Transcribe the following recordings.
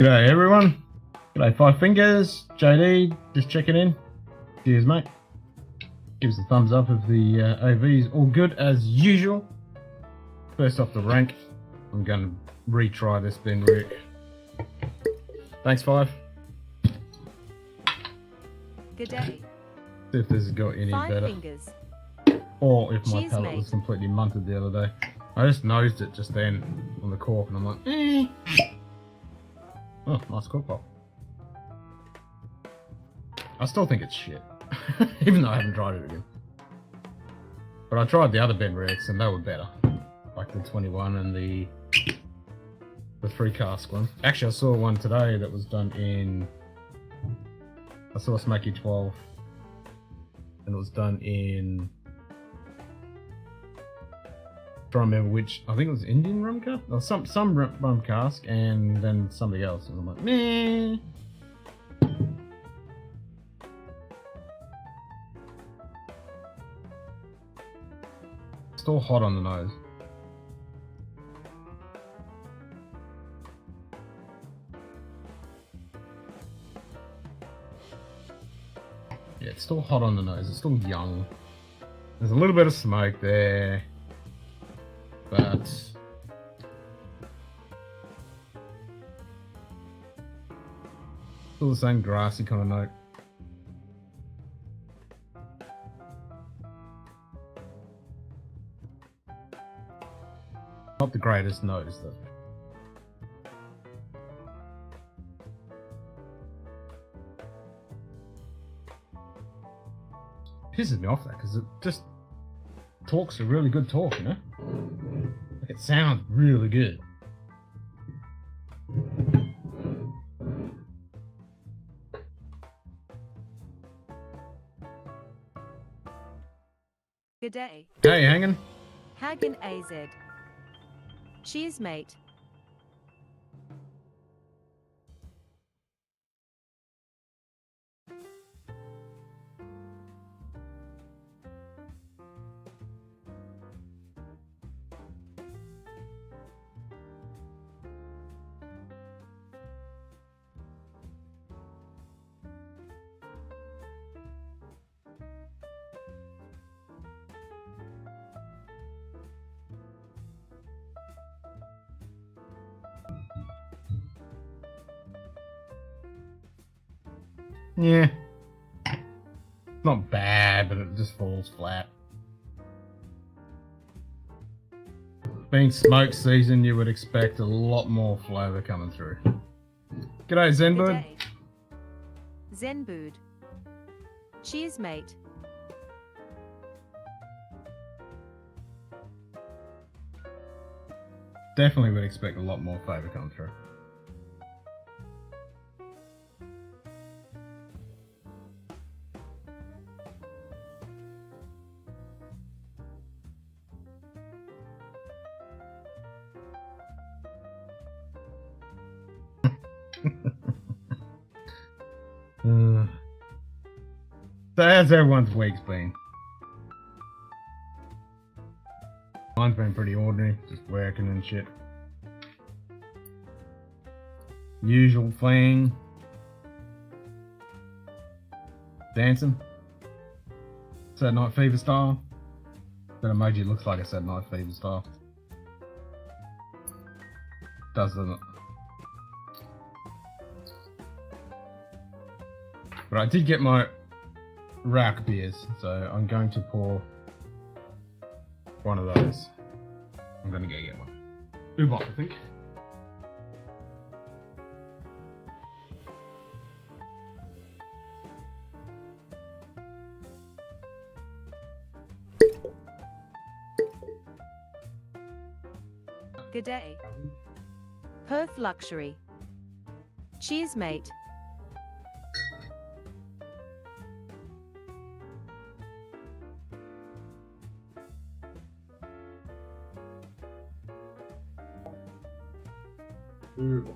G'day everyone. G'day Five Fingers. JD, just checking in. Cheers mate. Gives a thumbs up if the AV's all good as usual. First off the rank, I'm going to retry this bin Rick. Thanks Five. Good day. See if this has got any Five better. Fingers. Or if my Cheers, palette mate. was completely munted the other day. I just nosed it just then on the cork and I'm like, eh. Oh, nice cork pop. I still think it's shit. Even though I haven't tried it again. But I tried the other Ben Rex and they were better. Like the 21 and the 3 cask one. Actually I saw one today that was done in... I saw a Smoky 12. And it was done in... I don't remember which, I think it was Indian rum cask, or some rum cask, and then something else, and I'm like, meh. Still hot on the nose. Yeah, it's still hot on the nose, it's still young. There's a little bit of smoke there. But still the same grassy kind of note. Not the greatest nose though. Pisses me off that because it just talks a really good talk, you know? It sounds really good. Good day. Hey, hanging. Hagen AZ. Cheers, mate. Yeah. Not bad, but it just falls flat. Being smoke season, you would expect a lot more flavour coming through. G'day, Good Zenbud. day. Zenbood. Cheers, mate. Definitely would expect a lot more flavour coming through. So how's everyone's week's been? Mine's been pretty ordinary, just working and shit. Usual thing. Dancing. Saturday Night Fever style. That emoji looks like a Saturday Night Fever style. Doesn't it? But I did get my rack beers, so I'm going to pour one of those. I'm going to go get one. Ubot, I think. Good day. Perth Luxury. Cheers, mate. Ooh.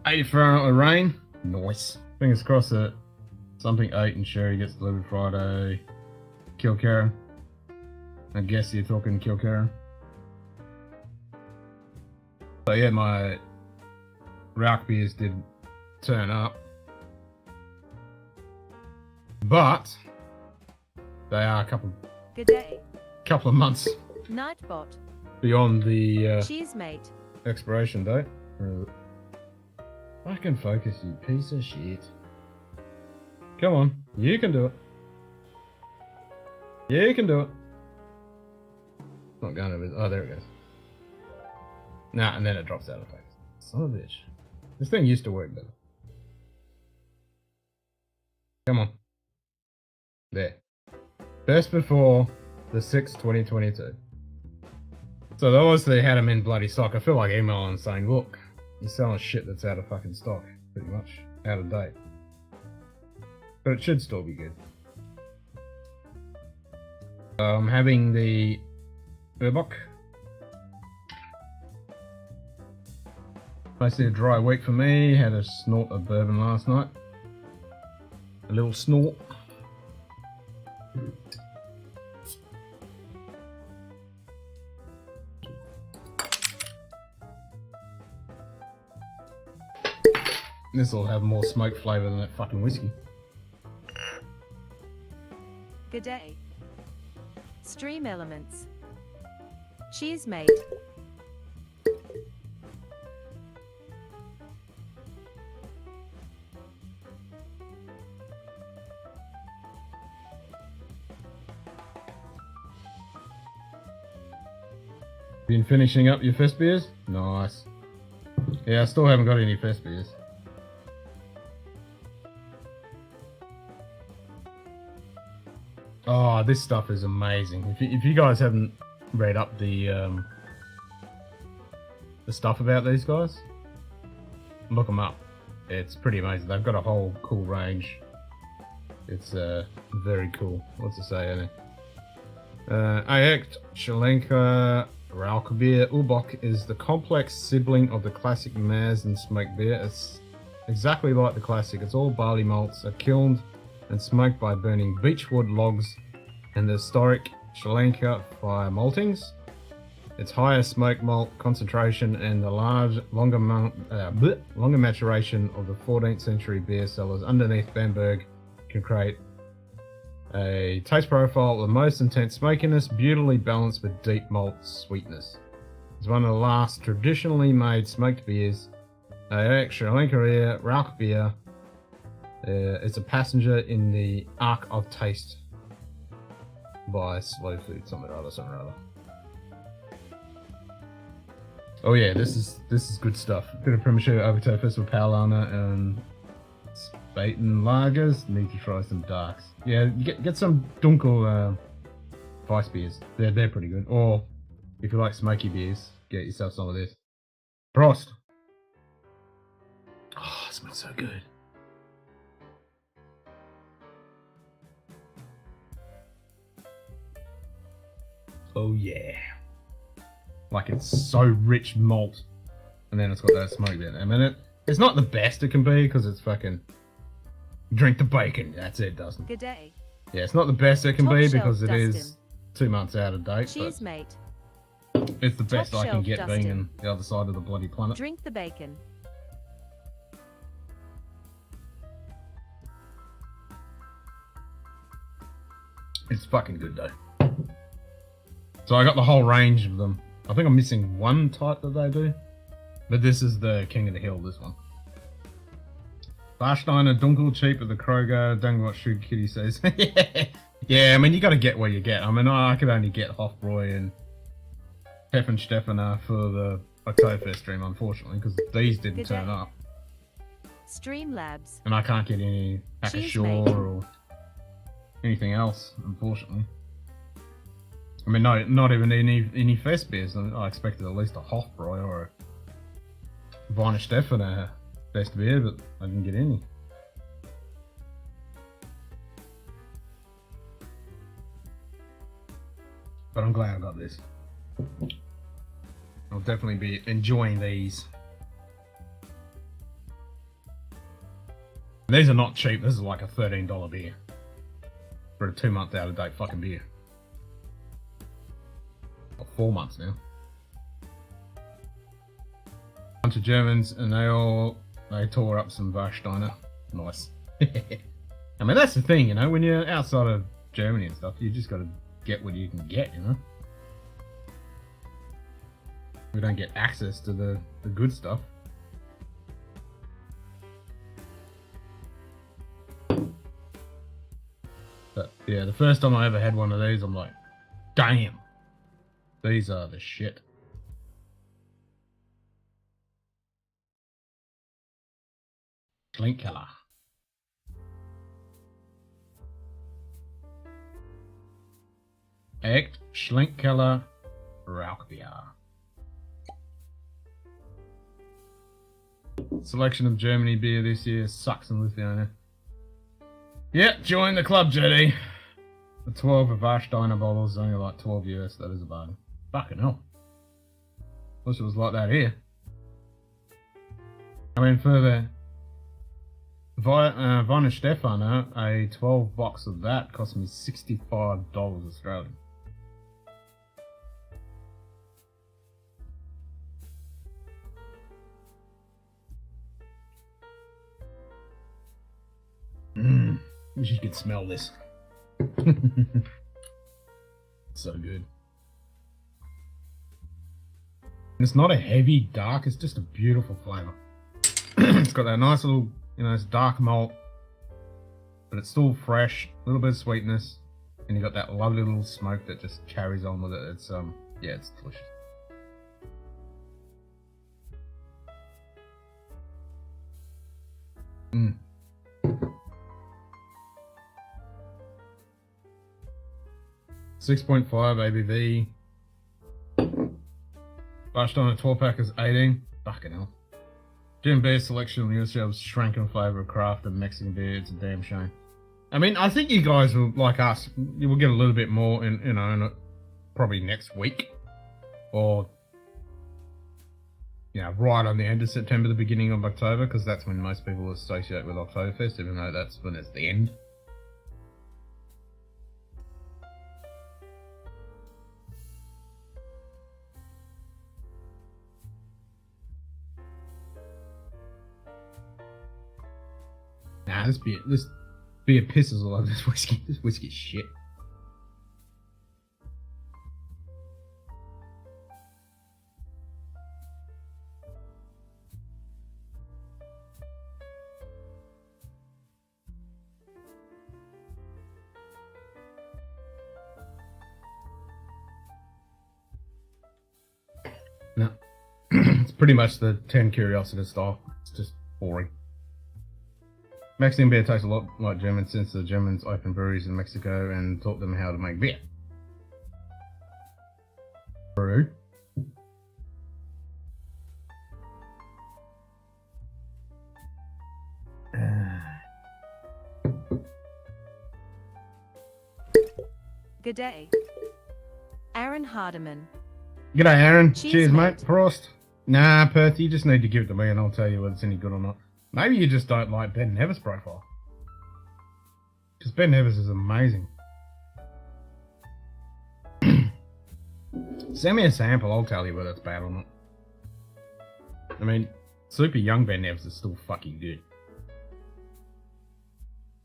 80 Fahrenheit with rain. Nice. Fingers crossed that something 8 and Sherry gets delivered Friday. Kill Karen. I guess you're talking Kill Karen. So yeah, my Rauch beers did turn up. But they are a Good day. couple of months Nightbot. beyond the Cheers, mate. expiration date. Fucking focus, you piece of shit. Come on, you can do it. You can do it. It's not going to. Oh, there it goes. Nah, and then it drops out of focus. Son of a bitch. This thing used to work better. Come on. There. Best before the 6th, 2022. So they obviously had them in bloody stock. I feel like emailing saying, look, you're selling shit that's out of fucking stock, pretty much. Out of date. But it should still be good. I'm having the Urbach. Mostly a dry week for me. Had a snort of bourbon last night. A little snort. This will have more smoke flavour than that fucking whiskey. Good day. Stream elements. Cheers, mate. Been finishing up your fest beers? Nice. Yeah, I still haven't got any fest beers. Oh, this stuff is amazing. If you guys haven't read up the stuff about these guys, look them up. It's pretty amazing. They've got a whole cool range. It's very cool. What's it say in it? Aekt, Shalenka, Rauch beer. Ubok is the complex sibling of the classic Maz and smoked beer. It's exactly like the classic. It's all barley malts, are kilned and smoked by burning beechwood logs and the historic Shalenka fire maltings. Its higher smoke malt concentration and the longer maturation of the 14th century beer cellars underneath Bamberg can create a taste profile of the most intense smokiness, beautifully balanced with deep malt sweetness. It's one of the last traditionally made smoked beers. Shalenka beer, Rauch beer. It's a passenger in the Arc of Taste by Slow Food, something or other. Oh yeah, this is good stuff. Bit of Premiership Oktoberfest with Paulaner and Spaten lagers. Need to try some darks. Yeah, get some Dunkel Weiss beers. They're pretty good. Or if you like smoky beers, get yourself some of this. Prost. Oh, it smells so good. Oh yeah. Like it's so rich malt. And then it's got that smoke there. I mean, it's not the best it can be because it's fucking drink the bacon. That's it, Dustin. Good day. Yeah, it's not the best it can Top be shelf, because it Dustin. is 2 months out of date. Cheers, mate. It's the best Top I can shelf, get being Dustin. in the other side of the bloody planet. Drink the bacon. It's fucking good though. So I got the whole range of them. I think I'm missing one type that they do. But this is the King of the Hill, this one. Barsteiner Dunkel cheap at the Kroger. Dang what Shoot Kitty says. Yeah, I mean, you got to get what you get. I mean, I could only get Hofbräu and Pfeffenstefener for the Oktoberfest stream, unfortunately, because these didn't Good turn day. up. Streamlabs. And I can't get any Cheers, Hackashaw mate. or anything else, unfortunately. I mean, no, not even any fest beers. I expected at least a Hofbräu or a Weihenstephaner best beer, but I didn't get any. But I'm glad I got this. I'll definitely be enjoying these. These are not cheap. This is like a $13 beer. For a 2 month out of date fucking beer. Or 4 months now. bunch of Germans, and they tore up some Warsteiner. Nice. I mean, that's the thing, you know, when you're outside of Germany and stuff, you just got to get what you can get, you know. We don't get access to the good stuff. But yeah, the first time I ever had one of these, I'm like, damn, these are the shit. Schlinkkeller. Echt Schlinkkeller Rauchbier. Selection of Germany beer this year sucks in Lithuania. Yeah, join the club, JD. The 12 of Warsteiner bottles is only like 12 US. That is a bargain. Fucking hell. Wish it was like that here. I mean, for the Von Stefano, a 12 box of that cost me $65 Australian. Wish you could smell this. So good. It's not a heavy dark, it's just a beautiful flavour. It's got that nice little, you know, it's dark malt, but it's still fresh, a little bit of sweetness, and you got that lovely little smoke that just carries on with it. It's yeah, it's delicious. Mm. $6.5 ABV. Warsteiner 12 pack is 18. Fucking hell. Gin beer selection on the US shelves shrank in favour of craft and Mexican beer. It's a damn shame. I mean, I think you guys will, like us, you will get a little bit more in, you know, in probably next week, or you know, right on the end of September, the beginning of October, because that's when most people associate with Oktoberfest, even though that's when it's the end. Nah, this beer pisses all over this whiskey. This whiskey's shit. No. It's pretty much the 10 Curiosity style. It's just boring. Mexican beer tastes a lot like German since the Germans opened breweries in Mexico and taught them how to make beer. True. Good day. Aaron Hardiman. G'day, Aaron. Cheers, Cheers, mate. mate. Frost. Nah, Perth, you just need to give it to me and I'll tell you whether it's any good or not. Maybe you just don't like Ben Nevis' profile. Because Ben Nevis is amazing. Send me a sample, I'll tell you whether it's bad or not. I mean, super young Ben Nevis is still fucking good.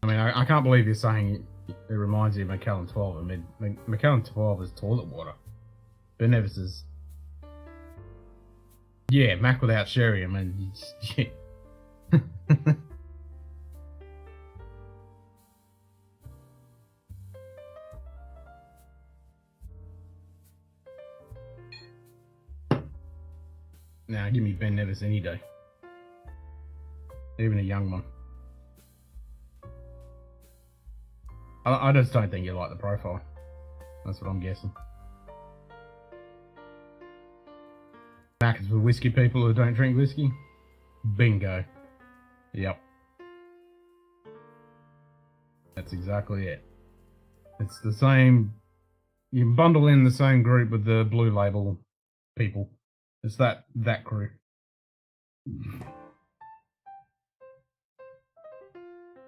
I mean, I can't believe you're saying it reminds you of Macallan 12. I mean, Macallan 12 is toilet water. Ben Nevis is... yeah, Mac without sherry, I mean, yeah. Nah, give me Ben Nevis any day. Even a young one. I just don't think you like the profile. That's what I'm guessing. Mac is for whiskey people who don't drink whiskey. Bingo. Yep. That's exactly it. It's the same. You can bundle in the same group with the blue label people. It's that crew.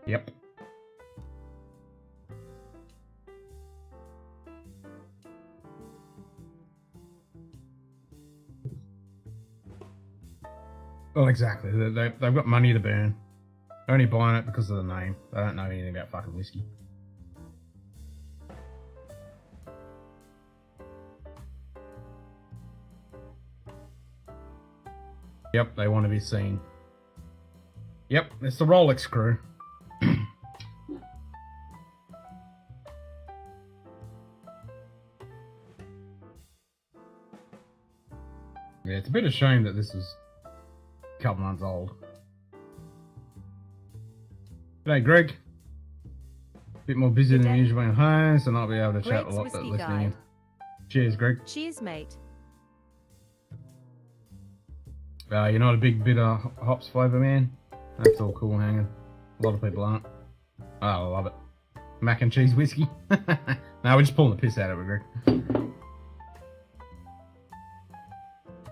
Yep. Well, exactly. They've got money to burn. They're only buying it because of the name. They don't know anything about fucking whiskey. Yep, they want to be seen. Yep, it's the Rolex crew. Yeah, it's a bit of a shame that this is a couple months old. G'day, Greg. Bit more busy than usual at home, so not be able to chat a lot but listening in. Cheers, Greg. Cheers, mate. You're not a big bitter hops flavour man? That's all cool hanging. A lot of people aren't. Oh, I love it. Mac and cheese whiskey? No, we're just pulling the piss out of it, Greg.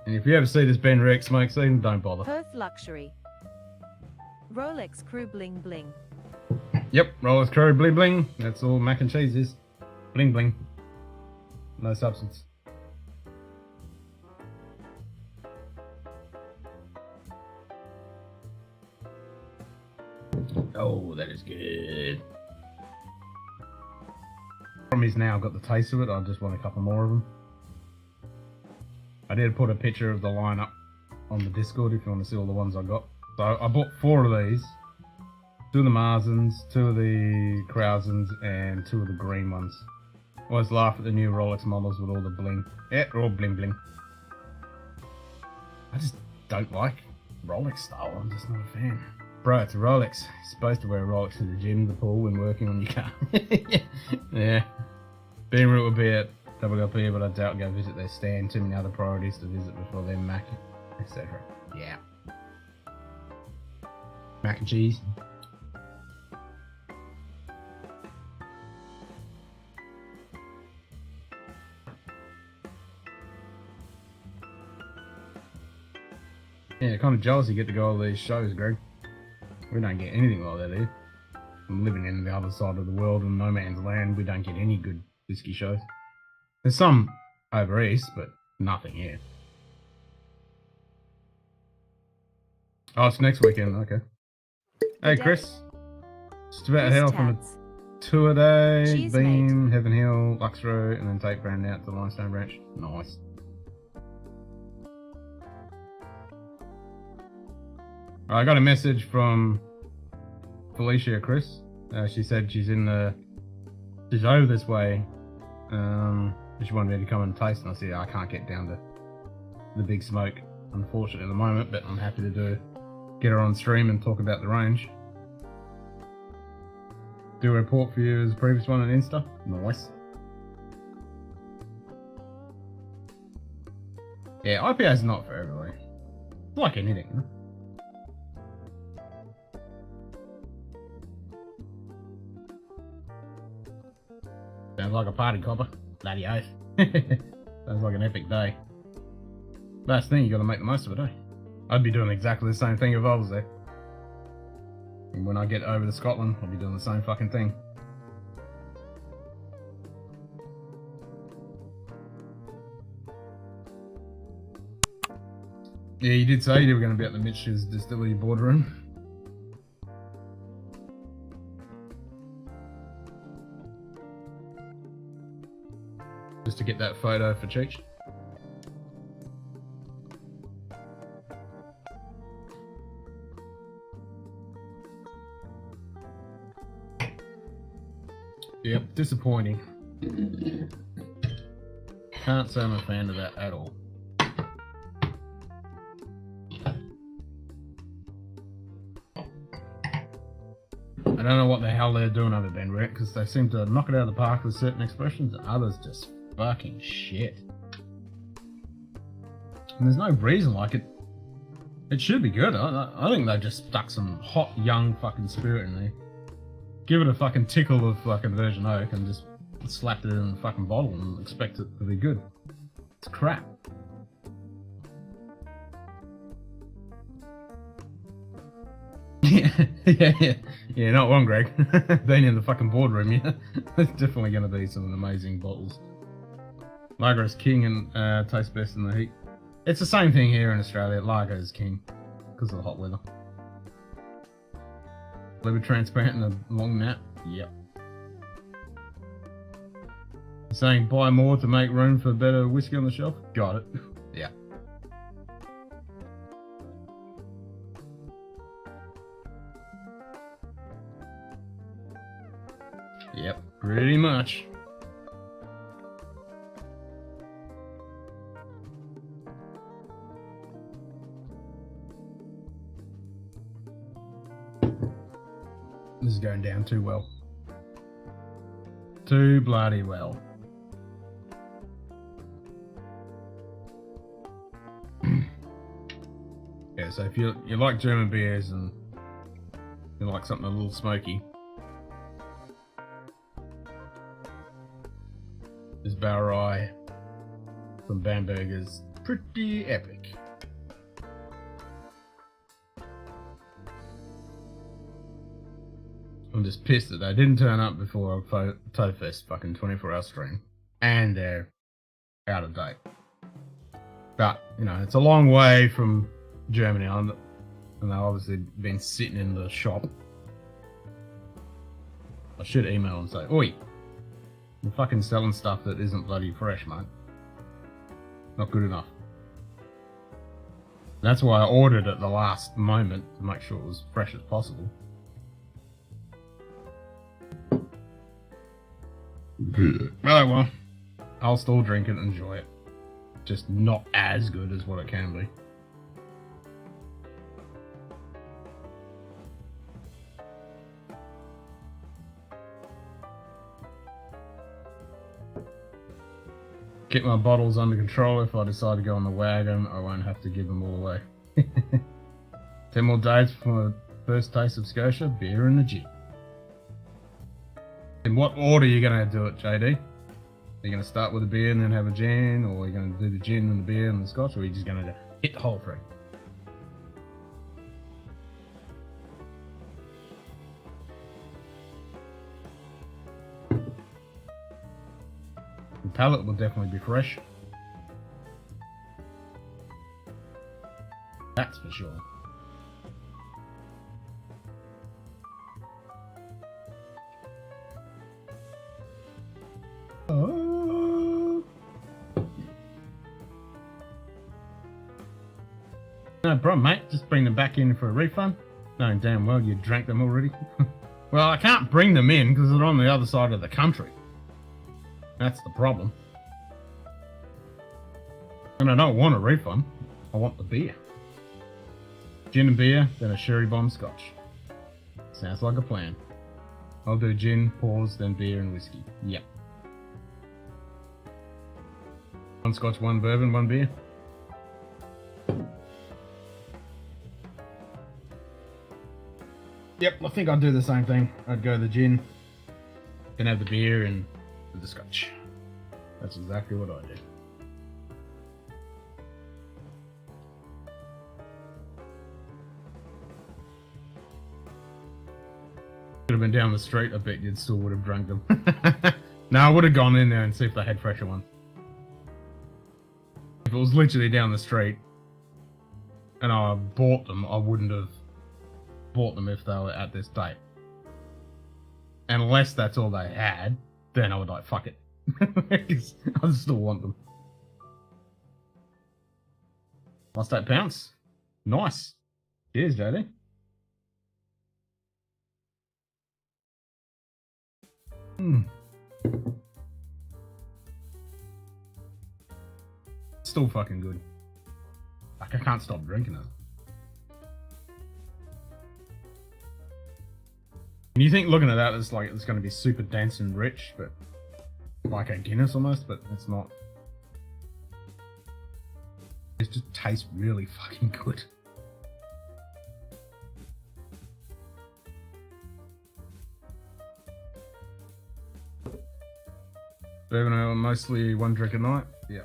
And if you ever see this Ben Rex smoke scene, don't bother. Perth Luxury. Rolex Crew Bling Bling. Yep, Rolex Crew Bling Bling. That's all mac and cheese is. Bling Bling. No substance. Oh, that is good. Problem is now I've got the taste of it, I just want a couple more of them. I did put a picture of the lineup on the Discord if you want to see all the ones I got. So I bought 4 of these. 2 of the Marzens, 2 of the Krausens, and 2 of the green ones. Always laugh at the new Rolex models with all the bling. Yeah, they're all bling bling. I just don't like Rolex style, I'm just not a fan. Bro, it's a Rolex. You're supposed to wear a Rolex to the gym, the pool, when working on your car. Yeah. Ben Root will be at WLP, but I doubt go visit their stand. Too many other priorities to visit before their Mac, etc. Yeah. Mac and cheese. Yeah, kind of jealous you get to go all these shows, Greg. We don't get anything like that here. I'm living in the other side of the world in no man's land. We don't get any good whiskey shows. There's some over east, but nothing here. Oh, it's next weekend. Okay. Hey, Chris. Just about to head off on a tour day. Cheers, Beam, mate. Heaven Hill, Lux Row, and then take Brandon out to Limestone Branch. Nice. I got a message from Felicia, Chris. She said she's over this way. She wanted me to come and taste, and I said I can't get down to the big smoke, unfortunately, at the moment. But I'm happy to get her on stream and talk about the range. Do a report for you as the previous one on Insta. Nice. Yeah, IPA is not for everybody. It's like anything, huh? Sounds like a party, copper. Bloody oath. Sounds like an epic day. Last thing, you gotta make the most of it, eh? I'd be doing exactly the same thing if I was there. And when I get over to Scotland, I'll be doing the same fucking thing. Yeah, you did say you were going to be at the Mitch's Distillery boardroom. Just to get that photo for Cheech. Yep, disappointing. Can't say I'm a fan of that at all. I don't know what the hell they're doing over Ben Rick, because they seem to knock it out of the park with certain expressions, and others just fucking shit. And there's no reason, like it should be good. I think they've just stuck some hot, young fucking spirit in there. Give it a fucking tickle of fucking virgin oak and just slapped it in a fucking bottle and expect it to be good. It's crap. Yeah, not one, Greg. Being in the fucking boardroom, yeah. There's definitely going to be some amazing bottles. Lager is king and tastes best in the heat. It's the same thing here in Australia. Lager is king. because of the hot weather. Liver transparent and a long nap. Yep. Saying buy more to make room for better whiskey on the shelf. Got it. Yeah. Yep, pretty much. This is going down too well. Too bloody well. Yeah, so if you like German beers and you like something a little smoky, this Bauerei from Bamberg is pretty epic. I'm just pissed that they didn't turn up before a Tofest fucking 24-hour stream, and they're out of date. But, you know, it's a long way from Germany, and they've obviously been sitting in the shop. I should email and say, oi, you're fucking selling stuff that isn't bloody fresh, mate. Not good enough. That's why I ordered at the last moment, to make sure it was fresh as possible. Oh well, I'll still drink it and enjoy it. Just not as good as what it can be. Get my bottles under control. If I decide to go on the wagon, I won't have to give them all away. 10 more days for my first taste of Scotia, beer and the gin. In what order are you going to do it, JD? Are you going to start with a beer and then have a gin, or are you going to do the gin and the beer and the scotch, or are you just going to hit the whole thing? The palate will definitely be fresh. That's for sure. No problem, mate. Just bring them back in for a refund. Knowing damn well you drank them already. Well, I can't bring them in because they're on the other side of the country. That's the problem. And I don't want a refund. I want the beer. Gin and beer, then a sherry bomb scotch. Sounds like a plan. I'll do gin, pause, then beer and whiskey. Yep. 1 scotch, 1 bourbon, 1 beer. Yep, I think I'd do the same thing. I'd go the gin, then have the beer and the scotch. That's exactly what I did. Could have been down the street, I bet you still would have drunk them. No, I would have gone in there and see if they had fresher ones. If it was literally down the street and I bought them, I wouldn't have bought them if they were at this date. Unless that's all they had, then I would like, fuck it. Because I still want them. Last 8 pounds. Nice. Cheers, JD. Still fucking good. Like, I can't stop drinking it. And you think looking at that, it's like it's going to be super dense and rich, but like a Guinness almost, but it's not. It just tastes really fucking good. Bourbon ale, mostly 1 drink a night. Yeah.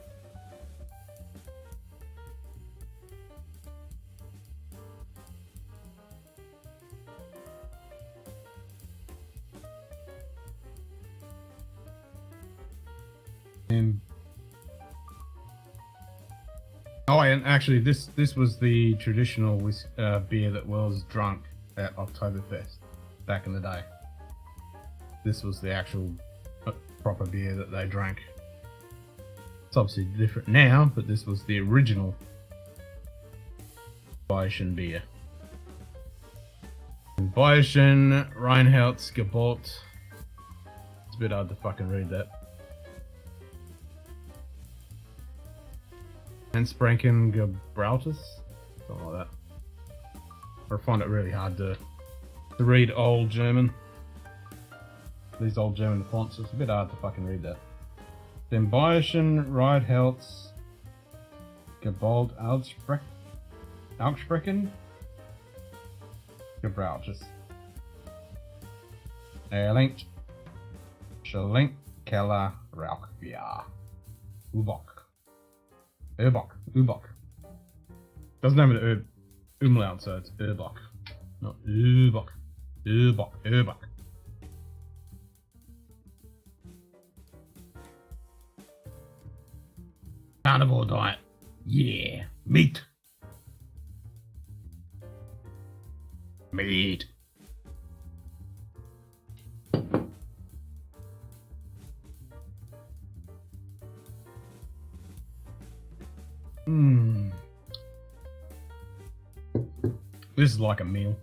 And Oh, and actually, this was the traditional beer that was drunk at Oktoberfest back in the day. This was the actual proper beer that they drank. It's obviously different now, but this was the original Bayerischen beer. Bayerischen Reinheitsgebot. It's a bit hard to fucking read that. Entsprechend Gebrautes? Something like that. I find it really hard to read old German. These old German fonts, it's a bit hard to fucking read that. Den Bayerischen Reinheitsgebot aussprechen? Gebrautes. Erlingt. Schelink Keller Rauch. Ja. Ubok. Ubok. Doesn't have an umlaut, so it's Ubok. Not Ubok. Ubok. Carnivore diet. Yeah. Meat. This is like a meal.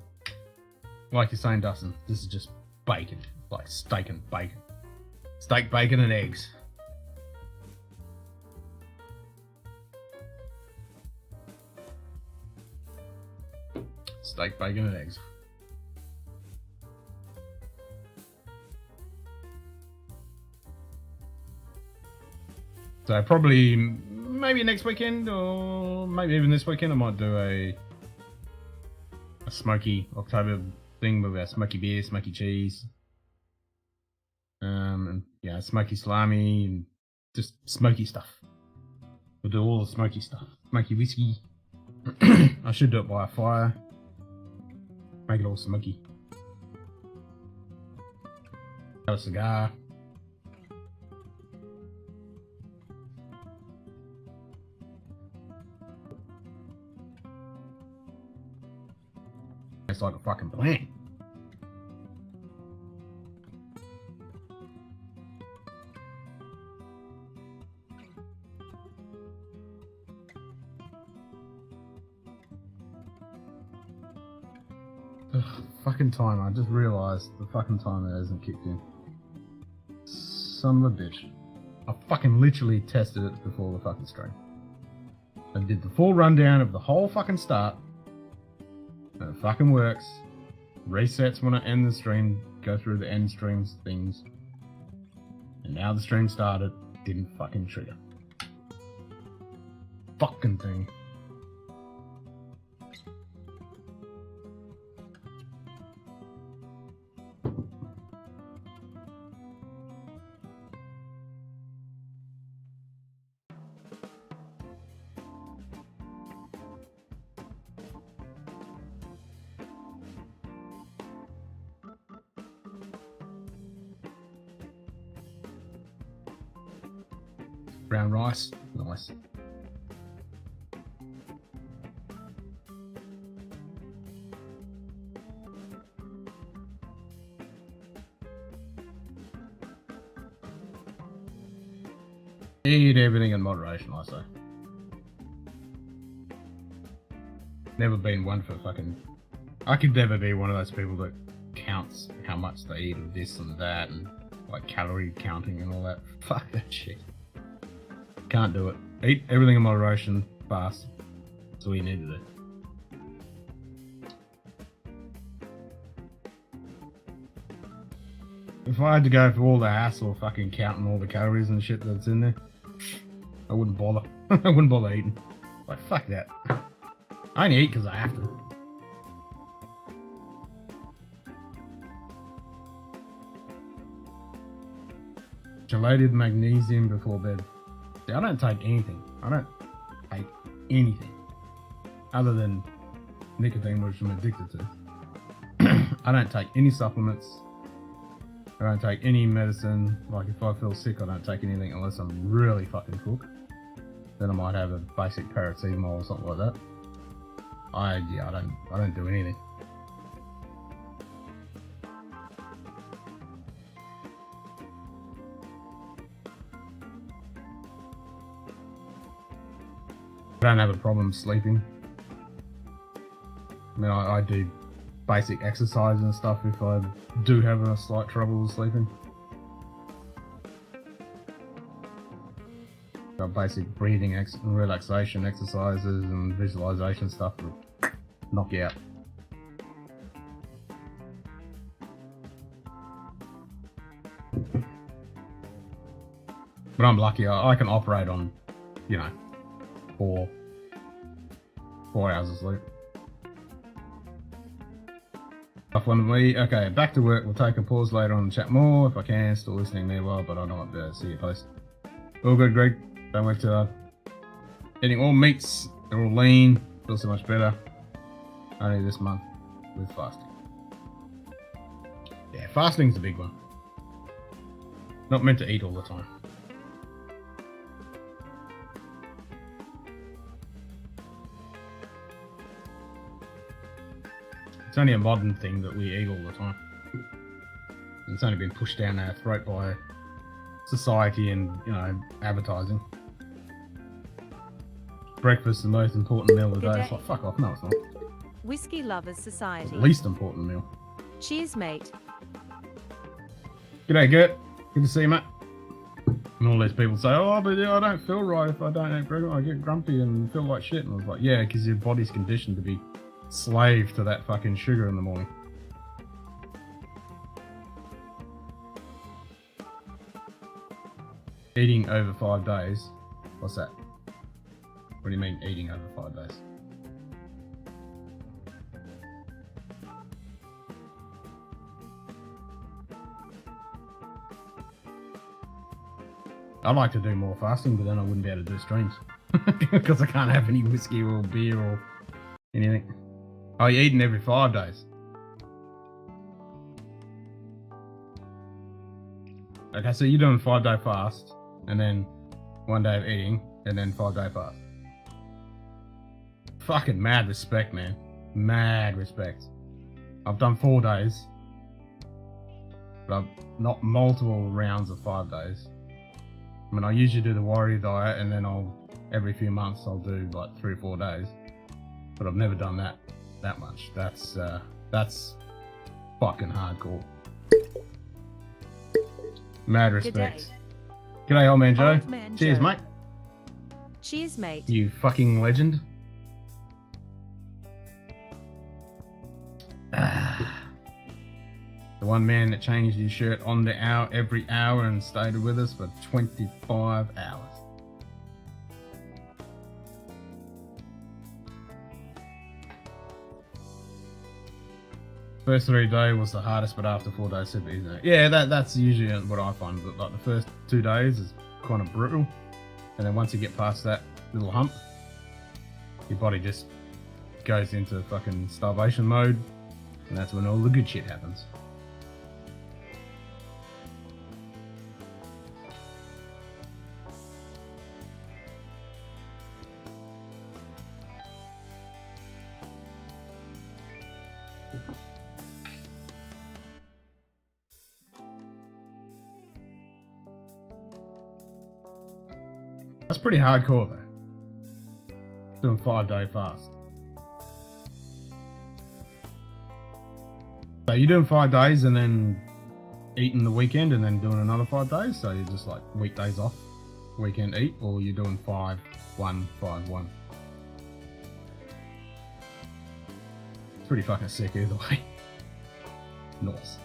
Like you're saying, Dustin, this is just bacon. Like steak and bacon. Steak, bacon, and eggs. Steak, bacon, and eggs. So probably, maybe next weekend, or maybe even this weekend, I might do a smoky October thing with our smoky beer, smoky cheese, and yeah, smoky salami, and just smoky stuff. We'll do all the smoky stuff. Smoky whiskey. I should do it by a fire. Make it all smoky. Have a cigar. It's like a fucking plant. Ugh, fucking timer. I just realised the fucking timer hasn't kicked in. Son of a bitch. I fucking literally tested it before the fucking stream. I did the full rundown of the whole fucking start. And it fucking works. Resets when I end the stream. Go through the end streams things. And now the stream started. Didn't fucking trigger. Fucking thing. Brown rice, nice. Eat everything in moderation, I say. Never been one for fucking... I could never be one of those people that counts how much they eat of this and that and like calorie counting and all that. Fuck that shit. Can't do it. Eat everything in moderation, fast. That's all you need to do. If I had to go for all the hassle of fucking counting all the calories and shit that's in there, I wouldn't bother. I wouldn't bother eating. Like, fuck that. I only eat because I have to. Gelated magnesium before bed. See, I don't take anything. I don't take anything other than nicotine, which I'm addicted to. I don't take any supplements. I don't take any medicine. Like if I feel sick, I don't take anything unless I'm really fucking cooked. Then I might have a basic paracetamol or something like that. I don't do anything. I don't have a problem sleeping. I mean, I do basic exercise and stuff if I do have a slight trouble with sleeping. Got basic breathing and relaxation exercises and visualization stuff to knock you out. But I'm lucky, I can operate on, you know, 4 hours of sleep. Tough one to me. Okay, back to work. We'll take a pause later on and chat more if I can. Still listening meanwhile, but I don't want to see you post. All good, Greg. Don't work too hard. Eating all meats. They're all lean. Feel so much better. Only this month with fasting. Yeah, fasting's a big one. Not meant to eat all the time. It's only a modern thing that we eat all the time. It's only been pushed down our throat by society and, you know, advertising. Breakfast is the most important meal of the Good day. day. It's like, fuck off, no it's not. Whiskey Lovers It's Society. the least important meal. Cheers, mate. G'day, Gert. Good to see you, mate. And all these people say, oh, but I don't feel right if I don't eat breakfast. I get grumpy and feel like shit. And I was like, yeah, because your body's conditioned to be slave to that fucking sugar in the morning. Eating over 5 days. What's that? What do you mean eating over 5 days? I'd like to do more fasting, but then I wouldn't be able to do streams. Because I can't have any whiskey or beer or anything. Oh, you're eating every 5 days. Okay, so you're doing 5-day fast, and then 1 day of eating, and then 5-day fast. Fucking mad respect, man. Mad respect. I've done 4 days, but I've not multiple rounds of 5 days. I mean, I usually do the warrior diet, and then every few months I'll do like 3 or 4 days. But I've never done that much. That's fucking hardcore. Mad respect. G'day, old man Joe. Old man Cheers, Joe. mate. Cheers, mate. You fucking legend. The one man that changed his shirt on the hour every hour and stayed with us for 25 hours. First 3 days was the hardest, but after 4 days, super easy. Yeah, that's usually what I find. But like the first 2 days is kind of brutal, and then once you get past that little hump, your body just goes into fucking starvation mode, and that's when all the good shit happens. That's pretty hardcore though. Doing 5-day fast. So you're doing 5 days and then eating the weekend and then doing another 5 days? So you're just like weekdays off, weekend eat, or you're doing 5, 1, 5, 1? It's pretty fucking sick either way. Nice.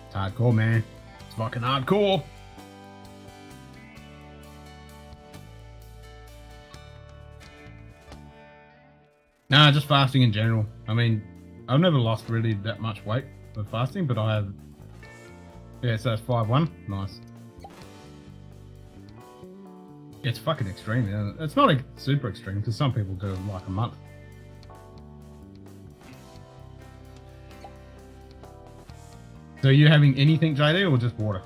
It's hardcore, man. It's fucking hardcore. Nah, just fasting in general. I mean, I've never lost really that much weight with fasting, but I have. Yeah, so it's 5-1. Nice. It's fucking extreme. Yeah. It's not like super extreme because some people do like a month. So are you having anything, JD, or just water?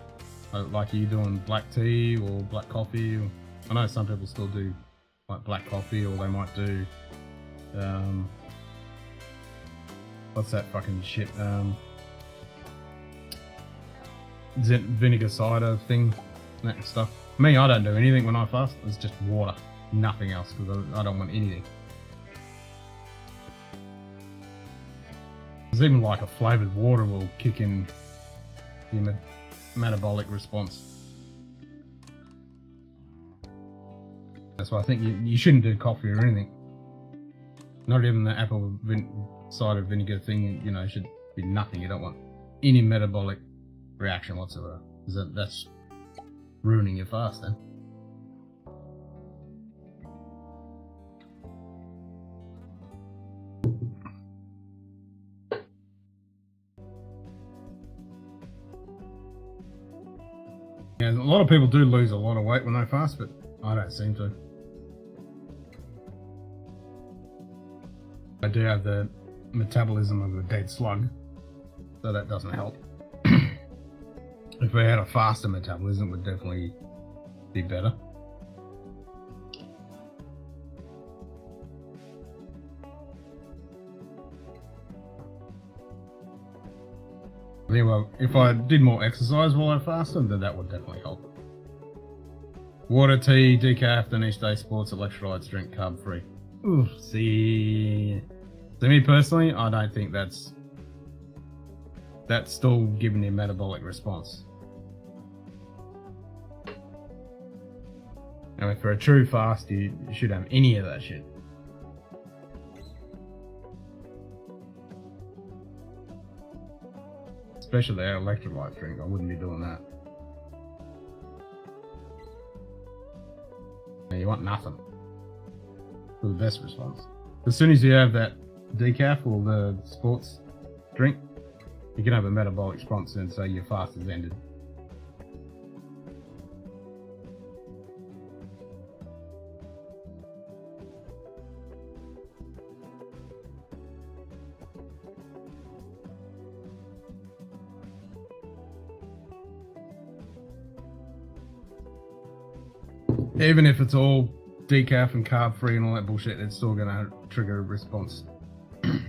Like, are you doing black tea or black coffee? Or, I know some people still do like black coffee, or they might do what's that fucking shit? Vinegar cider thing, that and stuff. Me, I don't do anything when I fast. It's just water, nothing else, because I don't want anything. There's even like a flavoured water will kick in your metabolic response. That's why I think you shouldn't do coffee or anything. Not even the apple cider vinegar thing, you know, should be nothing. You don't want any metabolic reaction whatsoever. That's ruining your fast then. Yeah, a lot of people do lose a lot of weight when they fast, but I don't seem to. I do have the metabolism of a dead slug, so that doesn't help. If we had a faster metabolism, it would definitely be better. Anyway, if I did more exercise while I fasted, then that would definitely help. Water, tea, decaf, then each day sports, electrolytes, drink, carb free. Ooh, see, to me personally, I don't think that's still giving you a metabolic response. I mean, for a true fast, you should have any of that shit. Especially the electrolyte drink, I wouldn't be doing that. Now, you want nothing for the best response. As soon as you have that decaf or the sports drink, you can have a metabolic response and say your fast has ended. Even if it's all decaf and carb free and all that bullshit, it's still gonna trigger a response. I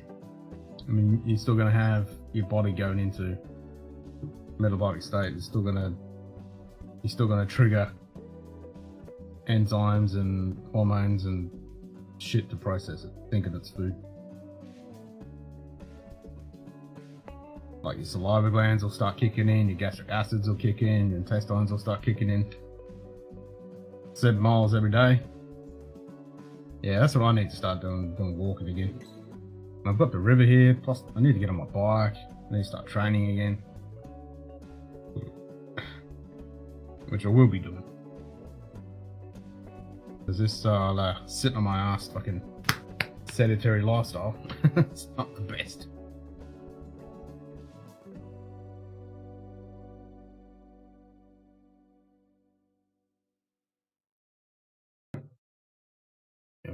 mean, you're still gonna have your body going into metabolic state. You're still gonna trigger enzymes and hormones and shit to process it, thinking it's food. Like your saliva glands will start kicking in, your gastric acids will kick in, your intestines will start kicking in. 7 miles every day. Yeah, that's what I need to start doing walking again. I've got the river here, plus I need to get on my bike. I need to start training again. Which I will be doing. Because this sitting on my ass fucking sedentary lifestyle, it's not the best.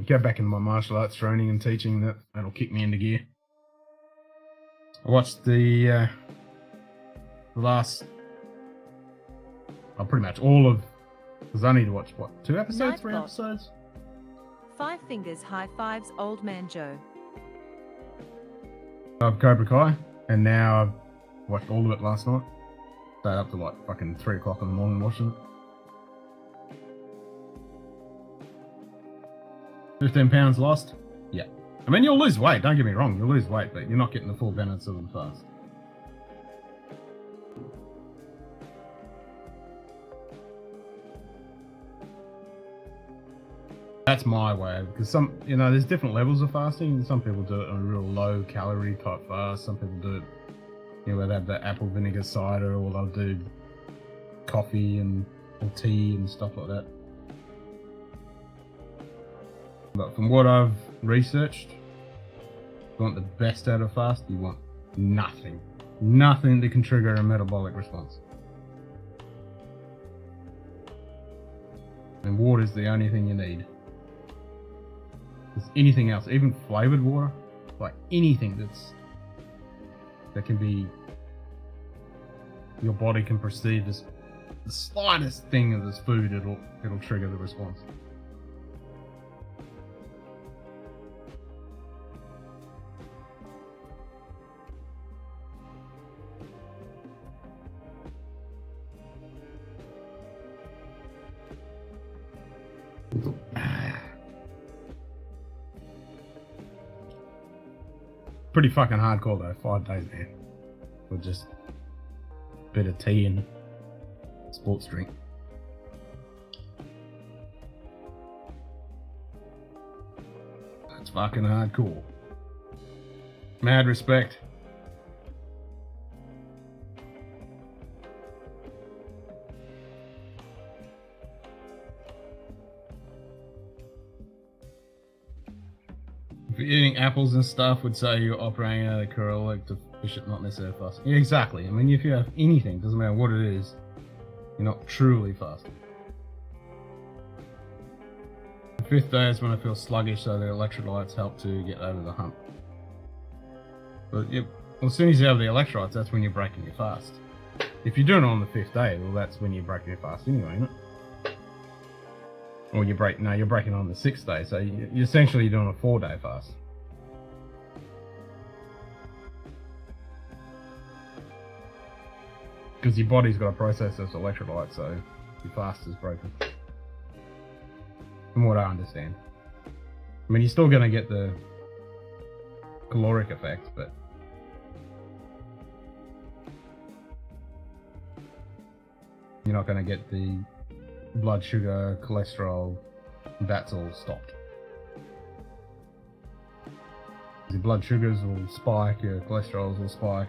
Go back into my martial arts training and teaching, that'll kick me into gear. I watched the last, pretty much all of, because I need to watch what, 2 episodes, 3 episodes? 5 fingers high fives, old man Joe. I've Cobra Kai, and now I've watched all of it last night. Stayed up to like fucking 3 o'clock in the morning watching it. 15 pounds lost? Yeah. I mean, you'll lose weight, don't get me wrong, you'll lose weight, but you're not getting the full benefits of the fast. That's my way, because there's different levels of fasting. Some people do it on a real low calorie type fast, some people do it, where they have the apple vinegar cider, or they'll do coffee or tea and stuff like that. But from what I've researched, if you want the best out of fast, you want nothing. Nothing that can trigger a metabolic response. And water is the only thing you need. Because anything else, even flavoured water, like anything that can be your body can perceive as the slightest thing of this food, it'll trigger the response. Pretty fucking hardcore though, 5 days there. With just a bit of tea and sports drink. That's fucking hardcore. Mad respect. If you're eating apples and stuff, would say you're operating at a caloric deficit, not necessarily fasting. Yeah, exactly. I mean, if you have anything, doesn't matter what it is, you're not truly fasting. The 5th day is when I feel sluggish, so the electrolytes help to get over the hump. But yeah, well, as soon as you have the electrolytes, that's when you're breaking your fast. If you're doing it on the 5th day, well, that's when you're breaking your fast anyway, isn't it? Or you're breaking on the 6th day, so you're essentially doing a 4-day fast. Because your body's got to process those electrolytes, so your fast is broken. From what I understand. I mean, you're still going to get the caloric effect, but you're not going to get the blood sugar, cholesterol, that's all stopped. Your blood sugars will spike, your cholesterols will spike.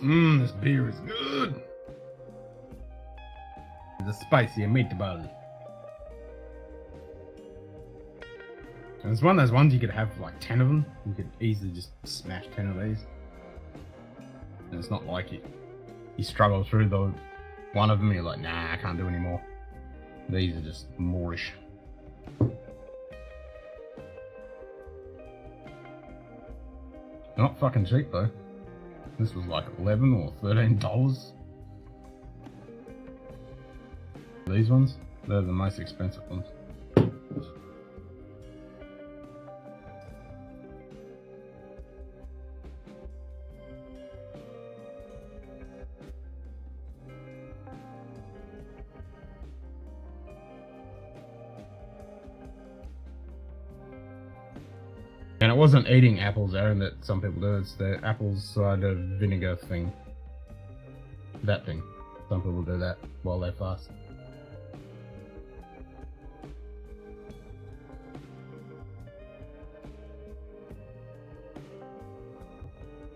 This beer is good. It's a spicy meatball. And it's one of those ones you could have like 10 of them. You could easily just smash 10 of these. And it's not like you struggle through the one of them and you're like, nah, I can't do any more. These are just moreish. They're not fucking cheap though. This was like $11 or $13. These ones, they're the most expensive ones. And it wasn't eating apples, Aaron, that some people do. It's the apple cider vinegar thing. That thing. Some people do that while they fast.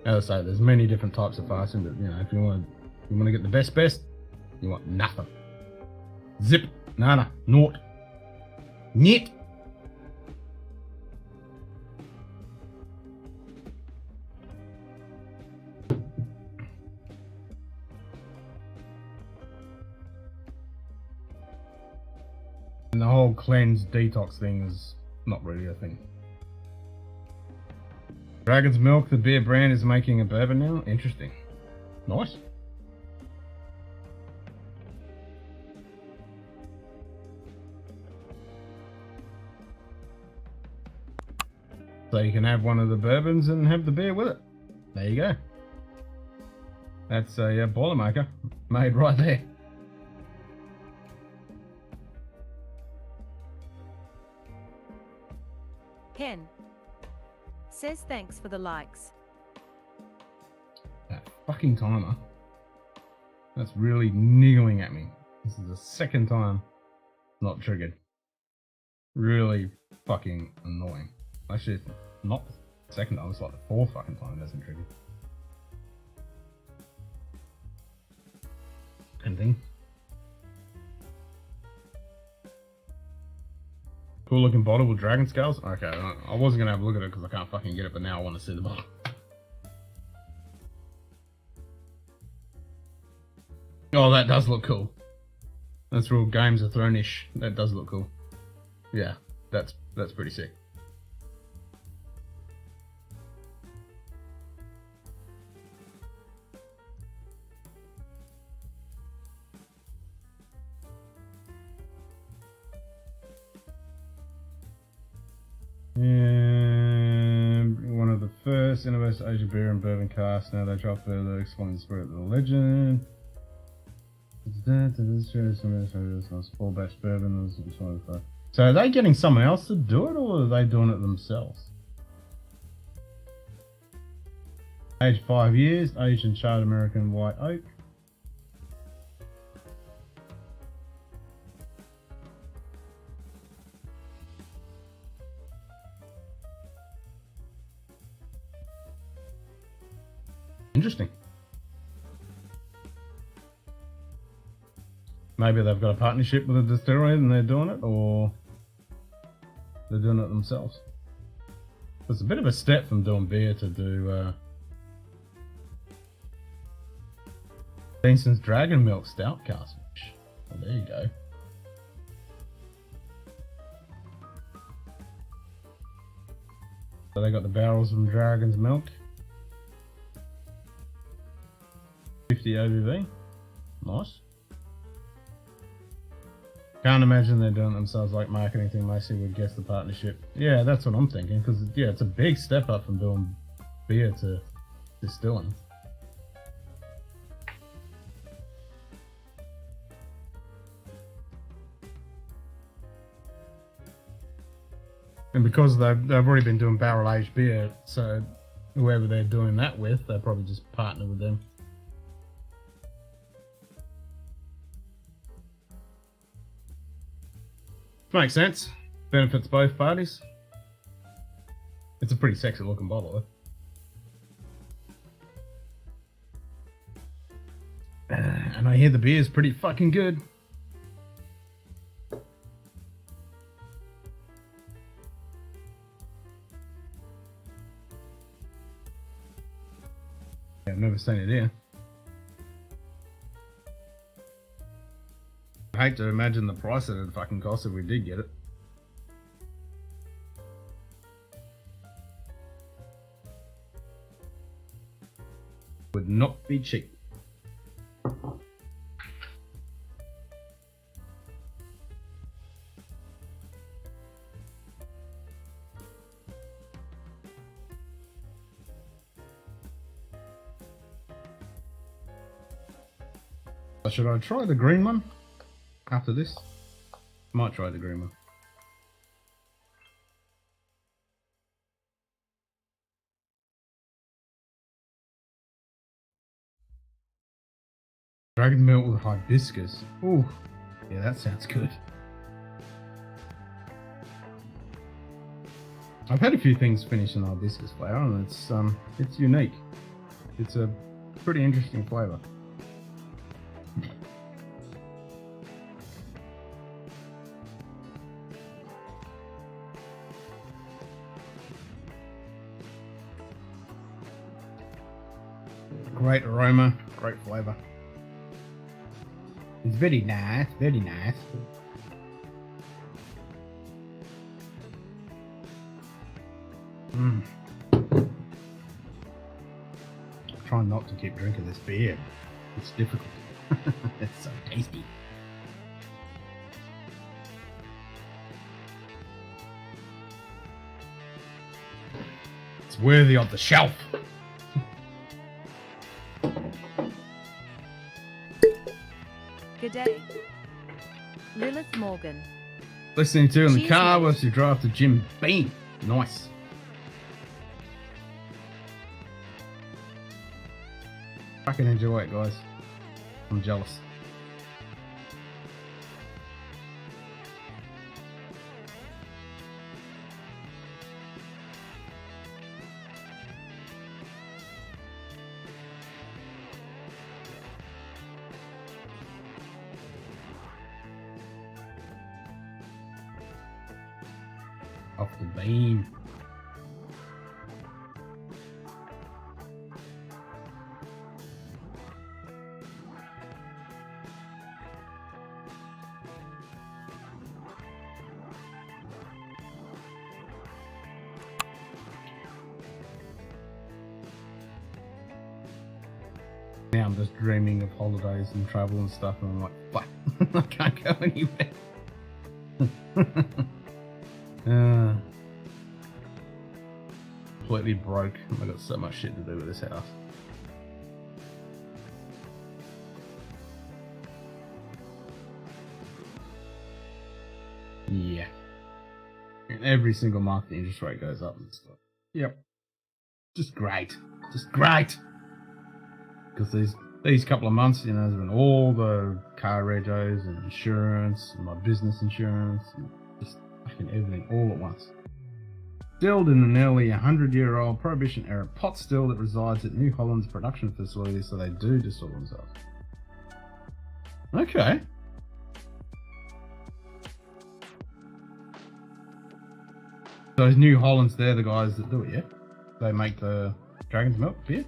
As I say, there's many different types of fasting, but you know, if you want to get the best, you want nothing. Zip, nada, naught, niet. And the whole cleanse detox thing is not really a thing. Dragon's Milk, the beer brand, is making a bourbon now. Interesting. Nice. So you can have one of the bourbons and have the beer with it. There you go. That's a Boilermaker made right there. Ken says thanks for the likes. That fucking timer. That's really niggling at me. This is the second time not triggered. Really fucking annoying. Actually, it's not the second time, it's like the 4th fucking time it hasn't triggered. Anything? Cool looking bottle with dragon scales. Okay, I wasn't gonna have a look at it because I can't fucking get it, but now I want to see the bottle. Oh, that does look cool. That's real Games of Thrones-ish. That does look cool. Yeah, that's pretty sick. And one of the first Universal Asia beer and bourbon casks. Now they drop further, exploring the spirit of the legend. Small batch bourbon. So are they getting someone else to do it, or are they doing it themselves? Aged 5 years, aged in charred American white oak. Interesting. Maybe they've got a partnership with a distillery and they're doing it, or they're doing it themselves. It's a bit of a step from doing beer to do Benson's Dragon Milk Stout cask. Well, there you go. So they got the barrels from Dragon's Milk. 50 ABV. Nice. Can't imagine they're doing it themselves, like marketing thing. Mostly would guess the partnership. Yeah, that's what I'm thinking, because yeah, it's a big step up from doing beer to distilling. And because they've already been doing barrel aged beer, so whoever they're doing that with, they probably just partner with them. Makes sense. Benefits both parties. It's a pretty sexy looking bottle, though. And I hear the beer's pretty fucking good. Yeah, I've never seen it here. I hate to imagine the price that it'd fucking cost if we did get it. Would not be cheap. Should I try the green one? After this, might try the green one. Dragon milk with hibiscus. Ooh, yeah, that sounds good. I've had a few things finish in hibiscus flavour, and it's unique. It's a pretty interesting flavour. Great aroma, great flavour. It's very nice, very nice. Trying not to keep drinking this beer. It's difficult. It's so tasty. It's worthy of the shelf. Good day. Lilith Morgan. Listening to in the Cheers, car mate. whilst you drive to Jim Beam. Nice. Fucking enjoy it, guys. I'm jealous. off the bean. Now I'm just dreaming of holidays and travel and stuff, and I'm like, fuck, I can't go anywhere. Completely broke. I've got so much shit to do with this house. Yeah. And every single month the interest rate goes up and stuff. Yep. Just great. Just great. Because these couple of months, you know, there's been all the car regos and insurance and my business insurance and just fucking everything all at once. Distilled in a nearly 100-year-old Prohibition era pot still that resides at New Holland's production facility, so they do distill themselves. Okay. Those New Hollands, they're the guys that do it, yeah? They make the Dragon's Milk beer?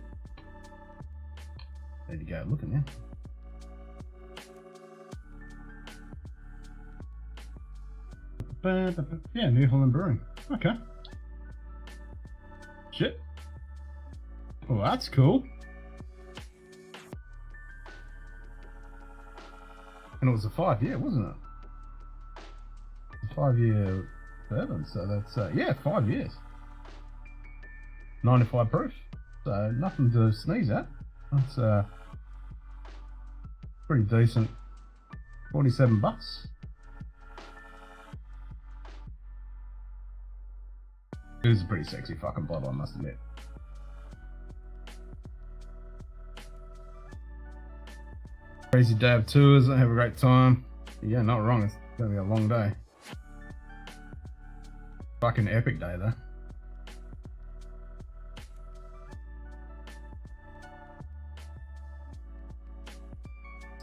There you go, look at that. Yeah, New Holland Brewing. Okay. Shit. Oh, that's cool. And it was a 5-year, wasn't it? A 5-year bourbon, so that's, yeah, 5 years. 95 proof. So nothing to sneeze at. That's pretty decent. $47. It is a pretty sexy fucking bottle, I must admit. Crazy day of tours, I have a great time. Yeah, not wrong, it's gonna be a long day. Fucking epic day though.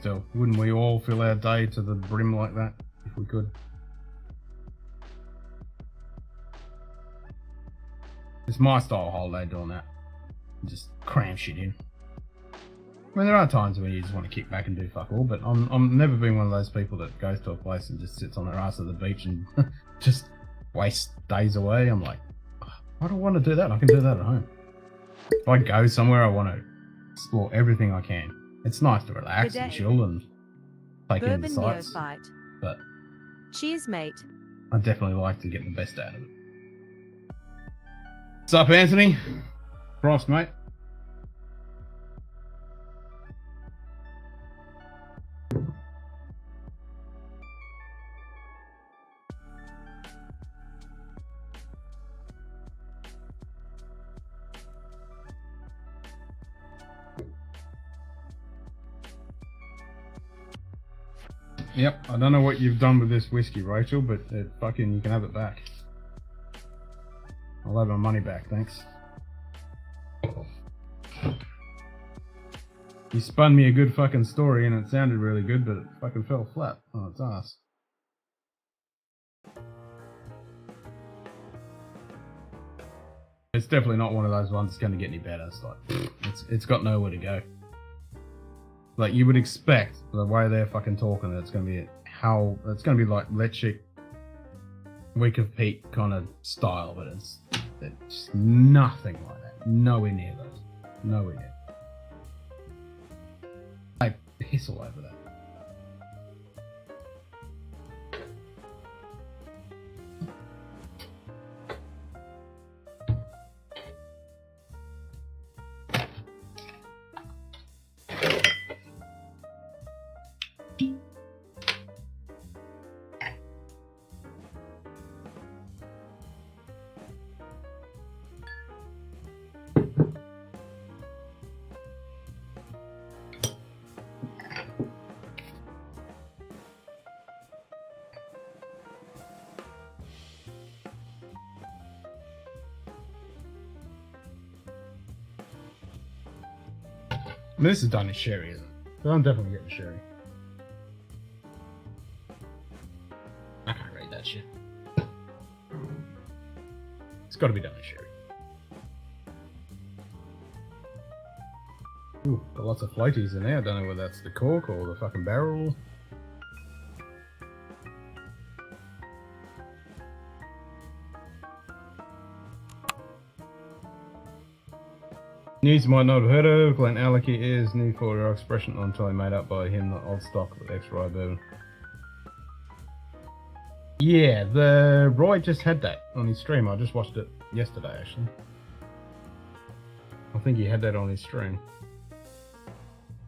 Still, wouldn't we all fill our day to the brim like that if we could? It's my style holiday doing that. Just cram shit in. I mean, there are times when you just want to kick back and do fuck all, but I'm never been one of those people that goes to a place and just sits on their ass at the beach and just wastes days away. I'm like, I don't want to do that. I can do that at home. If I go somewhere, I want to explore everything I can. It's nice to relax and chill and take in the sights. Neophyte. But Cheers, mate. I definitely like to get the best out of it. What's up, Anthony? Frost, mate. Yep, I don't know what you've done with this whiskey, Rachel, but you can have it back. I'll have my money back, thanks. You spun me a good fucking story and it sounded really good, but it fucking fell flat on its ass. It's definitely not one of those ones that's going to get any better. It's like, it's got nowhere to go. Like, you would expect, the way they're fucking talking, it's going to be like Letchik, Week of Pete kind of style, but it's nothing like that. Nowhere near those. Nowhere near. I piss all over that. I mean, this is done in sherry, isn't it? So I'm definitely getting sherry. I can't read that shit. It's got to be done in sherry. Ooh, got lots of floaties in there. I don't know whether that's the cork or the fucking barrel. News you might not have heard of. Glen Alecky is new 4-year-old expression entirely made up by him, the old stock with ex-rye bourbon. Yeah, the Roy just had that on his stream. I just watched it yesterday, actually. I think he had that on his stream.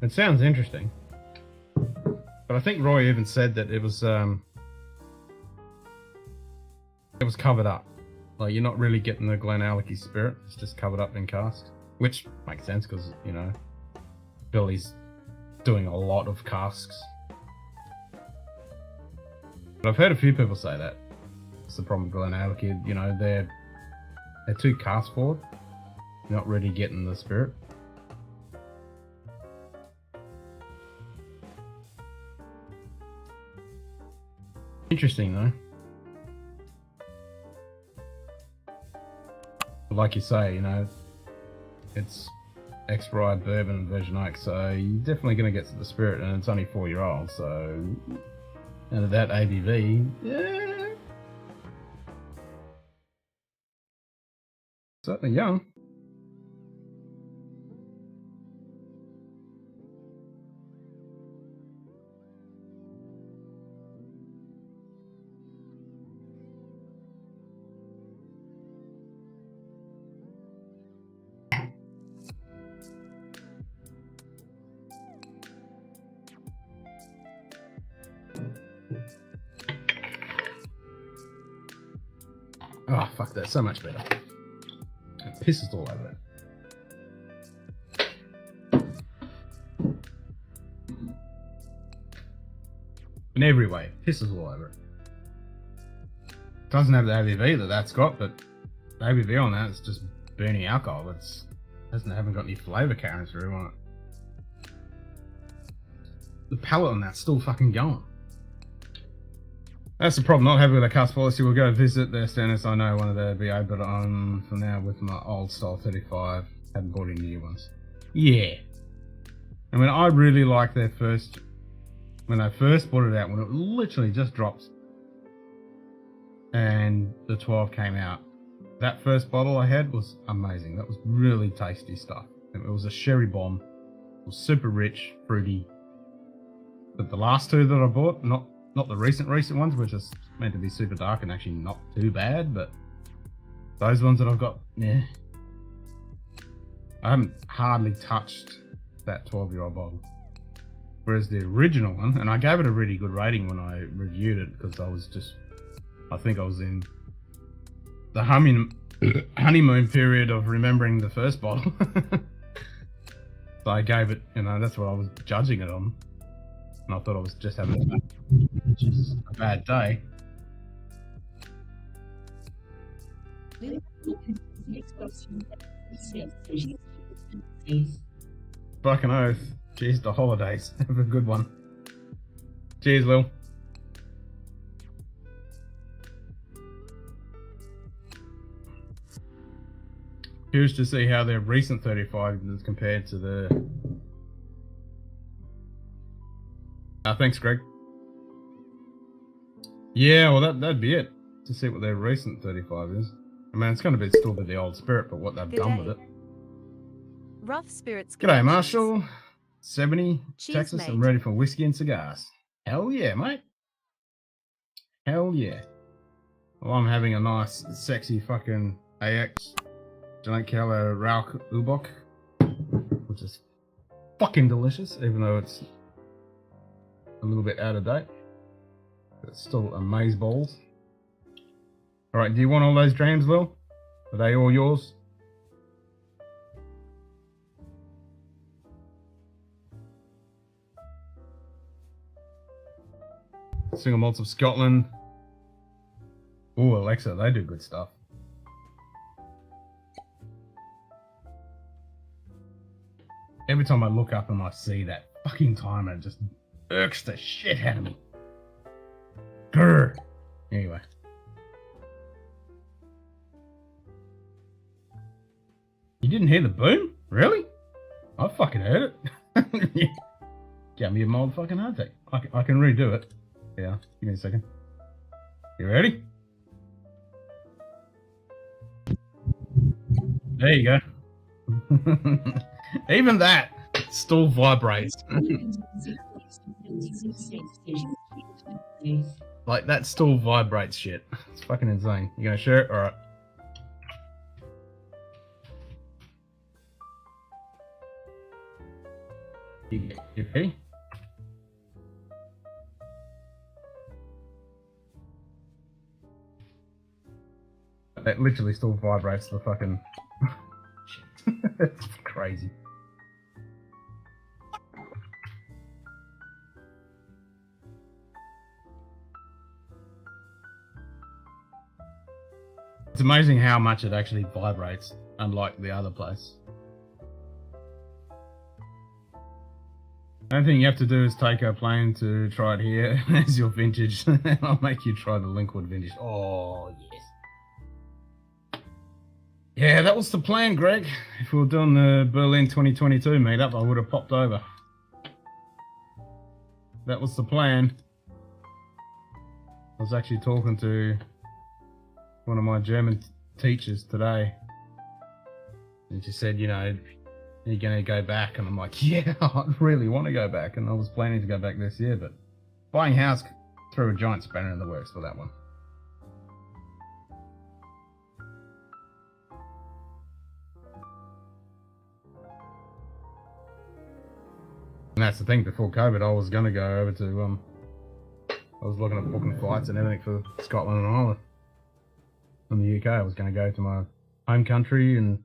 It sounds interesting. But I think Roy even said that it was covered up. Like, you're not really getting the Glen Alecky spirit. It's just covered up in cask. Which makes sense because, you know, Billy's doing a lot of casks. But I've heard a few people say that. It's the problem with Glen Alecky, you know, they're too cask forward. You're not really getting the spirit. Interesting though. But like you say, you know, it's ex-rye bourbon and virgin oak, so you're definitely going to get to the spirit, and it's only 4-year-old, so and at that ABV, yeah, certainly young. Oh, fuck, that's so much better. It pisses all over it. In every way, it pisses all over it. Doesn't have the ABV that that's got, but the ABV on that is just burning alcohol. Haven't got any flavour carrying through on it. The palate on that's still fucking going. That's the problem, not having with a cask policy. We'll go visit their standards. I know one of their BA, but I'm for now with my old style 35. Haven't bought any new ones. Yeah. I mean, I really like their first, when I first bought it out, when it literally just dropped and the 12 came out. That first bottle I had was amazing. That was really tasty stuff. It was a sherry bomb. It was super rich, fruity. But the last two that I bought, not the recent ones, which is meant to be super dark and actually not too bad, but those ones that I've got, yeah. I haven't hardly touched that 12-year-old bottle. Whereas the original one, and I gave it a really good rating when I reviewed it because I think I was in the honeymoon period of remembering the first bottle. So I gave it, you know, that's what I was judging it on. And I thought I was just having a bad day. Fucking oath. Cheers to holidays. Have a good one. Cheers, Lil. Curious to see how their recent 35 is compared to the... thanks, Greg. Yeah, well, that'd be it. To see what their recent 35 is. I mean, it's going to be still the old spirit, but what they've done with it. Rough Spirits. G'day, Marshall. 70, Cheers, Texas. mate. I'm ready for whiskey and cigars. Hell yeah, mate. Hell yeah. Well, I'm having a nice, sexy fucking AX Giant Keller Rauch Ubok, which is fucking delicious, even though it's a little bit out of date. But it's still amaze balls. Alright, do you want all those drams, Lil? Are they all yours? Single malts of Scotland. Ooh, Alexa, they do good stuff. Every time I look up and I see that fucking timer, it just irks the shit out of me. Grr. Anyway. You didn't hear the boom? Really? I fucking heard it. Get me a motherfucking heart attack. I can redo it. Yeah, give me a second. You ready? There you go. Even that still vibrates. Like, that still vibrates shit. It's fucking insane. You gonna share it? Alright. You ready? That literally still vibrates the fucking shit. It's crazy. It's amazing how much it actually vibrates, unlike the other place. The only thing you have to do is take a plane to try it here as your vintage. I'll make you try the Linkwood vintage. Oh, yes. Yeah, that was the plan, Greg. If we were doing the Berlin 2022 meetup, I would have popped over. That was the plan. I was actually talking to one of my German teachers today. And she said, you know, are you going to go back? And I'm like, yeah, I really want to go back. And I was planning to go back this year, but buying a house threw a giant spanner in the works for that one. And that's the thing, before COVID, I was going to go over to, I was looking at booking flights and everything for Scotland and Ireland. From the UK, I was going to go to my home country and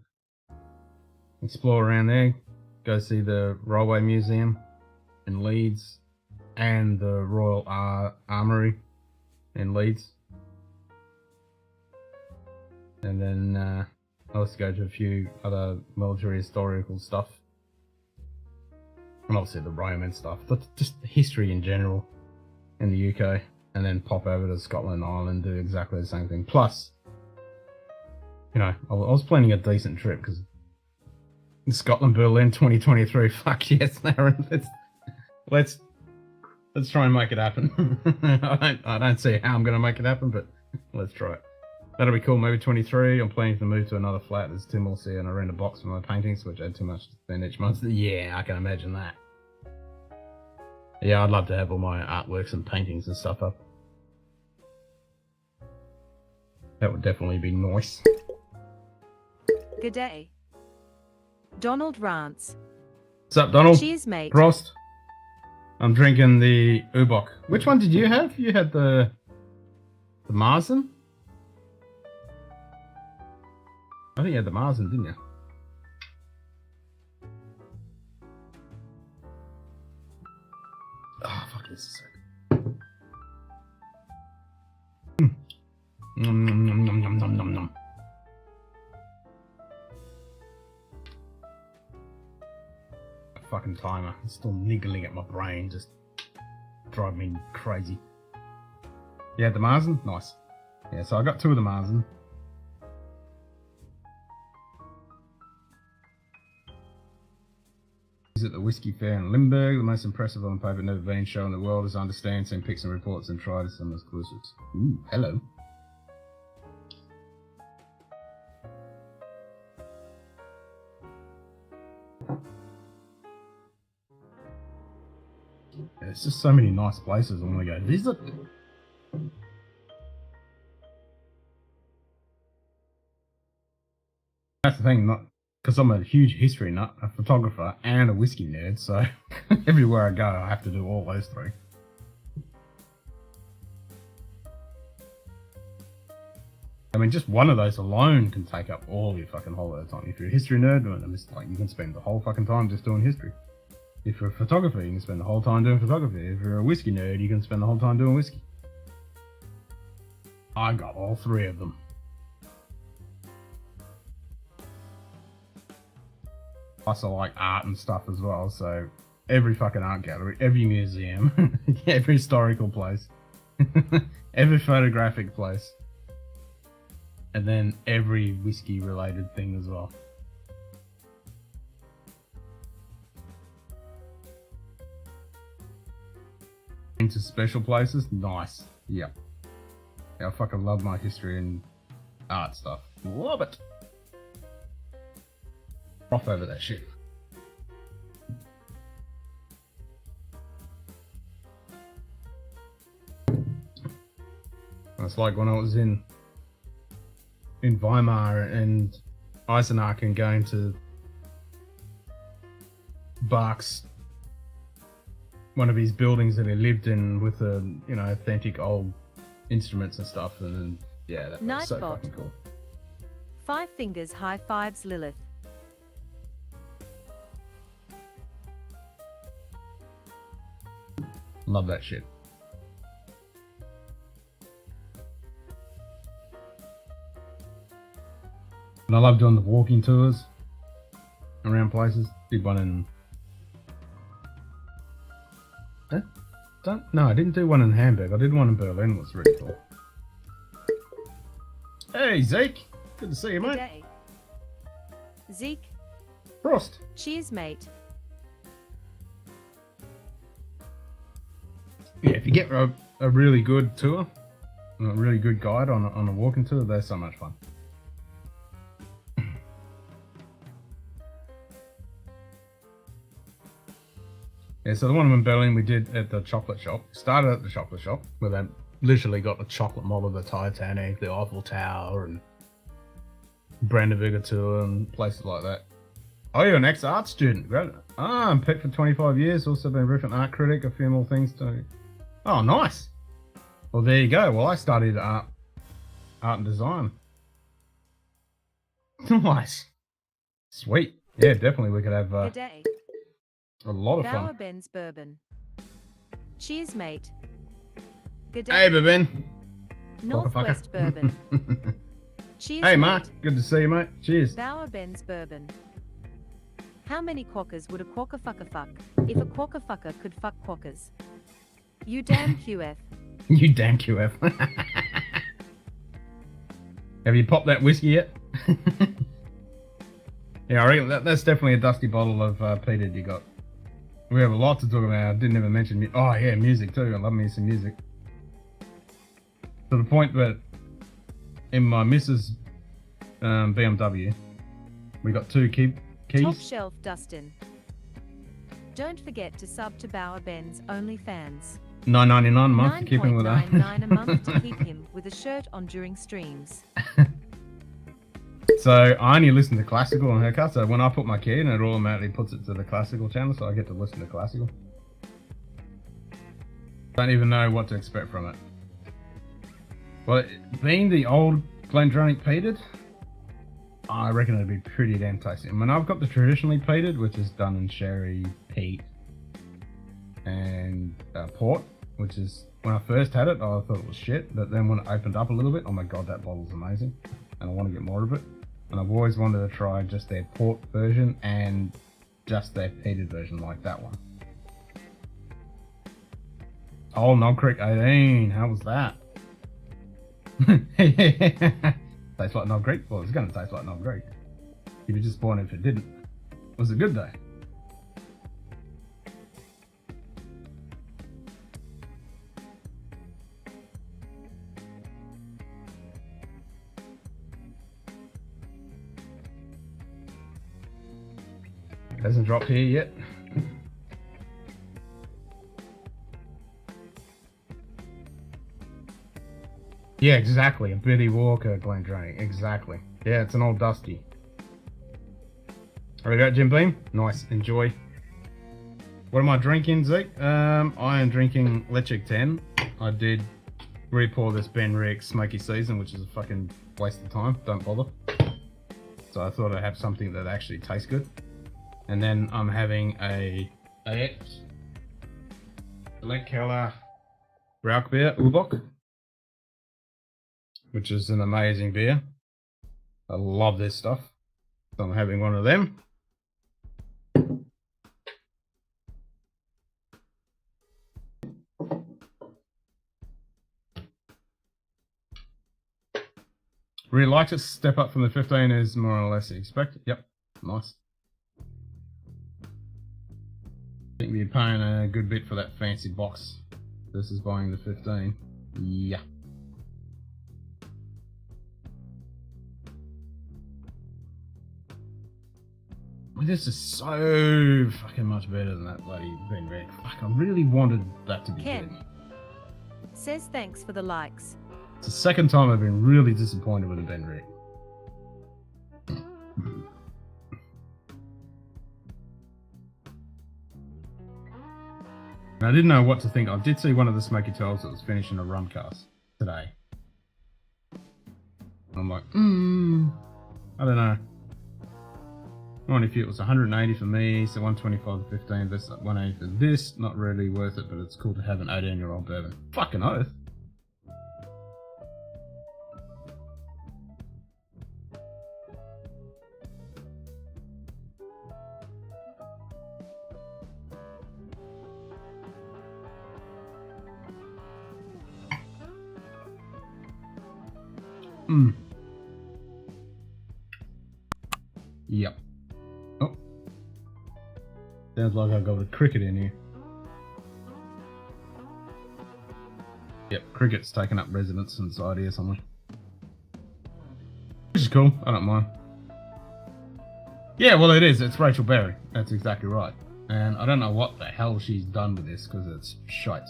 explore around there, go see the Railway Museum in Leeds and the Royal Armoury in Leeds. And then I also go to a few other military historical stuff. And obviously the Roman stuff, but just history in general in the UK. And then pop over to Scotland and Ireland, do exactly the same thing. Plus, you know, I was planning a decent trip because Scotland, Berlin 2023. Fuck yes, Aaron. Let's try and make it happen. I don't see how I'm going to make it happen, but let's try it. That'll be cool. Maybe 23. I'm planning to move to another flat. There's 2 more here, and I rent a box for my paintings, which I had too much to spend each month. Yeah, I can imagine that. Yeah, I'd love to have all my artworks and paintings and stuff up. That would definitely be nice. Good day. Donald rants. What's up, Donald? Cheers, mate. Prost. I'm drinking the Ubok. Which one did you have? You had the Marzen? I think you had the Marzen, didn't you? Oh, fuck, this is so good. Nom, nom, nom, nom, nom, nom, nom, nom. Fucking timer. It's still niggling at my brain, just driving me crazy. You had the Marzen? Nice. Yeah, so I got 2 of the Marzen. At the Whiskey Fair in Limburg, the most impressive on paper never been shown in the world is understand, seen pics and reports and tried some exclusives. Ooh, hello. There's just so many nice places I want to go visit. That's the thing, not because I'm a huge history nut, a photographer, and a whiskey nerd, so everywhere I go I have to do all those 3. I mean, just one of those alone can take up all your fucking holiday time. If you're a history nerd, you can spend the whole fucking time just doing history. If you're a photographer, you can spend the whole time doing photography. If you're a whiskey nerd, you can spend the whole time doing whiskey. I got all 3 of them. I also like art and stuff as well, so every fucking art gallery, every museum, every historical place, every photographic place, and then every whiskey related thing as well. special places, nice. Yep. Yeah, I fucking love my history and art stuff. Love it. Off over that shit. It's like when I was in Weimar and Eisenach and going to Bach's, one of his buildings that he lived in with the, you know, authentic old instruments and stuff, and then, yeah, that was so fucking cool. 5 fingers high fives Lilith. Love that shit. And I love doing the walking tours around places. Did one in... No, I didn't do one in Hamburg. I did one in Berlin. It was really cool. Hey, Zeke. Good to see you, mate. Good day. Zeke. Frost. Cheers, mate. Yeah, if you get a really good tour, a really good guide on a walking tour, they're so much fun. Yeah, so the one in Berlin we did at the chocolate shop. Started at the chocolate shop, where they literally got the chocolate model of the Titanic, the Eiffel Tower, and Brandenburger tour, and places like that. Oh, you're an ex-art student. Great. Ah, I'm Pet for 25 years. Also been a different art critic. A few more things to... Oh, nice. Well, there you go. Well, I studied art and design. Nice. Sweet. Yeah, definitely we could have Good day. a lot of Bauer fun. Ben's bourbon. Cheers, mate. Good day. Hey, Bevin. Northwest bourbon. Cheers, Hey, mate. Mark. Good to see you, mate. Cheers. Bauer Ben's bourbon. How many quackers would a quacker fucker fuck if a quacker fucker could fuck quackers? You damn QF. You damn QF. Have you popped that whiskey yet? Yeah, I reckon that's definitely a dusty bottle of peated you got. We have a lot to talk about. I didn't even mention... Oh, yeah, music too. I love me some music. To the point that in my missus' BMW, we got 2 keys. Top shelf Dustin. Don't forget to sub to Bauer Ben's OnlyFans. $9.99 a month to keep him with that. $9.99 a month to keep him with a shirt on during streams. So I only listen to classical on her car, so when I put my key in, it automatically puts it to the classical channel, so I get to listen to classical. Don't even know what to expect from it. Well, being the old Glendronach peated, I reckon it'd be pretty damn tasty. I mean, I've got the traditionally peated, which is done in sherry, peat, and port, which is, when I first had it, I thought it was shit, but then when it opened up a little bit, oh my god, that bottle's amazing, and I want to get more of it. And I've always wanted to try just their port version and just their peated version, like that one. Oh, Knob Creek 18, how was that? Tastes like Knob Creek? Well, it's going to taste like Knob Creek. You'd be disappointed if it didn't. It was a good day. Hasn't dropped here yet. Yeah, exactly. A Bitty Walker Glendronach. Exactly. Yeah, it's an old dusty. There we go, Jim Beam. Nice. Enjoy. What am I drinking, Zeke? I am drinking Lechig 10. I did re-pour this Ben Rick Smoky Season, which is a fucking waste of time. Don't bother. So I thought I'd have something that actually tastes good. And then I'm having a Leckkeller Rauch beer, Ubok, which is an amazing beer. I love this stuff. So I'm having one of them. Really liked it. Step up from the 15 is more or less expected. Yep, nice. I think we're paying a good bit for that fancy box. versus buying the 15. Yeah. I mean, this is so fucking much better than that bloody Ben Rick. Fuck, I really wanted that to be Ken good. says thanks for the likes. It's the second time I've been really disappointed with a Ben Rick. And I didn't know what to think. I did see one of the Smoky 12s that was finishing a rum cast today. I'm like, I don't know. 90 it was 180 for me, so 125 to 15 versus 180 for this. Not really worth it, but it's cool to have an 18-year-old bourbon. Fucking oath. Yep. Oh. Sounds like I've got a cricket in here. Yep, cricket's taken up residence inside here somewhere. Which is cool, I don't mind. Yeah, well it is, it's Rachel Berry. That's exactly right. And I don't know what the hell she's done with this, because it's shite.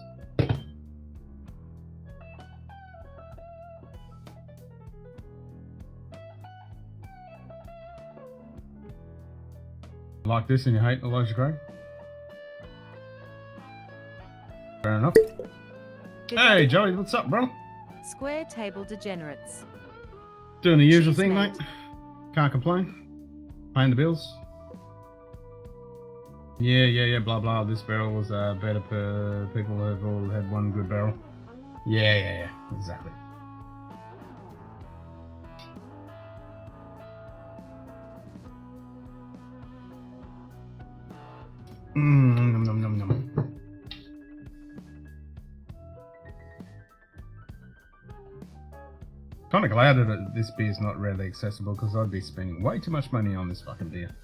Like this and you hate Elijah Craig? Fair enough. Hey Joey, what's up, bro? Square table degenerates. Doing the usual Cheers, thing, mate. mate. Can't complain. Paying the bills. Yeah, blah blah. This barrel was better per people who have all had one good barrel. Yeah, exactly. Nom, nom, nom, nom. Kind of glad that this beer is not readily accessible, because I'd be spending way too much money on this fucking beer.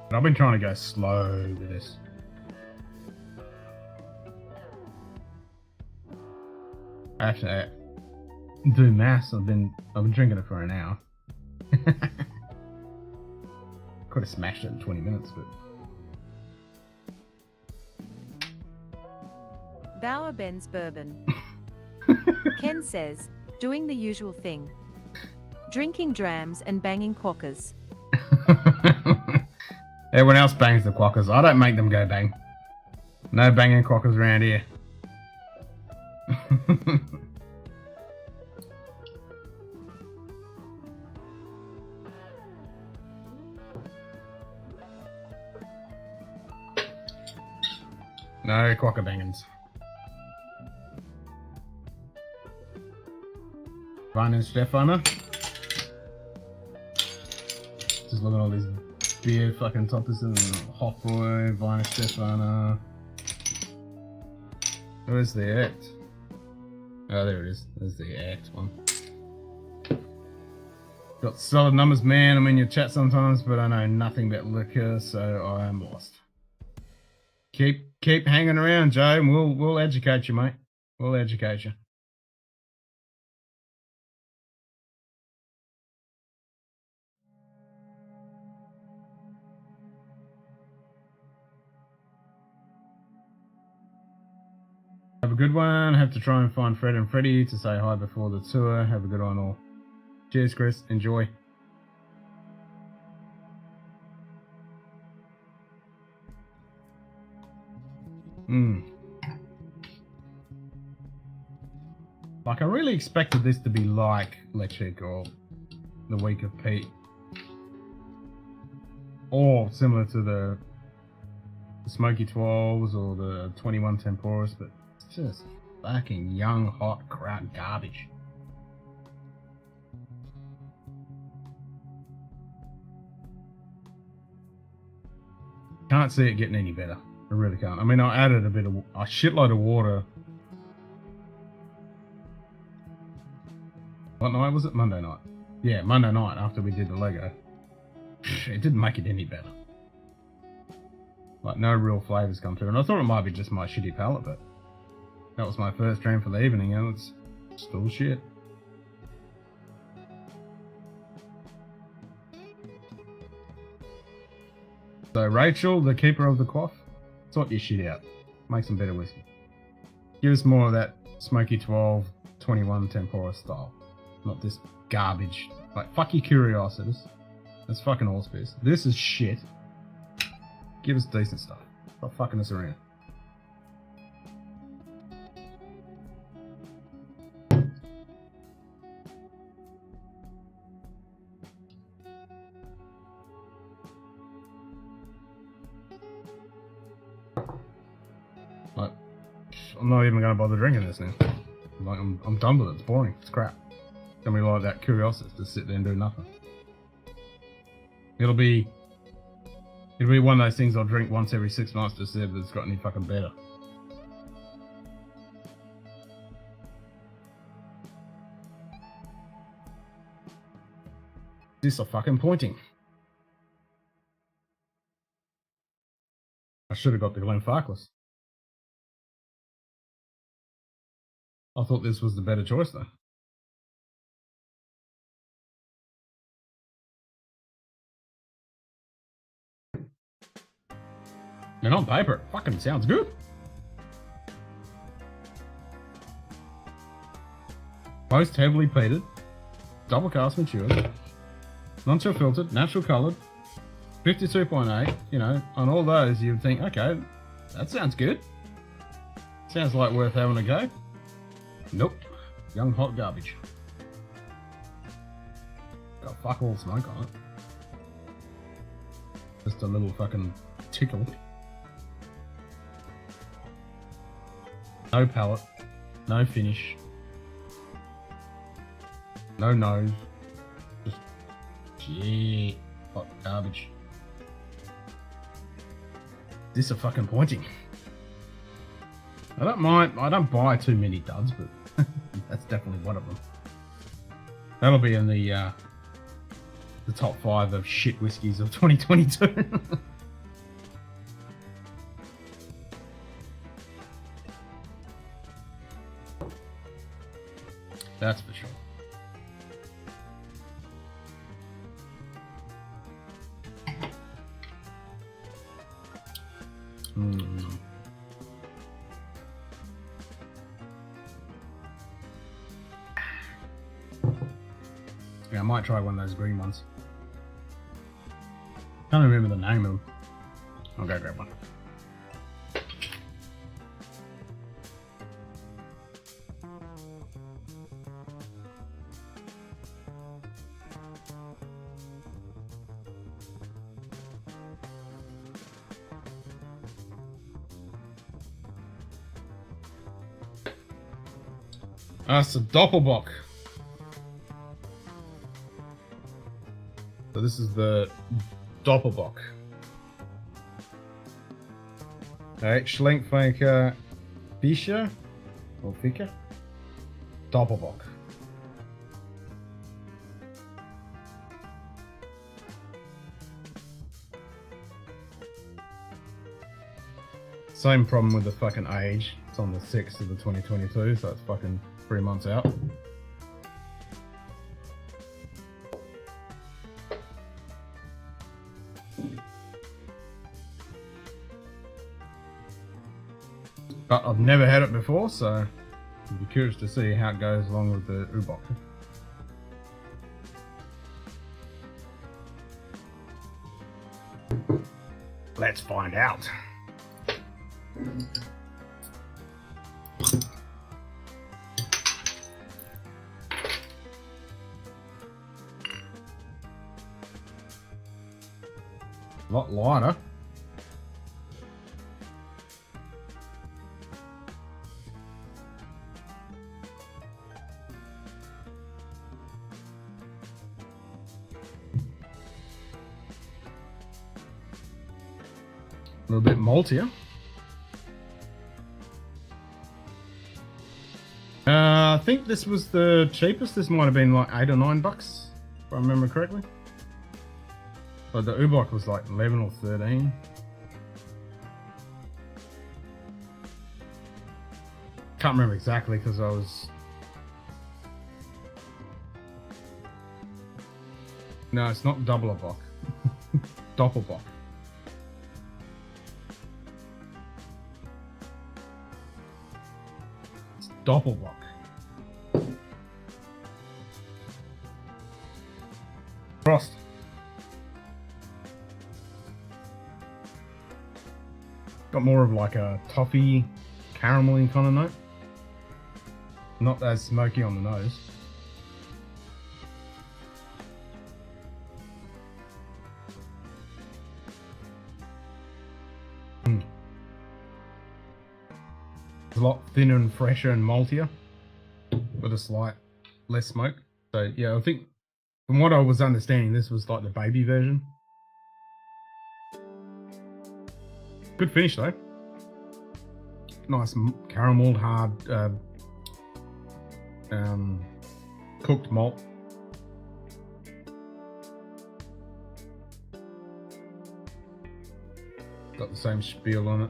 But I've been trying to go slow with this. Actually, I do maths. I've been drinking it for an hour. Could have smashed it in 20 minutes, but Bauer Ben's bourbon. Ken says, doing the usual thing. Drinking drams and banging quackers. Everyone else bangs the quackers. I don't make them go bang. No banging quackers around here. No quacker bangings. Ryan and Stefana. Just look at all these beer fucking toppers and Hofbräu, Vine Stefana. Where's the act? Oh, there it is. There's the act one. Got solid numbers, man. I'm in your chat sometimes, but I know nothing about liquor, so I am lost. Keep hanging around, Joe, and we'll educate you, mate. We'll educate you. Have a good one. Have to try and find Fred and Freddie to say hi before the tour. Have a good one all. Cheers, Chris. Enjoy. Like, I really expected this to be like Lechik or the Week of Pete. Or similar to the Smoky 12s or the 21 Temporis, but it's just fucking young, hot crap garbage. Can't see it getting any better. I really can't. I mean, I added a shitload of water. What night was it? Monday night. Yeah, Monday night after we did the Lego. It didn't make it any better. Like no real flavors come through. And I thought it might be just my shitty palate, but that was my first dream for the evening, and it's still shit. So Rachel, the keeper of the quaff, sort your shit out. Make some better whiskey. Give us more of that smoky 12, 21 tempura style. Not this garbage. Like, fuck your curiosities. That's fucking horse piss. This is shit. Give us decent stuff. Stop fucking us around. Like, I'm not even going to bother drinking this now. Like, I'm done with it. It's boring. It's crap. It's going to be like that curiosity, just sit there and do nothing. It'll be one of those things I'll drink once every 6 months to see if it's got any fucking better. This a fucking pointing. I should have got the Glenfarclas. I thought this was the better choice though. And on paper, it fucking sounds good. Most heavily peated, double cask matured, non-chill filtered, natural coloured, 52.8. You know, on all those you'd think, okay, that sounds good. Sounds like worth having a go. Nope, young hot garbage. Got fuck all smoke on it. Just a little fucking tickle. No palate, no finish, no nose, just shit, hot garbage. This a fucking pointing. I don't buy too many duds, but that's definitely one of them. That'll be in the top 5 of shit whiskies of 2022. That's for sure. Yeah, I might try one of those green ones. Can't remember the name of them. I'll go grab one. It's a Doppelbock. So this is the Doppelbock. Alright, Schlenkfanker Fischer or Ficker Doppelbock. Same problem with the fucking age. It's on the 6th of the 2022, so it's fucking 3 months out. But I've never had it before, so I'd be curious to see how it goes along with the Ubok. Let's find out. A lot lighter. A little bit maltier. I think this was the cheapest. This might have been like $8 or $9, if I remember correctly. But the Ubok was like 11 or 13. can't remember exactly because I was... No, it's not Doppelbock. Doppelbock. It's Doppelbock. Frost. Got more of like a toffee, caramelly kind of note. Not as smoky on the nose. It's a lot thinner and fresher and maltier, with a slight less smoke. So yeah, I think from what I was understanding, this was like the baby version. Good finish though. Nice carameled, hard, cooked malt. Got the same spiel on it.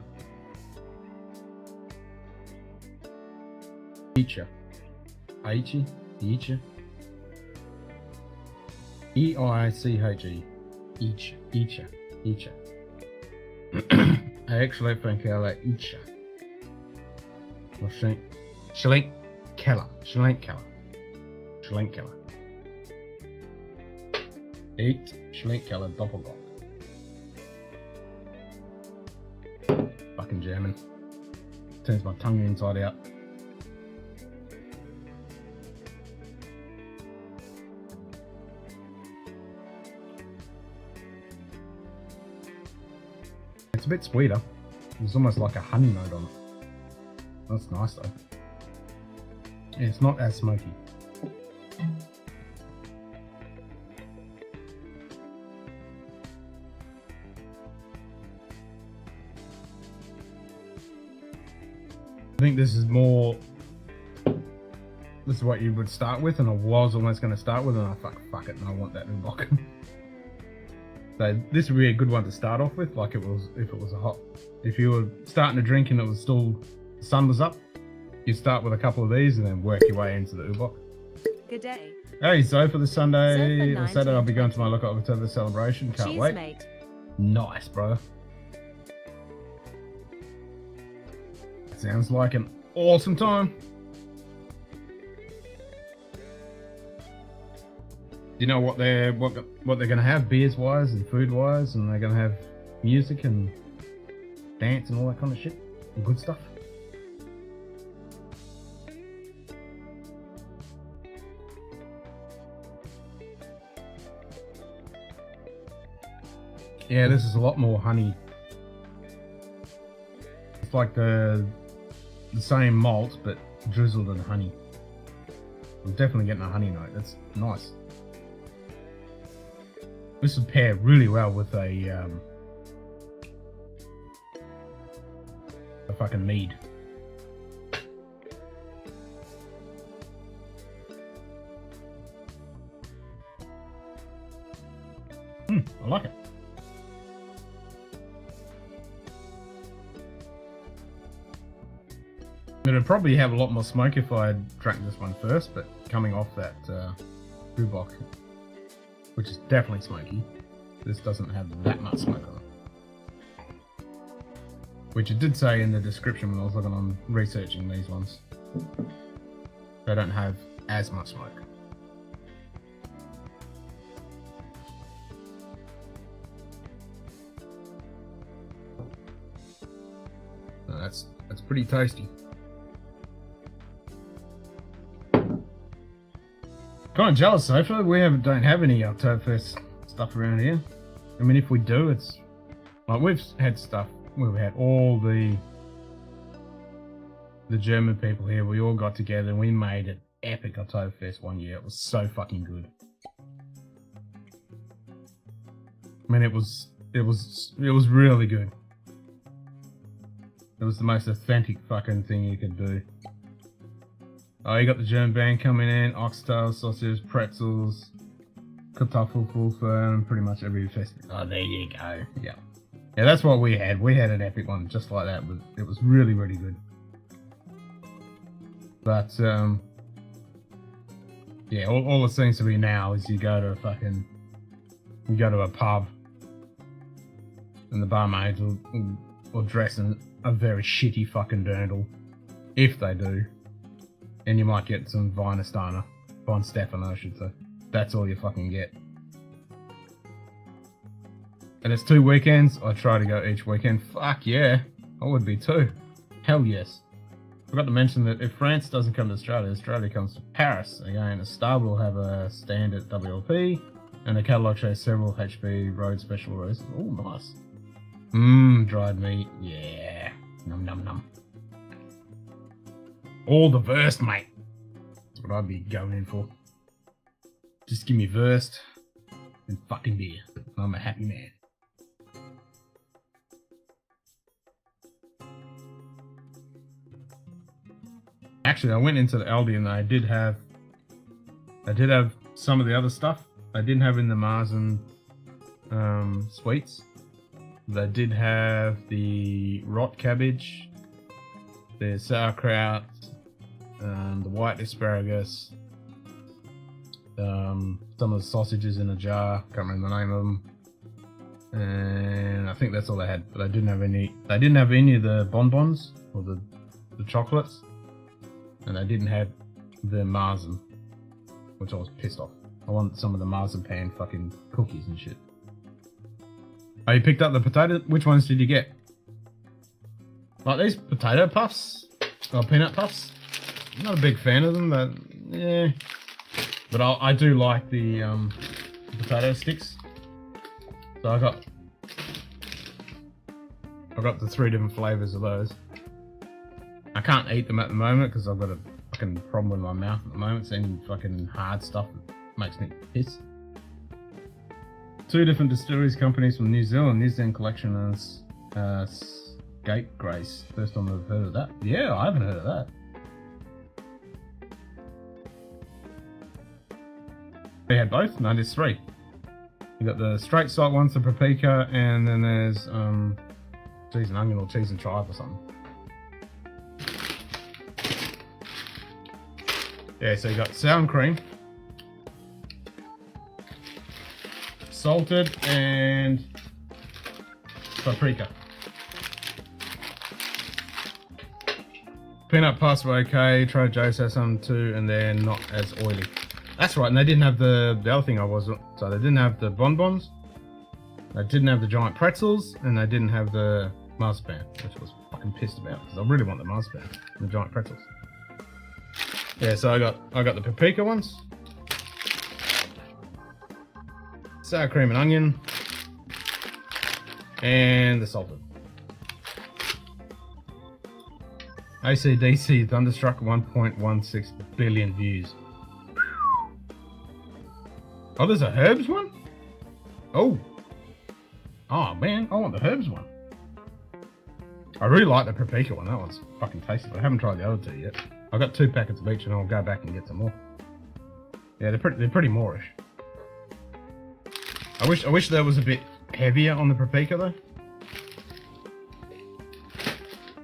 Eicha. Eichi? Eicha? E-I-C-H-E. Eicha. Eicha. Eicha. Excellent Frankella Eicha. Schlink Keller. Schlink Keller. Schlink Keller. 8 Schlink Keller Doppelbock. Fucking German. Turns my tongue inside out. It's a bit sweeter. There's almost like a honey note on it. That's nice though. Yeah, it's not as smoky. I think this is more... This is what you would start with, and I was almost going to start with, and I fuck it, and I want that Ubok. So this would be a good one to start off with, like if it was a hot... If you were starting to drink and it was still... The sun was up, you start with a couple of these and then work your way into the Ubok. Good day. Hey, so for the Sunday So or for Saturday, I'll be going to my local October celebration. Can't Cheers, wait. mate. Nice, brother. Sounds like an awesome time. Do you know what they're going to have beers wise and food wise, and they're going to have music and dance and all that kind of shit and good stuff? Yeah, this is a lot more honey. It's like the same malt but drizzled in honey. I'm definitely getting a honey note. That's nice. This would pair really well with a fucking mead. I like it. It'd probably have a lot more smoke if I had drank this one first, but coming off that Ubok, which is definitely smoky, this doesn't have that much smoke on it. Which it did say in the description when I was looking on researching these ones. They don't have as much smoke. So that's pretty tasty. Kind of jealous, Sofa. We don't have any Oktoberfest stuff around here. I mean, if we do, it's like we've had stuff. We've had all the German people here. We all got together and we made an epic Oktoberfest one year. It was so fucking good. I mean, it was really good. It was the most authentic fucking thing you could do. Oh, you got the German band coming in, oxtail, sausage, pretzels, Kartoffelpuffer, pretty much every festival. Oh, there you go. Yeah. Yeah, that's what we had. We had an epic one just like that. It was really, really good. But yeah, all it seems to be now is you go to a pub and the barmaids will dress in a very shitty fucking dirndl, if they do, and you might get some Von Stefano, I should say. That's all you fucking get. And it's 2 weekends. I try to go each weekend. Fuck yeah, I would be too. Hell yes. Forgot to mention that if France doesn't come to Australia, Australia comes to Paris. Again, a star will have a stand at WLP, and the catalogue shows several HB road special releases. Oh, nice. Dried meat. Yeah. Num num num. All the Wurst, mate. That's what I'd be going in for. Just give me Wurst and fucking beer. I'm a happy man. Actually, I went into the Aldi and I did have some of the other stuff. I didn't have in the Marzen sweets. They did have the rot cabbage, the sauerkraut, the white asparagus, some of the sausages in a jar. Can't remember the name of them. And I think that's all they had. But they didn't have any. They didn't have any of the bonbons or the chocolates. And they didn't have the Marzen, which I was pissed off. I want some of the marzipan fucking cookies and shit. Oh, you picked up the potato? Which ones did you get? Like these potato puffs? Or peanut puffs? I'm not a big fan of them, but yeah. But I do like the potato sticks. So I got the 3 different flavours of those. I can't eat them at the moment because I've got a fucking problem with my mouth at the moment. It's any fucking hard stuff that makes me piss. 2 different distilleries companies from New Zealand. New Zealand collection is Scapegrace. First time I've heard of that. Yeah, I haven't heard of that. They had both? No, there's 3. You got the straight salt ones, the paprika, and then there's cheese and onion or cheese and chive or something. Yeah, so you got sour cream, salted, and paprika. Peanut puffs were okay. Trader Joe's has some too, and they're not as oily. That's right, and they didn't have the other thing I wasn't. So they didn't have the bonbons, they didn't have the giant pretzels, and they didn't have the marzipan, which I was fucking pissed about because I really want the marzipan and the giant pretzels. Yeah, so I got the paprika ones, sour cream and onion, and the salted. AC/DC Thunderstruck 1.16 billion views. Oh, there's a herbs one? Oh man, I want the herbs one. I really like the paprika one. That one's fucking tasty, but I haven't tried the other 2 yet. I've got 2 packets of each and I'll go back and get some more. Yeah, they're pretty moreish. I wish that was a bit heavier on the paprika though.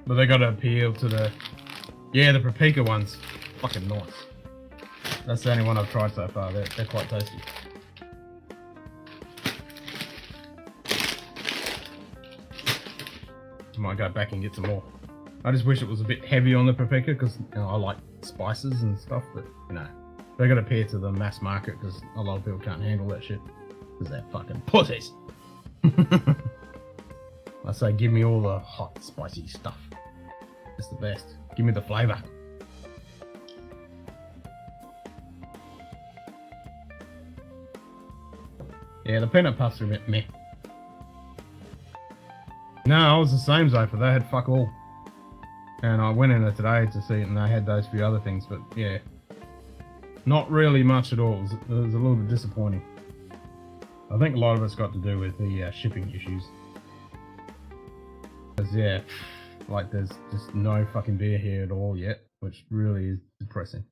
But they gotta appeal to the... Yeah, the paprika one's fucking nice. That's the only one I've tried so far. They're quite tasty. I might go back and get some more. I just wish it was a bit heavy on the paprika because I like spices and stuff, but they got to appeal to the mass market because a lot of people can't handle that shit because they're fucking pussies. I say give me all the hot spicy stuff. It's the best. Give me the flavour. Yeah, the peanut puffs are a bit meh. No, I was the same Zofa. They had fuck all. And I went in there today to see it and they had those few other things, but yeah. Not really much at all. It was a little bit disappointing. I think a lot of it's got to do with the shipping issues. Because yeah, like there's just no fucking beer here at all yet, which really is depressing.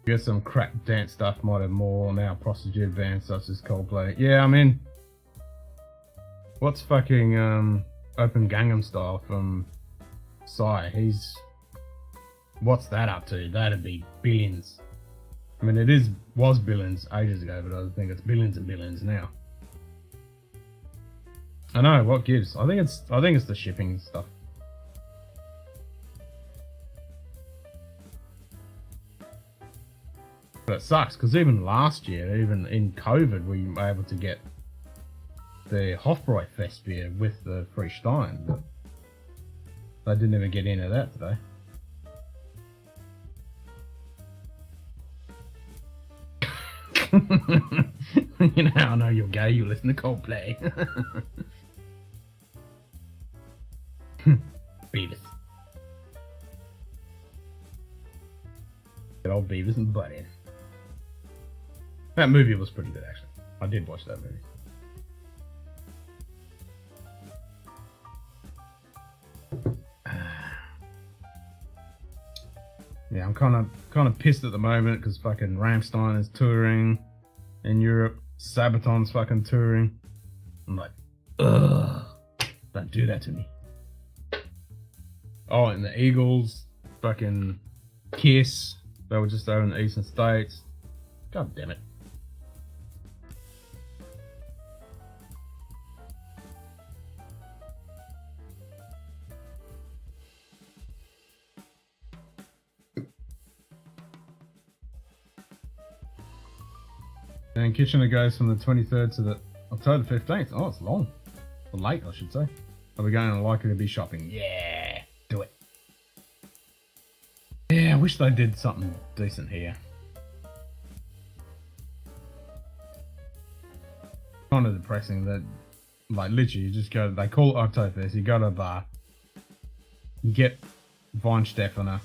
You got some crap dance stuff, might have more now, prostitute bands such as Coldplay. Yeah, I mean, what's fucking Open Gangnam Style from he's... What's that up to? That'd be billions. I mean, was billions ages ago, but I think it's billions and billions now. I know, what gives? I think it's the shipping stuff. But it sucks, because even last year, even in COVID, we were able to get the Hofbräu Fest beer with the free Stein, but they didn't even get into that today. You know, I know you're gay, you listen to Coldplay. Beavis. Good old Beavis and Butthead. That movie was pretty good, actually. I did watch that movie. Yeah, I'm kind of pissed at the moment because fucking Rammstein is touring in Europe. Sabaton's fucking touring. I'm like, ugh, don't do that to me. Oh, and the Eagles, fucking Kiss, they were just over in the Eastern States. God damn it. And Kitchener goes from the 23rd to the October 15th. Oh, it's long. Or late, I should say. Are we going to Likely to Be shopping? Yeah, do it. Yeah, I wish they did something decent here. Kind of depressing that, like, literally, you just go, they call it Oktoberfest, you go to a bar, you get Weinstefano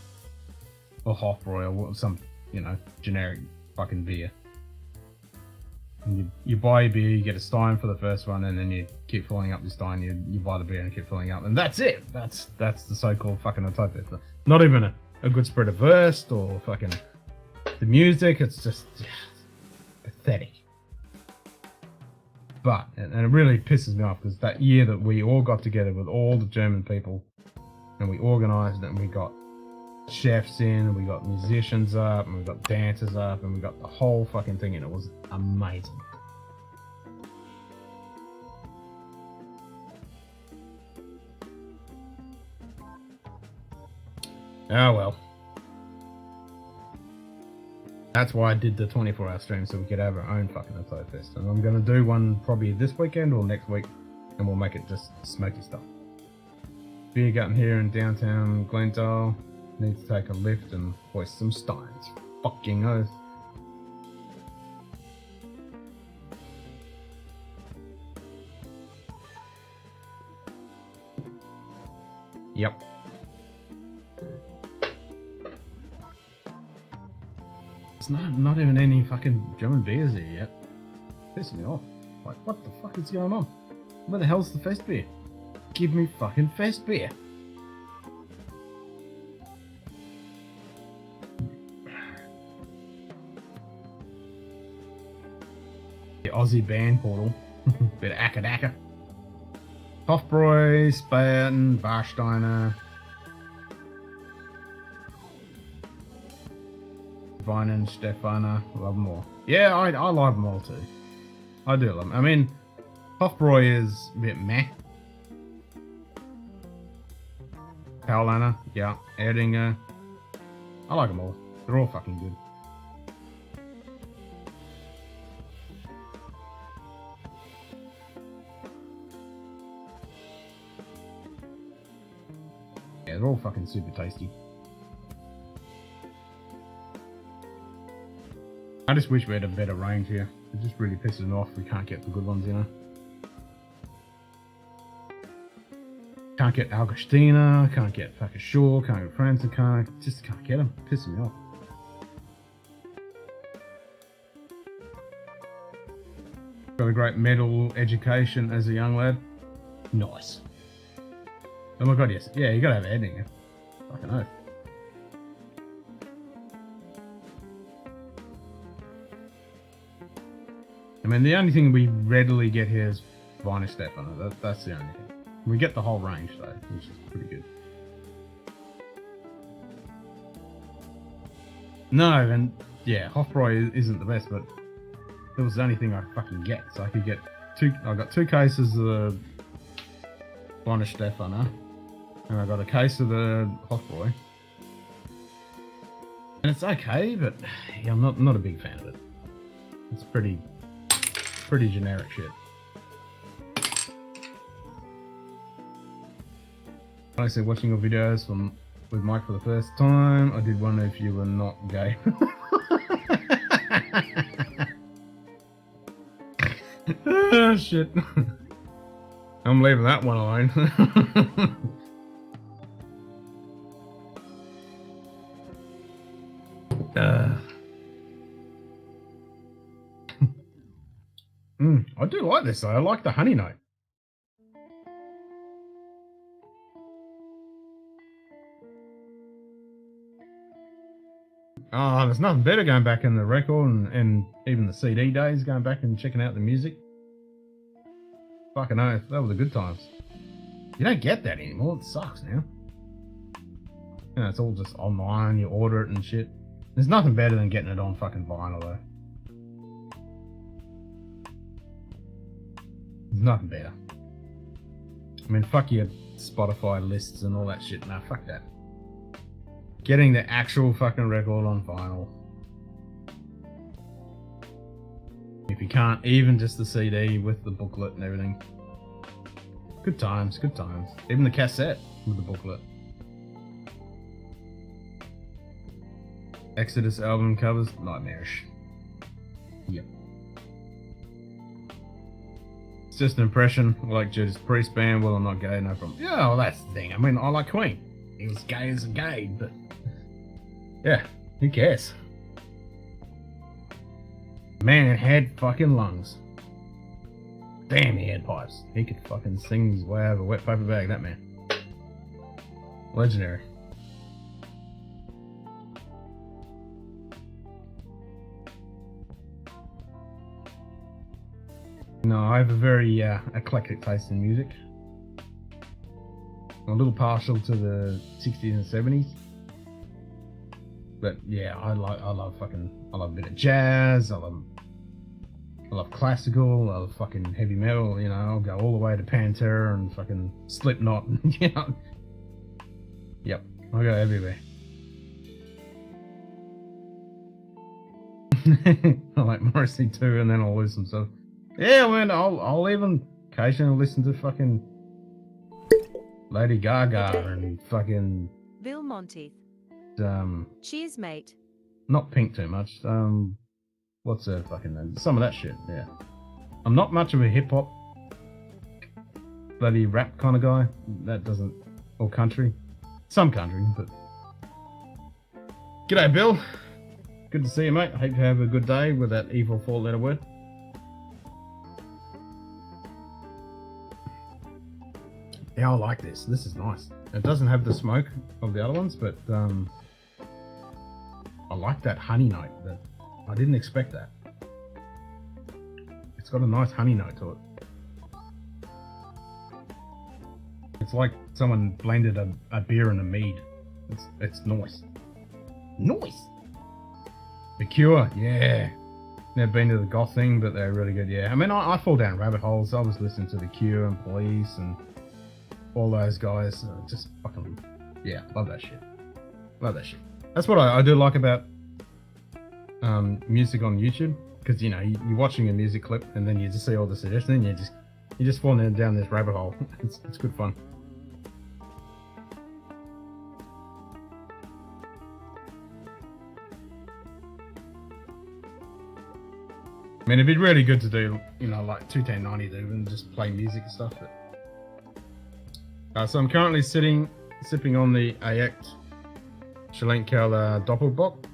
or Hofbräu or some, you know, generic fucking beer. And you buy a beer, you get a Stein for the first one, and then you keep filling up the Stein, you buy the beer and keep filling up, and that's it. That's the so-called fucking Oktoberfest. Not even a good spread of verse or fucking the music, it's just pathetic. But, and it really pisses me off, because that year that we all got together with all the German people, and we organised it, and we got chefs in, and we got musicians up, and we got dancers up, and we got the whole fucking thing in. It was amazing. Oh well. That's why I did the 24-hour stream, so we could have our own fucking Oktoberfest. And I'm gonna do one probably this weekend or next week, and we'll make it just smoky stuff. Beer garden here in downtown Glendale. Need to take a lift and hoist some Steins. Fucking oath. Yep. It's not even any fucking German beers here yet. Pissing me off. Like, what the fuck is going on? Where the hell's the fest beer? Give me fucking fest beer. The Aussie band portal. Bit of Akadaka. Hofbräu, Spaten, Warsteiner. Weinen, Stefana, love them all. Yeah, I like them all too. I do love them. I mean, Hofbräu is a bit meh. Paulaner, yeah. Erdinger. I like them all. They're all fucking good. Yeah, they're all fucking super tasty. I just wish we had a better range here. It just really pisses me off we can't get the good ones, you know. Can't get Augustina, can't get fucking Shaw, can't get Franzen, just can't get them. Pissing me off. Got a great medal education as a young lad. Nice. Oh my god, yes. Yeah, you gotta have editing. Fucking oath. I mean, the only thing we readily get here is Weiner Stefano. That's the only thing. We get the whole range though, which is pretty good. No, and yeah, Hofbräu isn't the best, but it was the only thing I could fucking get. So I could get I got 2 cases of the Kleine Stefaner, and I got a case of the Hofbräu. And it's okay, but yeah, I'm not a big fan of it. It's pretty generic shit. Honestly, watching your videos with Mike for the first time, I did wonder if you were not gay. Oh, shit. I'm leaving that one alone. I do like this though. I like the honey note. Oh, there's nothing better going back in the record and even the CD days, going back and checking out the music. Fucking oath, that were the good times. You don't get that anymore. It sucks now. You know, it's all just online. You order it and shit. There's nothing better than getting it on fucking vinyl though. There's nothing better. I mean, fuck your Spotify lists and all that shit. Nah, fuck that. Getting the actual fucking record on vinyl. If you can't, even just the CD with the booklet and everything. Good times, good times. Even the cassette with the booklet. Exodus album covers, nightmarish. Yep. It's just an impression, like Judas Priest band, well I'm not gay, no problem. Yeah, well that's the thing. I mean, I like Queen. He was gay as a gay, but yeah, who cares? Man had fucking lungs. Damn, he had pipes. He could fucking sing his way out of a wet paper bag, that man. Legendary. No, I have a very eclectic taste in music. I'm a little partial to the 60s and 70s. But yeah, I love a bit of jazz, I love classical, I love fucking heavy metal, you know, I'll go all the way to Pantera and fucking Slipknot, you know. Yep, I'll go everywhere. I like Morrissey too, and then I'll lose some stuff. Yeah, man, I'll even occasionally listen to fucking Lady Gaga and fucking Bill Monteith. Cheers, mate. Not Pink too much. What's her fucking name? Some of that shit, yeah. I'm not much of a hip hop bloody rap kind of guy. That doesn't, or country. Some country, but g'day Bill. Good to see you, mate. I hope you have a good day with that evil 4-letter word. Yeah, I like this. This is nice. It doesn't have the smoke of the other ones, but I like that honey note. I didn't expect that. It's got a nice honey note to it. It's like someone blended a beer and a mead. It's nice. Nice. The Cure, yeah. Never been to the goth thing, but they're really good, yeah. I mean, I fall down rabbit holes. I was listening to The Cure and Police and all those guys. Just fucking, yeah, love that shit. Love that shit. That's what I do like about music on YouTube, because you know you're watching a music clip and then you just see all the suggestions and you just fall down this rabbit hole. It's good fun. I mean, it'd be really good to do, you know, like 21090 and just play music and stuff. But, so I'm currently sipping on the Act Schlenkerla Doppelbock.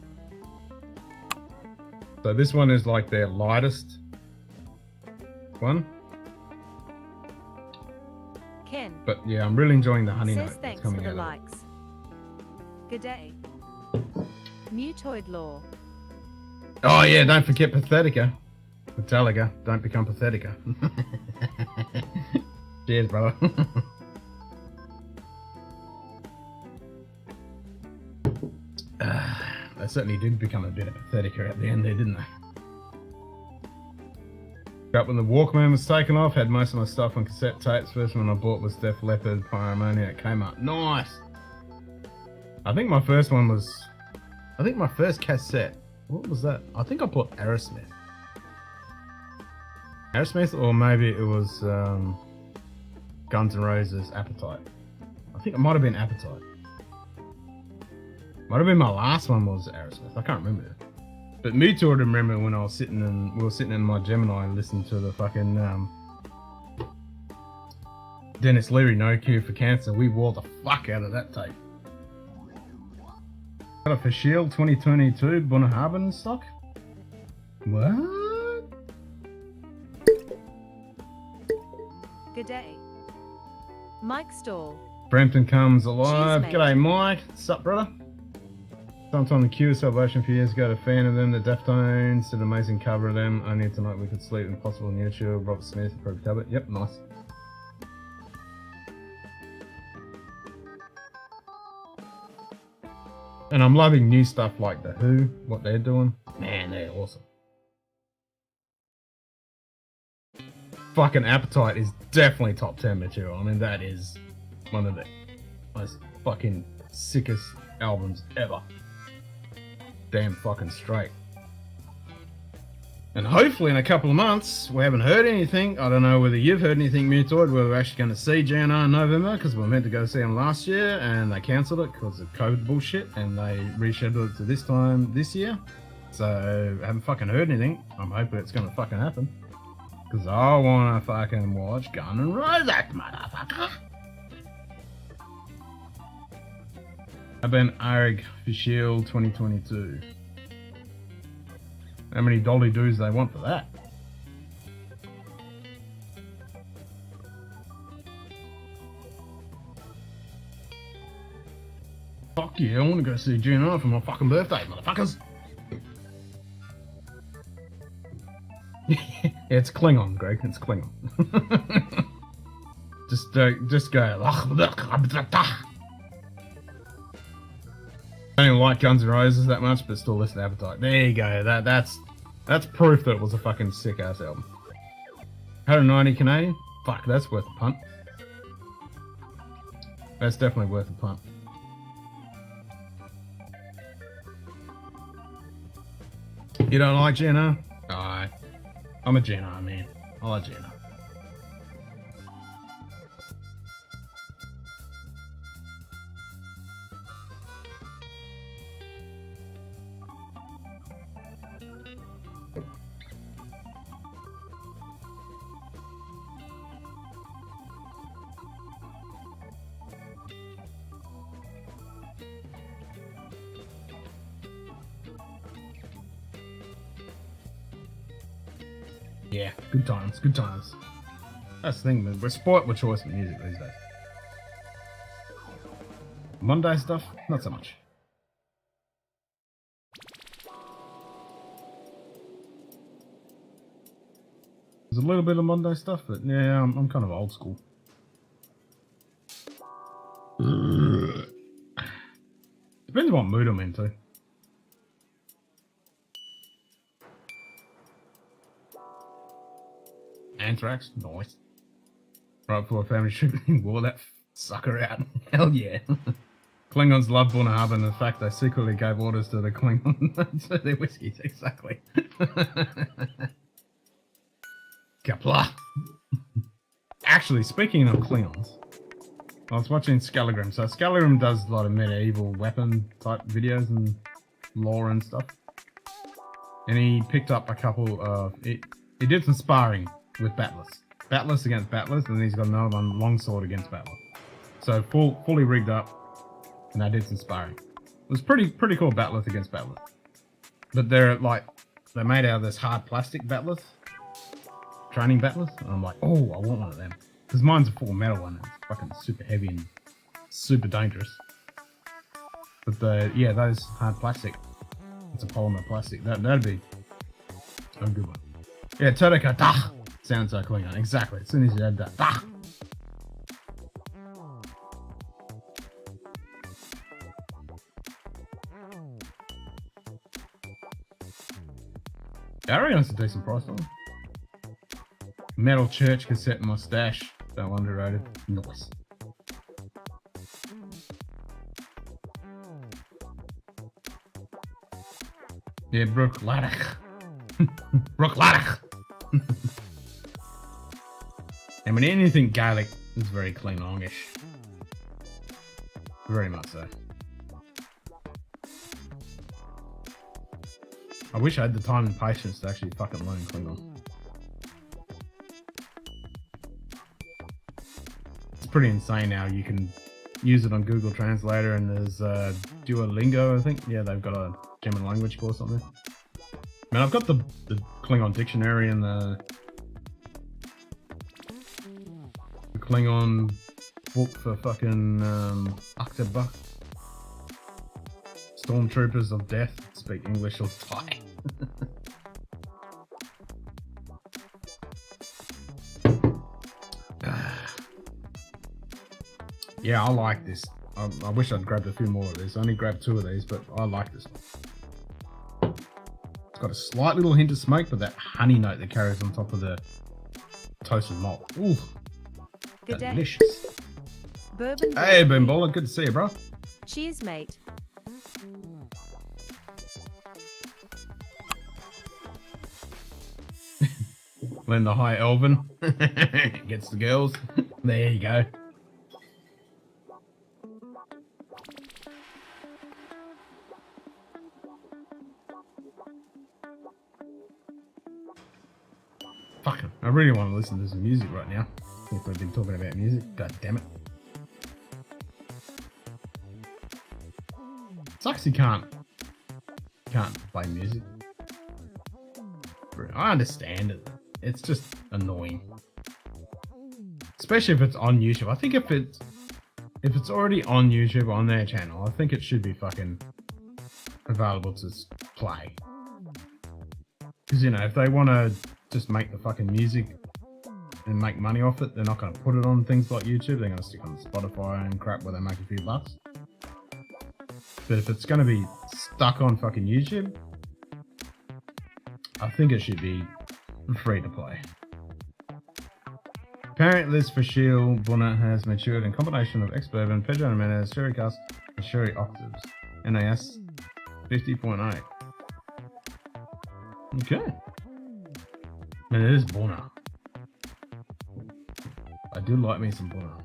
So this one is like their lightest one. Ken. But yeah, I'm really enjoying the honey note Says that's thanks for coming the out likes. Good day. Mutoid Law. Oh yeah, don't forget Pathetica. Metallica, don't become Pathetica. Cheers, brother. They certainly did become a bit pathetic at the end there, didn't they? Up when the Walkman was taken off, had most of my stuff on cassette tapes. First one I bought was Def Leppard, Pyromania at Kmart. Nice! I think my first one was... I think my first cassette... What was that? I think I bought Aerosmith. Aerosmith, or maybe it was Guns N' Roses, Appetite. I think it might have been Appetite. Might have been my last one was Aerosmith. I can't remember it. But me too, I remember when I was we were sitting in my Gemini listening to the fucking Dennis Leary, No Cure for Cancer. We wore the fuck out of that tape. Got it for Shield 2022, Bunnahabhain stock. What? Good day. Mike Stall. Brampton comes alive. Cheers, mate. G'day, Mike. Sup, brother? Sometime the Cure Salvation a few years ago, a fan of them, the Deftones, did an amazing cover of them. Only Tonight We Could Sleep, Impossible in YouTube, Robert Smith, Pro cover. Yep, nice. And I'm loving new stuff like The Who, what they're doing. Man, they're awesome. Fucking Appetite is definitely top 10 material. I mean, that is one of the most fucking sickest albums ever. Damn fucking straight. And hopefully in a couple of months, we haven't heard anything. I don't know whether you've heard anything, Mutoid, whether we're actually going to see GNR in November, because we were meant to go see them last year, and they cancelled it because of COVID bullshit, and they rescheduled it to this time this year. So, I haven't fucking heard anything. I'm hoping it's going to fucking happen. Because I want to fucking watch Gun N' Roses, motherfucker. I've been ARG for Shield 2022. How many dolly doos they want for that? Fuck yeah, I want to go see GNR for my fucking birthday, motherfuckers. It's Klingon, Greg. It's Klingon. just go. I don't like Guns N' Roses that much, but still listen to Appetite. There you go. That's proof that it was a fucking sick ass album. 190 Canadian? Fuck, that's worth a punt. That's definitely worth a punt. You don't like GNR? Alright. I'm a GNR man. I like GNR. Yeah, good times, good times. That's the thing, man. We're spoilt with choice with music these days. Monday stuff, not so much. There's a little bit of Monday stuff, but yeah, I'm kind of old school. Depends what mood I'm into. Anthrax, nice. Right before a family trip, wore that sucker out. Hell yeah. Klingons love Bunnahabhain and the fact they secretly gave orders to the Klingon to their whiskeys, exactly. Kapla. Actually, speaking of Klingons, I was watching Scalagram. So Scalagram does a lot of medieval weapon type videos and lore and stuff. And he picked up a couple of... He did some sparring with Battlers. Battlers against Battlers, and he's got another one, Longsword against Battler. So fully rigged up, and they did some sparring. It was pretty cool Battlers against Battlers. But they're made out of this hard plastic Battlers. Training Battlers. And I'm like, oh, I want one of them. Because mine's a full metal one, and it's fucking super heavy and super dangerous. But those hard plastic, it's a polymer plastic, that'd be a good one. Yeah, Todeka, dah! Sounds like Klingon, exactly. As soon as you add that, dah! I reckon that's a decent price on it. Metal church cassette in my stash. So underrated. Nice. Yeah, Brook Laddock. Brook Laddock. I mean, anything Gaelic is very clean longish. Very much so. I wish I had the time and patience to actually fucking learn Klingon. It's pretty insane now. You can use it on Google Translator, and there's Duolingo, I think. Yeah, they've got a German language course on there. I mean, I've got the Klingon dictionary and the Klingon book for fucking Aktabak. Stormtroopers of Death speak English or Thai. Yeah, I like this. I wish I'd grabbed a few more of these. I only grabbed 2 of these, but I like this one. It's got a slight little hint of smoke, but that honey note that carries on top of the toasted malt. Ooh, Good day. delicious. Bourbon. Hey, Bimbola, good to see you, bro. Cheers, mate. When the High Elven gets the girls. There you go. Fucking, I really want to listen to some music right now. If we've been talking about music, god damn it. Sucks you can't play music. I understand it. It's just annoying. Especially if it's on YouTube. I think if it's already on YouTube on their channel, I think it should be fucking available to play. Because, you know, if they want to just make the fucking music and make money off it, they're not going to put it on things like YouTube. They're going to stick on Spotify and crap where they make a few bucks. But if it's going to be stuck on fucking YouTube, I think it should be free to play. Apparent list for Shield Bonnet has matured in combination of ex-bourbon, Pedro Jimenez, sherry cask, and sherry octaves. NAS 50.8. Okay. And it is Bonnet. I do like me some Bonnet.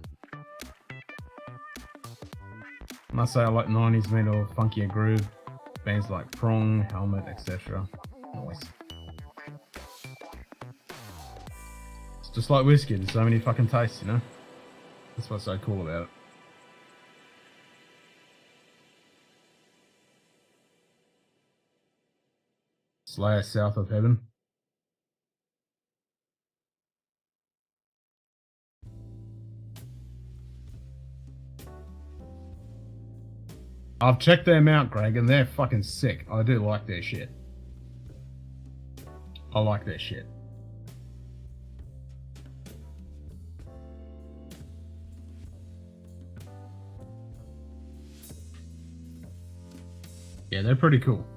I must say I like 90s metal, funkier groove, bands like Prong, Helmet, etc. Nice. It's just like whiskey, there's so many fucking tastes, you know? That's what's so cool about it. Slayer South of Heaven. I've checked them out, Greg, and they're fucking sick. I do like their shit. I like their shit. Yeah, they're pretty cool.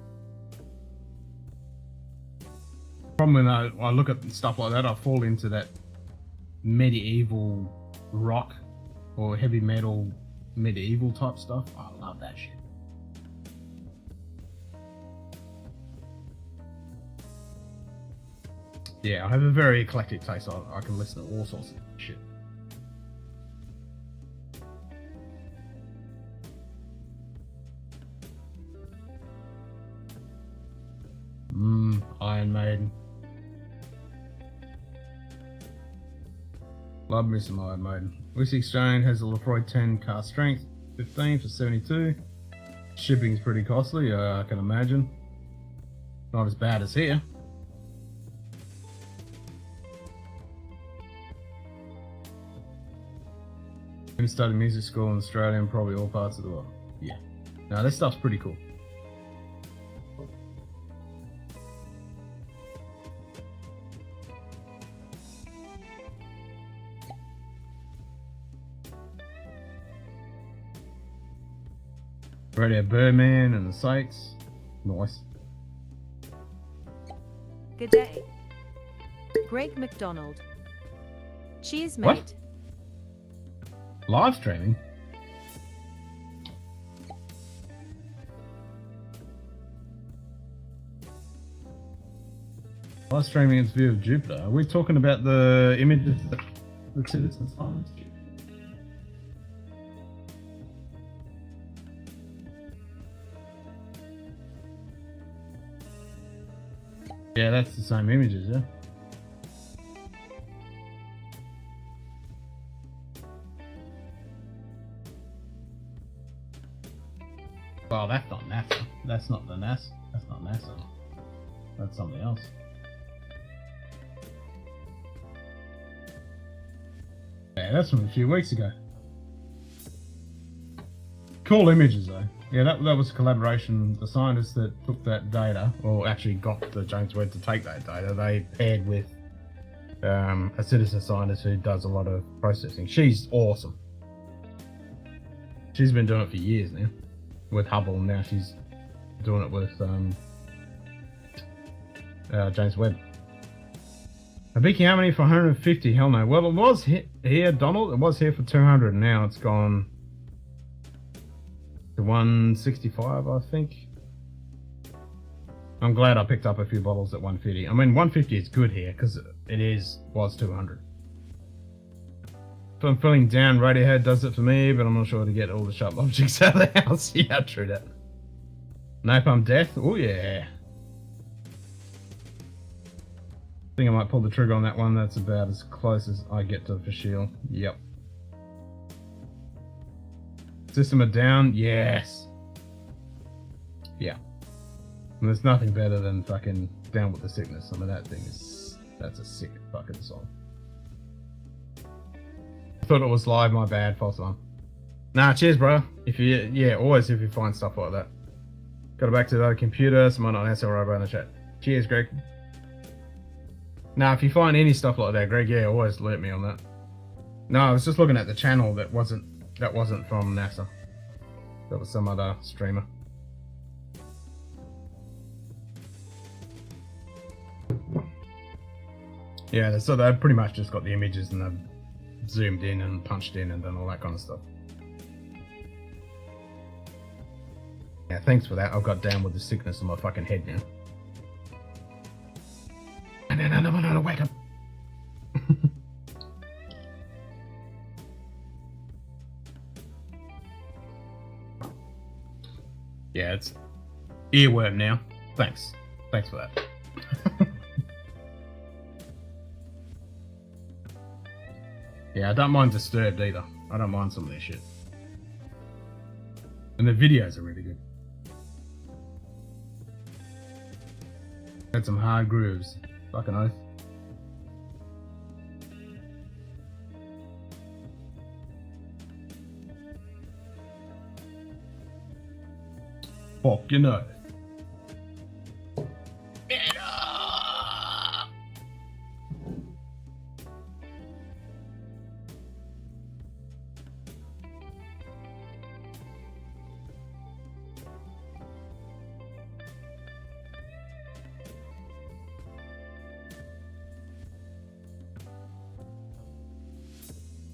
Problem when I look at stuff like that, I fall into that medieval rock or heavy metal medieval type stuff. I love that shit. Yeah, I have a very eclectic taste. I can listen to all sorts of shit. Iron Maiden. Love me some Iron Maiden. Whisky Exchange has a Lefroy 10 cask strength, 15 for 72. Shipping's pretty costly, I can imagine. Not as bad as here. Been studying music school in Australia and probably all parts of the world. Yeah. No, this stuff's pretty cool. Radio Birdman and the Sights. Nice. G'day. Greg McDonald. Cheers, What? mate. Live streaming? Live streaming its view of Jupiter. Are we talking about the images that the citizens find? Yeah, that's the same images, yeah. Well, that's not NASA. That's not the NASA. That's not NASA. That's something else. Yeah, that's from a few weeks ago. Cool images though. Yeah, that was a collaboration. The scientists that took that data, or actually got the James Webb to take that data, they paired with a citizen scientist who does a lot of processing. She's awesome. She's been doing it for years now with Hubble, and now she's doing it with James Webb. Abiki, how many for 150? Hell no. Well, it was here, Donald. It was here for 200, and now it's gone to 165, I think. I'm glad I picked up a few bottles at 150. I mean, 150 is good here because it was 200. If I'm feeling down, Radiohead does it for me, but I'm not sure to get all the sharp objects out of the house. Yeah, true that. Napalm Death. Oh yeah. I think I might pull the trigger on that one. That's about as close as I get to Fashil. Yep. System of Down, yes. Yeah. And there's nothing better than fucking Down with the Sickness. I mean, that's a sick fucking song. I thought it was live, my bad, false alarm. Nah, cheers, bro. Always if you find stuff like that. Got it back to the other computer, so might not answer right in the chat. Cheers, Greg. Now, if you find any stuff like that, Greg, yeah, always alert me on that. No, I was just looking at the channel that wasn't from NASA. That was some other streamer. Yeah, so they've pretty much just got the images and they've zoomed in and punched in and done all that kind of stuff. Yeah, thanks for that. I've got Down with the Sickness in my fucking head now. And then another one to wake up. Yeah, it's earworm now. Thanks for that. Yeah, I don't mind Disturbed either. I don't mind some of their shit. And the videos are really good. Had some hard grooves. Fucking oath. Fucking oath.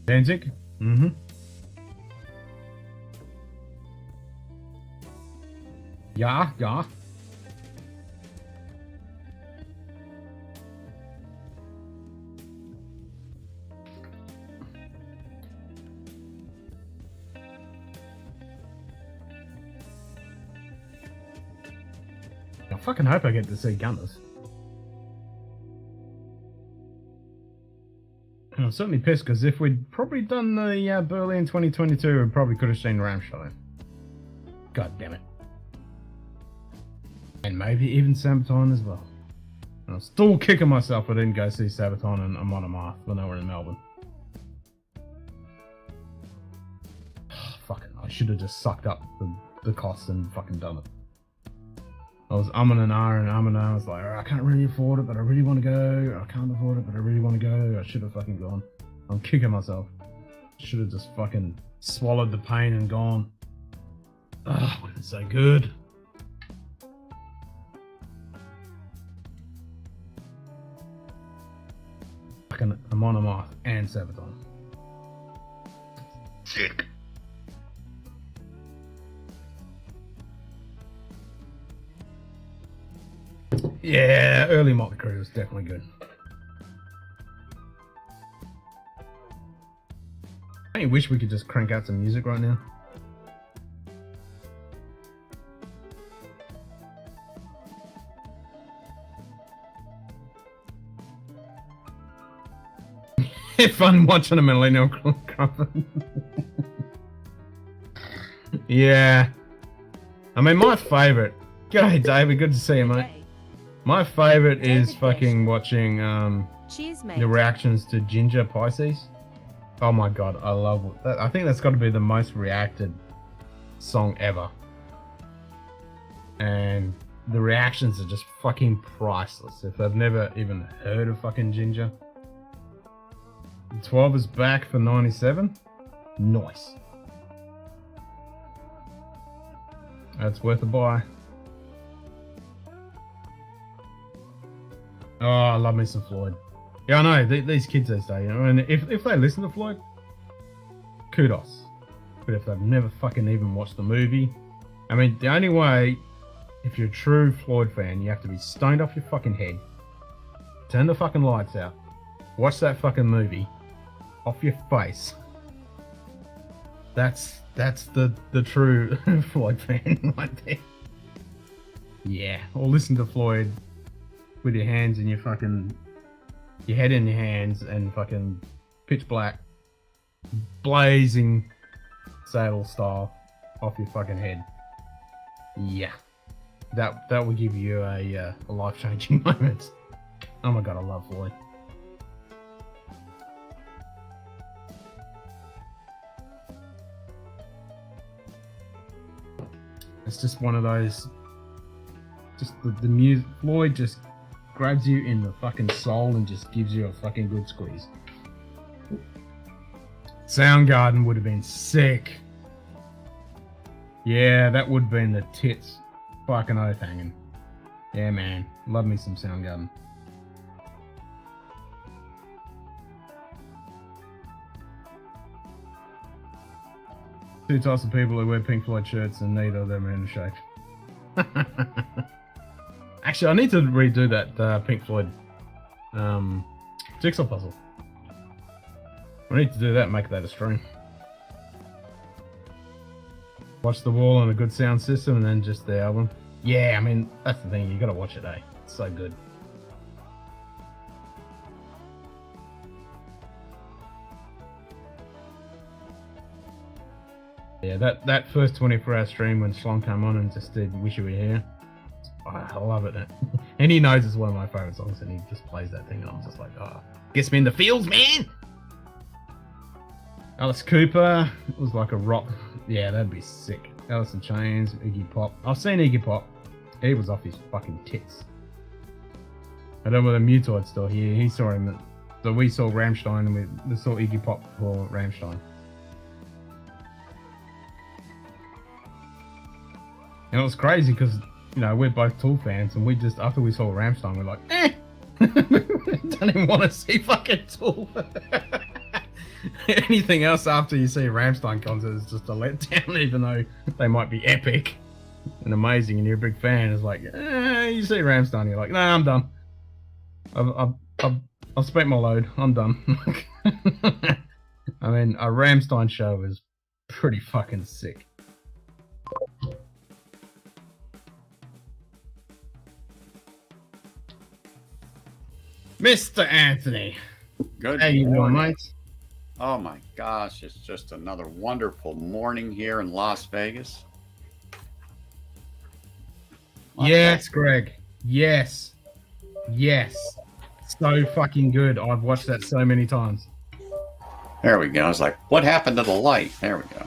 Danzig? Mm-hmm. Yeah. I fucking hope I get to see Gunners. I'm certainly pissed because if we'd probably done the Berlin 2022, we probably could have seen Rammstein. God damn it. And maybe even Sabaton as well. And I'm still kicking myself I didn't go see Sabaton and Amon Amarth when they were in Melbourne. Fucking, I should have just sucked up the cost and fucking done it. I was umming and ahhing, I was like, I can't really afford it, but I really want to go. I can't afford it, but I really want to go. I should have fucking gone. I'm kicking myself. Should have just fucking swallowed the pain and gone. Ugh, it was so good. Fucking Amon Amarth and Sabaton. Sick. Yeah, early Motley Crue was definitely good. I wish we could just crank out some music right now. Fun watching a millennial crumpet. Yeah. I mean, my favourite. G'day, David. Good to see you, mate. My favourite is fucking watching Cheers, mate. the reactions to Ginger Pisces. Oh my god, I love it. I think that's got to be the most reacted song ever. And the reactions are just fucking priceless. If they've never even heard of fucking Ginger. 12 is back for 97. Nice. That's worth a buy. Oh, I love me some Floyd. Yeah, I know, these kids these days, you know, and if they listen to Floyd, kudos. But if they've never fucking even watched the movie, I mean, the only way, if you're a true Floyd fan, you have to be stoned off your fucking head, turn the fucking lights out, watch that fucking movie, off your face. That's the true Floyd fan right there. Yeah, or listen to Floyd with your hands in your fucking, your head in your hands and fucking pitch black, blazing saddle style off your fucking head. Yeah, that will give you a life-changing moment. Oh my god, I love Floyd. It's just one of those, just the music, Floyd just grabs you in the fucking soul and just gives you a fucking good squeeze. Soundgarden would have been sick. Yeah, that would have been the tits. Fucking oath hanging. Yeah, man. Love me some Soundgarden. Two types of people who wear Pink Floyd shirts and neither of them are in shape. Actually, I need to redo that Pink Floyd jigsaw puzzle. I need to do that and make that a stream. Watch the wall on a good sound system and then just the album. Yeah, I mean, that's the thing, you gotta watch it, eh? It's so good. Yeah, that first 24-hour stream when Schlong came on and just did Wish You Were Here. I love it. And he knows it's one of my favourite songs and he just plays that thing and I'm just like, oh, gets me in the feels, man! Alice Cooper, it was like a rock. Yeah, that'd be sick. Alice in Chains, Iggy Pop. I've seen Iggy Pop. He was off his fucking tits. I don't know whether Mutoid's still here. He saw him. So we saw Rammstein and we saw Iggy Pop before Rammstein. And it was crazy because, you know, we're both Tool fans and we just, after we saw Rammstein, we're like, eh! Don't even want to see fucking Tool. Anything else after you see a Rammstein concert is just a letdown, even though they might be epic and amazing and you're a big fan. It's like, you see Rammstein, you're like, nah, I'm done. I've spent my load. I'm done. I mean, a Rammstein show is pretty fucking sick. Mr. Anthony. Good How you doing, mate? Oh my gosh, it's just another wonderful morning here in Las Vegas. Yes, Greg. Yes. Yes. So fucking good. I've watched that so many times. There we go. I was like, what happened to the light? There we go.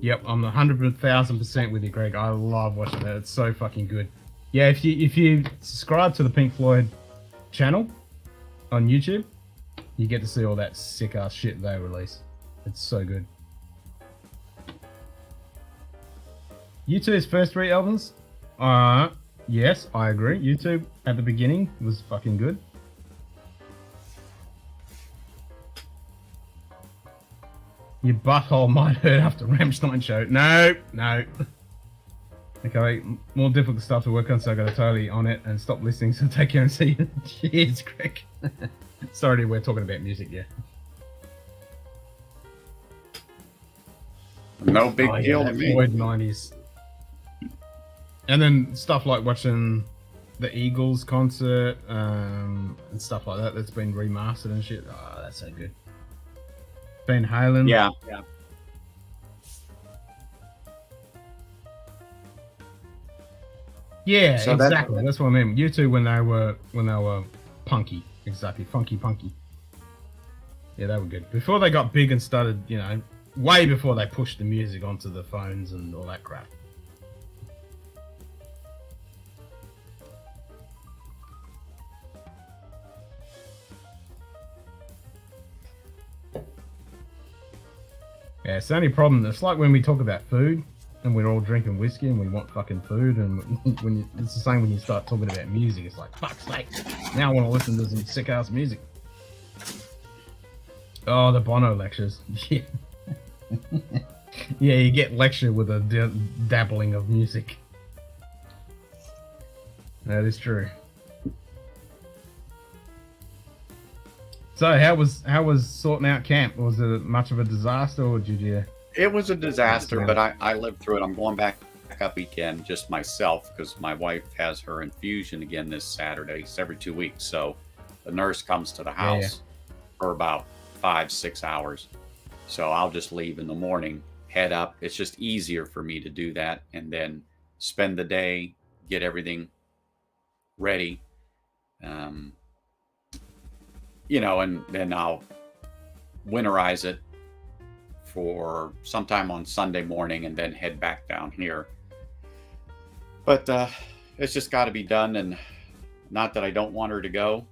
Yep, I'm 100,000% with you, Greg. I love watching that. It's so fucking good. Yeah, if you subscribe to the Pink Floyd channel on YouTube, you get to see all that sick ass shit they release. It's so good. U2's first 3 albums? Yes, I agree. U2 at the beginning was fucking good. Your butthole might hurt after Rammstein show. No. Okay, more difficult stuff to work on, so I gotta totally on it and stop listening, so take care and see you. Cheers, Greg. Sorry, we're talking about music, yeah. No big deal to me. 90s. And then stuff like watching the Eagles concert and stuff like that that's been remastered and shit. Oh, that's so good. Van Halen. Yeah. Yeah, So exactly. That's what I mean. You two when they were punky. Exactly. Funky. Yeah, they were good. Before they got big and started, you know, way before they pushed the music onto the phones and all that crap. Yeah, it's the only problem. It's like when we talk about food and we're all drinking whiskey and we want fucking food, and it's the same when you start talking about music. It's like, fuck's sake, now I want to listen to some sick ass music. Oh, the Bono lectures. Yeah. Yeah, you get lectured with a dabbling of music. That is true. So how was sorting out camp? Was it much of a disaster, or did you? It was a disaster, but I lived through it. I'm going back up weekend just myself because my wife has her infusion again this Saturday. It's every 2 weeks, so the nurse comes to the house for about 5-6 hours. So I'll just leave in the morning, head up. It's just easier for me to do that, and then spend the day, get everything ready. You know, and then I'll winterize it for sometime on Sunday morning and then head back down here. But it's just got to be done, and not that I don't want her to go.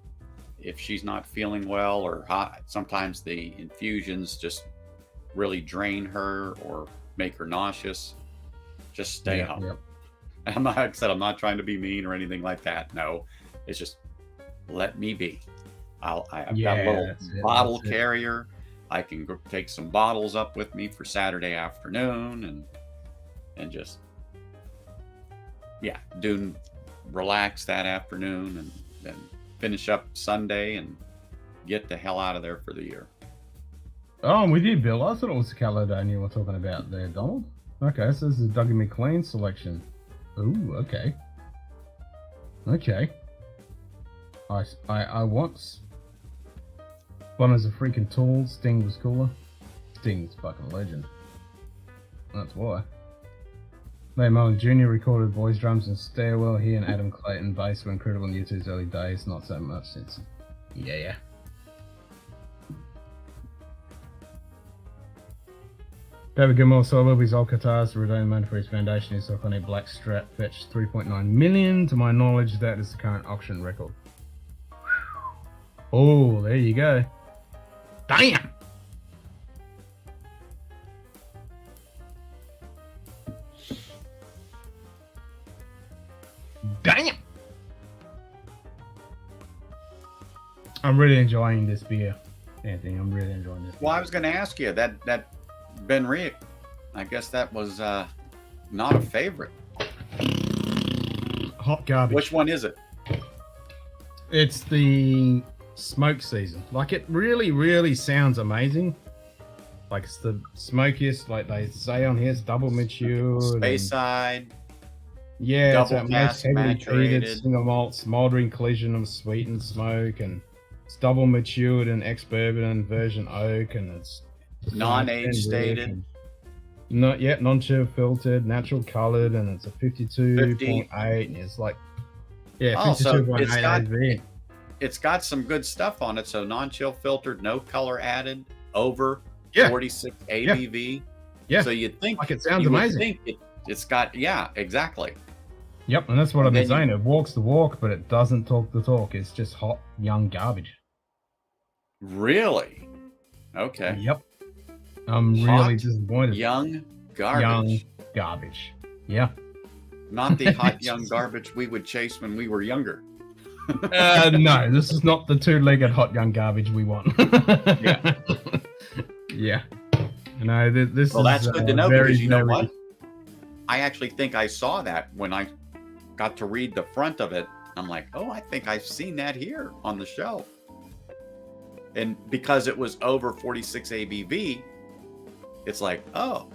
If she's not feeling well or hot, sometimes the infusions just really drain her or make her nauseous. Just stay home. Yep. I'm not, like I said, I'm not trying to be mean or anything like that. No, it's just let me be. I've got a little bottle carrier. I can take some bottles up with me for Saturday afternoon and just relax that afternoon and then finish up Sunday and get the hell out of there for the year. Oh, I'm with you, Bill. I thought it was Caledonia we're talking about there, Donald. Okay, so this is Dougie McLean selection. Ooh, okay. I once. One was a freaking tool. Sting was cooler. Sting's fucking legend. That's why. Ray Mullen Jr. recorded voice drums in Stairwell. He and Adam Clayton bass were incredible in U2's early days. Not so much since. Yeah. David Gilmour solo with his old guitars, the Rodin man for his foundation. His iconic black Strat fetched $3.9 million. To my knowledge, that is the current auction record. Oh, there you go. Damn! I'm really enjoying this beer, Anthony. I'm really enjoying this beer. Well, I was going to ask you, that Ben Rick, I guess that was not a favorite. Hot garbage. Which one is it? It's the smoke season. Like, it really, really sounds amazing. Like, it's the smokiest, like they say on here, it's double matured. Speyside. Yeah, double it's most heavily maturated. treated single malt, smoldering collision of sweetened smoke, and it's double matured and ex-bourbon and virgin oak, and it's non-age stated. Not yet, non-chill filtered, natural colored, and it's a 52.8, and it's like, yeah, 52.8 ABV. It's got some good stuff on it. So non-chill filtered, no color added, over 46 ABV. Yeah. So you'd think, like, it sounds amazing. It's got, exactly. Yep, and that's what I've been saying. It walks the walk, but it doesn't talk the talk. It's just hot, young garbage. Really? Okay. Yep. I'm really disappointed. Young garbage. Young garbage. Yeah. Not the hot young garbage we would chase when we were younger. No, this is not the two-legged hot young garbage we want. Yeah. Yeah. No, this Well, is that's good to know very, because you know very- what? I actually think I saw that when I got to read the front of it. I'm like, oh, I think I've seen that here on the shelf. And because it was over 46 ABV, it's like, oh,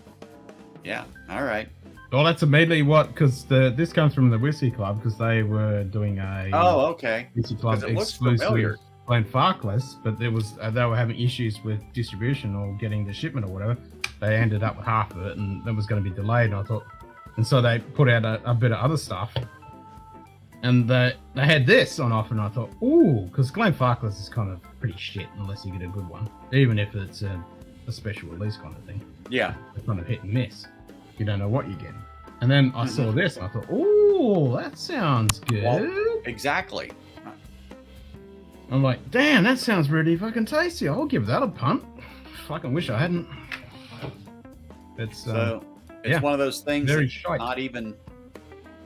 yeah, all right. Well, that's immediately what, because this comes from the Whiskey Club, because they were doing a Oh, okay. Whiskey Club 'Cause it looks familiar. exclusive Glenfarclas, but there was they were having issues with distribution or getting the shipment or whatever. They ended up with half of it, and that was going to be delayed. And I thought, and so they put out a bit of other stuff, and they had this on offer, and I thought, ooh, because Glenfarclas is kind of pretty shit unless you get a good one, even if it's a special release kind of thing. Yeah. It's kind of hit and miss. You don't know what you're getting. And then I saw this, and I thought, ooh, that sounds good. Well, exactly. I'm like, damn, that sounds really fucking tasty. I'll give that a punt. Fucking wish I hadn't. It's So it's yeah, one of those things very that shite.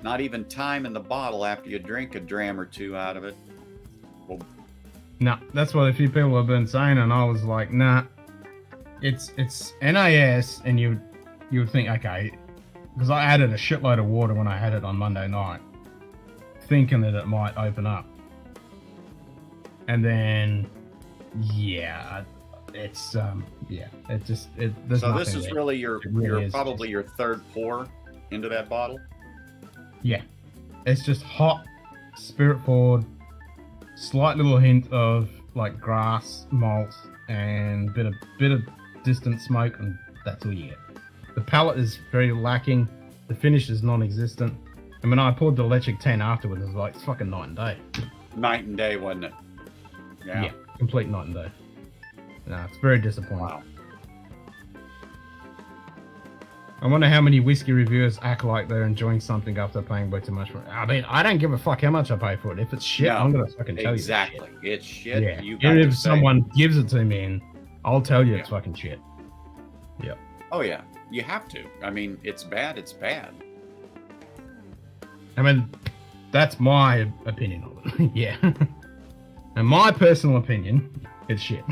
not even time in the bottle after you drink a dram or two out of it. Well, No, that's what a few people have been saying, and I was like, nah. It's NAS, and you would think, okay, because I added a shitload of water when I had it on Monday night, thinking that it might open up. And then, yeah, it's there's so nothing this is there. really It really is. probably your third pour into that bottle. Yeah, it's just hot, spirit forward, slight little hint of like grass, malt, and bit of distant smoke, and that's all you get. The palate is very lacking. The finish is non-existent. And when I poured the electric 10 afterwards, it was like, it's fucking night and day. Night and day, wasn't it? Yeah, complete night and day. No, it's very disappointing. Wow. I wonder how many whiskey reviewers act like they're enjoying something after paying way too much for it. I mean, I don't give a fuck how much I pay for it. If it's shit, No, I'm gonna fucking tell Exactly. you. It's shit. Yeah. You got Even to if say, someone gives it to me, and I'll tell you it's Yeah. fucking shit. Yep. oh yeah, you have to. I mean, it's bad. It's bad. I mean, that's my opinion of it. Yeah. And my personal opinion, it's shit.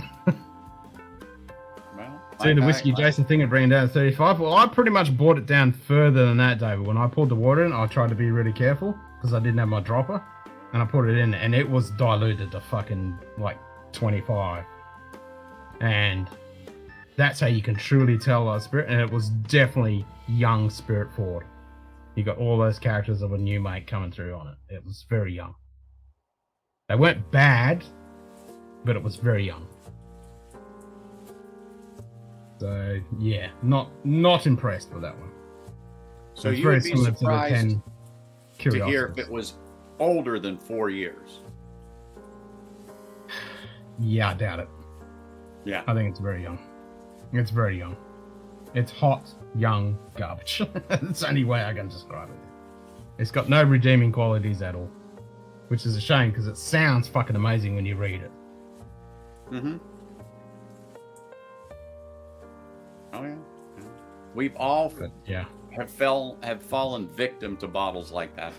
Well, See the like whiskey I- Jason thing of bringing down to 35. Well, I pretty much brought it down further than that, David. When I poured the water in, I tried to be really careful because I didn't have my dropper, and I put it in, and it was diluted to fucking like 25. And that's how you can truly tell a spirit, and it was definitely young spirit forward. You got all those characters of a new mate coming through on it. It was very young. They weren't bad, but it was very young. So yeah, not impressed with that one. So It's you very would be similar to the surprised 10 to hear if Curiosities. it was older than 4 years. Yeah, I doubt it. Yeah. I think it's very young. It's very young. It's hot, young garbage. That's the only way I can describe it. It's got no redeeming qualities at all, which is a shame because it sounds fucking amazing when you read it. Mm-hmm. Oh yeah. We've all But yeah. have fallen victim to bottles like that.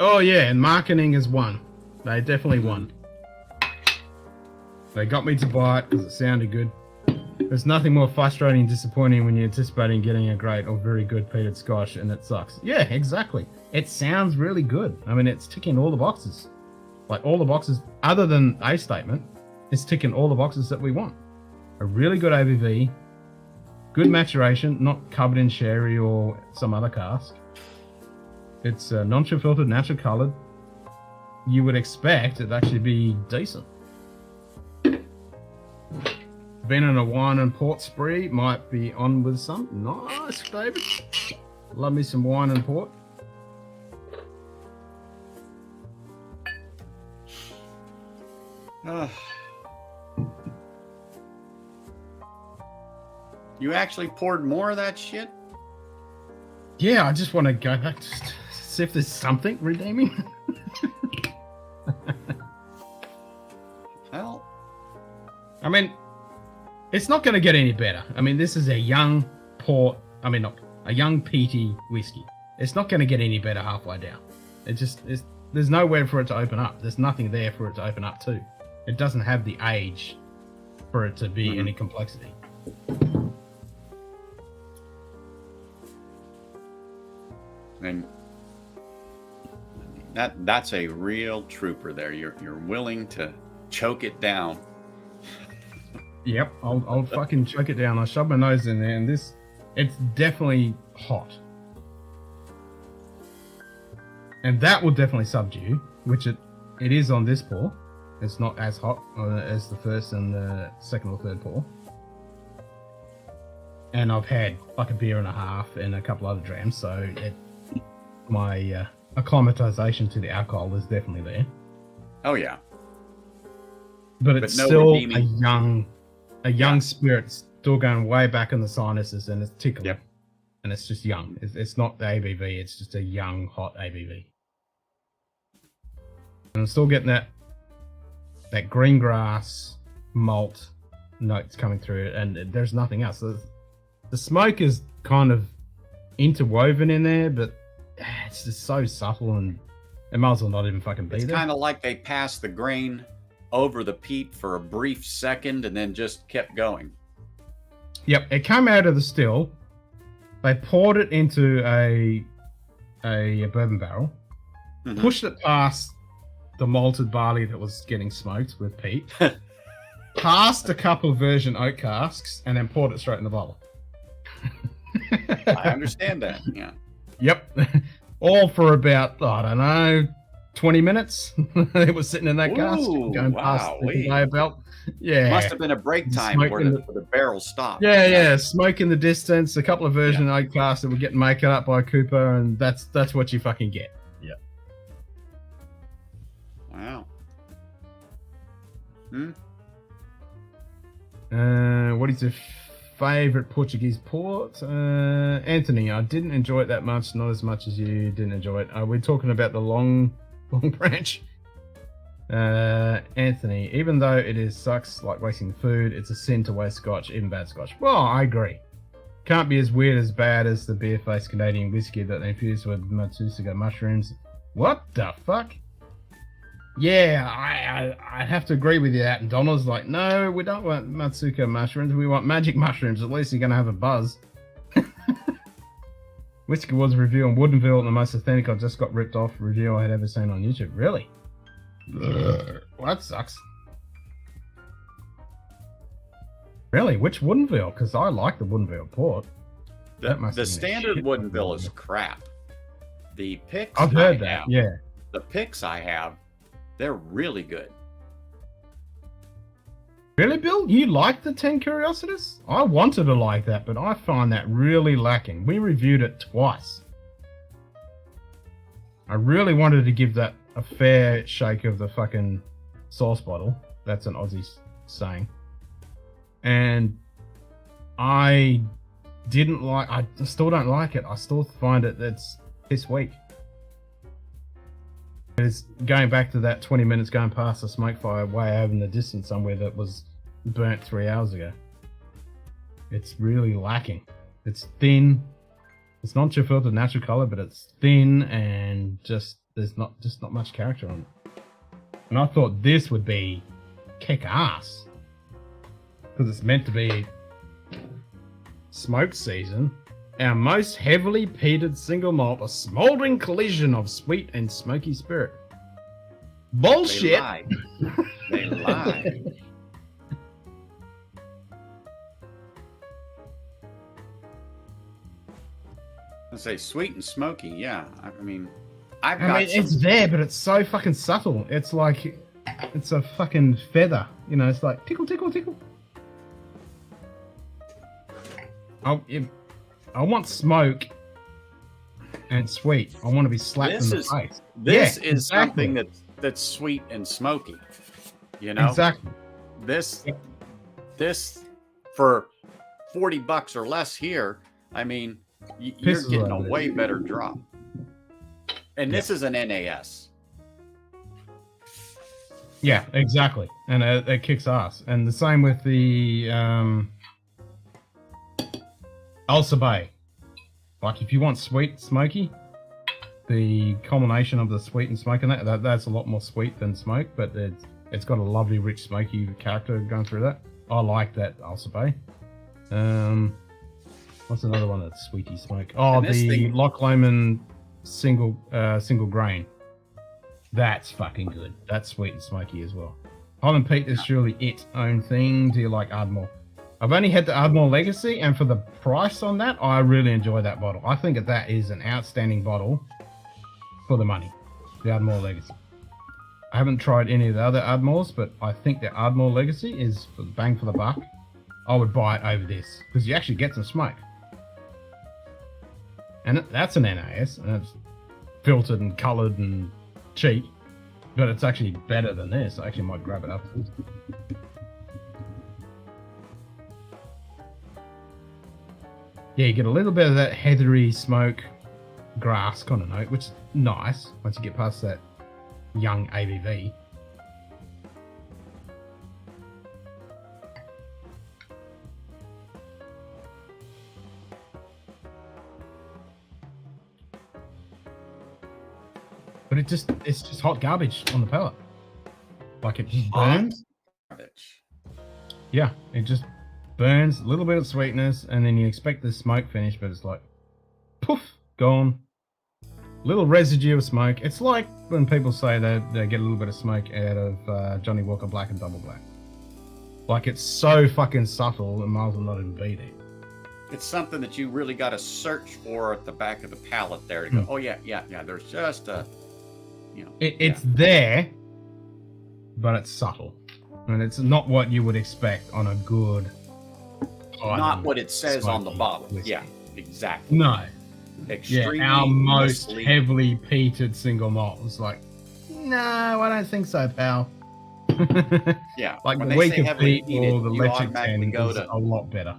Oh yeah, and marketing is one. They definitely won. They got me to buy it because it sounded good. There's nothing more frustrating and disappointing when you're anticipating getting a great or very good peated Scotch and it sucks. Yeah, exactly. It sounds really good. I mean, it's ticking all the boxes. Like all the boxes, other than a statement, it's ticking all the boxes that we want. A really good ABV, good maturation, not covered in sherry or some other cask. It's non-chill filtered, natural coloured. You would expect it actually be decent. Been on a wine and port spree, might be on with some. Nice, David. Love me some wine and port. You actually poured more of that shit? Yeah, I just want to go back to see if there's something redeeming. Well, I mean, it's not going to get any better. I mean, this is a young port. I mean, not a young peaty whiskey. It's not going to get any better halfway down. There's nowhere for it to open up. There's nothing there for it to open up to. It doesn't have the age for it to be any complexity. And that's a real trooper there. You're willing to choke it down. Yep, I'll fucking choke it down. I shove my nose in there, and it's definitely hot. And that will definitely subdue, which it is on this pour. It's not as hot as the first and the second or third pour. And I've had like a beer and a half and a couple other drams, so my acclimatization to the alcohol is definitely there. Oh yeah. But it's no still redeeming... a young spirit, still going way back in the sinuses, and it's tickling. Yep. And it's just young. It's not the ABV, it's just a young, hot ABV. And I'm still getting that green grass malt notes coming through, and there's nothing else. The smoke is kind of interwoven in there, but it's just so subtle, and it might as well not even fucking be there. It's kind of like they passed the grain over the peat for a brief second and then just kept going. Yep, it came out of the still. They poured it into a bourbon barrel, pushed it past the malted barley that was getting smoked with peat, past a couple of virgin oak casks, and then poured it straight in the bottle. I understand that, yeah. Yep. All for about, I don't know, 20 minutes. It was sitting in that cask, going past the conveyor belt. Yeah. Must have been a break time where the barrel stopped. Yeah. Smoke in the distance, a couple of virgin oak casks that were getting made up by Cooper, and that's what you fucking get. Yeah. Wow. What is your favorite Portuguese port? Anthony, I didn't enjoy it that much, not as much as you didn't enjoy it. We're talking about the long branch. Anthony, even though it sucks like wasting food, it's a sin to waste scotch, even bad scotch. Well, I agree. Can't be as weird as bad as the beer-faced Canadian whiskey that they infused with Matsusuga mushrooms. What the fuck? Yeah, I have to agree with you that. And Donald's like, no, we don't want Matsuka mushrooms. We want magic mushrooms. At least you're going to have a buzz. Whiskey was a review on Woodinville, the most authentic. I just got ripped off review I had ever seen on YouTube. Really? Well, that sucks. Really? Which Woodinville? Because I like the Woodinville port. The standard Woodinville is crap. The picks I've heard that, yeah. The picks I have, they're really good. Really, Bill? You like the 10 Curiosities? I wanted to like that, but I find that really lacking. We reviewed it twice. I really wanted to give that a fair shake of the fucking sauce bottle. That's an Aussie saying. And I didn't like... I still don't like it. I still find it's piss weak. It's going back to that 20 minutes going past the smoke fire way over in the distance somewhere that was burnt 3 hours ago. It's really lacking. It's thin. It's not your filtered natural color, but it's thin and there's not much character on it. And I thought this would be kick ass because it's meant to be smoke season. Our most heavily peated single malt, a smoldering collision of sweet and smoky spirit. Bullshit! They lie. I say sweet and smoky, yeah. I mean, it's there, but it's so fucking subtle. It's like, it's a fucking feather. You know, it's like tickle, tickle, tickle. I want smoke and sweet. I want to be slapped in the face. This is something that's sweet and smoky. You know? Exactly. This for $40 or less here, I mean, you're getting a way better drop. And this is an NAS. Yeah, exactly. And it kicks ass. And the same with the Ulcer Bay. Like, if you want sweet, smoky, the combination of the sweet and smoke in that's a lot more sweet than smoke, but it's got a lovely, rich, smoky character going through that. I like that Ulcer Bay. What's another one that's sweety smoke? Oh, the Loch Lomond single grain. That's fucking good. That's sweet and smoky as well. Holland Peat is surely its own thing. Do you like Ardmore? I've only had the Ardmore Legacy, and for the price on that, I really enjoy that bottle. I think that is an outstanding bottle for the money. The Ardmore Legacy. I haven't tried any of the other Ardmores, but I think the Ardmore Legacy is for the bang for the buck. I would buy it over this because you actually get some smoke. And that's an NAS, and it's filtered and coloured and cheap, but it's actually better than this. I actually might grab it afterwards. Yeah, you get a little bit of that heathery smoke, grass kind of note, which is nice once you get past that young ABV. But it's just hot garbage on the palate. Like it just burns. Garbage. Yeah, it just burns, a little bit of sweetness, and then you expect the smoke finish, but it's like poof, gone. Little residue of smoke. It's like when people say that they get a little bit of smoke out of Johnny Walker Black and Double Black. Like it's so fucking subtle, it might as well not even be there. It's something that you really got to search for at the back of the palate there to go, oh yeah, there's just a, It's there, but it's subtle. And it's not what you would expect on a good... Not what it says on the bottle. Whiskey. Yeah, exactly. No. Extremely our most misleading. heavily peated single malt was like, no, I don't think so, pal. Yeah, like when the they weaker say heavily peat or the peated, you electric automatically tan go is to a lot better.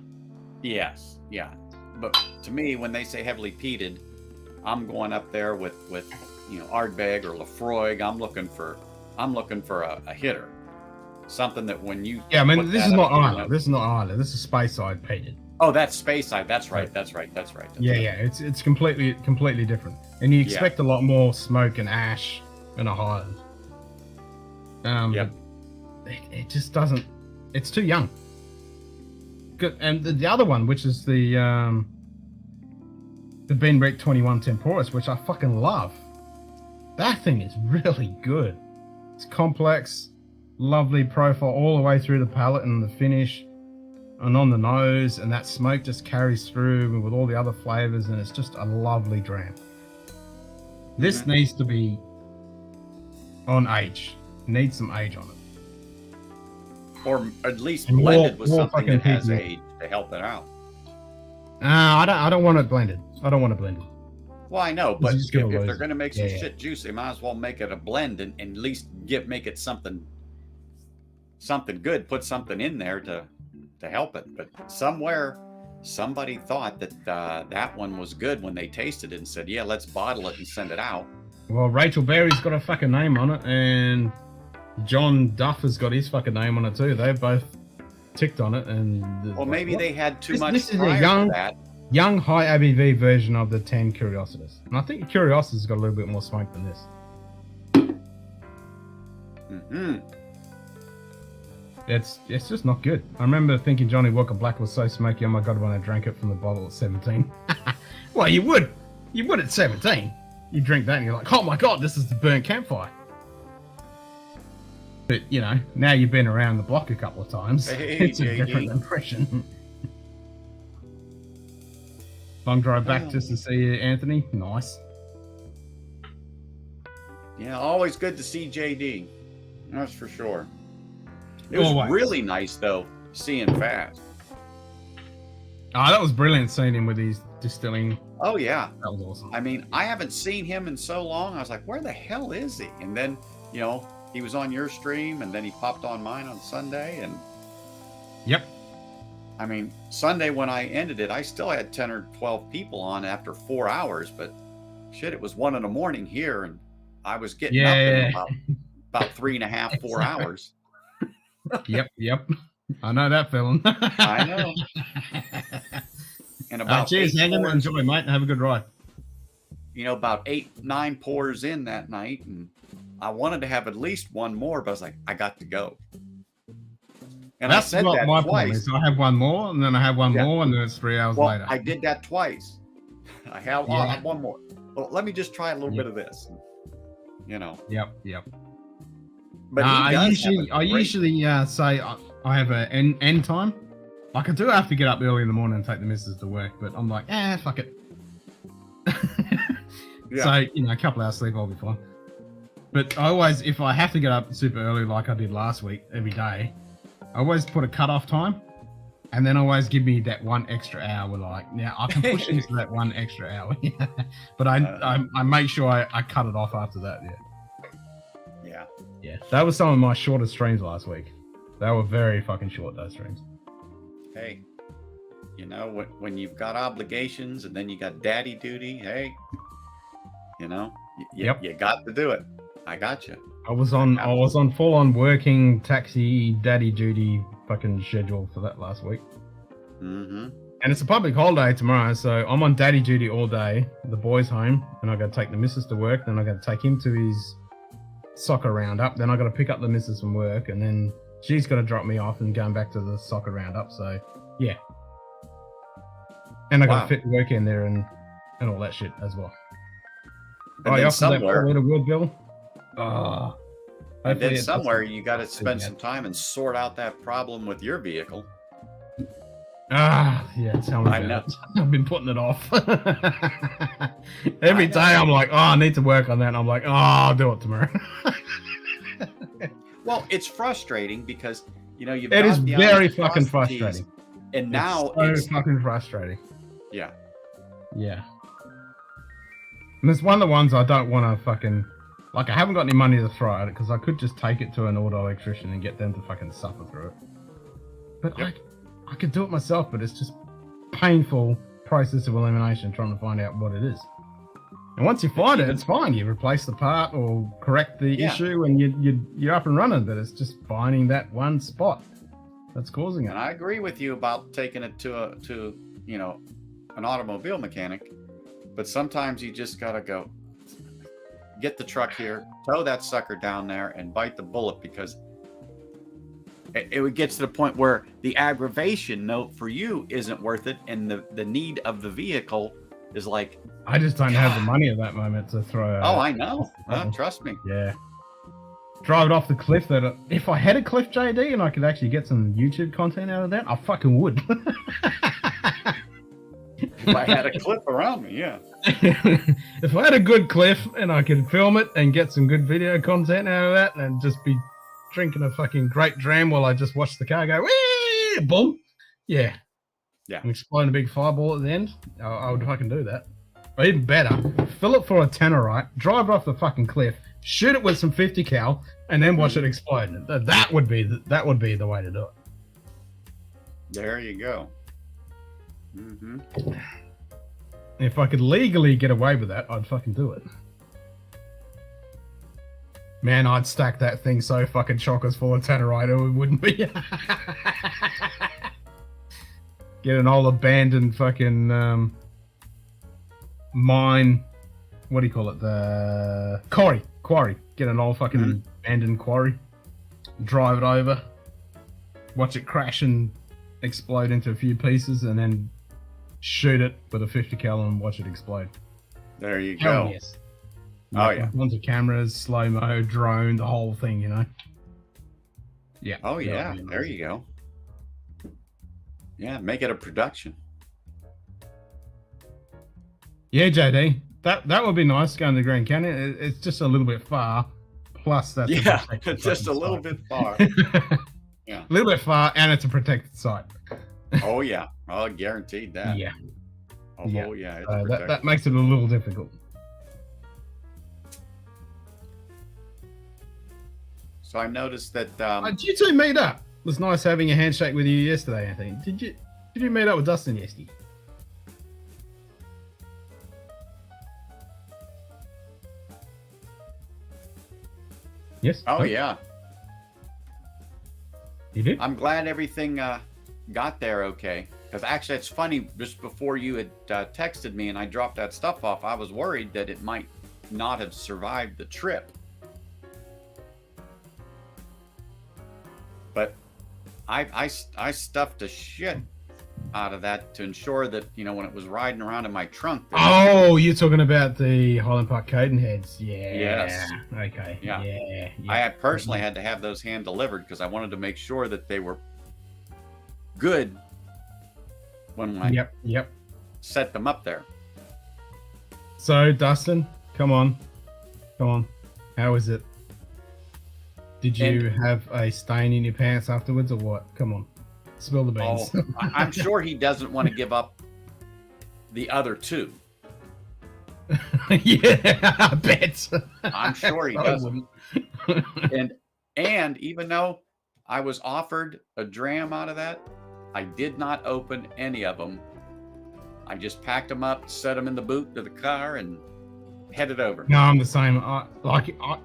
yes, yeah. But to me, when they say heavily peated, I'm going up there with Ardbeg or Lafroig. I'm looking for a hitter, something that when you this is not Isla. This is not Isla. This is Speyside peated. Oh, that's Speyside. That's right. That's right. Yeah. It's completely different, and you expect a lot more smoke and ash in a Highland. Yep. It just doesn't. It's too young. Good, and the other one, which is the Benrick 21 Temporis, which I fucking love. That thing is really good. It's complex, lovely profile all the way through the palate and the finish. And on the nose, and that smoke just carries through with all the other flavors, and it's just a lovely dram. This needs to be on age. Needs some age on it, or at least and blended with more something that has people. age to help it out. I don't want it blended. I don't want it blended. Well, I know, but just if gonna they're lose going to it. make some Yeah. shit juice, they might as well make it a blend and at least make it something good. Put something in there to help it. But somewhere, somebody thought that that one was good when they tasted it and said, "Yeah, let's bottle it and send it out." Well, Rachel Berry's got a fucking name on it, and John Duff has got his fucking name on it too. They both ticked on it, and Well, maybe they had too much This is prior a to that. young high ABV version of the 10 Curiositas, and I think Curiosita's got a little bit more smoke than this. Mm-hmm. It's just not good. I remember thinking Johnny Walker Black was so smoky. Oh my god, when I drank it from the bottle at 17. Well, you would at 17. You drink that and you're like, oh my god, this is the burnt campfire. But now you've been around the block a couple of times. Hey, it's a JD. different impression. Long drive back just to see you, Anthony. Nice. Yeah, always good to see JD. That's for sure. It was Always. really nice though, seeing Fast. Oh, that was brilliant seeing him with his distilling. Oh yeah, That was awesome. I mean, I haven't seen him in so long. I was like, where the hell is he? And then, he was on your stream, and then he popped on mine on Sunday. And Yep. I mean, Sunday when I ended it, I still had 10 or 12 people on after 4 hours. But shit, it was 1 a.m. here, and I was getting up in about 3.5, 4 hours. Yep. I know that feeling. I know. And about cheers, 8 Hagen. pours, Enjoy, mate. Have a good ride. about 8, 9 pours in that night, and I wanted to have at least one more, but I was like, I got to go. And That's I said what that my twice. plan is. I have one more, and then I have one more, and then it's 3 hours Well, later. I did that twice. I have Yeah. one more. Well, let me just try a little Yep. bit of this. You know, Yep. but I he does usually, have a great, say I have a end time. Like I do have to get up early in the morning and take the missus to work, but I'm like, fuck it. yeah. So a couple hours sleep, I'll be fine. But I always, if I have to get up super early, like I did last week, every day, I always put a cutoff time, and then always give me that one extra hour. Like now, I can push into that one extra hour, but I make sure I cut it off after that. Yeah. That was some of my shortest streams last week. They were very fucking short, those streams. Hey, when you've got obligations and then you got daddy duty, hey, you got to do it. I got you. I was on full on working taxi daddy duty fucking schedule for that last week. Mm-hmm. And it's a public holiday tomorrow, so I'm on daddy duty all day. The boy's home, and I got to take the missus to work. Then I got to take him to his soccer roundup. Then I got to pick up the missus from work, and then she's got to drop me off and going back to the soccer roundup. So yeah, and I got to fit the work in there and all that shit as well. And then somewhere, word, Bill. and then somewhere you got to spend some time and sort out that problem with your vehicle. Yeah, tell me about it. I've been putting it off. Every day I'm like, I need to work on that. And I'm like, I'll do it tomorrow. Well, it's frustrating because, you've it got is the very honest fucking processes, frustrating. And now it's fucking frustrating. Yeah. And it's one of the ones I don't want to fucking, like I haven't got any money to throw at it because I could just take it to an auto electrician and get them to fucking suffer through it. But I could do it myself, but it's just painful process of elimination trying to find out what it is. And once you find it, it's fine. You replace the part or correct the issue and you're up and running, but it's just finding that one spot that's causing it. And I agree with you about taking it to an automobile mechanic, but sometimes you just gotta go get the truck here, tow that sucker down there and bite the bullet, because it gets to the point where the aggravation note for you isn't worth it, and the need of the vehicle is like, I just don't have the money at that moment to throw. I know. Trust me. Yeah. Drive it off the cliff. If I had a cliff, JD, and I could actually get some YouTube content out of that, I fucking would. If I had a cliff around me, yeah. If I had a good cliff and I could film it and get some good video content out of that, and just be drinking a fucking great dram while I just watch the car go, wee, boom. Yeah. And explode a big fireball at the end. I would fucking do that. Or even better, fill it for a Tannerite, drive it off the fucking cliff, shoot it with some 50 cal, and then watch it explode. That would be the way to do it. There you go. Mm-hmm. If I could legally get away with that, I'd fucking do it. Man, I'd stack that thing so fucking chockers full of Tannerite, it wouldn't be. Get an old abandoned fucking mine. What do you call it? The quarry. Get an old fucking abandoned quarry. Drive it over. Watch it crash and explode into a few pieces, and then shoot it with a 50 cal and watch it explode. There you go. Yes. Oh yeah. Bunch of cameras, slow mo, drone, the whole thing, Yeah. Oh yeah. There you go. Yeah, make it a production. Yeah, JD, that would be nice going to Grand Canyon. It's just a little bit far. Plus, that's just a little bit far. Yeah, a little bit far, and it's a protected site. Oh yeah, I'll guaranteed that. Yeah. Oh yeah. That makes it a little difficult. So I noticed that. Did you two meet up? It was nice having a handshake with you yesterday, Anthony. Did you meet up with Dustin yesterday? Yes. Oh yeah. You did? I'm glad everything got there okay. Because actually, it's funny. Just before you had texted me and I dropped that stuff off, I was worried that it might not have survived the trip. But I stuffed a shit out of that to ensure that, you know, when it was riding around in my trunk. Oh, you're talking about the Highland Park Coden heads. Yeah. Yes. Okay. Yeah. Yeah. I personally had to have those hand delivered because I wanted to make sure that they were good when I set them up there. So, Dustin, come on. How is it? Did you have a stain in your pants afterwards or what? Come on. Spill the beans. Oh, I'm sure he doesn't want to give up the other two. Yeah, I bet. I'm sure he doesn't. And even though I was offered a dram out of that, I did not open any of them. I just packed them up, set them in the boot of the car, and headed over. No, I'm the same.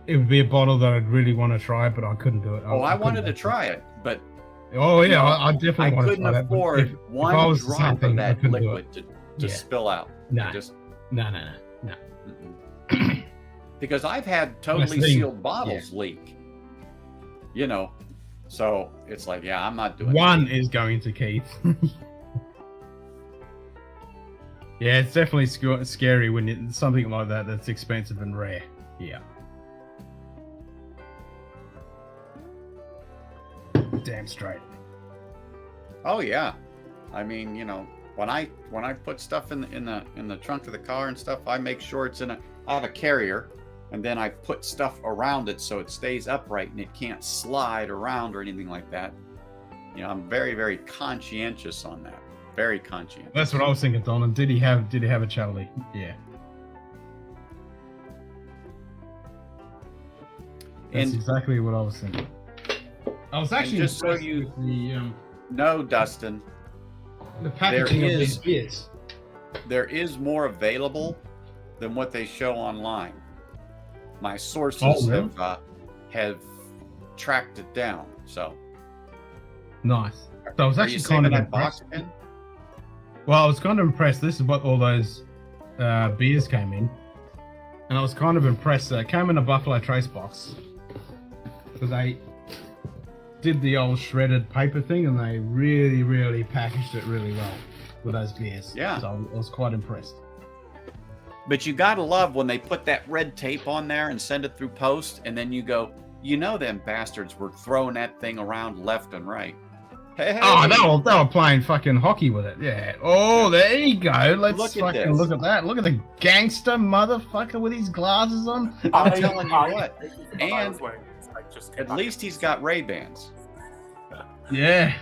It would be a bottle that I'd really want to try, but I couldn't do it. I wanted to try it, but oh yeah, I definitely want to try that. I couldn't afford one drop of that liquid to spill out. No. Because I've had totally sealed bottles leak. You know, so it's like, yeah, I'm not doing one is going to Keith. Yeah, it's definitely scary when it's something like that that's expensive and rare. Yeah. Damn straight. Oh yeah, I mean, you know, when I put stuff in the trunk of the car and stuff, I make sure it's I have a carrier, and then I put stuff around it so it stays upright and it can't slide around or anything like that. You know, I'm very, very conscientious on that. Very conscientious. That's what I was thinking, Don. And did he have a Charlie? Yeah. That's exactly what I was thinking. I was actually just so you with the no, Dustin. The packaging of these beers. There is more available than what they show online. My sources have tracked it down. So nice. So I was actually kind of impressed. Well, I was kind of impressed. This is what all those beers came in, and I was kind of impressed. It came in a Buffalo Trace box because they did the old shredded paper thing, and they really, really packaged it really well with those beers. Yeah. So I was quite impressed. But you gotta love when they put that red tape on there and send it through post, and then you go, you know, them bastards were throwing that thing around left and right. Hey. Oh, they were playing fucking hockey with it. Yeah. Oh, there you go. Let's fucking look at that. Look at the gangster motherfucker with his glasses on. I'm telling you what. And at least he's got Ray-Bans. Yeah.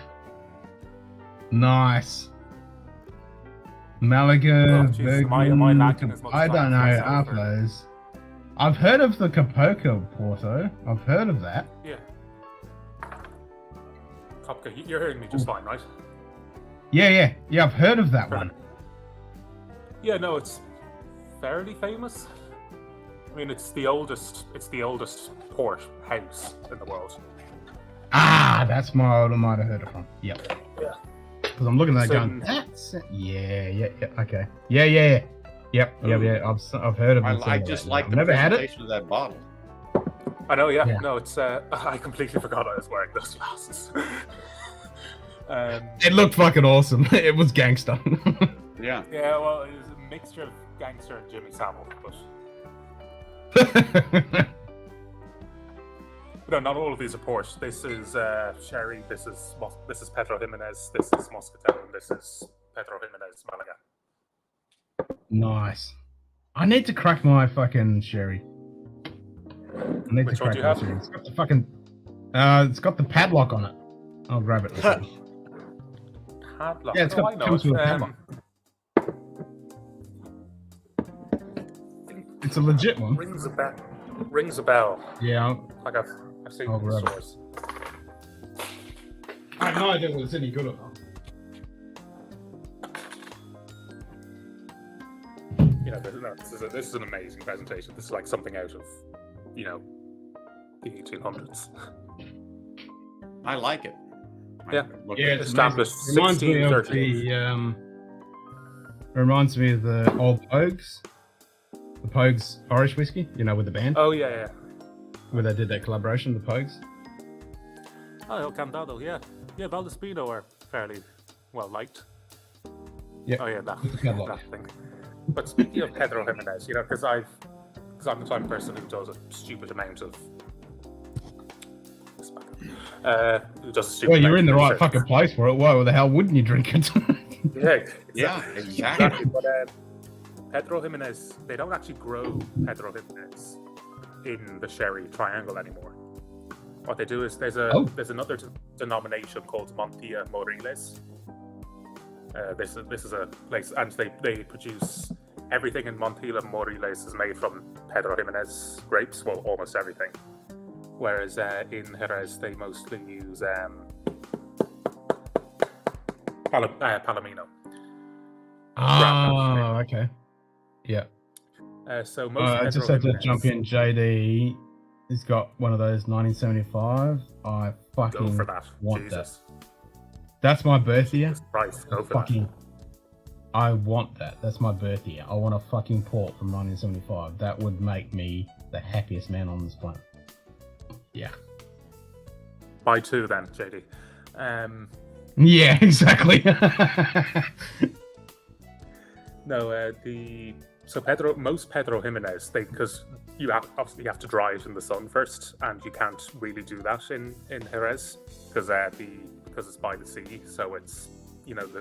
Nice. Malaga. I don't know half those. I've heard of the Capoca Porto. I've heard of that. Yeah. Kopka, you're hearing me just fine, right? Yeah, I've heard of that one. Yeah, no, it's fairly famous. I mean, it's the oldest port house in the world. Ah, that's what I might have heard it from. Yep. Yeah. Because I'm looking at that going, that's it. Yeah, okay. Yeah. Yep. I've heard of it. I just like the never had it. presentation of that bottle. I know, yeah. No, it's. I completely forgot I was wearing those glasses. It looked fucking awesome. It was gangster. Yeah. Yeah, well, it was a mixture of gangster and Jimmy Savile, but. No, not all of these are port. This is sherry. This is Pedro Jimenez. This is Moscatel, and this is Pedro Jimenez Malaga. Nice. I need to crack my fucking sherry. Which one do you have? It's got the fucking. It's got the padlock on it. I'll grab it. Padlock. Yeah, it's comes with a padlock. It's a legit one. Rings a bell. Yeah. Like I've seen it in the stores. I have no idea whether it's any good or not. You know, this is an amazing presentation. This is like something out of, you know, the 1800s. I like it. Yeah. It's established reminds me of the old Pogues. The Pogues Irish whiskey, you know, with the band. Oh, yeah. Where they did that collaboration, the Pogues. Oh, El Candado, yeah. Yeah, Valdespino are fairly well liked. Yeah. Oh yeah, Good luck. that thing. But speaking of Pedro Jimenez, because I'm the type of person who does a stupid amount of. Who does a stupid Well, you're amount in the of right research. fucking place for it. Why the hell wouldn't you drink it? Yeah, exactly. But Pedro Jimenez, they don't actually grow Pedro Jimenez in the sherry triangle anymore. What they do is there's another denomination called Montilla Moriles. This is a place, and they produce everything in Montilla Moriles is made from Pedro Jimenez grapes. Well, almost everything. Whereas in Jerez they mostly use Palomino. Oh, okay. Yeah. So most I just Pedro had to Jimenez, jump in. JD, he's got one of those 1975. I fucking go for that. want Jesus. that. That's my birth year. Christ, go for Fucking, I want that. That's my birth year. I want a fucking port from 1975. That would make me the happiest man on this planet. Yeah. that. Buy two then, JD. Yeah, exactly. No, most Pedro Jimenez, because you obviously have to dry it in the sun first, and you can't really do that in Jerez because it's by the sea, so it's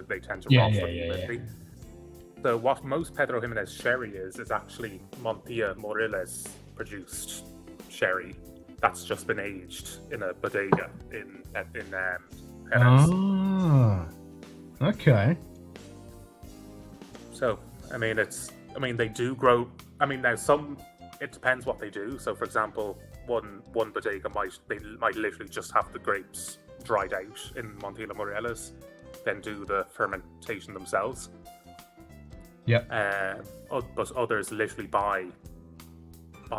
they tend to rot really quickly. So what most Pedro Jimenez sherry is actually Montilla Moriles produced sherry that's just been aged in a bodega in Jerez. Ah, okay. So, they do grow. Now it depends what they do. So, for example, one bodega might literally just have the grapes dried out in Montilla Moriles, then do the fermentation themselves. Yep. But others literally buy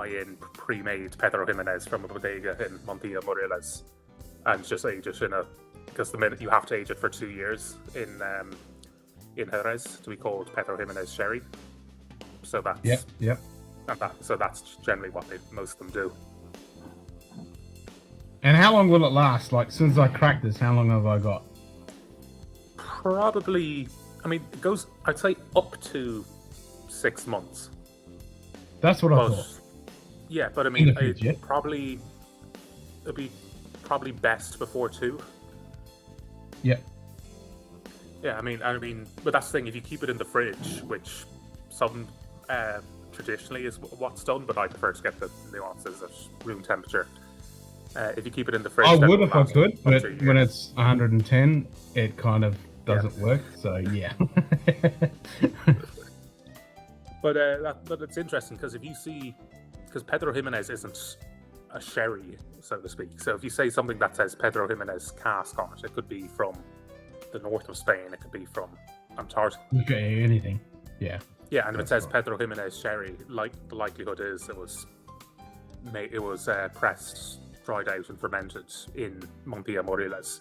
in pre-made Pedro Jimenez from a bodega in Montilla Moriles and just age it because the minute you have to age it for 2 years in Jerez to be called Pedro Jimenez sherry. So that's yep. So that's generally what most of them do. And how long will it last? Like, since I cracked this, how long have I got? Probably, it goes, I'd say up to 6 months. That's what I thought. Yeah, but it'd be probably best before 2. Yep. Yeah, but that's the thing. If you keep it in the fridge, which some traditionally is what's done, but I prefer to get the nuances at room temperature. If you keep it in the fridge, I then would it'll if I last could, up but to a year. when it's 110, it kind of doesn't work. So yeah. But it's interesting because because Pedro Jimenez isn't a sherry, so to speak. So if you say something that says Pedro Jimenez cask on it, it could be from the north of Spain, it could be from Antarctica. Okay, anything. Yeah. Yeah, and if it says Pedro Jimenez sherry, the likelihood is it was pressed, dried out, and fermented in Montilla Moriles,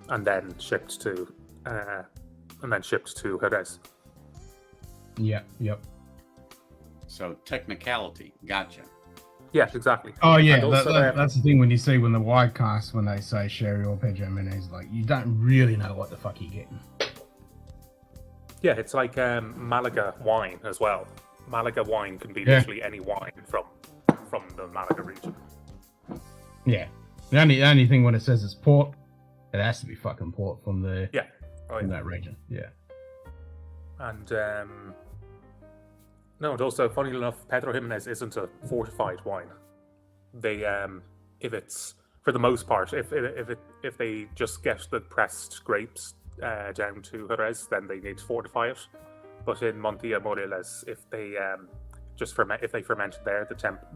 and then shipped to Jerez. Yep. So technicality, gotcha. Yeah, exactly. Oh yeah, And also, that's the thing when you see when the wide cast when they say sherry or Pedro Jimenez, like you don't really know what the fuck you're getting. Yeah, it's like Malaga wine as well. Malaga wine can be literally any wine from the Malaga region. Yeah, the only thing when it says it's port, it has to be fucking port from the from that region. Yeah. And no, and also, funny enough, Pedro Jimenez isn't a fortified wine. They, if it's for the most part, if they just get the pressed grapes down to Jerez, then they need to fortify it. But in Montilla Moriles, if they ferment it there,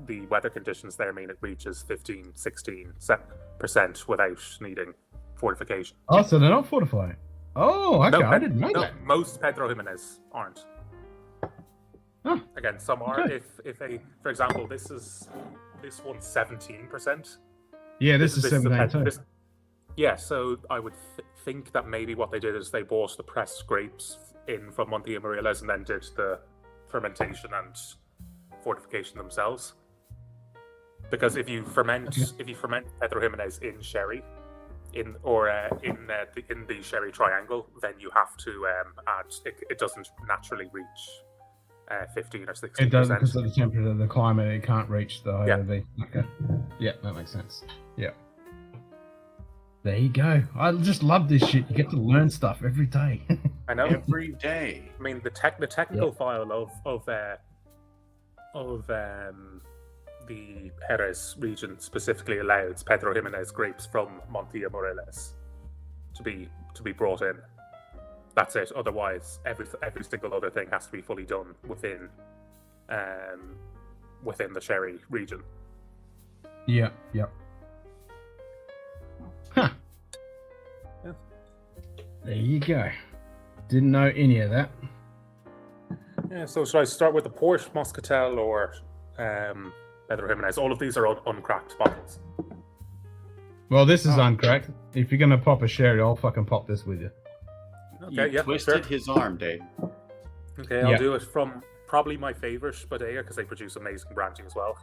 the weather conditions there mean it reaches 15-16% without needing fortification. Oh, so they're not fortifying. Oh, okay, I didn't know that. Most Pedro Jimenez aren't. Huh. Again, some are. Okay. If they, for example, this one's 17%. Yeah, this is 17 too. Yeah, so I would think that maybe what they did is they bought the pressed grapes in from Montilla Moriles and then did the fermentation and fortification themselves. Because if you ferment Pedro Jimenez in sherry, in the sherry triangle, then you have to add. It doesn't naturally reach 15 or 16%. It doesn't, because of the temperature of the climate, it can't reach the Yeah. IOV. Okay. Yeah, that makes sense. Yeah. There you go. I just love this shit. You get to learn stuff every day. I know. Every day. I mean, the technical file of the Jerez region specifically allows Pedro Jimenez grapes from Montilla Moreles to be brought in. That's it. Otherwise, every single other thing has to be fully done within the sherry region. Yeah, yep. Huh. Yeah. There you go. Didn't know any of that. Yeah. So should I start with the port, Moscatel, or Pedro Jimenez? All of these are uncracked bottles. Well, this is uncracked. If you're gonna pop a sherry, I'll fucking pop this with you. Okay. You twisted his arm, Dave. Okay, I'll do it from probably my favorite bodega because they produce amazing brandy as well.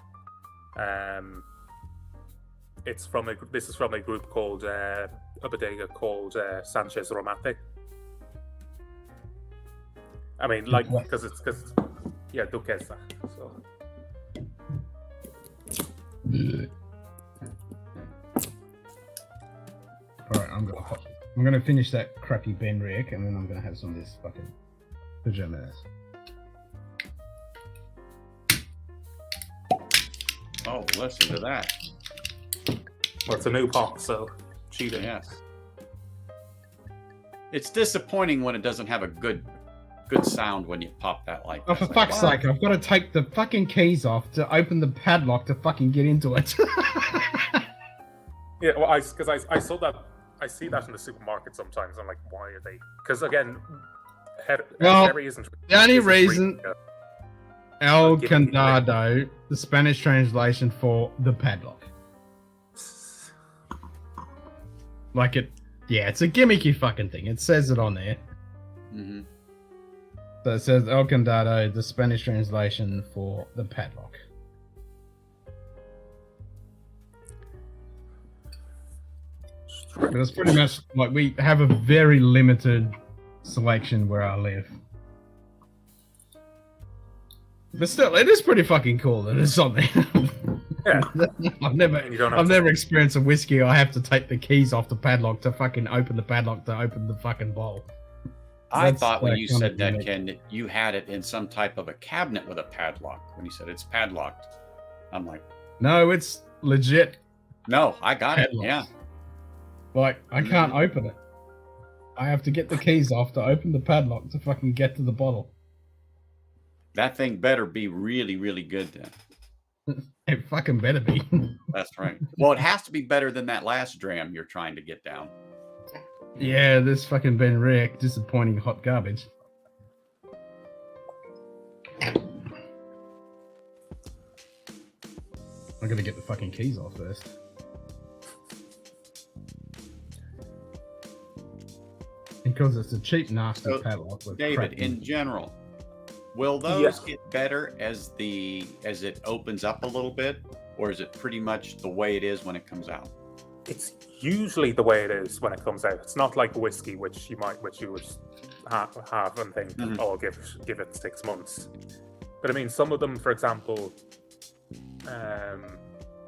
This is from a group called a bodega called Sanchez Romate. I mean, like because Duquesa. So all right, I'm gonna finish that crappy Benriach, and then I'm gonna have some of this fucking pajamas. Oh, listen to that. well, it's a new pop, so cheating. Yes. It's disappointing when it doesn't have a good sound when you pop that like Oh, that. for It's fuck's like, sake, I've got to take the fucking keys off to open the padlock to fucking get into it. Yeah, well, I saw that. I see that in the supermarket sometimes. I'm like, why are they? Because again, sherry isn't. The only isn't reason really, El giving people Condado, the Spanish translation for the padlock. Like it, yeah, it's a gimmicky fucking thing. It says it on there. mm-hmm. So it says El Condado, the Spanish translation for the padlock. But it's pretty much like we have a very limited selection where I live. But still, it is pretty fucking cool that it's on there. Yeah. I've never experienced a whiskey. I have to take the keys off the padlock to fucking open the padlock to open the fucking bowl. I That's thought when like you kind said of that, unique. Ken, that you had it in some type of a cabinet with a padlock. When you said it's padlocked, I'm like, No, it's legit. no, I got Padlocked. it. Yeah. Like, I can't open it. I have to get the keys off to open the padlock to fucking get to the bottle. That thing better be really, really good then. It fucking better be. That's right. Well, it has to be better than that last dram you're trying to get down. Yeah, this fucking Ben Rick, disappointing hot garbage. I gotta get the fucking keys off first. Because it's a cheap, nasty So, padlock with David, crap in general, will those get better as it opens up a little bit, or is it pretty much the way it is when it comes out? It's usually the way it is when it comes out. It's not like whiskey, which you would have and think, oh, I'll give it 6 months. But I mean, some of them, for example,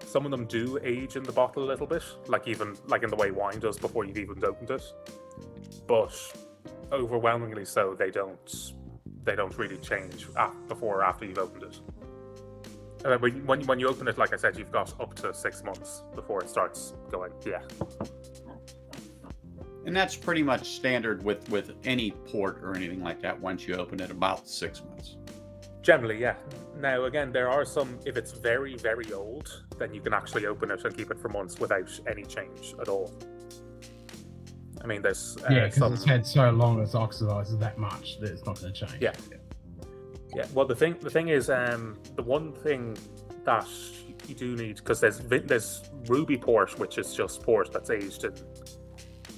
some of them do age in the bottle a little bit, like in the way wine does before you've even opened it. But overwhelmingly so, they don't really change before or after you've opened it. When you open it, like I said, you've got up to 6 months before it starts going. Yeah. And that's pretty much standard with any port or anything like that. Once you open it, about 6 months. Generally, yeah. Now, again, there are some, if it's very, very old, then you can actually open it and keep it for months without any change at all. I mean, there's because it's had so long, it's oxidized that much that it's not going to change. Yeah. Yeah. Well, the thing is, the one thing that you do need, because there's ruby port, which is just port that's aged in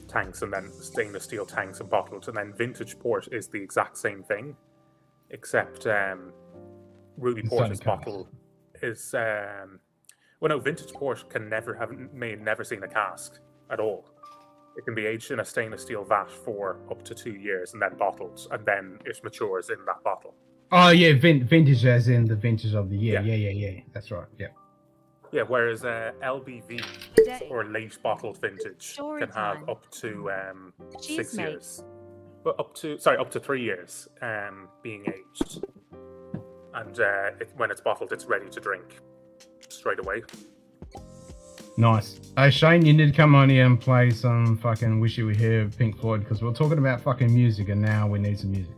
tanks and then stainless steel tanks and bottles, and then vintage port is the exact same thing, except ruby port's bottle is vintage port may never seen a cask at all. It can be aged in a stainless steel vat for up to 2 years and then bottled, and then it matures in that bottle. Oh yeah, vintage as in the vintage of the year. Yeah. Yeah. That's right. Yeah. Yeah, whereas LBV Day. or late bottled vintage Story can have time. up to Cheers, 6 mate. years, but up to 3 years being aged, and when it's bottled, it's ready to drink straight away. Nice. Hey Shane, you need to come on here and play some fucking Wish You Were Here Pink Floyd, because we're talking about fucking music and now we need some music.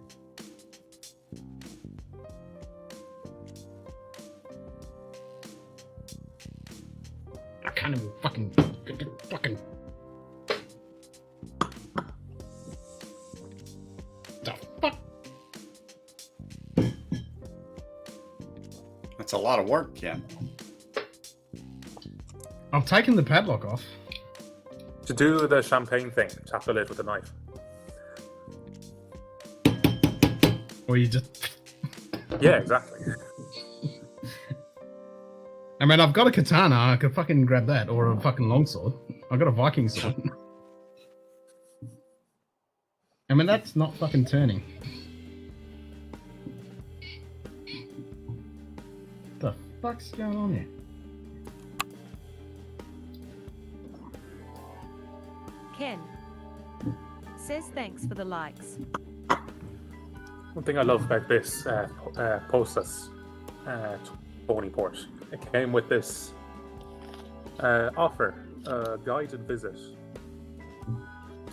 I can't even fucking the fuck? That's a lot of work, Ken. I've taken the padlock off. To do the champagne thing, tap the lid with a knife. Or you just... Yeah, exactly. I mean, I've got a katana, I could fucking grab that, or a fucking longsword. I've got a Viking sword. I mean, that's not fucking turning. What the fuck's going on here? Ken says thanks for the likes. One thing I love about this process, Tony Port, it came with this offer, a guided visit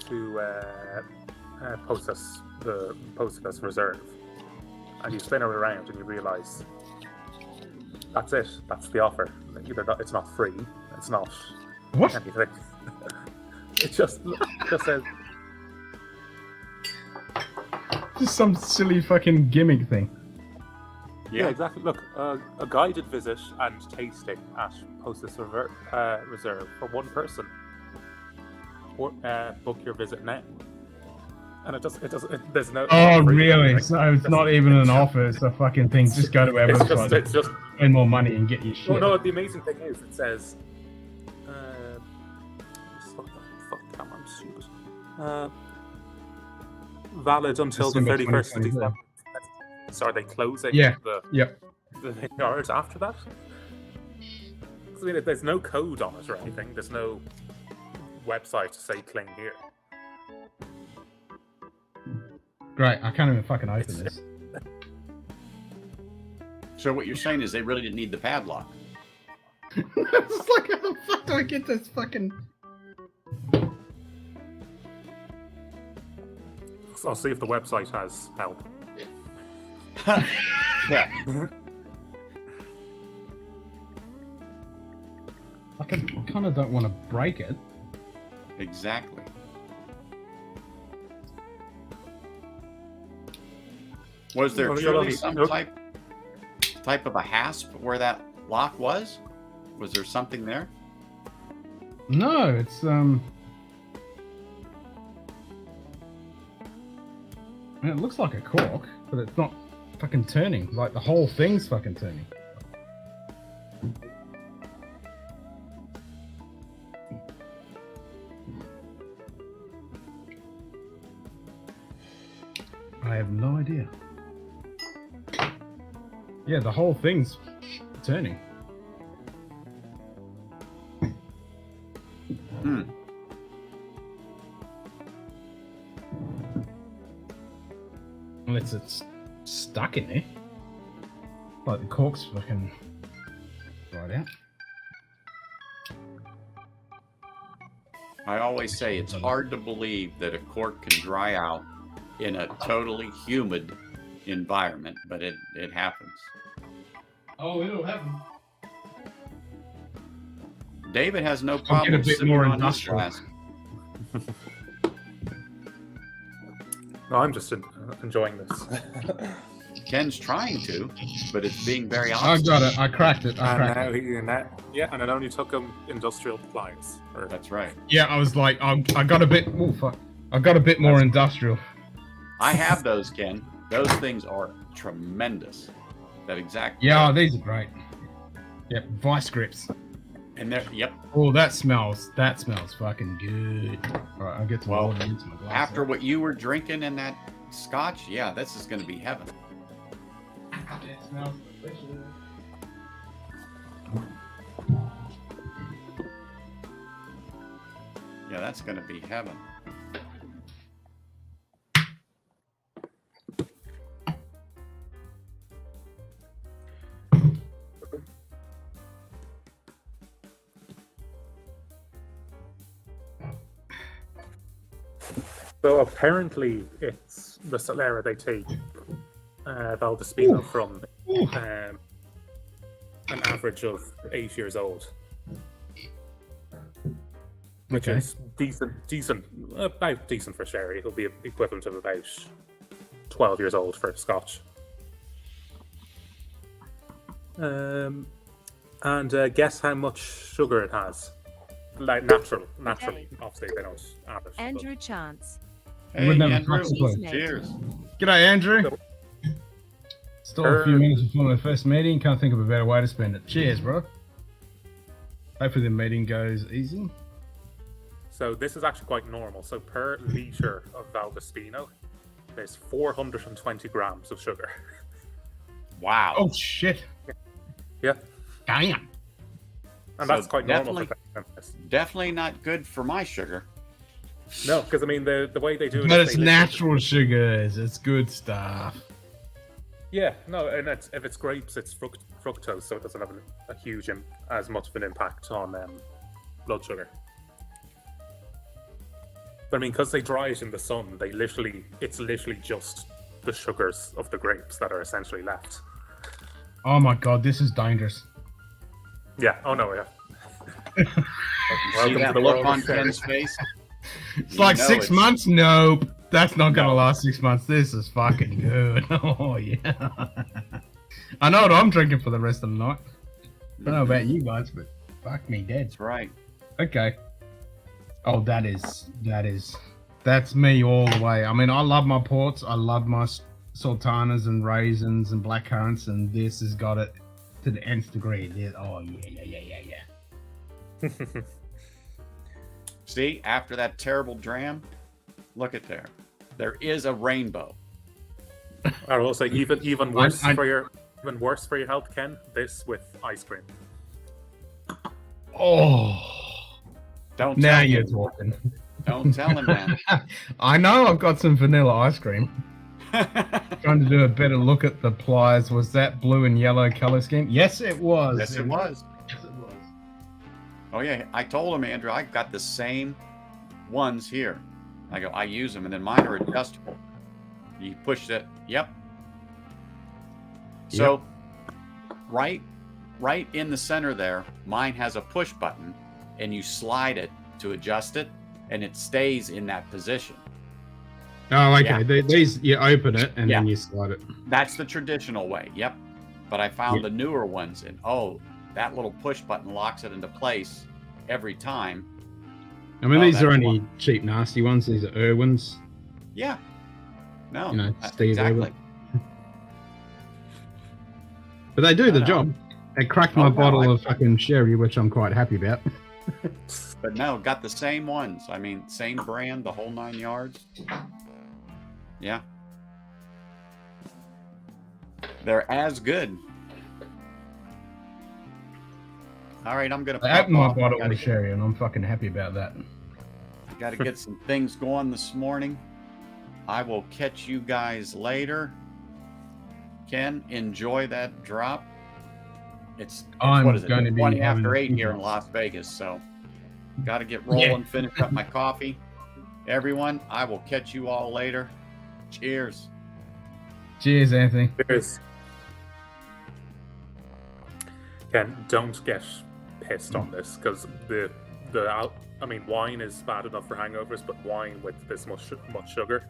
to Process Reserve, and you spin it around and you realise that's it. That's the offer. It's not free. It's not What? anything. It just says. Just some silly fucking gimmick thing. Yeah, exactly. Look, a guided visit and tasting at Process Reserve for one person. Or book your visit now. And there's no. Oh, free really? anything. So it's not even an offer, it's a fucking thing. Just go to our website, It's just. spend more money and get your shit. No, the amazing thing is, it says. Fuck, I'm stupid. Valid until the December 31st of December. So are they closing Yeah. the yards after that? 'Cause, I mean, there's no code on it or anything. There's no website to say cling here. Great, I can't even fucking open this. So what you're saying is they really didn't need the padlock. It's like, how the fuck do I get this fucking... So I'll see if the website has help. Yeah. I kind of don't want to break it. Exactly. Was there Well, truly you're some lucky. type of a hasp where that lock was? Was there something there? No, it's I mean, it looks like a cork, but it's not fucking turning. Like the whole thing's fucking turning. I have no idea. Yeah, the whole thing's turning. Hmm. Unless it's stuck in there. Like the cork's fucking right out. I always say it's hard to believe that a cork can dry out in a totally humid environment, but it happens. Oh, it'll happen. David has no get a problem bit sipping more on his industrial. glass. No, I'm just enjoying this. Ken's trying to, but it's being very I honest. got it. I cracked it. I And cracked now it. and it only took him industrial pliers. That's right. Yeah, I was like, I got a bit. Oh fuck! I got a bit more industrial. I have those, Ken. Those things are tremendous. That exact. Yeah, these are great. Yep, vice grips. And there, yep. Oh, that smells fucking good. All right, I'll get some Well, water into my glass. After what you were drinking in that scotch, yeah, this is going to be heaven. It smells delicious. Yeah, that's going to be heaven. So apparently it's the Solera they take Valdespino from an average of 8 years old. Which Okay. is about decent for sherry. It'll be equivalent of about 12 years old for Scotch. And guess how much sugar it has? Like naturally. Obviously, they don't add it. Andrew Chance. Hey, Wouldn't have a Andrew. clue. Cheers. G'day, Andrew. So- Still a few minutes before my first meeting. Can't think of a better way to spend it. Cheers, bro. Hopefully the meeting goes easy. So this is actually quite normal. So per litre of Valdespino, there's 420 grams of sugar. Wow. Oh shit! Yeah, Damn. and So that's quite normal for them. Definitely not good for my sugar. No, because I mean the way they do it. But is it's they natural sugars. It's good stuff. Yeah, no, and if it's grapes, it's fructose, so it doesn't have a huge, as much of an impact on blood sugar. But I mean, because they dry it in the sun, it's literally just the sugars of the grapes that are essentially left. Oh my god, this is dangerous. Yeah. Oh no. Yeah. See Welcome to that the look world on of sherry. Ken's face? It's You like know 6 it's- months? Nope. That's not gonna No. last 6 months. This is fucking good. Oh yeah. I know what I'm drinking for the rest of the night. I don't know about you guys, but fuck me dead. That's right. Okay. Oh, that's me all the way. I mean, I love my ports. I love my sultanas and raisins and blackcurrants, and this has got it to the nth degree. Oh yeah. See, after that terrible dram, look at there. There is a rainbow. I will say even worse I- for your health, Ken. This with ice cream. Oh, Don't now tell you're him. talking. Don't tell him that. I know I've got some vanilla ice cream. Trying to do a better look at the pliers. Was that blue and yellow color scheme? Yes, it was. Yes, it was. Yes, it was. Oh yeah, I told him, Andrew, I got the same ones here. I go, I use them, and then mine are adjustable. You push that. Yep. So, right in the center there, mine has a push button, and you slide it to adjust it, and it stays in that position. Oh, okay. Yeah. These you open it and then Yeah. you slide it. That's the traditional way. Yep. But I found the newer ones, and that little push button locks it into place every time. I mean, Oh, these are that's only cheap, nasty ones. These are Irwins. Yeah. No. You know, Steve exactly. Irwin. But they do the No. job. They cracked my Oh, no, bottle I- of fucking sherry, which I'm quite happy about. But no, got the same ones. I mean, same brand, the whole 9 yards. Yeah. They're as good. All right, I'm gonna. I pop opened my off. I bottle gotta, of sherry, and I'm fucking happy about that. gotta get some things going this morning. I will catch you guys later. Ken, enjoy that drop. It's I'm what is it? going to be 20 having after a 8 few here in drops. Las Vegas, so got to get rolling. Finish up my coffee. Everyone, I will catch you all later. Cheers. Cheers, Anthony. Cheers. Ken, don't get pissed on this because I mean, wine is bad enough for hangovers, but wine with this much sugar.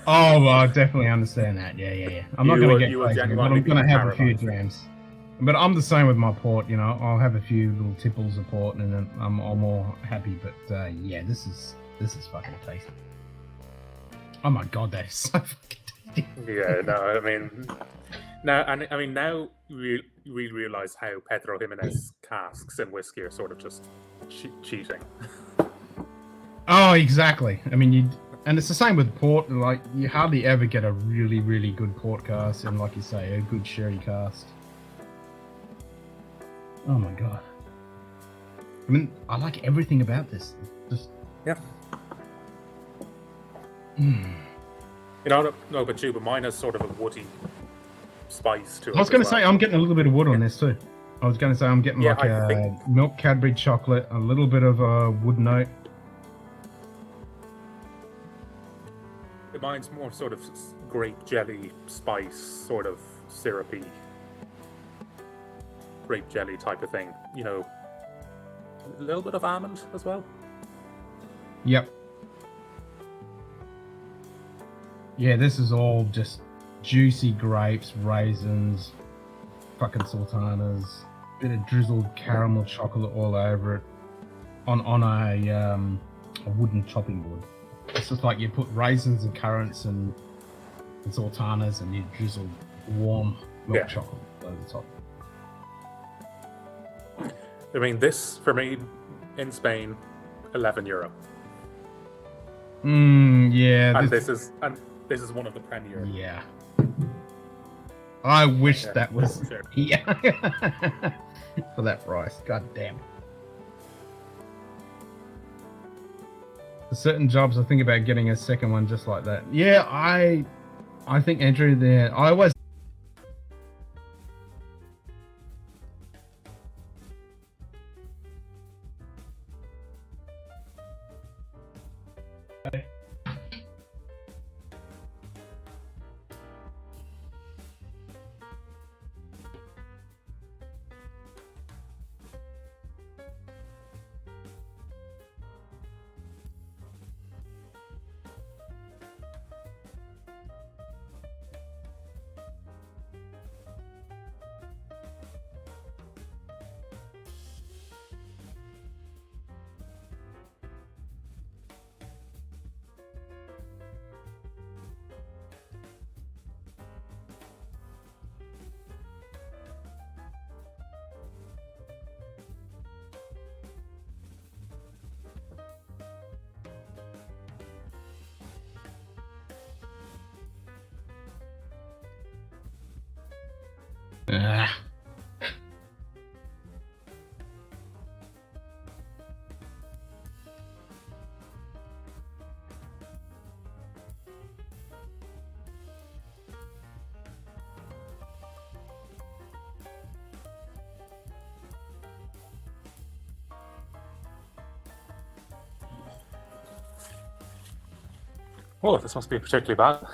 Oh, well, I definitely understand that. Yeah. I'm not You going will- to get you will crazy, but genuinely I'm going to be have a few paralyzed. drams. But I'm the same with my port, you know. I'll have a few little tipples of port, and then I'm more happy. But yeah, this is fucking tasty. Oh my god, that is so fucking tasty. Yeah, no, I mean, Now, and I mean, now we realize how Pedro Jimenez casks in whiskey are sort of just cheating. Oh, exactly. I mean, and it's the same with port. Like, you hardly ever get a really, really good port cast, and like you say, a good sherry cast. Oh my god. I mean, I like everything about this. Just Yeah. Mm. You know, no, but mine has sort of a woody spice to it. I was going to say, I'm getting a little bit of wood on this too. I was going to say, I'm getting like a milk Cadbury chocolate, a little bit of a wood note. Mine's more sort of grape jelly spice, sort of syrupy grape jelly type of thing. You know, a little bit of almond as well. Yep. Yeah, this is all just juicy grapes, raisins, fucking sultanas, bit of drizzled caramel chocolate all over it on a wooden chopping board. It's just like you put raisins and currants and sultanas and you drizzle warm milk chocolate over the top. I mean, this for me in Spain, €11. Yeah. And this is one of the premier. Yeah. I wish that was yeah for that price. God damn. For certain jobs, I think about getting a second one just like that. Yeah, I think Andrew there. I always. Oh, this must be particularly bad.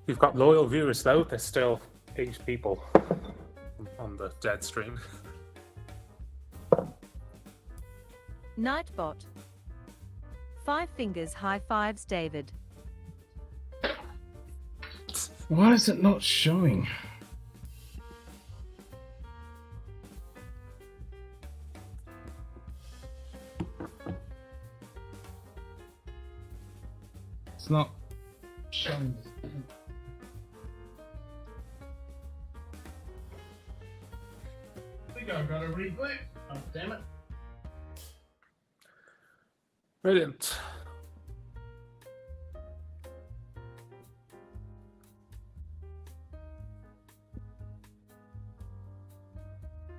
You've got loyal viewers though. There's still 8 people on the dead stream. Nightbot. 5 fingers high fives, David. Why is it not showing? It's not showing. I think I've got a reboot. Oh, damn it. Brilliant.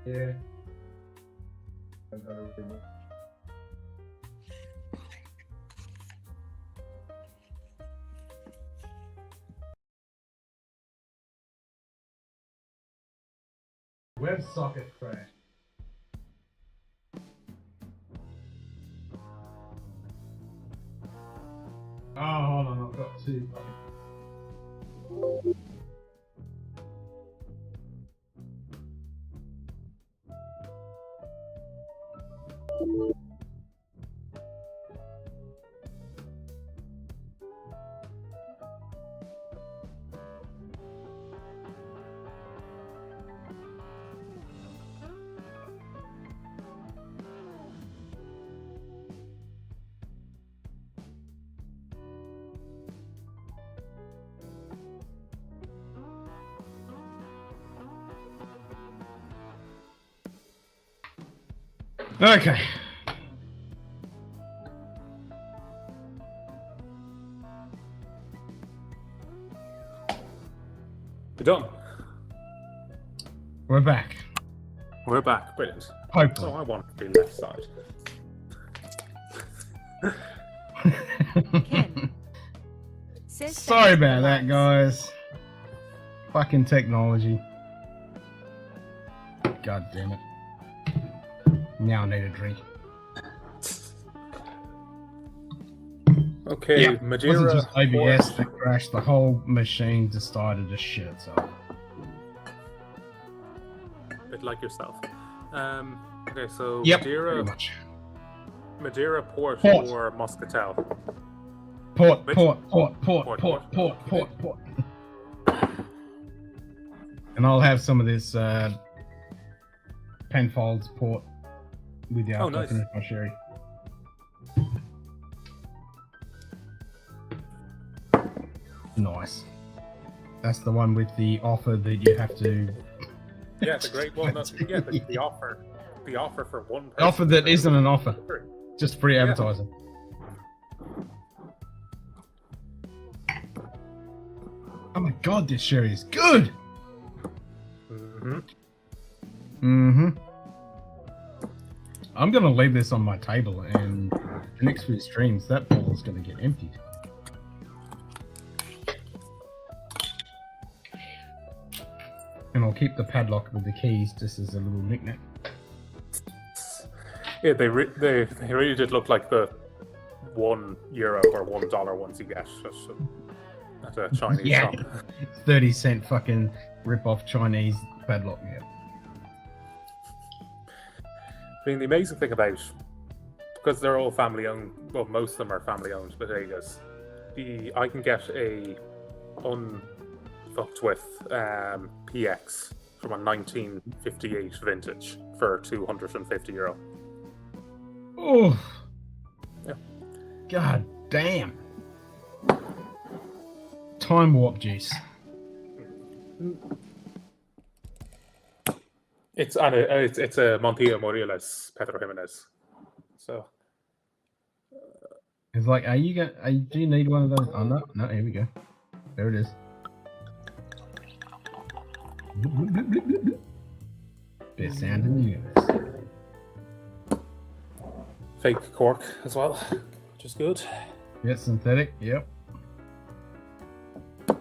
Yeah. I've got a reboot. WebSocket crash. Oh, hold on, I've got 2. Okay. We're done. We're back. We're back. Brilliant. Hopefully. Oh, I want to be left side. Ken. Says Sorry thanks for about the that, likes. guys. Fucking technology. God damn it. Now I need a drink. Okay, It wasn't Madeira. just OBS that crashed. The whole machine decided to shit itself. Bit like yourself. Okay, so Yep, Madeira, pretty much. Madeira port, Port. or Muscatel. Port, Which- port, port, port, Port, port, port. port, port, port. And I'll have some of this Penfolds port with you Oh, after I nice. finish my sherry. Nice. That's the one with the offer that you have to. Yeah, the great one. Yeah, the offer. The offer for one person. The offer that isn't an offer, just free Yeah. advertising. Oh my god, this sherry is good! Mm-hmm. Mm-hmm. I'm gonna leave this on my table, and the next few streams, that bottle is gonna get emptied. And I'll keep the padlock with the keys just as a little knick-knack. Yeah, they really did look like the €1 or $1 ones you get at a Chinese Yeah. shop. 30-cent fucking rip-off Chinese padlock, yeah. I mean, the amazing thing about, because they're all family owned, well, most of them are family owned bodegas. I can get a unfucked with PX from a 1958 vintage for €250. Oh. Yeah. God damn. Time warp juice. It's a Montilla Morelos Pedro Jimenez. So It's like, are you gonna? Do you need one of those? Oh no, no. Here we go. There it is. Best sound in the universe. fake cork as well, which is good. Yeah, synthetic. Yep. Yeah,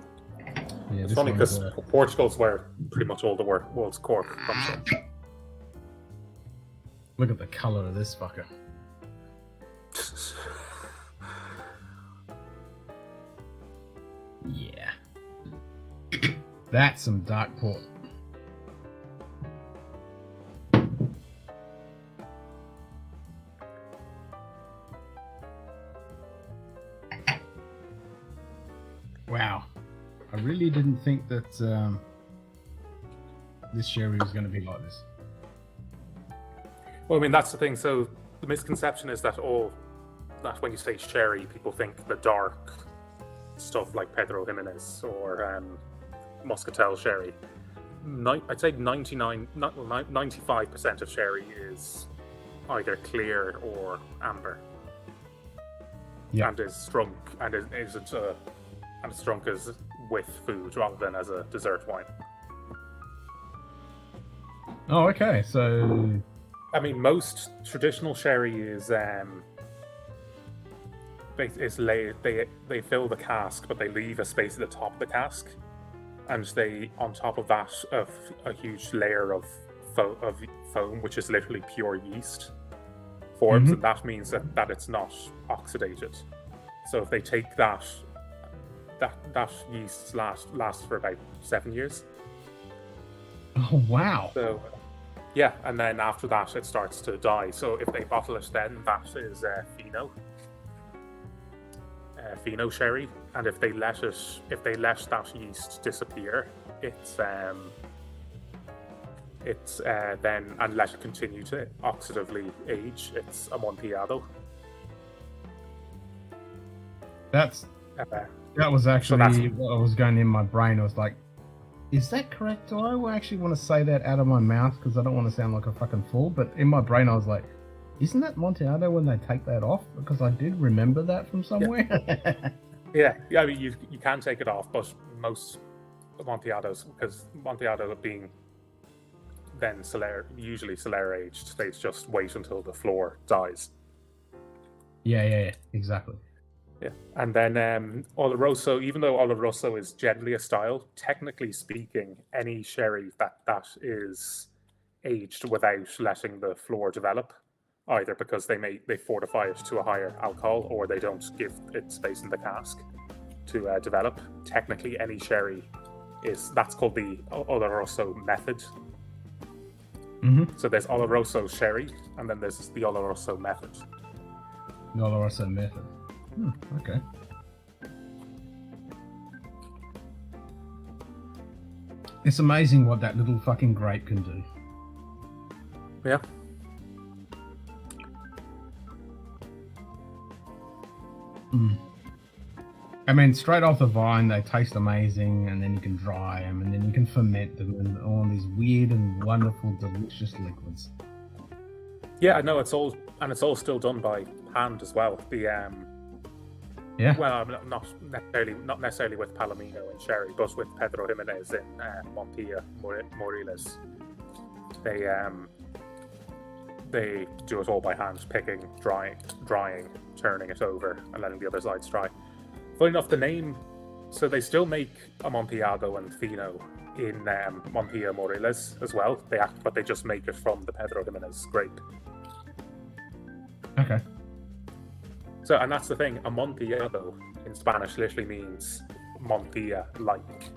It's this funny one's, because Portugal's where pretty much all the world's cork comes from. look at the color of this fucker. Yeah. That's some dark port. Wow. I really didn't think that this sherry was going to be like this. Well, I mean, that's the thing. So the misconception is that when you say sherry, people think the dark stuff like Pedro Jimenez or Muscatel sherry. I'd say 95% of sherry is either clear or amber. Yeah. And is strong and it's drunk as with food rather than as a dessert wine. Oh, okay. So I mean, most traditional sherry is they fill the cask, but they leave a space at the top of the cask, and they on top of that a huge layer of foam, which is literally pure yeast forms, and that means that it's not oxidated. So if they take that yeast lasts for about 7 years. oh wow. So Yeah, and then after that it starts to die. So if they bottle it, then that is Fino sherry, and if they let that yeast disappear, it's then, and let it continue to oxidatively age, it's Amontillado. That was actually what was going in my brain. I was like, is that correct? Do I actually want to say that out of my mouth because I don't want to sound like a fucking fool? But in my brain, I was like, isn't that Amontillado when they take that off? Because I did remember that from somewhere. Yeah. I mean, you can take it off, but most Amontillados, because Amontillado being then usually Solera aged, they just wait until the floor dies. Yeah, exactly. Yeah, and then Oloroso, even though Oloroso is generally a style, technically speaking, any sherry that is aged without letting the floor develop, either because they fortify it to a higher alcohol or they don't give it space in the cask to develop, technically any sherry that's called the Oloroso method. Mm-hmm. So there's Oloroso sherry, and then there's the Oloroso method. The Oloroso method. Okay. It's amazing what that little fucking grape can do. Yeah. I mean, straight off the vine, they taste amazing, and then you can dry them, and then you can ferment them, and all these weird and wonderful, delicious liquids. Yeah, I know it's all still done by hand as well. Yeah. Well, I mean, not necessarily with Palomino and sherry, but with Pedro Jimenez in Montilla Moriles. They do it all by hand, picking, drying, turning it over, and letting the other sides dry. Funny enough, the name, so they still make Amontillado and Fino in Montilla Moriles as well. But they just make it from the Pedro Jimenez grape. Okay. So, and that's the thing, Amontillado in Spanish literally means Montilla-like.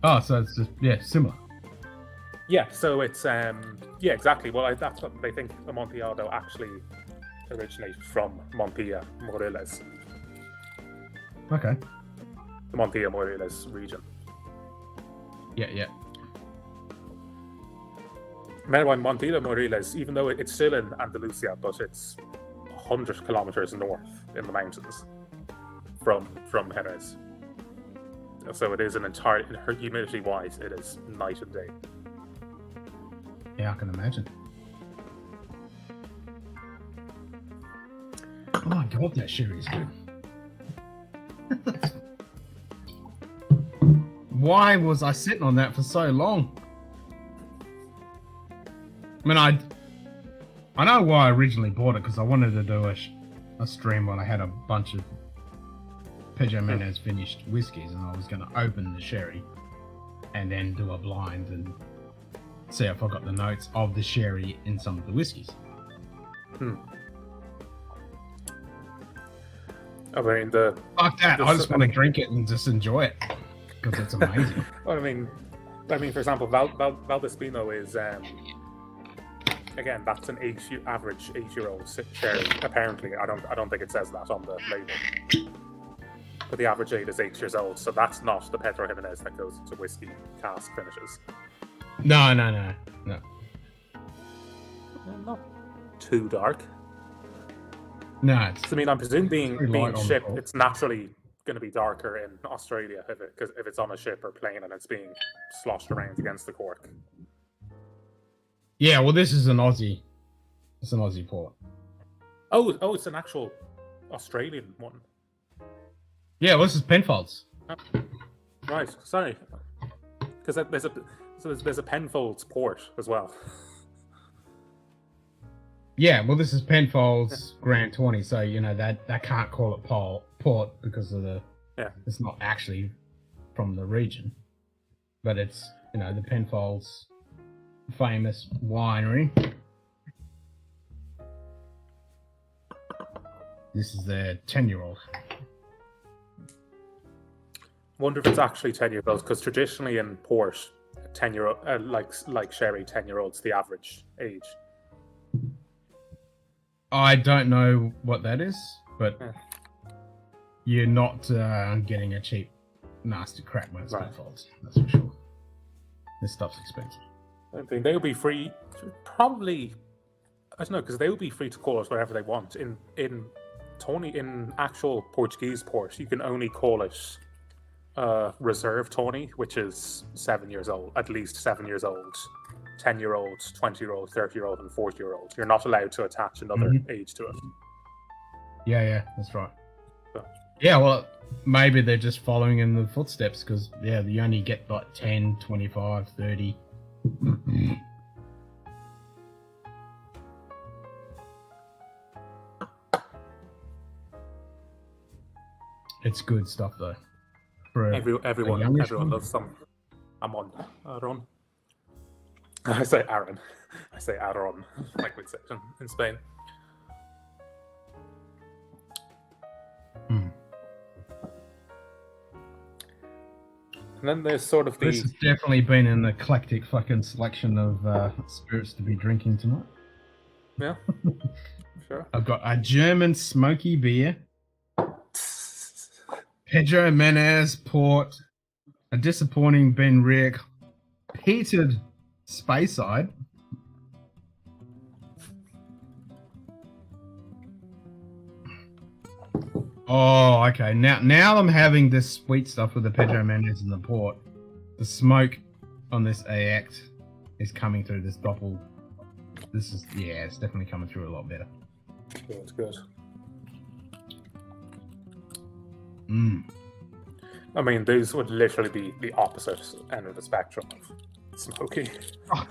Oh, so it's just, similar. Yeah, so it's, exactly. Well, that's what they think Amontillado actually originated from Montilla Moriles. Okay. The Montilla Moriles region. Yeah. Meanwhile, Montilla Moriles, even though it's still in Andalusia, but it's 100 kilometers north in the mountains from Jerez. So it is humidity-wise, it is night and day. Yeah, I can imagine. Oh my god, that sherry is good. Why was I sitting on that for so long? I mean, I know why I originally bought it, because I wanted to do a stream when I had a bunch of Pedro Jimenez finished whiskies, and I was going to open the sherry and then do a blind and see if I got the notes of the sherry in some of the whiskies. I mean, fuck that! I just want to drink it and just enjoy it because it's amazing. Well, I mean, for example, Valdespino is again, that's an average 8-year-old sherry. Apparently, I don't think it says that on the label. But the average age is 8 years old, so that's not the Pedro Jimenez that goes into whiskey cask finishes. No. Not too dark. No, I mean, I'm presuming being shipped, the it's naturally going to be darker in Australia if it's on a ship or plane and it's being sloshed around against the cork. Yeah, well, this is an Aussie. It's an Aussie port. Oh, it's an actual Australian one. Yeah, well, this is Penfolds. Right, sorry, because there's a Penfolds port as well. Yeah, well, this is Penfolds Grand 20, so that can't call it port because of it's not actually from the region, but it's the Penfolds famous winery. This is their 10-year-old. Wonder if it's actually 10-year-olds, because traditionally in port, 10-year-old, like sherry 10-year-olds, the average age. I don't know what that is, but Yeah. you're not getting a cheap, nasty crap when it's Right. Penfolds. That's for sure. This stuff's expensive. I think they'll be free. Probably, I don't know, because they will be free to call us whatever they want. In actual Portuguese port, you can only call it Reserve Tawny, which is 7 years old, at least 7 years old, 10-year-old, 20-year-old, 30-year-old, and 40-year-old. You're not allowed to attach another age to it. Yeah, that's right. So. Yeah, well, maybe they're just following in the footsteps because, yeah, you only get like 10, 25, 30. It's good stuff, though. For Everyone youngish one? loves some. I'm on Aaron. I say Aaron. I say Aaron, like we'd say in Spain. Mm. And then there's sort of This has definitely been an eclectic fucking selection of spirits to be drinking tonight. Yeah, sure. I've got a German smoky beer, Pedro Menez port, a disappointing Ben Rick, peated Speyside, oh, okay. Now I'm having this sweet stuff with the Pedro Menez and the port. The smoke on this AX is coming through this doppel. This is, yeah, it's definitely coming through a lot better. Good. Mm. I mean, these would literally be the opposite end of the spectrum of smoky. Oh,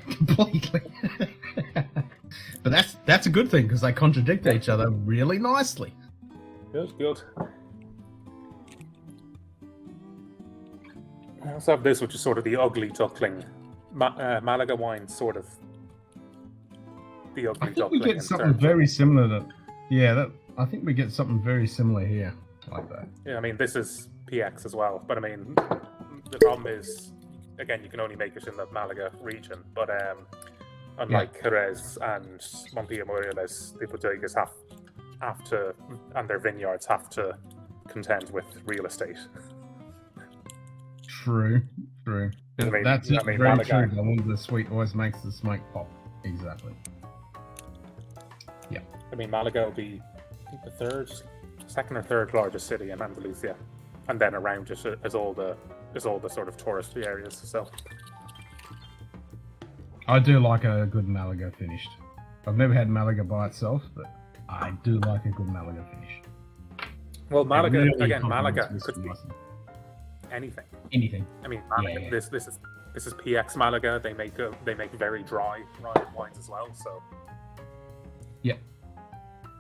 completely. But that's a good thing because they contradict each other really nicely. Good. I also have this, which is sort of the ugly duckling. Malaga wine, sort of the ugly I think duckling. we get something very similar to, yeah, I think we get something very similar here, like that. Yeah, I mean, this is PX as well, but I mean, the problem is, again, you can only make it in the Malaga region, but unlike Jerez and Montilla Morelos, the bodegas have to, and their vineyards have to contend with real estate. True. I mean, That's very Malaga, true. The one the sweet always makes the smoke pop. Exactly. Yeah. I mean, Malaga will be, I think, the second or third largest city in Andalusia, and then around it is all the sort of touristy areas. So I do like a good Malaga finished. I've never had Malaga by itself, but I do like a good Malaga finish. well, Malaga really again, complements Malaga whiskey could be nicely. anything. I mean, Malaga, Yeah. this is PX Malaga. They make very dry wines as well. So Yeah.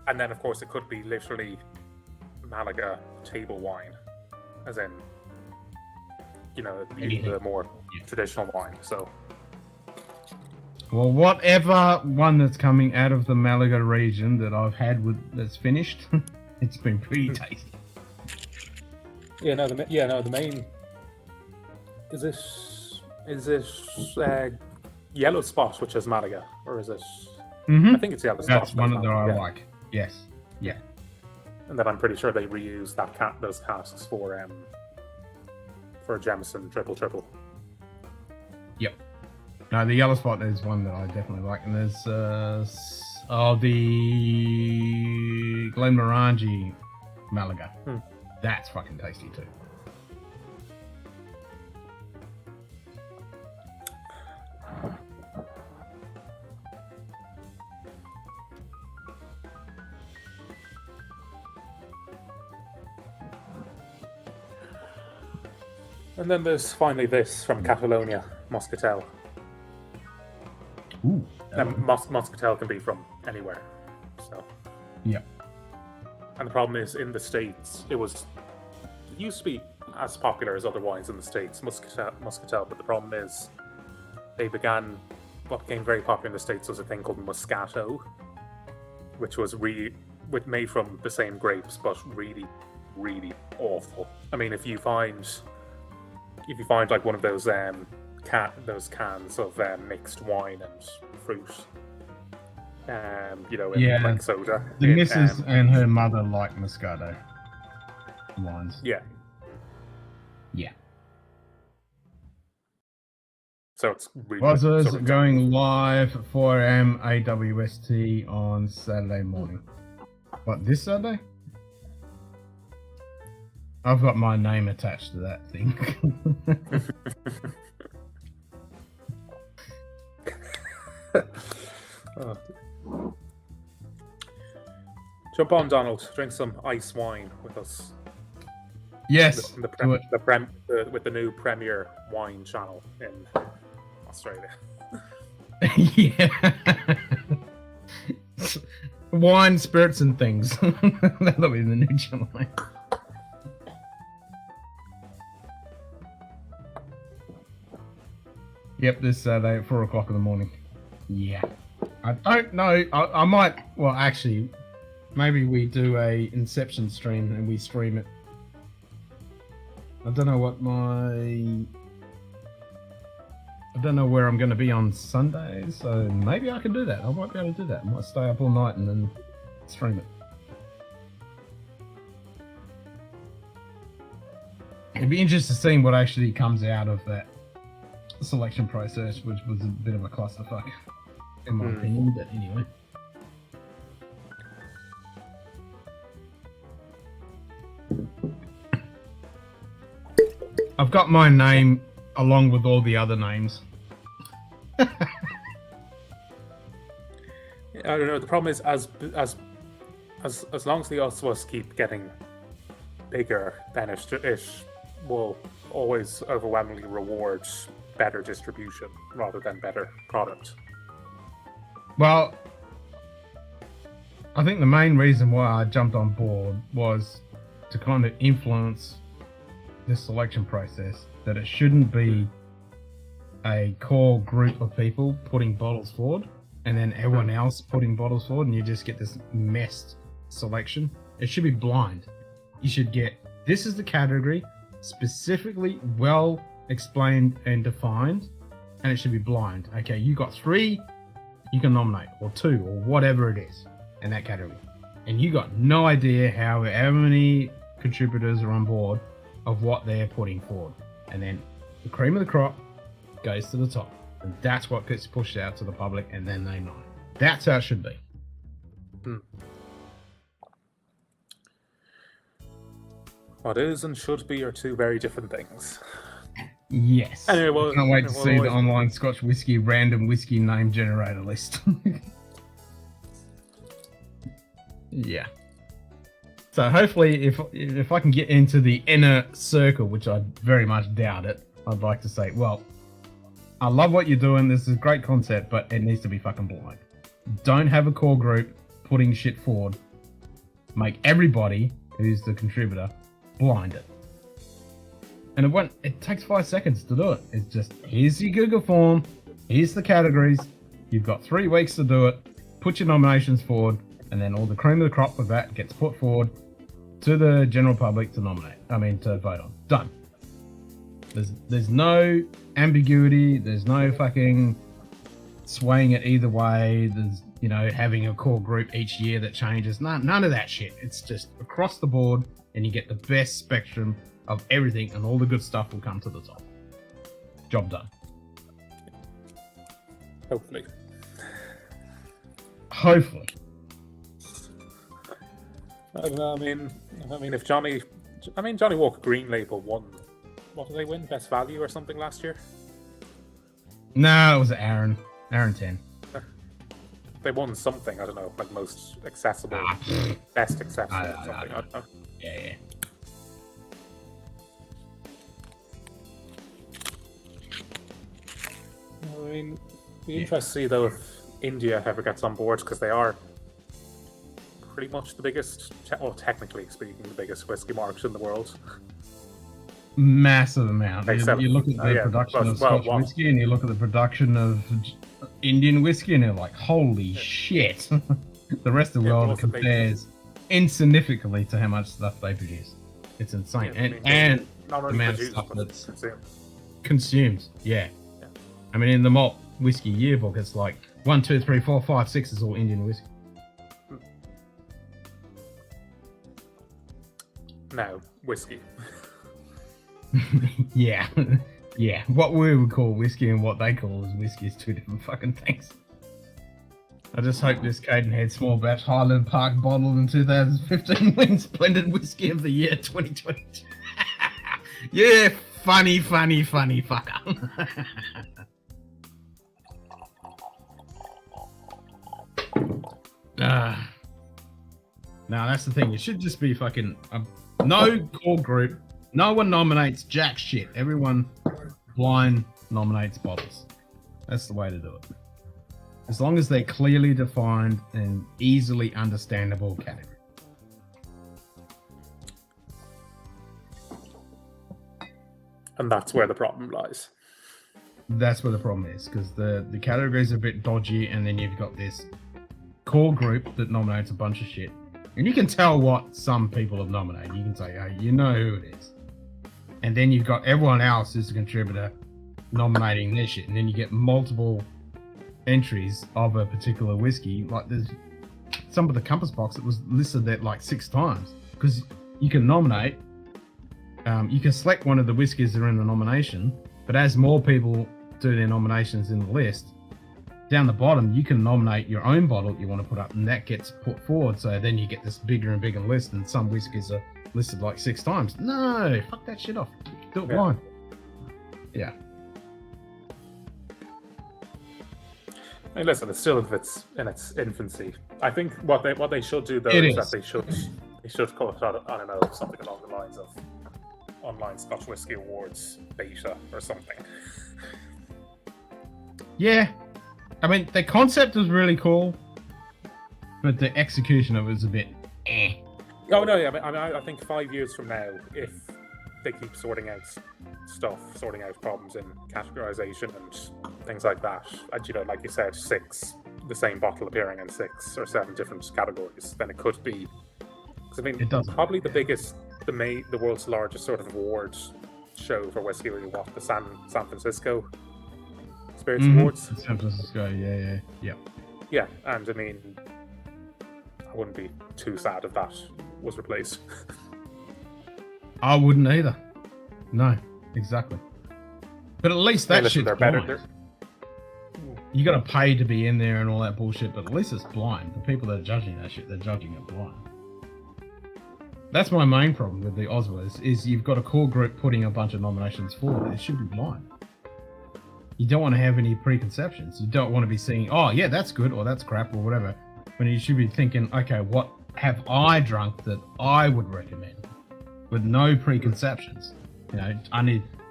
and then of course it could be literally Malaga table wine, as in, you know, the more traditional wine. So Well, whatever one that's coming out of the Malaga region that I've had that's finished, it's been pretty tasty. the main is this Yellow Spot, which is Malaga, or is it? Mm-hmm. I think it's Yellow Spot. That's one that I Malaga, like. Yes. Yeah. And then I'm pretty sure they reuse those casks for Jameson triple. Yep. No, the Yellow Spot is one that I definitely like, and there's the Glenmorangie Malaga. That's fucking tasty too. And then there's finally this from Catalonia, Moscatel. Ooh. Moscatel can be from anywhere. So. Yeah. And the problem is, in the States, it used to be as popular as other wines in the States, Moscatel, but the problem is what became very popular in the States was a thing called Moscato, which was made from the same grapes, but really, really awful. I mean, if you find like one of those those cans of mixed wine and fruit. You know, in Yeah, like soda. The in, missus and her mother like Moscato wines. Yeah. Yeah. So it's really Buzzers sort of going live at 4 a.m. AWST on Saturday morning. What, this Saturday? I've got my name attached to that thing. Oh. Jump on, Donald. Drink some ice wine with us. Yes, The do it. with the new Premier Wine channel in Australia. Yeah. Wine, spirits, and things. That'll be the new channel. Yep, this Saturday at 4 o'clock in the morning. Yeah. I don't know. I might. Well, actually, maybe we do a Inception stream and we stream it. I don't know what I don't know where I'm going to be on Sunday, so maybe I can do that. I might be able to do that. I might stay up all night and then stream it. It'd be interesting to see what actually comes out of that selection process, which was a bit of a clusterfuck, in my opinion. But anyway. I've got my name along with all the other names. I don't know. The problem is, as long as the odds of us keep getting bigger, then it will always overwhelmingly reward better distribution rather than better product. Well, I think the main reason why I jumped on board was to kind of influence this selection process, that it shouldn't be a core group of people putting bottles forward and then everyone else putting bottles forward, and you just get this messed selection. It should be blind. You should get, this is the category, specifically well explained and defined, and it should be blind. Okay, you got 3 you can nominate, or 2, or whatever it is in that category, and you got no idea how many contributors are on board of what they're putting forward, and then the cream of the crop goes to the top, and that's what gets pushed out to the public, and then they know. That's how it should be. What is and should be are two very different things. Yes. Anyway, well, can't wait to see the online Scotch whisky random whisky name generator list. Yeah. So hopefully, if I can get into the inner circle, which I very much doubt it, I'd like to say, well, I love what you're doing. This is a great concept, but it needs to be fucking blind. Don't have a core group putting shit forward. Make everybody who's the contributor blind it. And it takes 5 seconds to do it. It's just, here's your Google form, here's the categories, you've got 3 weeks to do it, put your nominations forward, and then all the cream of the crop of that gets put forward to the general public to to vote on. Done. There's no ambiguity, there's no fucking swaying it either way, there's, having a core group each year that changes. None of that shit. It's just across the board, and you get the best spectrum of everything, and all the good stuff will come to the top. Job done. Hopefully. I don't know. I mean, if Johnny Walker Green Label won, what did they win? Best value or something last year? No, it was Aaron 10. They won something. I don't know, like most accessible, best accessible, or something. I don't know. Yeah. It'd be interesting to see though if India ever gets on board, because they are pretty much the biggest, technically speaking, the biggest whiskey market in the world. Massive amount. You look at the production of Scotch whiskey, and you look at the production of Indian whiskey, and you're like, holy shit. The rest of the world compares insignificantly to how much stuff they produce. It's insane. And the amount of stuff that's consumed. Yeah. I mean, in the malt whiskey yearbook, it's like 1, 2, 3, 4, 5, 6 is all Indian whiskey. No, whiskey. Yeah. Yeah. What we would call whiskey and what they call as whiskey is two different fucking things. I just hope this Cadenhead Small Batch Highland Park bottled in 2015 wins Blended Whiskey of the Year 2022. Yeah, funny fucker. Now that's the thing. It should just be fucking no core group. No one nominates jack shit. Everyone blind nominates bottles. That's the way to do it. As long as they're clearly defined and easily understandable category. And that's where the problem lies. That's where the problem is, because the categories are a bit dodgy, and then you've got this core group that nominates a bunch of shit. And you can tell what some people have nominated. You can say, oh, you know who it is. And then you've got everyone else who's a contributor nominating their shit. And then you get multiple entries of a particular whiskey. Like there's some of the Compass box that was listed there like 6 times. Because you can nominate, you can select one of the whiskeys that are in the nomination, but as more people do their nominations in the list, down the bottom you can nominate your own bottle you want to put up, and that gets put forward. So then you get this bigger and bigger list, and some whiskeys are listed like 6 times. No, fuck that shit off. Do it blind. Yeah. I mean, listen, it's still in its infancy. I think what they should do though that they should call it, I don't know, something along the lines of Online Scotch Whisky Awards beta or something. Yeah. I mean, the concept was really cool, but the execution of it was a bit eh. Oh no, yeah. I think 5 years from now, if they keep sorting out stuff, sorting out problems in categorization and things like that, and you know, like you said, 6, the same bottle appearing in 6 or 7 different categories, then it could be. Because I mean, probably the biggest, the world's largest sort of awards show for whiskey would be what, the San Francisco Spirits Awards. San Francisco, yeah. Yeah, and I mean, I wouldn't be too sad if that was replaced. I wouldn't either. No, exactly. But at least that shit's blind. You got to pay to be in there and all that bullshit, but at least it's blind. The people that are judging that shit, they're judging it blind. That's my main problem with the Oswars, is you've got a core group putting a bunch of nominations forward. It should be blind. You don't want to have any preconceptions. You don't want to be saying, oh yeah, that's good, or that's crap, or whatever. When you should be thinking, okay, what have I drunk that I would recommend? With no preconceptions. You know,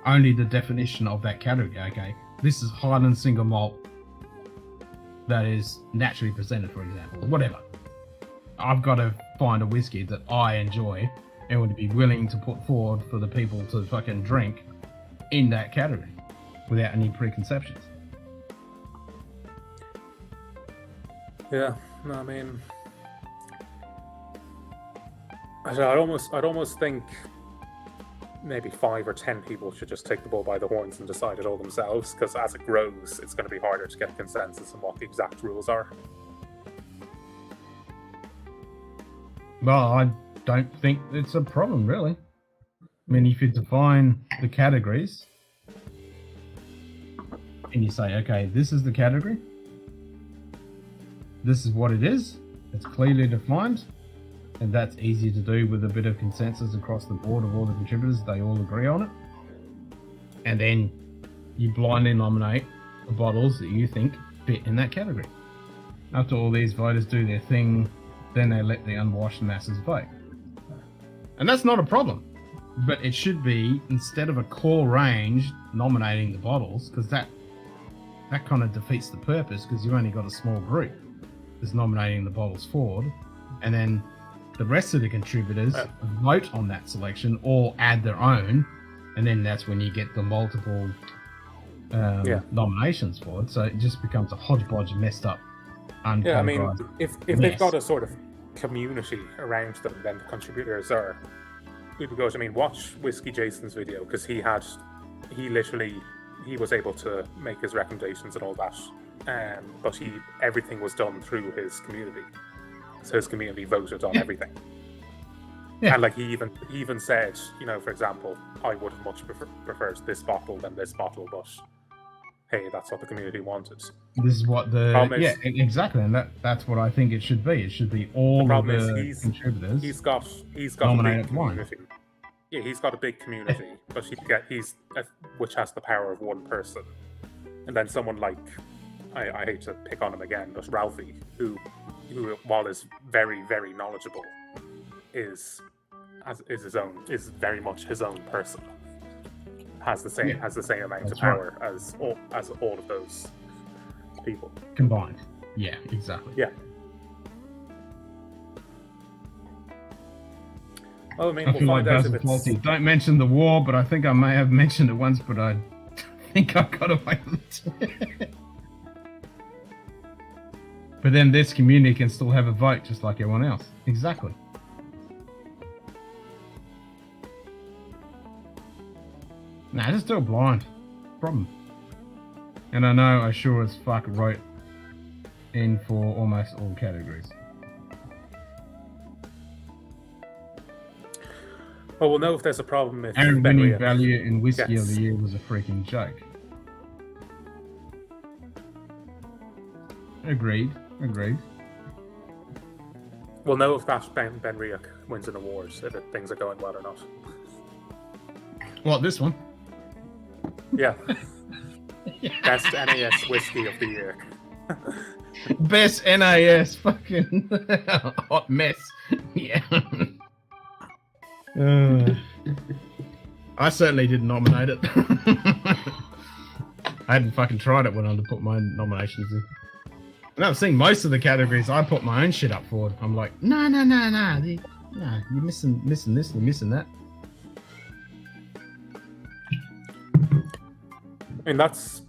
only the definition of that category. Okay, this is Highland single malt that is naturally presented, for example, whatever. I've got to find a whiskey that I enjoy and would be willing to put forward for the people to fucking drink in that category without any preconceptions. Yeah, no, I mean, I'd almost think maybe 5 or 10 people should just take the bull by the horns and decide it all themselves, because as it grows, it's going to be harder to get consensus on what the exact rules are. Well, I don't think it's a problem, really. I mean, if you define the categories and you say, okay, this is the category, this is what it is, it's clearly defined, and that's easy to do with a bit of consensus across the board of all the contributors. They all agree on it. And then you blindly nominate the bottles that you think fit in that category. After all these voters do their thing, then they let the unwashed masses vote. And that's not a problem. But it should be, instead of a core range nominating the bottles, because that kind of defeats the purpose, because you've only got a small group that's nominating the bottles forward, and then the rest of the contributors vote on that selection or add their own, and then that's when you get the multiple nominations for it. So it just becomes a hodgepodge, messed up. Yeah, I mean, if they've got a sort of community around them, then the contributors are people go to. I mean, watch Whiskey Jason's video, because he literally he was able to make his recommendations and all that, but everything was done through his community. So his community voted on everything. Yeah. And like he even said, for example, I would have much preferred this bottle than this bottle, but hey, that's what the community wanted. This is what exactly, and that's what I think it should be. It should be all of the contributors. He's got nominated a big community. Yeah, he's got a big community, but which has the power of one person. And then someone like, I hate to pick on him again, but Ralphie, who while is very, very knowledgeable, is very much his own person. Has the same amount of power as all of those people combined. Yeah, exactly. Yeah. Well, I mean, we'll find out if it's... Don't mention the war, but I think I may have mentioned it once, but I think I got away with it. But then this community can still have a vote just like everyone else. Exactly. Nah, just do it blind. Problem. And I know I sure as fuck wrote in for almost all categories. Well, we'll know if there's a problem if... And winning value in Whiskey of the Year was a freaking joke. Agreed. We'll know if that Ben Riach wins an award, if things are going well or not. What, this one? Yeah. Best NAS Whiskey of the Year. Best NAS fucking hot mess. Yeah. I certainly didn't nominate it. I hadn't fucking tried it when I put my nominations in. And I've seen most of the categories I put my own shit up for. I'm like, no, you're missing this, you're missing that. And that's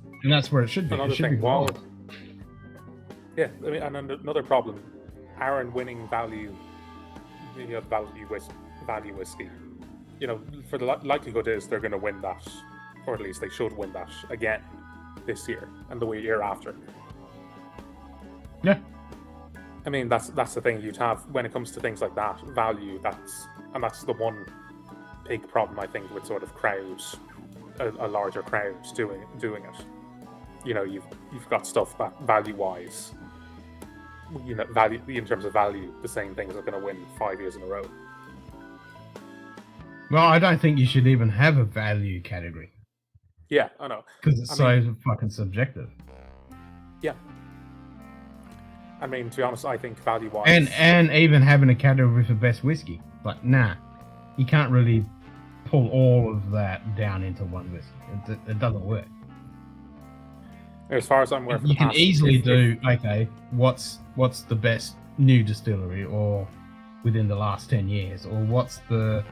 where it should be. Another it should thing. Be wild. Yeah, I mean, and another problem, Aaron winning value whiskey. For the likelihood is they're going to win that, or at least they should win that again this year and the year after. Yeah. I mean, that's the thing you'd have when it comes to things like that, value. That's the one big problem I think with sort of crowds, a larger crowd doing it. You've got stuff that value-wise, value in terms of value, the same things are going to win 5 years in a row. Well, I don't think you should even have a value category. Yeah, I know. Because it's fucking subjective. Yeah. I mean, to be honest, I think value-wise... And even having a category for best whiskey. Like, nah. You can't really pull all of that down into one whiskey. It doesn't work. As far as I'm aware, you can easily do, okay, what's the best new distillery or within the last 10 years? Or what's a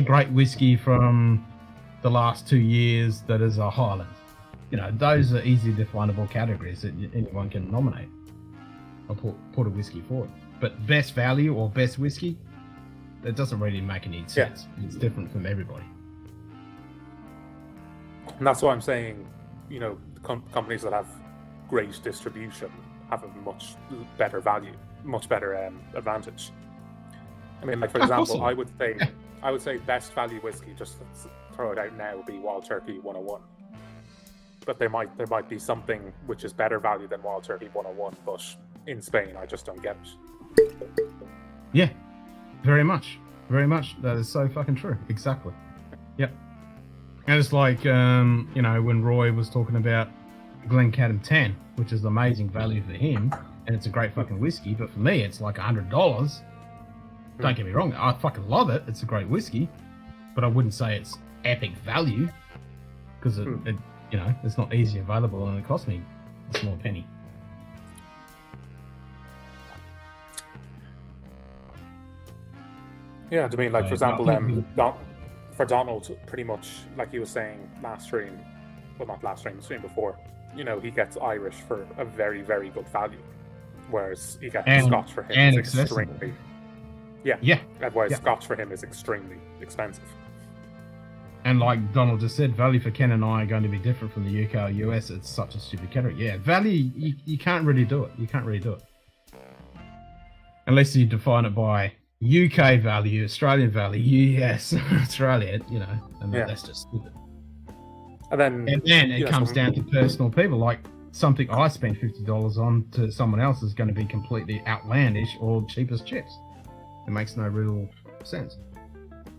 great whiskey from the last 2 years that is a Highland? Those are easy definable categories that anyone can nominate or put a whiskey forward. But best value or best whiskey, that doesn't really make any sense. Yeah. It's different from everybody. And that's why I'm saying, companies that have great distribution have a much better value, much better advantage. I mean, like for example, I would say best value whiskey, just to throw it out now, would be Wild Turkey 101. But there might be something which is better value than Wild Turkey 101, but in Spain I just don't get it. Yeah, very much. That is so fucking true. Exactly. Yep. And it's like, when Roy was talking about Glencairn 10, which is amazing value for him, and it's a great fucking whiskey, but for me it's like $100. Don't get me wrong, I fucking love it. It's a great whiskey, but I wouldn't say it's epic value because it it's not easily available and it cost me a small penny. Yeah, I mean, like for example, for Donald, pretty much like he was saying last stream, well, not last stream, the stream before, he gets Irish for a very, very good value, whereas he gets Scotch for him is extremely. Whereas Scotch for him is extremely expensive. And like Donald just said, value for Ken and I are going to be different from the UK or US. It's such a stupid category. Yeah, value, you can't really do it. You can't really do it. Unless you define it by UK value, Australian value, US, Australia, you know, and that's just stupid. And then it comes down to personal people. Like something I spent $50 on to someone else is going to be completely outlandish or cheap as chips. It makes no real sense.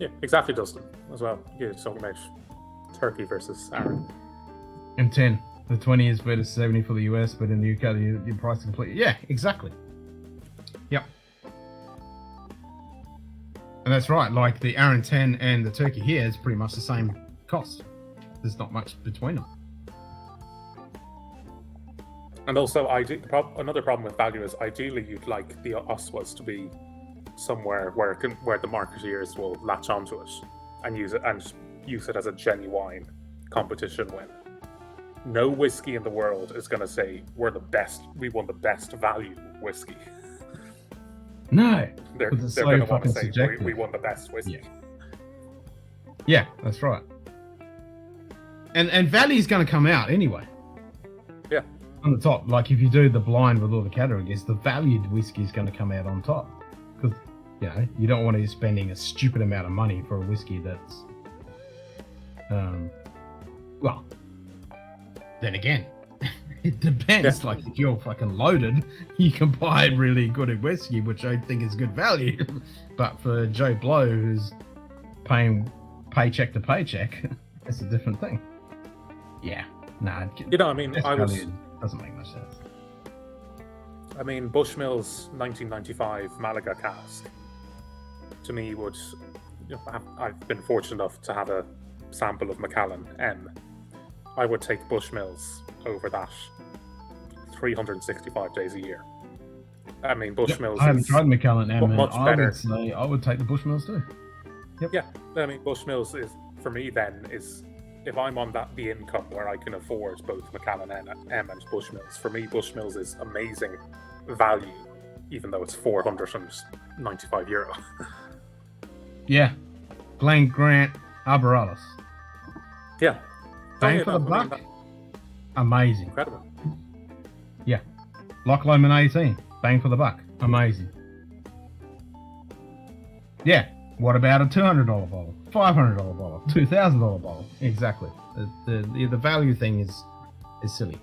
Yeah, exactly, Dustin, as well. You're talking about Turkey versus Aaron. And 10. The 20 is better 70 for the US, but in the UK, your price is completely... Yeah, exactly. Yep. And that's right. Like the Aaron 10 and the Turkey here is pretty much the same cost. There's not much between them. And also, another problem with value is ideally you'd like the Oswas to be somewhere where the marketeers will latch onto it and use it as a genuine competition win. No whiskey in the world is going to say we're the best. We won the best value whiskey. No, they're going to want to say we won the best whiskey. Yeah, that's right. And value is going to come out anyway. Yeah, on the top. Like if you do the blind with all the categories, the valued whiskey is going to come out on top. Because, you know, you don't want to be spending a stupid amount of money for a whiskey that's, well, then again, it depends. Yeah. Like if you're fucking loaded, you can buy really good whiskey, which I think is good value. But for Joe Blow, who's paying paycheck to paycheck, it's a different thing. Yeah, nah. You know, I mean, doesn't make much sense. I mean, Bushmills 1995 Malaga cask, to me, would, you know, I've been fortunate enough to have a sample of Macallan M. I would take Bushmills over that 365 days a year. I mean, Bushmills. I haven't tried Macallan M. Much better. I would take the Bushmills too. Yep. Yeah, I mean, Bushmills is, for me, then, is if I'm on the income where I can afford both Macallan M and Bushmills, for me, Bushmills is amazing value, even though it's €495. Yeah. Glen Grant Arboralis. Yeah. Bang for the buck. Amazing. Incredible. Yeah. Loch Lomond 18. Bang for the buck. Amazing. Yeah. What about a $200 bottle? $500 bottle? $2,000 bottle? Exactly. The value thing is silly.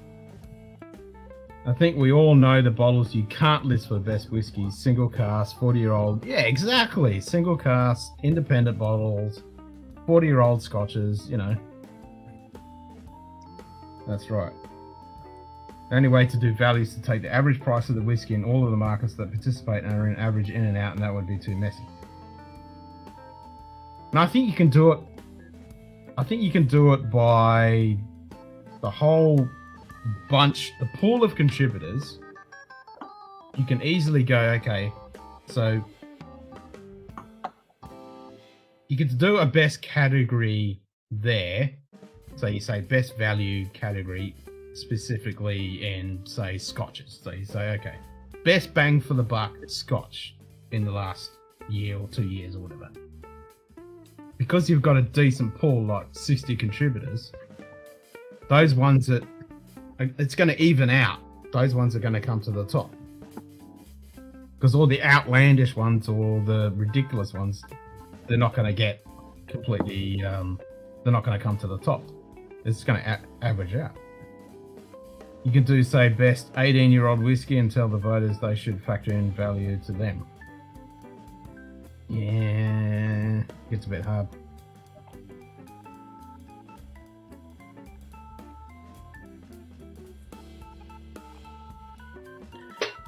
I think we all know the bottles you can't list for best whiskey. Single cask, 40-year-old. Yeah, exactly. Single cask, independent bottles, 40-year-old scotches, you know. That's right. The only way to do value is to take the average price of the whiskey in all of the markets that participate and are in average in and out, and that would be too messy. And I think you can do it. I think you can do it by the whole bunch, the pool of contributors. You can easily go, okay, so you could do a best category there. So you say best value category specifically in, say, scotches. So you say, okay, best bang for the buck scotch in the last year or 2 years or whatever. Because you've got a decent pool, like 60 contributors, those ones that, it's going to even out. Those ones are going to come to the top. Because all the outlandish ones or the ridiculous ones, they're not going to get completely, they're not going to come to the top. It's going to average out. You can do, say, best 18-year-old whiskey and tell the voters they should factor in value to them. Yeah, gets a bit hard.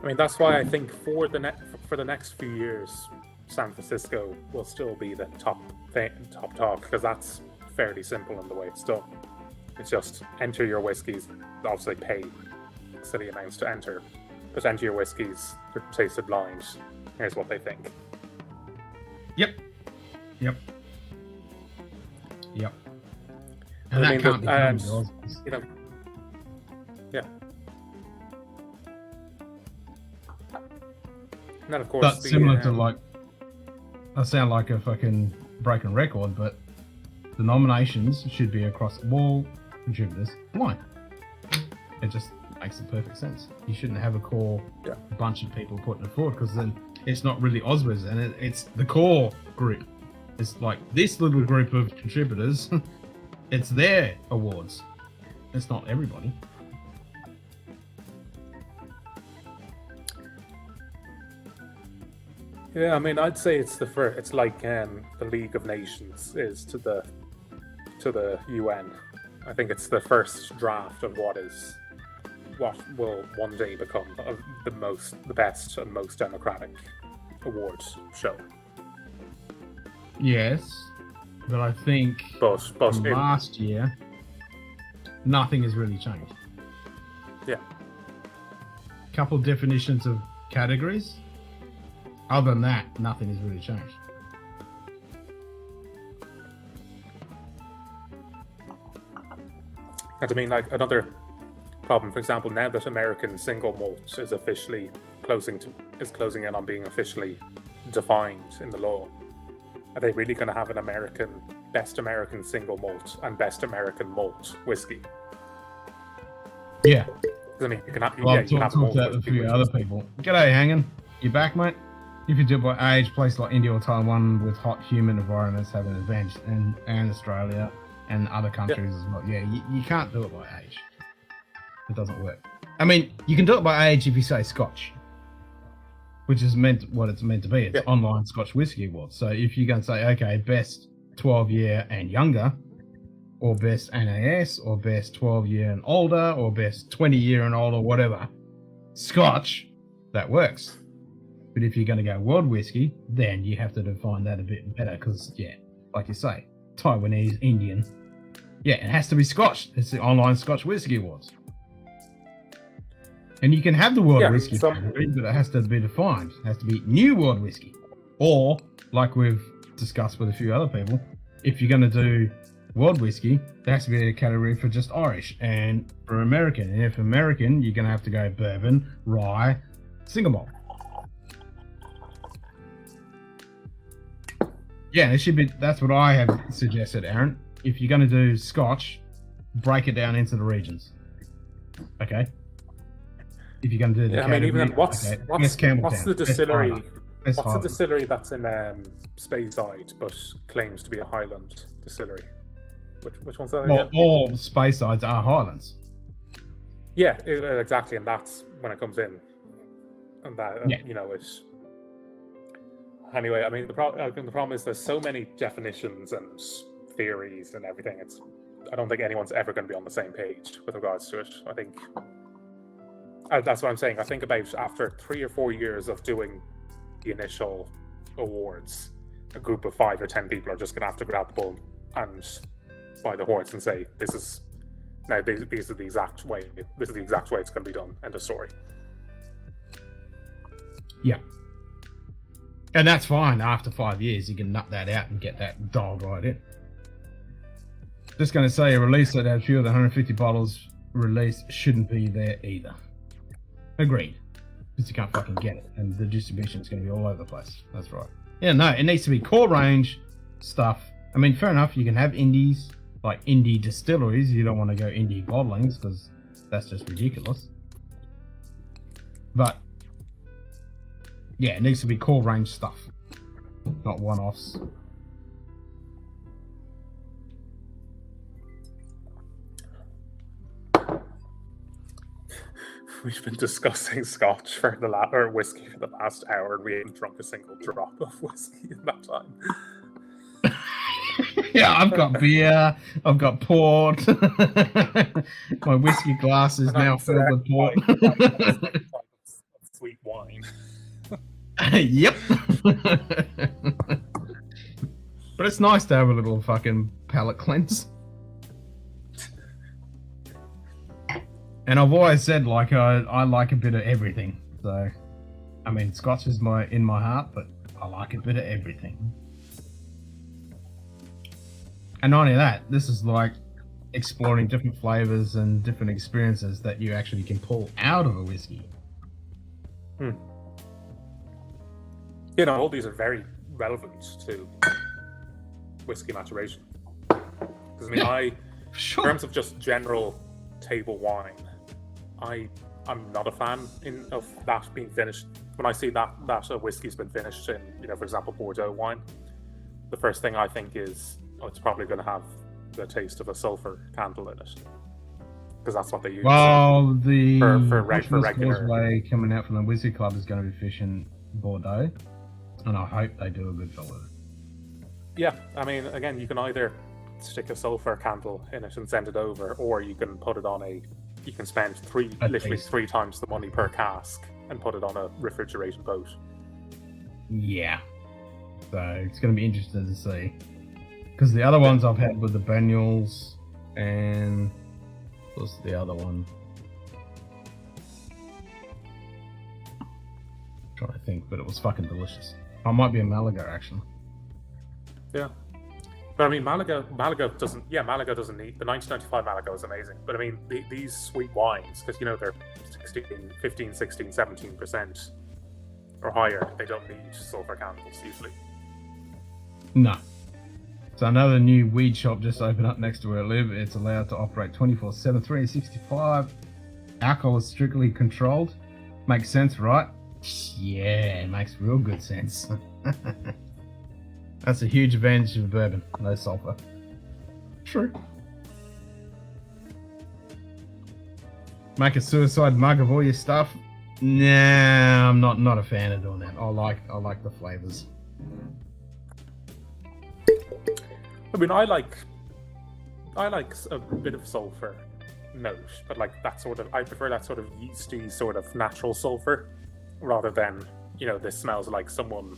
I mean, that's why I think for the next few years, San Francisco will still be the top talk, because that's fairly simple in the way it's done. It's just enter your whiskies, obviously pay silly amounts to enter, but enter your whiskies, they're tasted blind. Here's what they think. Yep. And I that mean, can't be done, you know, yeah. And then, of course, that's similar to, like, I sound like a fucking broken record, but the nominations should be across all contributors blind. It just makes perfect sense. You shouldn't have a core bunch of people putting it forward, because then it's not really Oswald's, and it's the core group. It's like this little group of contributors. It's their awards. It's not everybody. Yeah, I mean, I'd say it's the first. It's like the League of Nations is to the UN. I think it's the first draft of what will one day become the best and most democratic awards show. Yes, but I think But from last year, nothing has really changed. Yeah. Couple definitions of categories. Other than that, nothing has really changed. And I mean, like, another problem, for example, now that American single malt is officially closing in on being officially defined in the law, are they really going to have an best American single malt and best American malt whiskey? Yeah. I mean, you can have, Well, you can have talked malt to a whiskey, few which other is- people. G'day, Hangin'. You back, mate? If you do it by age, places like India or Taiwan with hot, humid environments have an advantage, and Australia and other countries as well. Yeah, you can't do it by age. It doesn't work. I mean, you can do it by age if you say Scotch, which is what it's meant to be. It's online Scotch Whisky Awards. So if you're going to say, okay, best 12-year and younger, or best NAS, or best 12-year and older, or best 20-year and older, whatever, Scotch, that works. But if you're going to go world whiskey, then you have to define that a bit better, because, like you say, Taiwanese, Indian, it has to be Scotch. It's the online Scotch Whisky Awards. And you can have the world whiskey category, but it has to be defined. It has to be new world whiskey. Or, like we've discussed with a few other people, if you're going to do world whiskey, there has to be a category for just Irish and for American. And if American, you're going to have to go bourbon, rye, single malt. Yeah, it should be. That's what I have suggested, Aaron. If you're going to do Scotch, break it down into the regions. Okay. If you're going to do the I mean, even then, what's Campbelltown, the distillery? Best What's the Highland. distillery that's in Speyside but claims to be a Highland distillery? Which one's that Well, again? all Speysides are Highlands. Yeah, exactly, and that's when it comes in, and that it's. Anyway, I mean, the problem is there's so many definitions and theories and everything. I don't think anyone's ever going to be on the same page with regards to it. I think that's what I'm saying. I think about after 3 or 4 years of doing the initial awards, a group of 5 or 10 people are just going to have to grab the bull and by the horns and say, "This is these are the exact way. This is the exact way it's going to be done." End of story. Yeah. And that's fine. After 5 years, you can nut that out and get that dialed right in. Just going to say a release that had fewer than 150 bottles released shouldn't be there either. Agreed. Because you can't fucking get it. And the distribution is going to be all over the place. That's right. Yeah, no, it needs to be core range stuff. I mean, fair enough. You can have indies, like indie distilleries. You don't want to go indie bottlings because that's just ridiculous. But yeah, it needs to be core range stuff, not one-offs. We've been discussing Scotch or whiskey for the past hour, and we haven't drunk a single drop of whiskey in that time. Yeah, I've got beer, I've got port. My whiskey glass is now filled with port. Sweet wine. Yep. But it's nice to have a little fucking palate cleanse. And I've always said, like, I like a bit of everything. So, I mean, Scotch is in my heart, but I like a bit of everything. And not only that, this is like exploring different flavors and different experiences that you actually can pull out of a whiskey. You know, all these are very relevant to whiskey maturation. Because I mean, in Sure. terms of just general table wine, I'm not a fan of that being finished. When I see that a whiskey's been finished in, for example, Bordeaux wine, the first thing I think is, it's probably going to have the taste of a sulfur candle in it, because that's what they use. Well, the for regular. Causeway coming out from the Whiskey Club is going to be fishing Bordeaux, and I hope they do a good job with it. Yeah, I mean, again, you can either stick a sulfur candle in it and send it over, or you can put it on you can spend literally three times the money per cask and put it on a refrigerated boat. Yeah. So it's going to be interesting to see. Because the other ones I've had with the Banyuls and what's the other one? I'm trying to think, but it was fucking delicious. I might be a Malaga actually. Yeah. But I mean, Malaga doesn't need, the 1995 Malaga is amazing. But I mean, these sweet wines, because they're 15, 16, 17% or higher, they don't need sulfur candles usually. No. So another new weed shop just opened up next to where I live. It's allowed to operate 24/7, 365. Alcohol is strictly controlled. Makes sense, right? Yeah, it makes real good sense. That's a huge advantage of bourbon. No sulfur. True. Make a suicide mug of all your stuff. Nah, I'm not a fan of doing that. I like the flavors. I mean, I like a bit of sulfur note, but like that sort of, I prefer that sort of yeasty sort of natural sulfur rather than, this smells like someone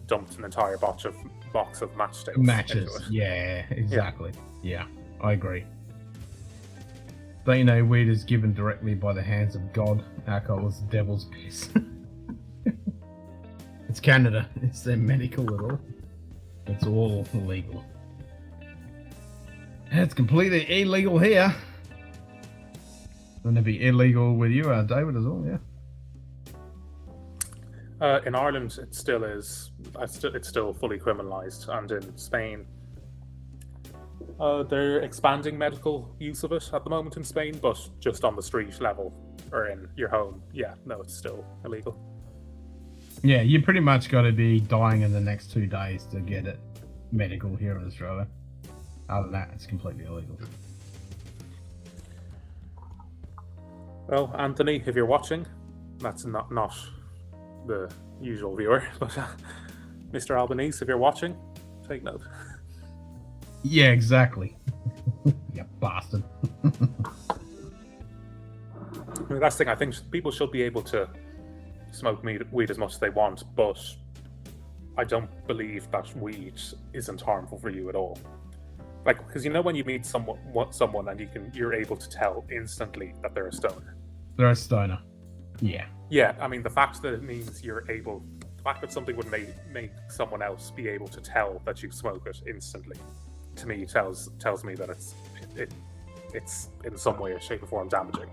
dumped an entire box of matchsticks. Matches, yeah, exactly. Yeah, I agree. Don't you know weed is given directly by the hands of God? Alcohol is the devil's piss. It's Canada. It's their medical at all. It's all illegal. It's completely illegal here. Wouldn't it be illegal with you, David, as well? Yeah. In Ireland, it still is. It's still fully criminalised, and in Spain, they're expanding medical use of it at the moment in Spain, but just on the street level or in your home. Yeah, no, it's still illegal. Yeah, you pretty much got to be dying in the next 2 days to get it medical here in Australia. Other than that, it's completely illegal. Well, Anthony, if you're watching, that's not the usual viewer, but Mr. Albanese, if you're watching, take note. Yeah, exactly. You bastard. I mean, that's the thing. I think people should be able to smoke weed as much as they want, but I don't believe that weed isn't harmful for you at all. Like, because when you meet someone and you're able to tell instantly that they're a stoner. They're a stoner. Yeah. Yeah, I mean, the fact that something would make someone else be able to tell that you smoke it instantly, to me tells me that it's in some way, shape, or form damaging.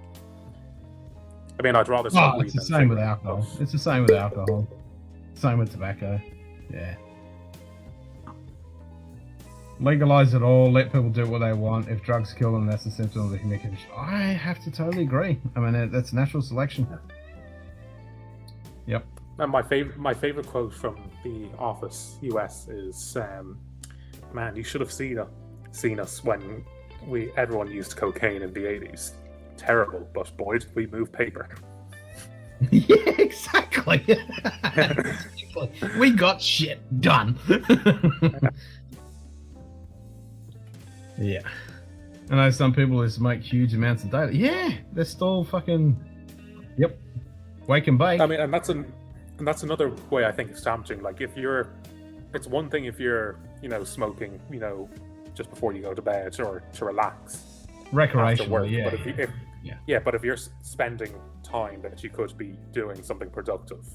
I mean, I'd rather smoke weed. It's the same with alcohol. It's the same with alcohol. Same with tobacco. Yeah. Legalize it all. Let people do what they want. If drugs kill them, that's the symptom of the human condition. I have to totally agree. I mean, that's natural selection. Yep. And my favorite quote from The Office US is, "Man, you should have seen us when everyone used cocaine in the 80s. Terrible, but boy, did we move paper." Yeah, exactly. We got shit done. Yeah. I know some people just make huge amounts of data. Yeah, they're still fucking. Yep. Wake and bake. I mean, and that's another way I think it's damaging. Like, it's one thing if you're, smoking, just before you go to bed or to relax. Recreational, yeah. But but if you're spending time that you could be doing something productive,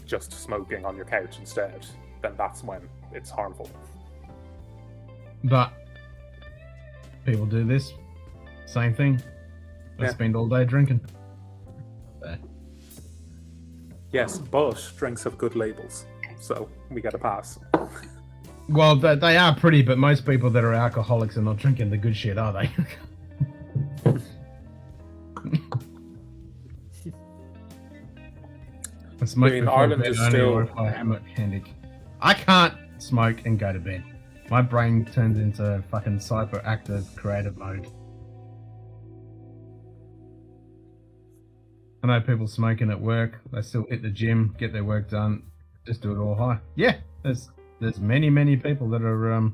just smoking on your couch instead, then that's when it's harmful. But people do this. Same thing. They spend all day drinking. Yes, but drinks have good labels, so we get a pass. Well, they are pretty, but most people that are alcoholics are not drinking the good shit, are they? I mean, Ireland is still. I can't smoke and go to bed. My brain turns into fucking hyperactive creative mode. I know people smoking at work. They still hit the gym, get their work done, just do it all high. Yeah, there's many people that are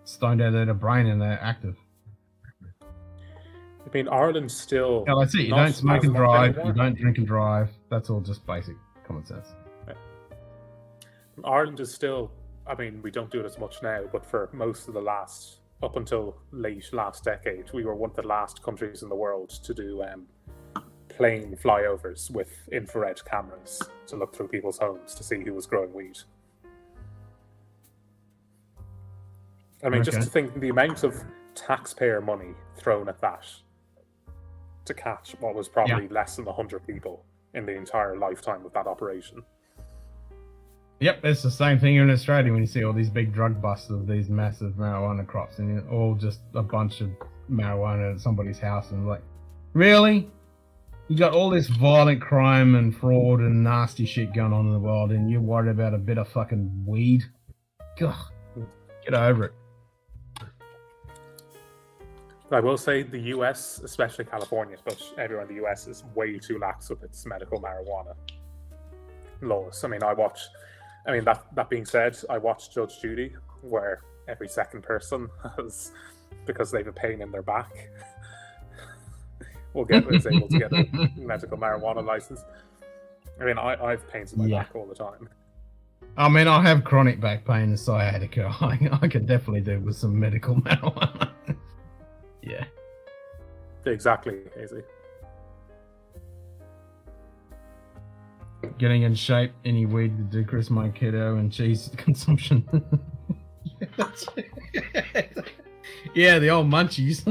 stoned out of their brain and they're active. I mean, Ireland's still. Yeah, that's it. You not don't smoke as and much drive. anymore. You don't drink and drive. That's all just basic common sense. Ireland is still. I mean, we don't do it as much now, but for most of the last, up until late last decade, we were one of the last countries in the world to do plane flyovers with infrared cameras to look through people's homes to see who was growing weed. I mean, just to think the amount of taxpayer money thrown at that to catch what was probably less than 100 people in the entire lifetime of that operation. Yep, it's the same thing here in Australia when you see all these big drug busts of these massive marijuana crops and it's all just a bunch of marijuana at somebody's house and like, really? You got all this violent crime and fraud and nasty shit going on in the world and you're worried about a bit of fucking weed? God, get over it. I will say the US, especially California, but everywhere in the US is way too lax with its medical marijuana laws. I mean, that being said, I watched Judge Judy, where every second person has, because they have a pain in their back, is able to get a medical marijuana license. I mean, I have pains in my back all the time. I mean, I have chronic back pain and sciatica. I could definitely do with some medical marijuana. Yeah. Exactly, easy. Getting in shape, any weed to decrease my keto and cheese consumption. Yeah, the old munchies.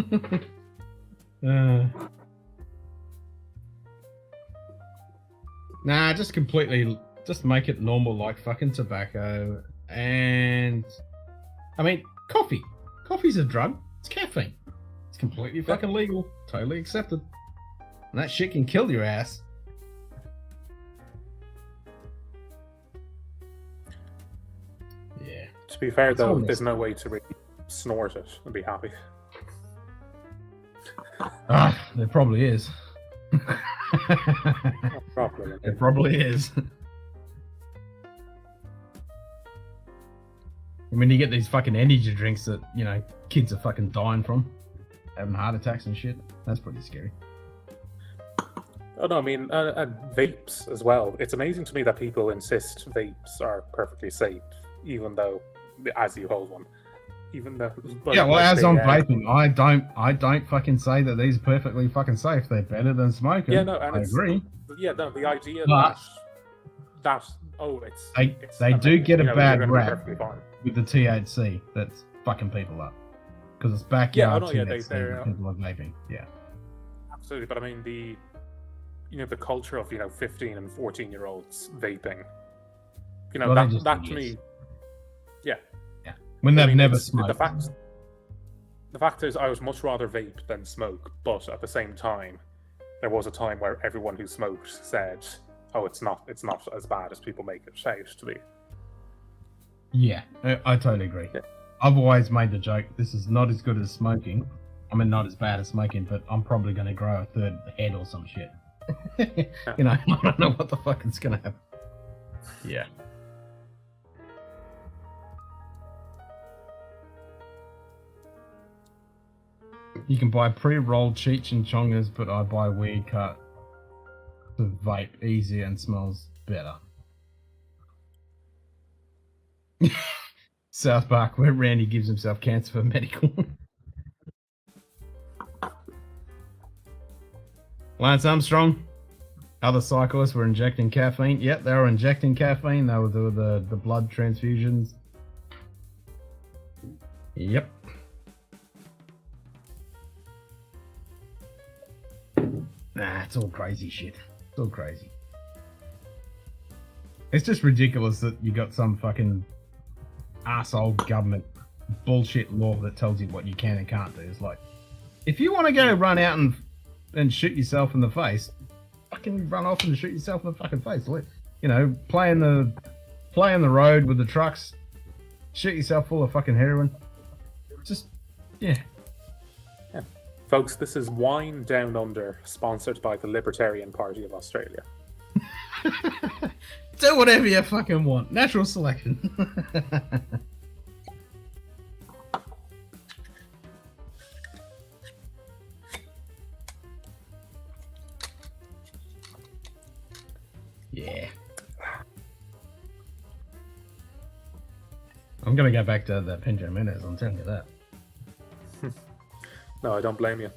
Nah, just make it normal like fucking tobacco. And, I mean, coffee. Coffee's a drug. It's caffeine. It's completely fucking legal. Totally accepted. And that shit can kill your ass. Yeah. To be fair, though, there's no way to really snort it and be happy. There probably is. Probably. It probably is. I mean, you get these fucking energy drinks that, you know, kids are fucking dying from. Having heart attacks and shit. That's pretty scary. Oh, no, I mean, and vapes as well. It's amazing to me that people insist vapes are perfectly safe, even though, as you hold one. Even though... Yeah, well, as I'm vaping, I don't fucking say that these are perfectly fucking safe. They're better than smoking. Yeah, no, and I agree. Yeah, no, the idea But they do get a bad rap with the THC that's fucking people up. Because it's backyard THC people are vaping. Yeah. Absolutely, but I mean, the culture of, 15 and 14-year-olds vaping. That to me... Yeah. Yeah. When they've never smoked. The fact is, I would much rather vape than smoke, but at the same time, there was a time where everyone who smoked said, "Oh, it's not as bad as people make it out to be." Yeah, I totally agree. Yeah. I've always made the joke, this is not as good as smoking. I mean, not as bad as smoking, but I'm probably going to grow a third head or some shit. I don't know what the fuck is going to happen. Yeah. You can buy pre-rolled Cheech and Chongers, but I buy weed cut to vape easier and smells better. South Park, where Randy gives himself cancer for medical. Lance Armstrong, other cyclists were injecting caffeine. Yep, they were injecting caffeine. They were doing the blood transfusions. Yep. Nah, it's all crazy shit. It's all crazy. It's just ridiculous that you got some fucking arsehole government bullshit law that tells you what you can and can't do. It's like, if you want to go run out and shoot yourself in the face, fucking run off and shoot yourself in the fucking face. Like, you know, play in the road with the trucks, shoot yourself full of fucking heroin. Just, yeah. Folks, this is Wine Down Under, sponsored by the Libertarian Party of Australia. Do whatever you fucking want. Natural selection. Yeah. I'm gonna go back to the Pinjo Menace, I'm telling you that. No, I don't blame you.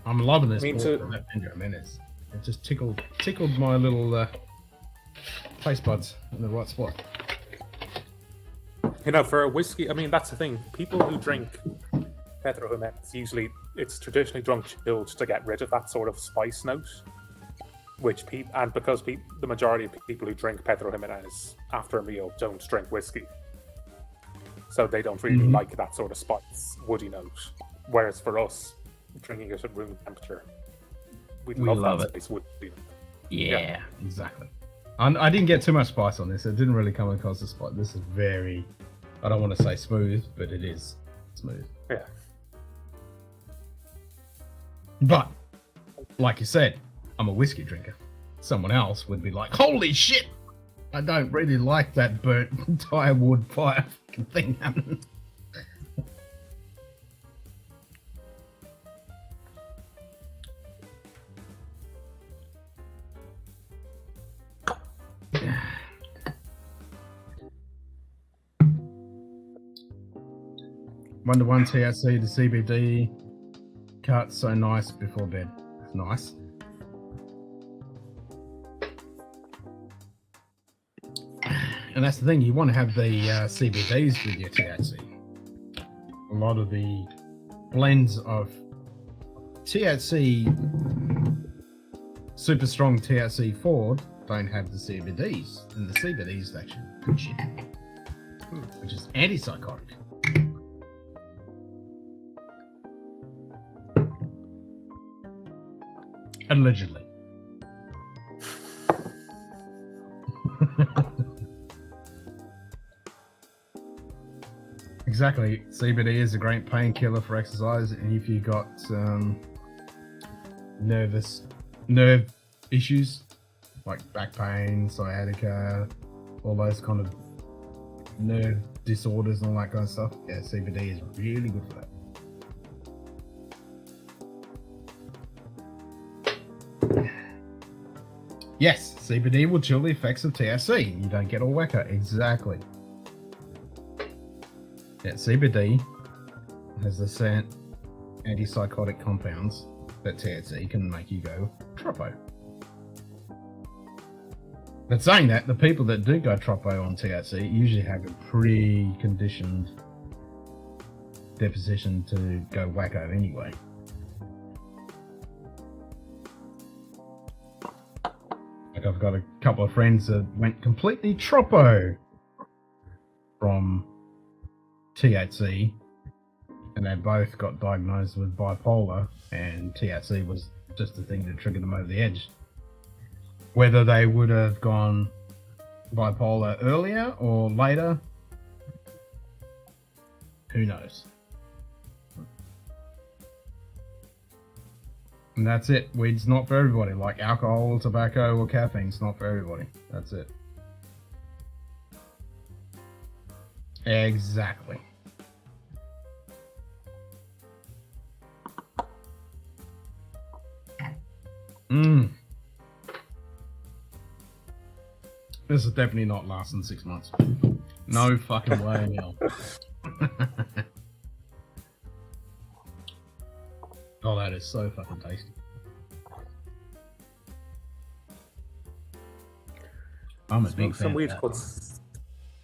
I'm loving this Me ball too. for that Pinjo Menace. It just tickled my little taste buds in the right spot. You know, for a whiskey, I mean, that's the thing. People who drink Pedro Jimenez, usually it's traditionally drunk chilled to get rid of that sort of spice note. Which because the majority of people who drink Pedro Jimenez after a meal don't drink whiskey. So they don't really like that sort of spice, woody note. Whereas for us, drinking it at room temperature, we love that spice woody. Yeah, exactly. I didn't get too much spice on this. It didn't really come across the spice. This is very, I don't want to say smooth, but it is smooth. Yeah. But, like you said, I'm a whiskey drinker. Someone else would be like, holy shit! I don't really like that burnt tire wood fire fucking thing happening. Wonder one THC to CBD cut so nice before bed. Nice. And that's the thing, you want to have the CBDs with your THC. A lot of the blends of THC, super strong THC Ford, don't have the CBDs. And the CBDs is actually good shit, which is antipsychotic. Allegedly. Exactly. CBD is a great painkiller for exercise, and if you got nerve issues like back pain, sciatica, all those kind of nerve disorders and all that kind of stuff, yeah, CBD is really good for that. Yes, CBD will chill the effects of THC. You don't get all wacko. Exactly. Yeah, CBD has the same antipsychotic compounds that THC can make you go troppo. But saying that, the people that do go troppo on THC usually have a pre-conditioned deposition to go wacko anyway. Like I've got a couple of friends that went completely troppo from THC, and they both got diagnosed with bipolar, and THC was just the thing that triggered them over the edge. Whether they would have gone bipolar earlier or later, who knows? And that's it. Weed's not for everybody. Like alcohol, tobacco, or caffeine's not for everybody. That's it. Exactly. This is definitely not lasting 6 months. No fucking way in hell. Oh, that is so fucking tasty. I'm a big fan. Some of weed that. called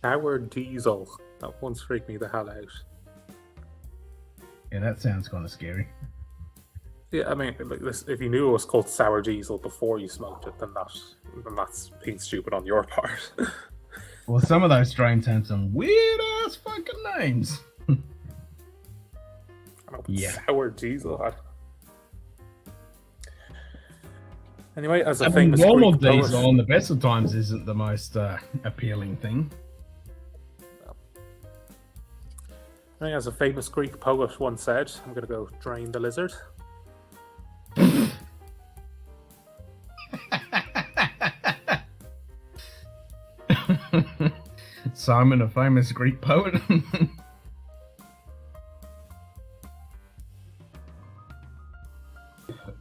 sour diesel. That one's freaked me the hell out. Yeah, that sounds kind of scary. Yeah, I mean, like this, if you knew it was called sour diesel before you smoked it, then that And that's being stupid on your part. Well, some of those strains have some weird ass fucking names. I know, Yeah. sour diesel. Anyway, as a And famous normal Greek poet, diesel on the best of times isn't the most appealing thing. anyway, as a famous Greek poet once said, I'm going to go drain the lizard. Simon, a famous Greek poet.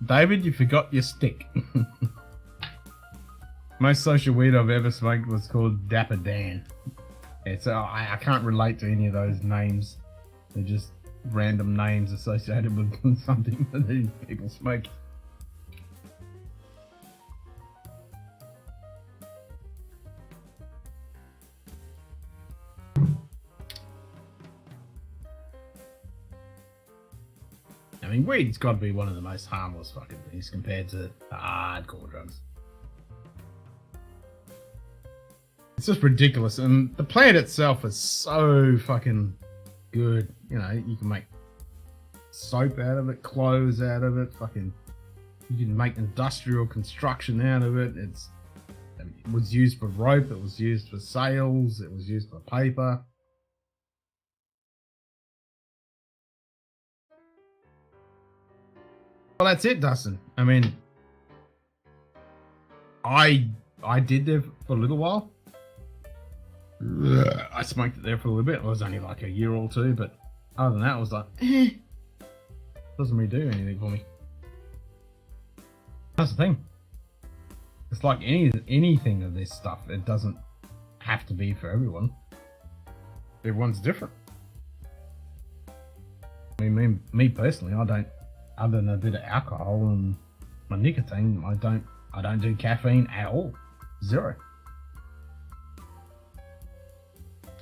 David, you forgot your stick. Most social weed I've ever smoked was called Dapper Dan. It's I can't relate to any of those names. They're just random names associated with something that these people smoke. I mean, weed's got to be one of the most harmless fucking things compared to the hardcore drugs. It's just ridiculous, and the plant itself is so fucking good. You know, you can make soap out of it, clothes out of it, fucking. You can make industrial construction out of it. It was used for rope. It was used for sails. It was used for paper. Well, that's it, Dustin. I mean, I did there for a little while. I smoked it there for a little bit. It was only like a year or two, but other than that, I was like, doesn't really do anything for me. That's the thing. It's like anything of this stuff. It doesn't have to be for everyone. Everyone's different. I mean, me personally, I don't. Other than a bit of alcohol and my nicotine, I don't do caffeine at all. Zero.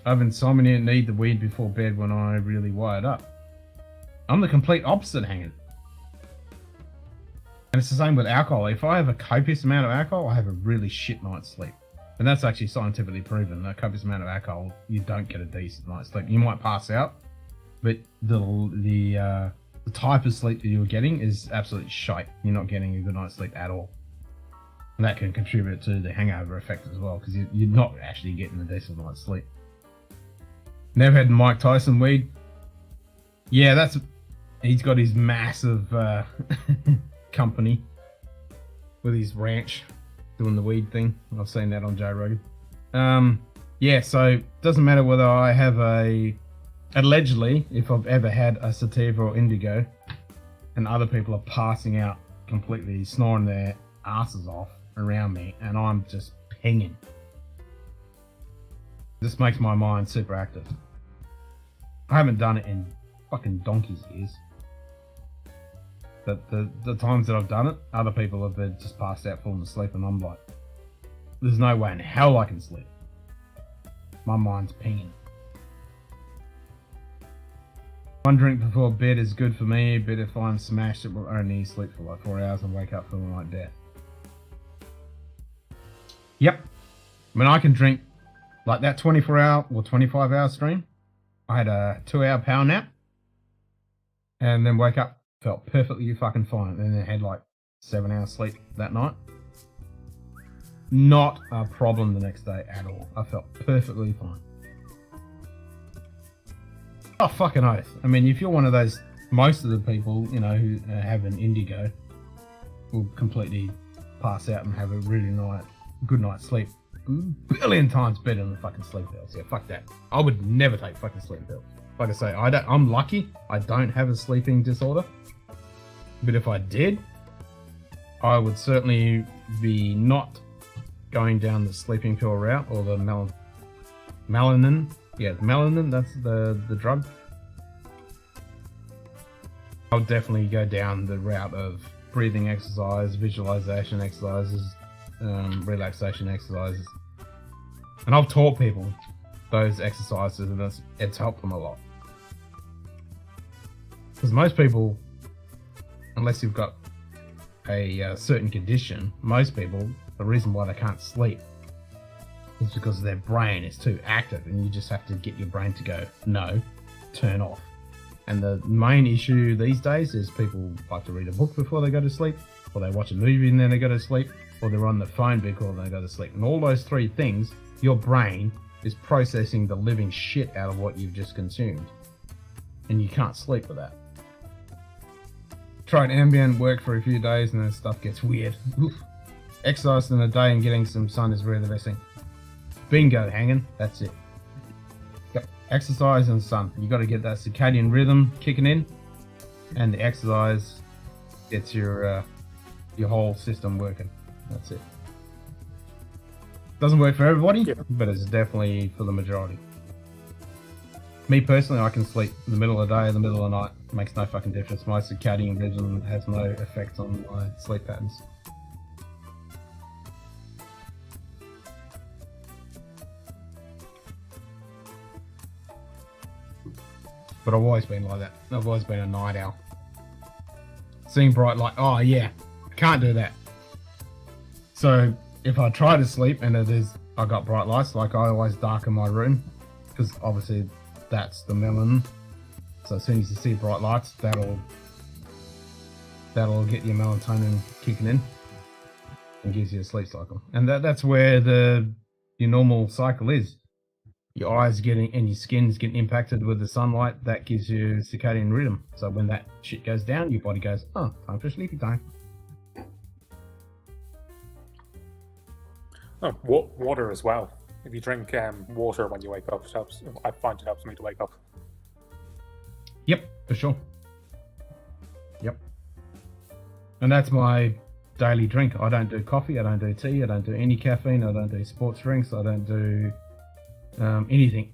I have insomnia and need the weed before bed when I really wired up. I'm the complete opposite, hanging. And it's the same with alcohol. If I have a copious amount of alcohol, I have a really shit night's sleep. And that's actually scientifically proven. A copious amount of alcohol, you don't get a decent night's sleep. You might pass out, but the type of sleep that you're getting is absolutely shite. You're not getting a good night's sleep at all. And that can contribute to the hangover effect as well, because you're not actually getting a decent night's sleep. Never had Mike Tyson weed. Yeah, he's got his massive company with his ranch doing the weed thing. I've seen that on Joe Rogan. Yeah, so doesn't matter whether I have allegedly, if I've ever had a sativa or indigo and other people are passing out completely, snoring their asses off around me, and I'm just pinging. This makes my mind super active. I haven't done it in fucking donkey's years. But the times that I've done it, other people have just passed out falling asleep, and I'm like, there's no way in hell I can sleep. My mind's pinging. One drink before bed is good for me, but if I'm smashed, it will only sleep for like 4 hours and wake up feeling like death. Yep. I mean, I can drink like that 24-hour or 25-hour stream. I had a 2-hour power nap and then woke up, felt perfectly fucking fine, and then had like 7 hours sleep that night. Not a problem the next day at all. I felt perfectly fine. Oh, fucking oath. I mean, if you're one of those, most of the people, you know, who have an indigo will completely pass out and have a really good night's sleep. A billion times better than fucking sleep pills. Yeah, fuck that. I would never take fucking sleep pills. Like I say, I'm lucky. I don't have a sleeping disorder. But if I did, I would certainly be not going down the sleeping pill route or the melanin. Yeah, melanin, that's the drug. I'll definitely go down the route of breathing exercise, visualization exercises, relaxation exercises. And I've taught people those exercises, and it's helped them a lot. Because most people, unless you've got a certain condition, most people the reason why they can't sleep is because their brain is too active, and you just have to get your brain to go, no, turn off. And the main issue these days is people like to read a book before they go to sleep, or they watch a movie and then they go to sleep, or they're on the phone before they go to sleep. And all those three things, your brain is processing the living shit out of what you've just consumed. And you can't sleep with that. Tried ambient work for a few days and then stuff gets weird. Oof. Exercise in a day and getting some sun is really the best thing. Bingo, hanging. That's it. Yep. Exercise and sun. You got to get that circadian rhythm kicking in, and the exercise gets your whole system working. That's it. Doesn't work for everybody, but it's definitely for the majority. Me personally, I can sleep in the middle of the day, in the middle of the night. It makes no fucking difference. My circadian rhythm has no effect on my sleep patterns. But I've always been like that. I've always been a night owl. Seeing bright light, oh yeah, I can't do that. So if I try to sleep and I got bright lights, like I always darken my room, because obviously that's the melanin. So as soon as you see bright lights, that'll get your melatonin kicking in and gives you a sleep cycle. And that's where your normal cycle is. Your eyes getting and your skin's getting impacted with the sunlight. That gives you circadian rhythm. So when that shit goes down, your body goes, oh, time for sleepy time. Oh, water as well. If you drink water when you wake up, it helps. I find it helps me to wake up. Yep, for sure. Yep. And that's my daily drink. I don't do coffee, I don't do tea, I don't do any caffeine, I don't do sports drinks, I don't do anything.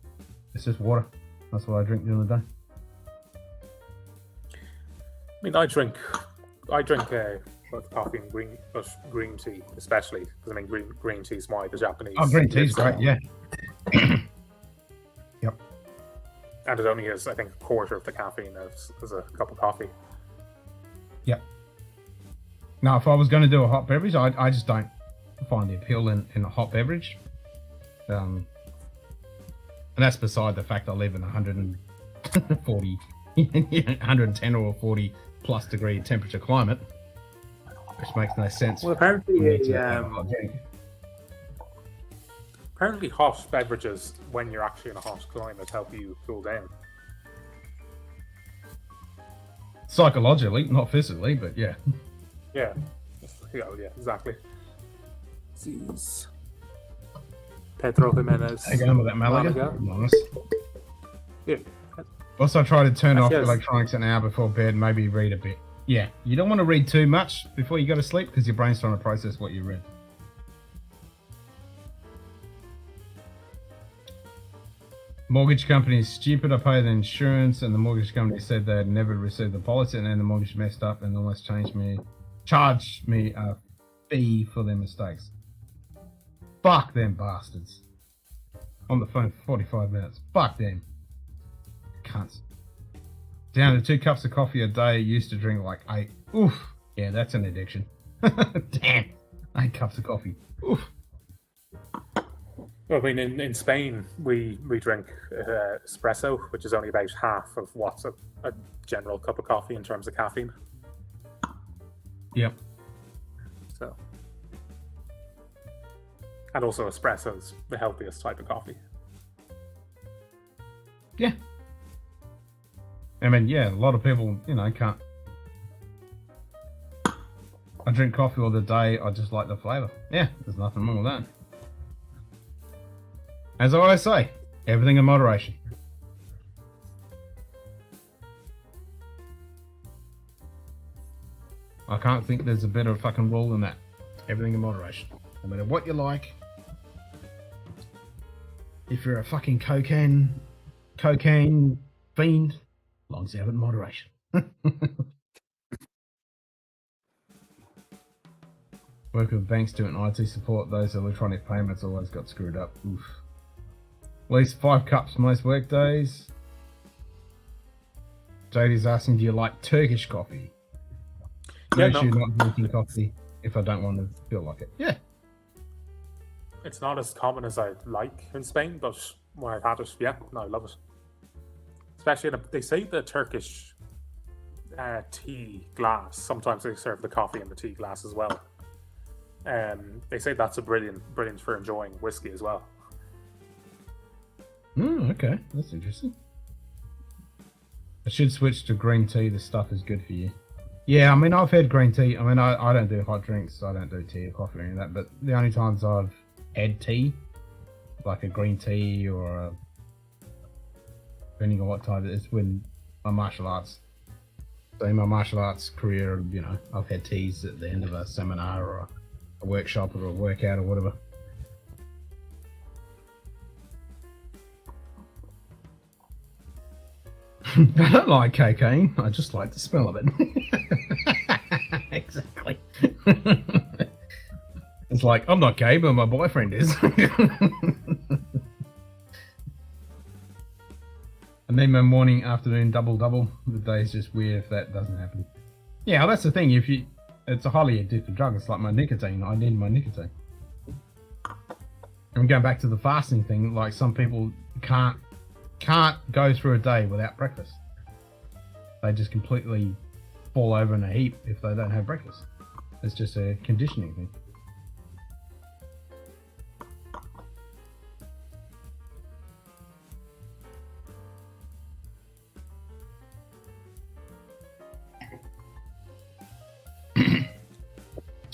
It's just water. That's what I drink during the day. I mean, I drink both coffee and green tea, especially because I mean green tea is why the Japanese. Oh, green tea's great, yeah. Yep. And it only is, I think, a quarter of the caffeine as a cup of coffee. Yep. Now, if I was going to do a hot beverage, I just don't find the appeal in a hot beverage. And that's beside the fact I live in 140, 110 or 40 plus degree temperature climate, which makes no sense. Well, apparently, apparently hot beverages, when you're actually in a hot climate, help you cool down. Psychologically, not physically, but yeah. Yeah, yeah, exactly. Jeez. Pedro Jimenez. How you going with that Malaga? Nice. Yeah. Also, try to turn off Yes. electronics an hour before bed, maybe read a bit. Yeah, you don't want to read too much before you go to sleep because your brain's trying to process what you read. Mortgage company is stupid. I paid the insurance and the mortgage company said they had never received the policy, and then the mortgage messed up and almost charged me a fee for their mistakes. Fuck them bastards. On the phone for 45 minutes. Fuck them. Cunts. Down to 2 cups of coffee a day. Used to drink like 8. Oof. Yeah, that's an addiction. Damn. 8 cups of coffee. Oof. Well, I mean, in Spain, we drink espresso, which is only about half of what's a general cup of coffee in terms of caffeine. Yep. So, and also espresso's the healthiest type of coffee. Yeah. I mean, yeah, a lot of people, can't. I drink coffee all the day. I just like the flavour. Yeah, there's nothing wrong with that. As I always say, everything in moderation. I can't think there's a better fucking rule than that. Everything in moderation. No matter what you like. If you're a fucking cocaine fiend, as long as you have it in moderation. Work with banks doing IT support. Those electronic payments always got screwed up. Oof. At least 5 cups most work days. JD's asking, do you like Turkish coffee? Yeah, No issue not drinking coffee if I don't want to feel like it. Yeah. It's not as common as I'd like in Spain, but when I've had it, yeah, no, I love it. Especially, they say the Turkish tea glass, sometimes they serve the coffee in the tea glass as well. They say that's a brilliant for enjoying whiskey as well. Okay, that's interesting. I should switch to green tea. The stuff is good for you. Yeah, I mean, I've had green tea. I mean, I don't do hot drinks. I don't do tea or coffee or any of that. But the only times I've had tea, like a green tea or depending on what type it is, when my martial arts. So in my martial arts career, you know, I've had teas at the end of a seminar or a workshop or a workout or whatever. I don't like cocaine. I just like the smell of it. Exactly. It's like, I'm not gay, but my boyfriend is. And then my morning, afternoon, double. The day's just weird if that doesn't happen. Yeah, well, that's the thing. It's a highly addictive drug. It's like my nicotine. I need my nicotine. And going back to the fasting thing, like some people can't go through a day without breakfast. They just completely fall over in a heap if they don't have breakfast. It's just a conditioning thing.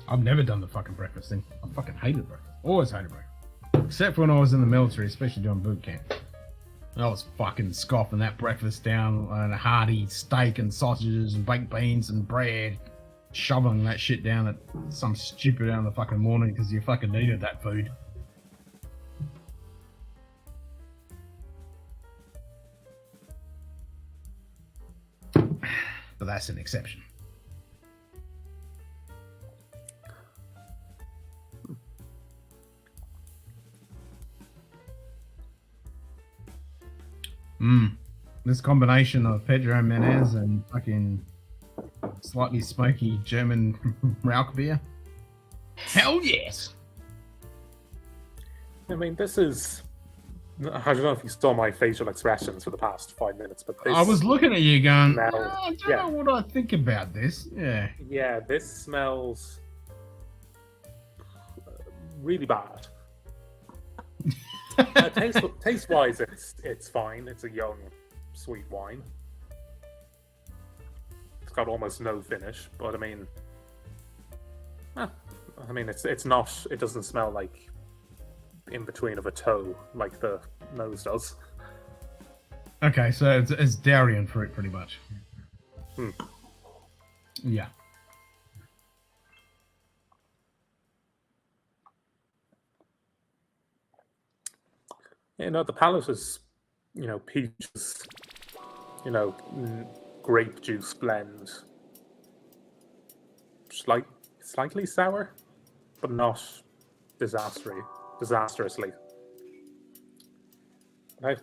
I've never done the fucking breakfast thing. I fucking hated breakfast. Always hated breakfast. Except when I was in the military, especially during boot camp. I was fucking scoffing that breakfast down on a hearty steak and sausages and baked beans and bread, shoveling that shit down at some stupid hour in the fucking morning because you fucking needed that food. But that's an exception. This combination of Pedro Menez and fucking slightly smoky German Rauch beer. Hell yes! I mean, this is... I don't know if you saw my facial expressions for the past 5 minutes, but this... I was looking at you going, smell, I don't know what I think about this. Yeah. Yeah, this smells really bad. Taste-wise, it's fine. It's a young, sweet wine. It's got almost no finish, but I mean, it's not. It doesn't smell like in between of a toe like the nose does. Okay, so it's durian fruit, pretty much. Yeah. You know, the palate is, peaches, grape juice blend. Slightly sour, but not disastrously. Right?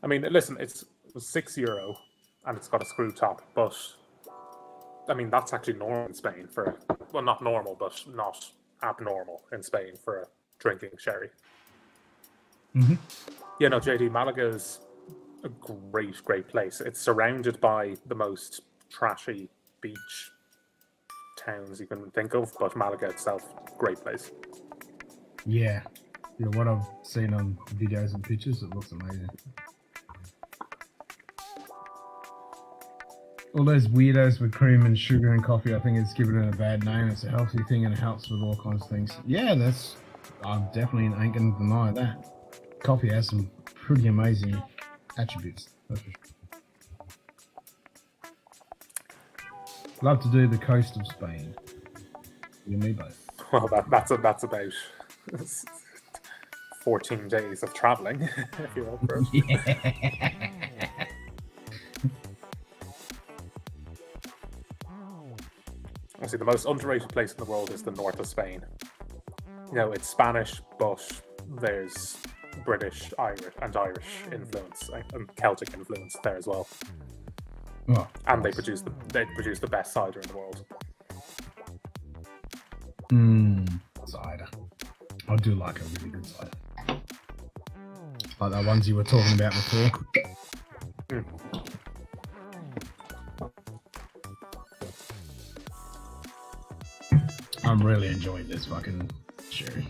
I mean, listen, it's €6 and it's got a screw top, but I mean, that's actually normal in Spain well, not normal, but not abnormal in Spain for a drinking sherry. Mm-hmm. Yeah, no, JD, Malaga is a great place. It's surrounded by the most trashy beach towns you can think of, but Malaga itself, great place. Yeah. Yeah, what I've seen on videos and pictures, it looks amazing. All those weirdos with cream and sugar and coffee, I think it's given it a bad name. It's a healthy thing and it helps with all kinds of things. Yeah, I definitely ain't gonna deny that. Coffee has some pretty amazing attributes. That's for sure. Love to do the coast of Spain. You and me both. Well, that's about 14 days of traveling, if you want, bro. Yeah. Honestly, the most underrated place in the world is the north of Spain. It's Spanish, but there's British, Irish influence and Celtic influence there as well. Oh, and they produce the best cider in the world. Cider. I do like a really good cider. Like the ones you were talking about before. Mm. I'm really enjoying this fucking sherry.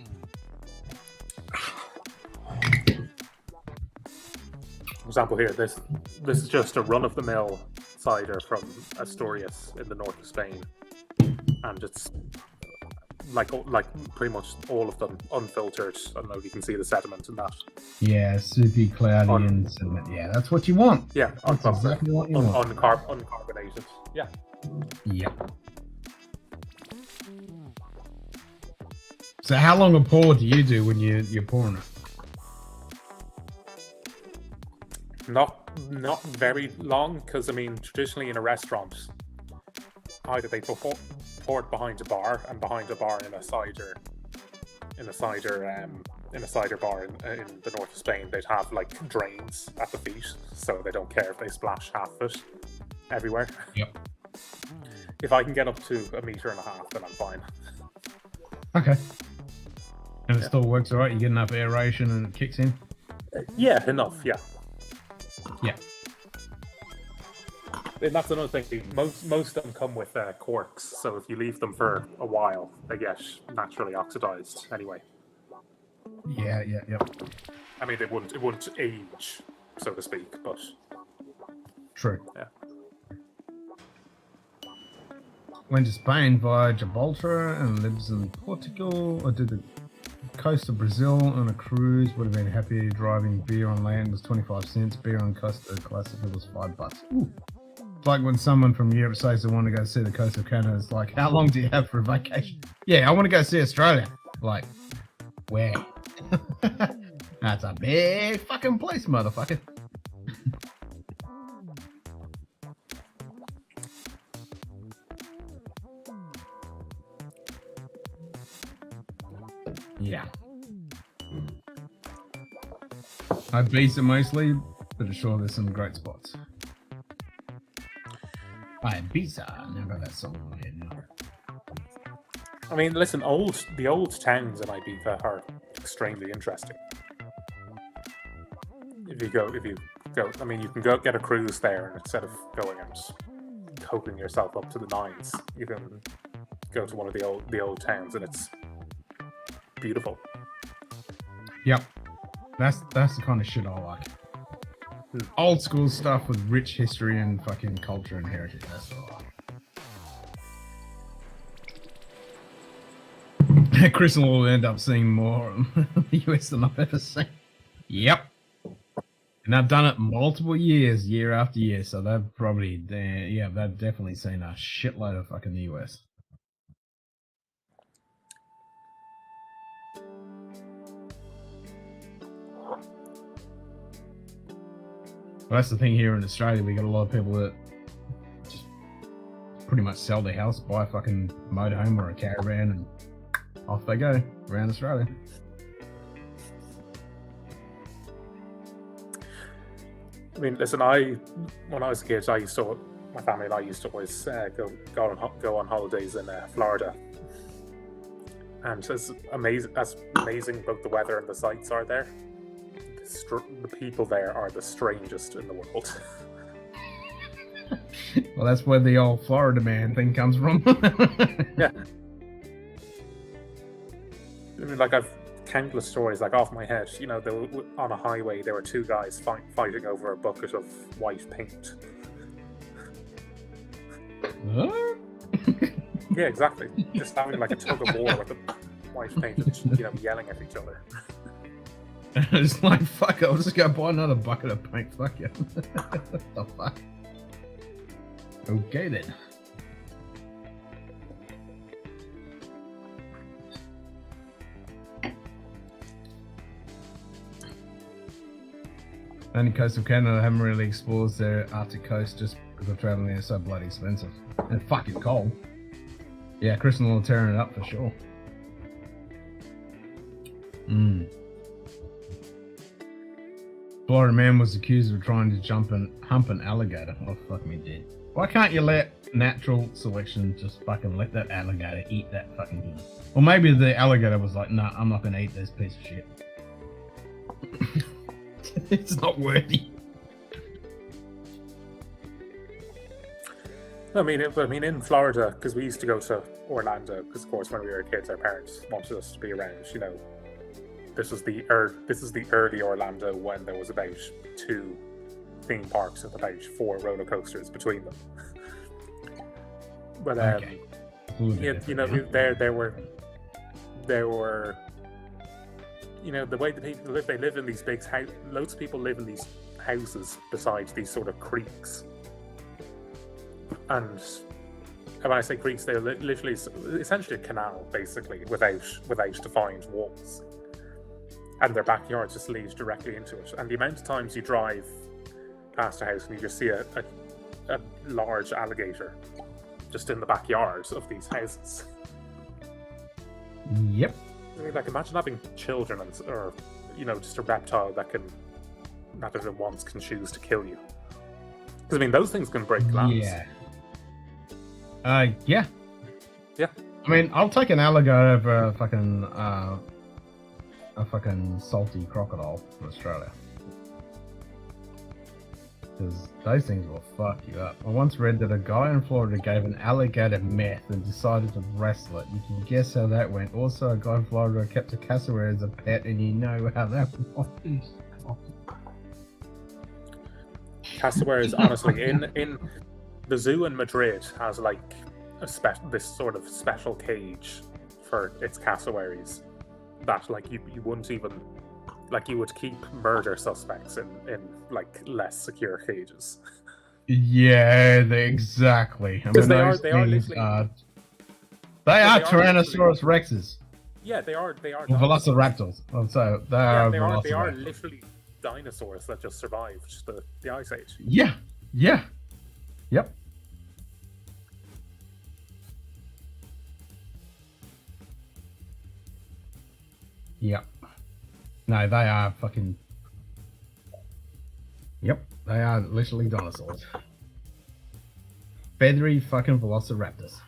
For example, here, this is just a run-of-the-mill cider from Asturias in the north of Spain, and it's like pretty much all of them unfiltered. I don't know if you can see the sediment in that. Yeah, soupy, cloudy, and sediment. Yeah, that's what you want. Yeah, That's exactly what you want. uncarbonated. Yeah. Yep. So how long a pour do you do when you're pouring it? Not very long, because I mean, traditionally in a restaurant, either they pour it behind a bar, and behind a bar in a cider bar in the north of Spain, they'd have like drains at the feet, so they don't care if they splash half of it everywhere. Yep. If I can get up to 1.5 meters, then I'm fine. Okay. And it still works alright? You get enough aeration and it kicks in? Yeah, enough. Yeah. Yeah. And that's another thing. Most of them come with corks, so if you leave them for a while, they get naturally oxidized anyway. Yeah. I mean, it wouldn't age, so to speak, but True. yeah. Went to Spain via Gibraltar and lives in Portugal. I did the coast of Brazil on a cruise. Would have been happy driving. Beer on land was 25 cents. Beer on Costa Classic was $5. Ooh. It's like when someone from Europe says they want to go see the coast of Canada. It's like, how long do you have for a vacation? Yeah, I want to go see Australia. Like, where? That's a big fucking place, motherfucker. Yeah. I beats it mostly, but sure there's some great spots. I beats I never got that song in my head now. I mean, listen, the old towns in Ibiza are extremely interesting. If you go, I mean, you can go get a cruise there, and instead of going and coking yourself up to the nines, you can go to one of the old towns, and it's beautiful. Yep. That's the kind of shit I like. Old school stuff with rich history and fucking culture and heritage. That's what I like. Chris will end up seeing more of the US than I've ever seen. Yep. And I've done it multiple years, year after year, so they've probably, they've definitely seen a shitload of fucking the US. Well, that's the thing here in Australia. We got a lot of people that just pretty much sell their house, buy a fucking motorhome or a caravan, and off they go around Australia. I mean, listen, when I was a kid, my family and I used to always go on holidays in Florida, and as amazing both the weather and the sights are there, the people there are the strangest in the world. Well, that's where the old Florida man thing comes from. Yeah. I mean, like, I've countless stories, like, off my head. You know, on a highway, there were two guys fighting over a bucket of white paint. Huh? Yeah, exactly. Just having like a tug of war with the white paint and, yelling at each other. It's like, fuck, I'll just go buy another bucket of paint. Fuck you. What the fuck? Okay then. Only coast of Canada, I haven't really explored their Arctic coast just because traveling there is so bloody expensive. And fucking cold. Yeah, Kristen will tearing it up for sure. Florida man was accused of trying to hump an alligator. Oh, fuck me dead. Why can't you let natural selection, just fucking let that alligator eat that fucking human. Or maybe the alligator was like, nah, I'm not gonna eat this piece of shit. It's not worthy. I mean, in Florida, because we used to go to Orlando, because of course when we were kids, our parents wanted us to be around. You know, this is the early Orlando when there was about 2 theme parks and about 4 roller coasters between them. But Okay. yeah, you know, there were, you know, the way the people live, they live in these big houses. Loads of people live in these houses beside these sort of creeks. And when I say creeks, they're literally essentially a canal, basically, without defined walls. And their backyard just leads directly into it. And the amount of times you drive past a house and you just see a large alligator just in the backyard of these houses. Yep. I mean, like, imagine having children, or you know, just a reptile that at once can choose to kill you. Because I mean, those things can break glass. Yeah. Yeah. Yeah. I mean, I'll take an alligator over a fucking salty crocodile from Australia. Because those things will fuck you up. I once read that a guy in Florida gave an alligator meth and decided to wrestle it. You can guess how that went. Also, a guy in Florida kept a cassowary as a pet, and you know how that went. Cassowaries, honestly, in the zoo in Madrid has like this sort of special cage for its cassowaries that like you wouldn't even, like, you would keep murder suspects in like less secure cages. Yeah, exactly. Because they are literally Tyrannosaurus Rexes. Yeah, they are Velociraptors. So they are literally dinosaurs that just survived the Ice Age. Yeah. Yep. No, they are fucking... Yep, they are literally dinosaurs. Feathery fucking velociraptors.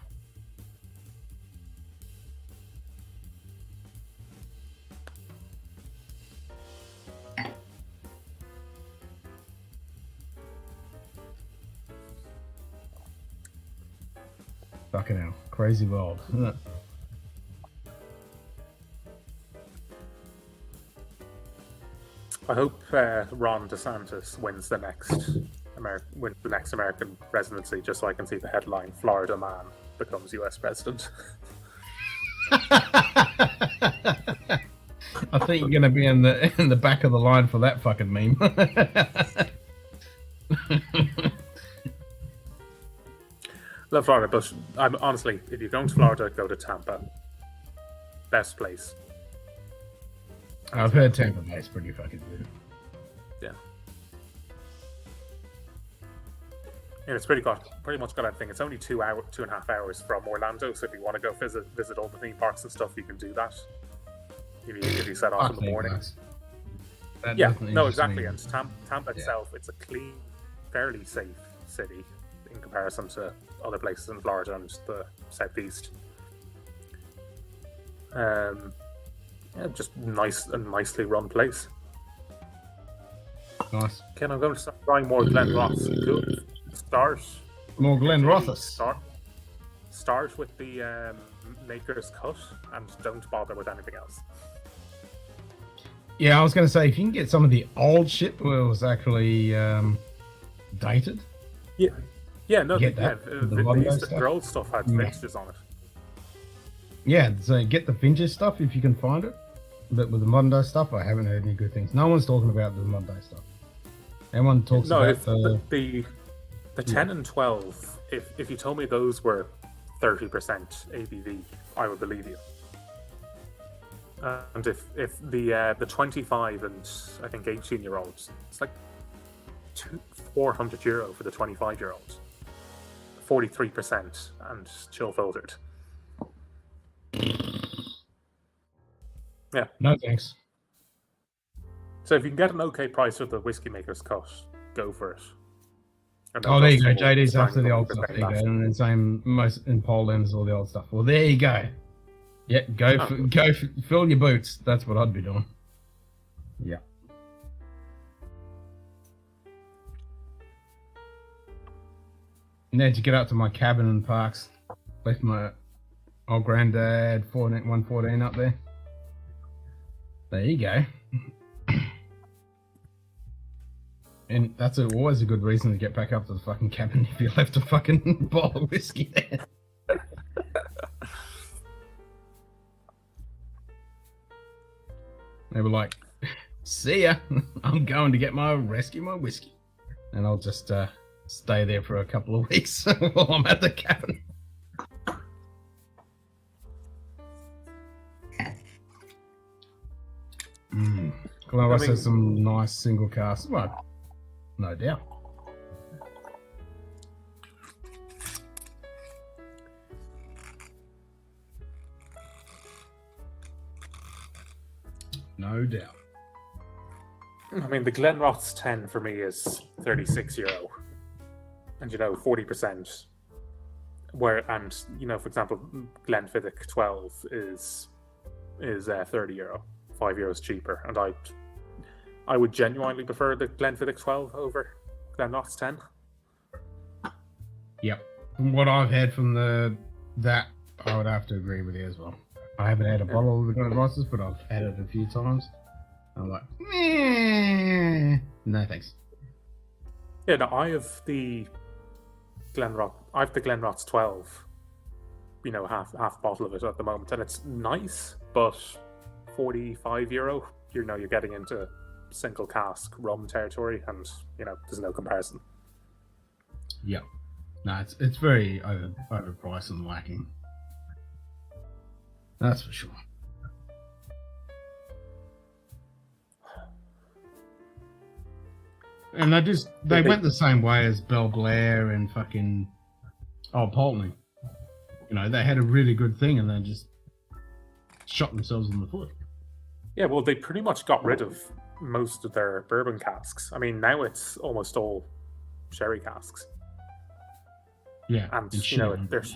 Fucking hell. Crazy world, isn't it? I hope Ron DeSantis wins the next American presidency, just so I can see the headline: "Florida man becomes U.S. president." I think you're gonna be in the back of the line for that fucking meme. Love Florida, but I'm honestly, if you're going to Florida, go to Tampa. Best place. I've heard Tampa Bay's pretty fucking good. Yeah. And it's pretty much got everything. It's only 2.5 hours from Orlando, so if you want to go visit all the theme parks and stuff, you can do that. If you set off in the morning. Yeah, no, exactly. And Tampa itself, it's a clean, fairly safe city in comparison to other places in Florida and the southeast. Yeah, just a nicely run place. Nice. Okay, I'm going to start trying more Glen Ross. Good. More Glen Roths. Start with the Maker's Cut and don't bother with anything else. Yeah, I was going to say, if you can get some of the old shit where it was actually dated. Yeah, no, the old stuff had fixtures on it. Yeah, so get the vintage stuff if you can find it. But with the modern day stuff, I haven't heard any good things. No one's talking about the modern day stuff. Everyone talks about the 10 and 12. If you told me those were 30% ABV, I would believe you. And if the 25 and I think 18-year-olds, it's like €400 for the 25-year-olds, 43% and chill filtered. Yeah. No thanks. So if you can get an okay price with the Whiskey Maker's Cut, go for it. And Oh, there you go. adjustable JD's strength after the will old be stuff. the There you go. same And the same most in Poland is all the old stuff. Well, there you go. Yeah, fill your boots. That's what I'd be doing. Yeah. Now to get up to my cabin in Parks, left my old granddad 114 up there. There you go. And that's always a good reason to get back up to the fucking cabin if you left a fucking bottle of whiskey there. They were like, see ya, I'm going to rescue my whiskey. And I'll just stay there for a couple of weeks while I'm at the cabin. Glenrothes has some nice single casks. Well, no doubt. No doubt. I mean, the Glenrothes 10 for me is €36, and 40%. And for example, Glenfiddich 12 is €30, €5 cheaper, and I would genuinely prefer the Glenfiddich 12 over Glenrothes 10. Yep. From what I've had from that, I would have to agree with you as well. I haven't had a bottle of the Glenrothes, but I've had it a few times. I'm like, meh. No thanks. Yeah, no, I have the Glenrothes 12. Half bottle of it at the moment, and it's nice, but €45. You're getting into single cask rum territory, and there's no comparison. Yep. No, it's very overpriced and lacking. That's for sure. And they went the same way as Belglair and fucking Poltony. They had a really good thing and then just shot themselves in the foot. Yeah, well, they pretty much got rid of most of their bourbon casks. I mean, now it's almost all sherry casks. Yeah, and they're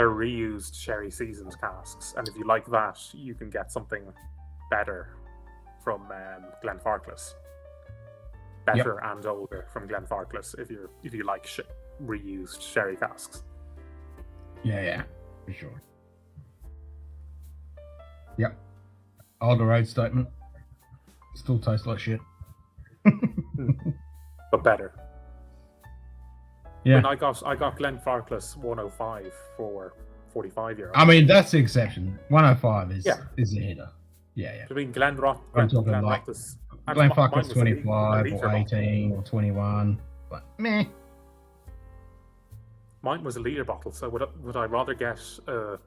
reused sherry seasoned casks. And if you like that, you can get something better from Glenfarclas. Better and older from Glenfarclas if you like reused sherry casks. Yeah, for sure. Yep. Older road statement. Still tastes like shit. But better. Yeah. When I got Glenfarclas 105 for €45. I mean, that's the exception. 105 is a hitter. Yeah. I mean, Glenfarclas Glenfarclas 25 or 18 or 21, but meh. Mine was a litre bottle, so would I rather get a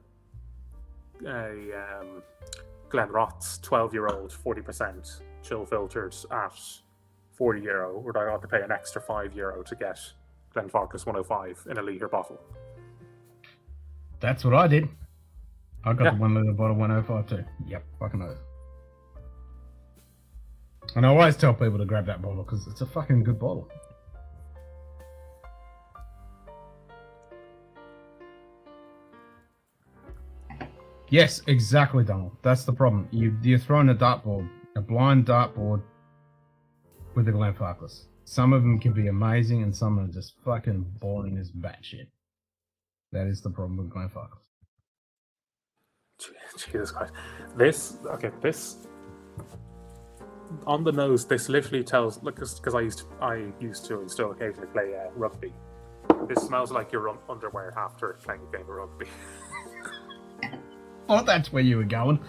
Glenrothes 12-year-old 40% chill filtered at €40, or would I rather pay an extra €5 to get Glenfarclas 105 in a litre bottle? That's what I did. I got the 1 litre bottle 105 too. Yep, fucking oath. And I always tell people to grab that bottle because it's a fucking good bottle. Yes, exactly, Donald. That's the problem. You're throwing a blind dartboard with the Glenfarclas. Some of them can be amazing, and some are just fucking boring as batshit. That is the problem with Glenfarclas. Jesus Christ. This on the nose. This literally tells, because I used to and still occasionally play rugby. This smells like your underwear after playing a game of rugby. Oh, that's where you were going.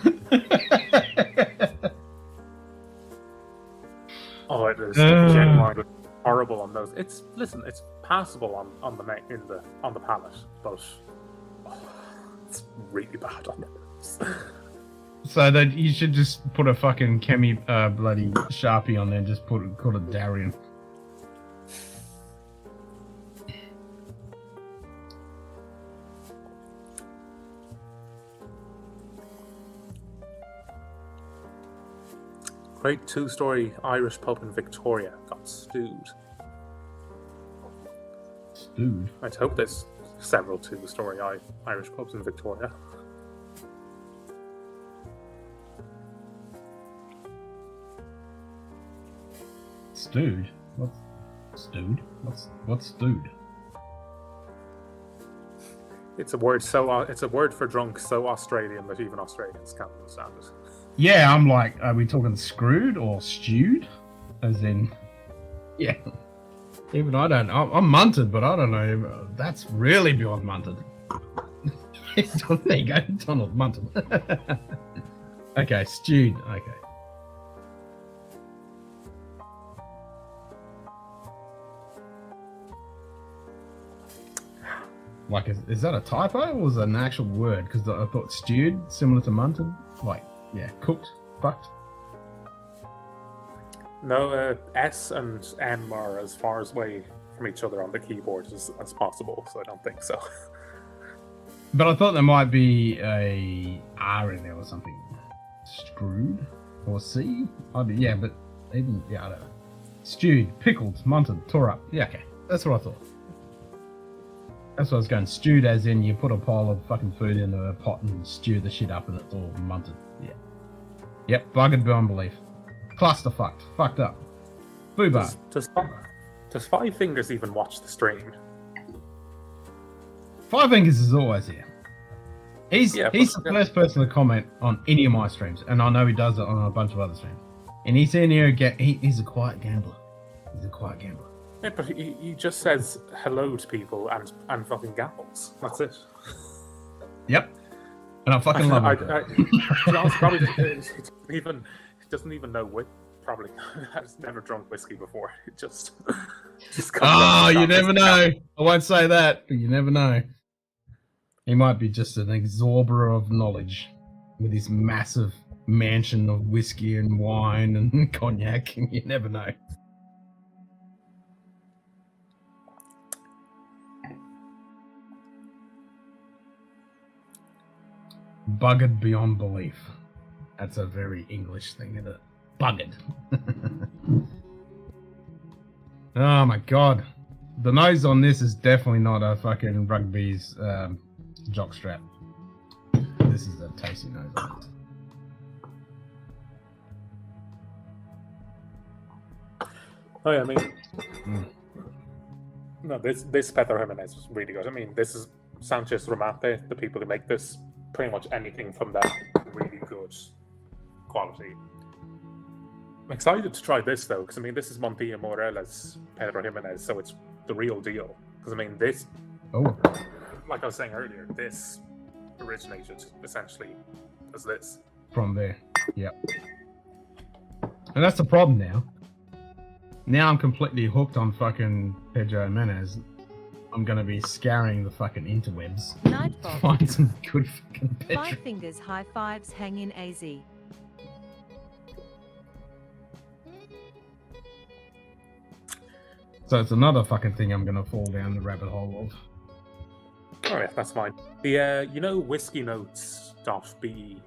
Oh, it is genuinely horrible on those. It's passable on the palate, but it's really bad on those. So that you should just put a fucking bloody Sharpie on there and just call it Darien. Great 2-story Irish pub in Victoria got stewed. Stewed. I'd hope there's several two-story Irish pubs in Victoria. Stewed? What's stewed? What's stewed? It's a word for drunk so Australian that even Australians can't understand it. Yeah, I'm like, are we talking screwed or stewed? As in, yeah. Even I don't. I'm munted, but I don't know. That's really beyond munted. There you go, Donald munted. Okay, stewed. Okay. Like, is that a typo or is that an actual word? Because I thought stewed, similar to munted. Like, yeah, cooked, fucked. No, S and M are as far away from each other on the keyboard as possible, so I don't think so. But I thought there might be a R in there or something. Screwed? Or C? Yeah, but even, yeah, I don't know. Stewed, pickled, munted, tore up. Yeah, okay. That's what I thought. That's what I was going. Stewed as in you put a pile of fucking food in a pot and stew the shit up and it's all munted. Yeah. Yep, buggered beyond belief. Cluster fucked. Fucked up. Boobar. Does Five Fingers even watch the stream? Five Fingers is always here. He's the first person to comment on any of my streams, and I know he does it on a bunch of other streams. And he's in here again. He's a quiet gambler. He's a quiet gambler. Yeah, but he just says hello to people and fucking gambles. That's it. Yep. And I fucking love it. To be honest, probably he doesn't even know what. Probably has never drunk whiskey before. It just comes you never know. I won't say that, but you never know. He might be just an exorber of knowledge with his massive mansion of whiskey and wine and cognac, and you never know. Buggered beyond belief. That's a very English thing, isn't it? Buggered. Oh my god. The nose on this is definitely not a fucking rugby's jockstrap. This is a tasty nose on it. Oh yeah, I mean, no, this Pedro Jimenez was really good. I mean, this is Sanchez Ramate, the people who make this. Pretty much anything from that really good quality. I'm excited to try this though, because I mean, this is Montilla Morella's Pedro Jimenez, so it's the real deal. Because I mean, this, like I was saying earlier, this originated essentially as this. From there, yep. And that's the problem now. Now I'm completely hooked on fucking Pedro Jimenez. I'm gonna be scouring the fucking interwebs. Nightfall. Find some good fucking Pedro. Five Fingers high fives hang in AZ. So it's another fucking thing I'm gonna fall down the rabbit hole of. Oh yeah, that's fine. The whiskynotes.be.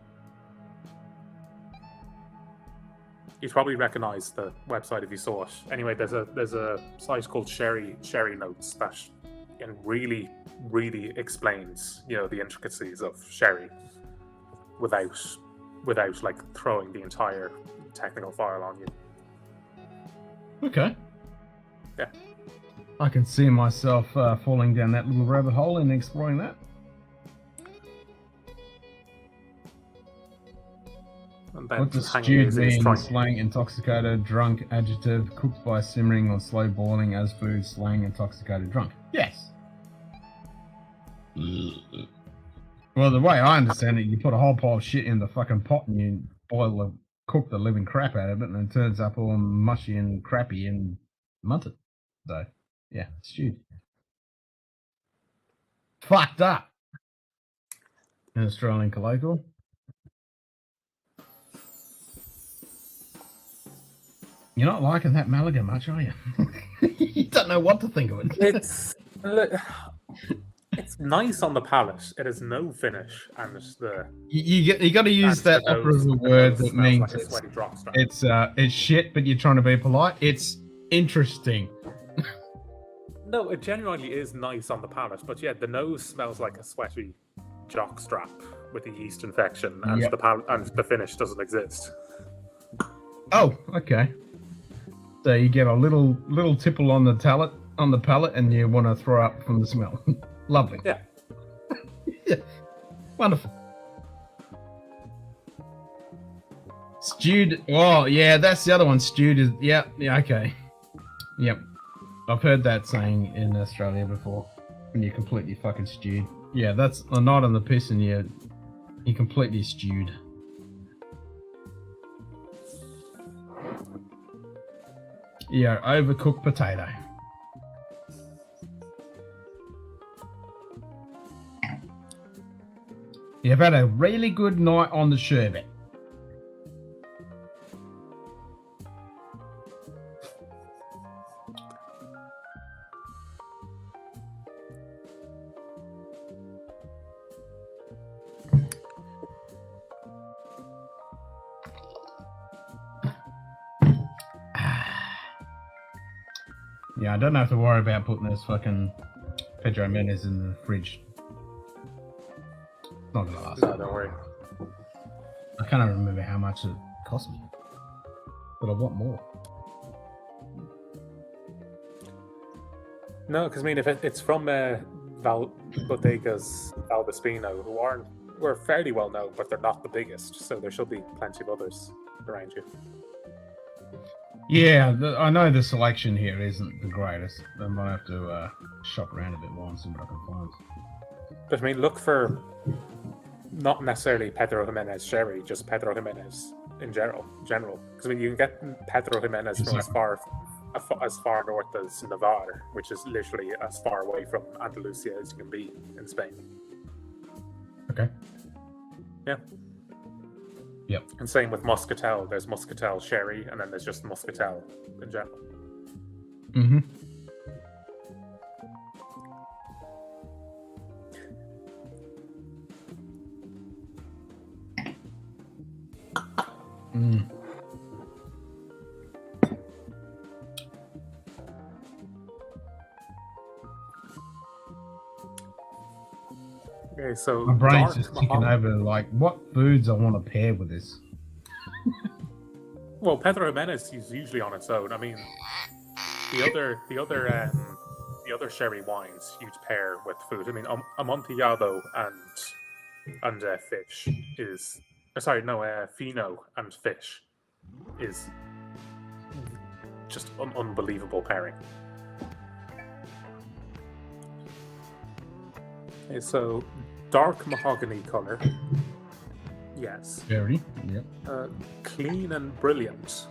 You'd probably recognise the website if you saw it. Anyway, there's a site called Sherry Notes that really explains the intricacies of sherry without like throwing the entire technical file on you. Okay. Yeah. I can see myself falling down that little rabbit hole and exploring that. And then What does hanging stewed is mean? Slang, intoxicated, drunk, adjective, cooked by simmering or slow boiling as food, slang, intoxicated, drunk. Yes. Well, the way I understand it, you put a whole pile of shit in the fucking pot and you cook the living crap out of it, and it turns up all mushy and crappy and munted. So, yeah, stewed. Fucked up. An Australian colloquial. You're not liking that Malaga much, are you? You don't know what to think of it. It's nice on the palate. It has no finish, and you got to use that operative word that means like a sweaty drop strap. it's shit, but you're trying to be polite. It's interesting. No, it genuinely is nice on the palate, but yeah, the nose smells like a sweaty jockstrap with a yeast infection, and Yep. the finish doesn't exist. Oh, okay. So you get a little tipple on the palate, and you want to throw up from the smell. Lovely. Yeah. Yeah. Wonderful. Stewed. Oh, yeah, that's the other one. Stewed is. Yeah, okay. Yep. I've heard that saying in Australia before. When you're completely fucking stewed. Yeah, that's a night on the piss and you're completely stewed. Yeah, overcooked potato. You've had a really good night on the sherbet. Yeah, I don't have to worry about putting this fucking Pedro Menez in the fridge. It's not gonna last. No, don't worry. I can't even remember how much it cost me, but I want more. No, because I mean, if it's from Bodegas Valdespino, who are fairly well known, but they're not the biggest, so there should be plenty of others around you. Yeah, I know the selection here isn't the greatest. I might have to shop around a bit more and see what I can find. But I mean, look for not necessarily Pedro Jimenez sherry, just Pedro Jimenez in general. Because I mean, you can get Pedro Jimenez from as far north as Navarre, which is literally as far away from Andalusia as you can be in Spain. Okay. Yeah. Yep. And same with Muscatel. There's Muscatel sherry, and then there's just Muscatel in general. Mm-hmm. Mm. Okay, so My brain's dark just ticking mahogany. over like what foods I want to pair with this. Well, Pedro Jimenez is usually on its own. I mean, the other sherry wines you'd pair with food. I mean, Amontillado and fish is. Fino and fish is just an unbelievable pairing. Okay, so dark mahogany color. Yes. Very. Yep. Clean and brilliant.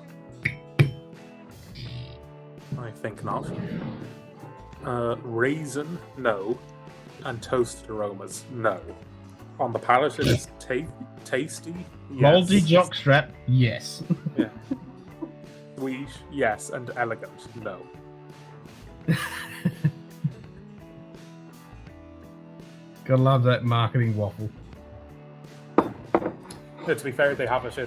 I think not. Raisin, no. And toasted aromas, no. On the palate, it is tasty. Yes. Moldy jockstrap, yes. Yeah. Sweet, yes. And elegant, no. Gotta love that marketing waffle. To be fair, they have it in.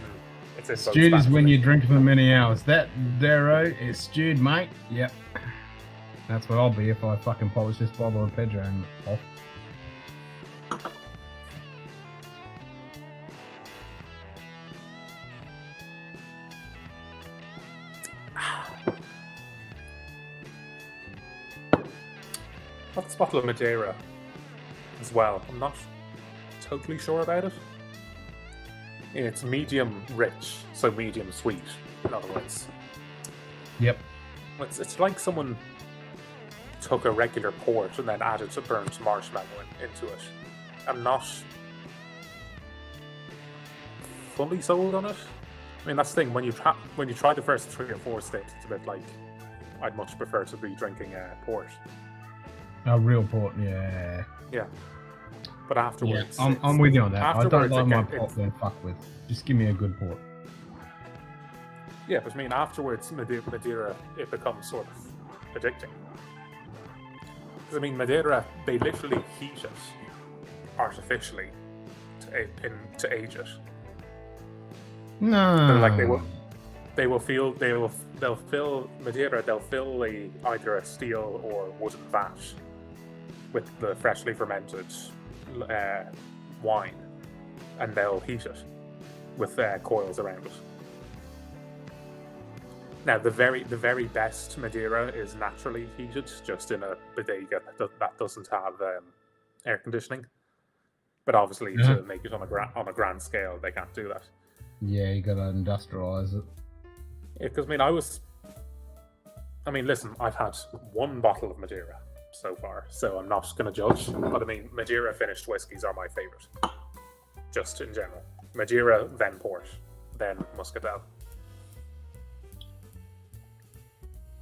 It's in both Stewed is when Spanish. you drink for many hours. That Darrow is stewed, mate. Yep. That's what I'll be if I fucking polish this bottle of Pedro and off. What's the bottle of Madeira as well? I'm not totally sure about it. It's medium rich, so medium sweet, in other words. Yep. It's like someone took a regular port and then added a burnt marshmallow into it. I'm not fully sold on it. I mean, that's the thing, when you try the first 3 or 4 states, it's a bit like, I'd much prefer to be drinking port. A real port, yeah. Yeah. But afterwards... Yeah, I'm with you on that. I don't afterwards, like my it port being fucked with. Just give me a good port. Yeah, but I mean, afterwards, Madeira, it becomes sort of addicting. Because I mean, Madeira, they literally heat it artificially to age it. No. But like they will. they'll fill Madeira. They'll fill either a steel or wooden vat with the freshly fermented wine, and they'll heat it with coils around it. Now, the very best Madeira is naturally heated, just in a bodega that doesn't have air conditioning. But obviously, to make it on a grand scale, they can't do that. Yeah, you gotta industrialize it. Because listen, I've had one bottle of Madeira so far, so I'm not going to judge. But I mean, Madeira finished whiskies are my favorite, just in general. Madeira, then port, then Muscatel.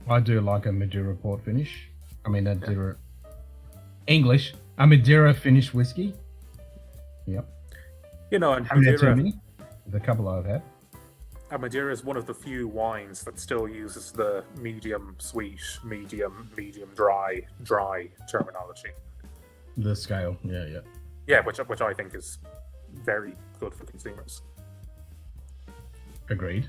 I do like a Madeira port finish. I mean, a Madeira English, a Madeira finished whiskey. Yep. You know, and Haven't had too Madeira. many. The couple I've had. And Madeira is one of the few wines that still uses the medium sweet, medium dry terminology. The scale, yeah. Yeah, which I think is very good for consumers. Agreed.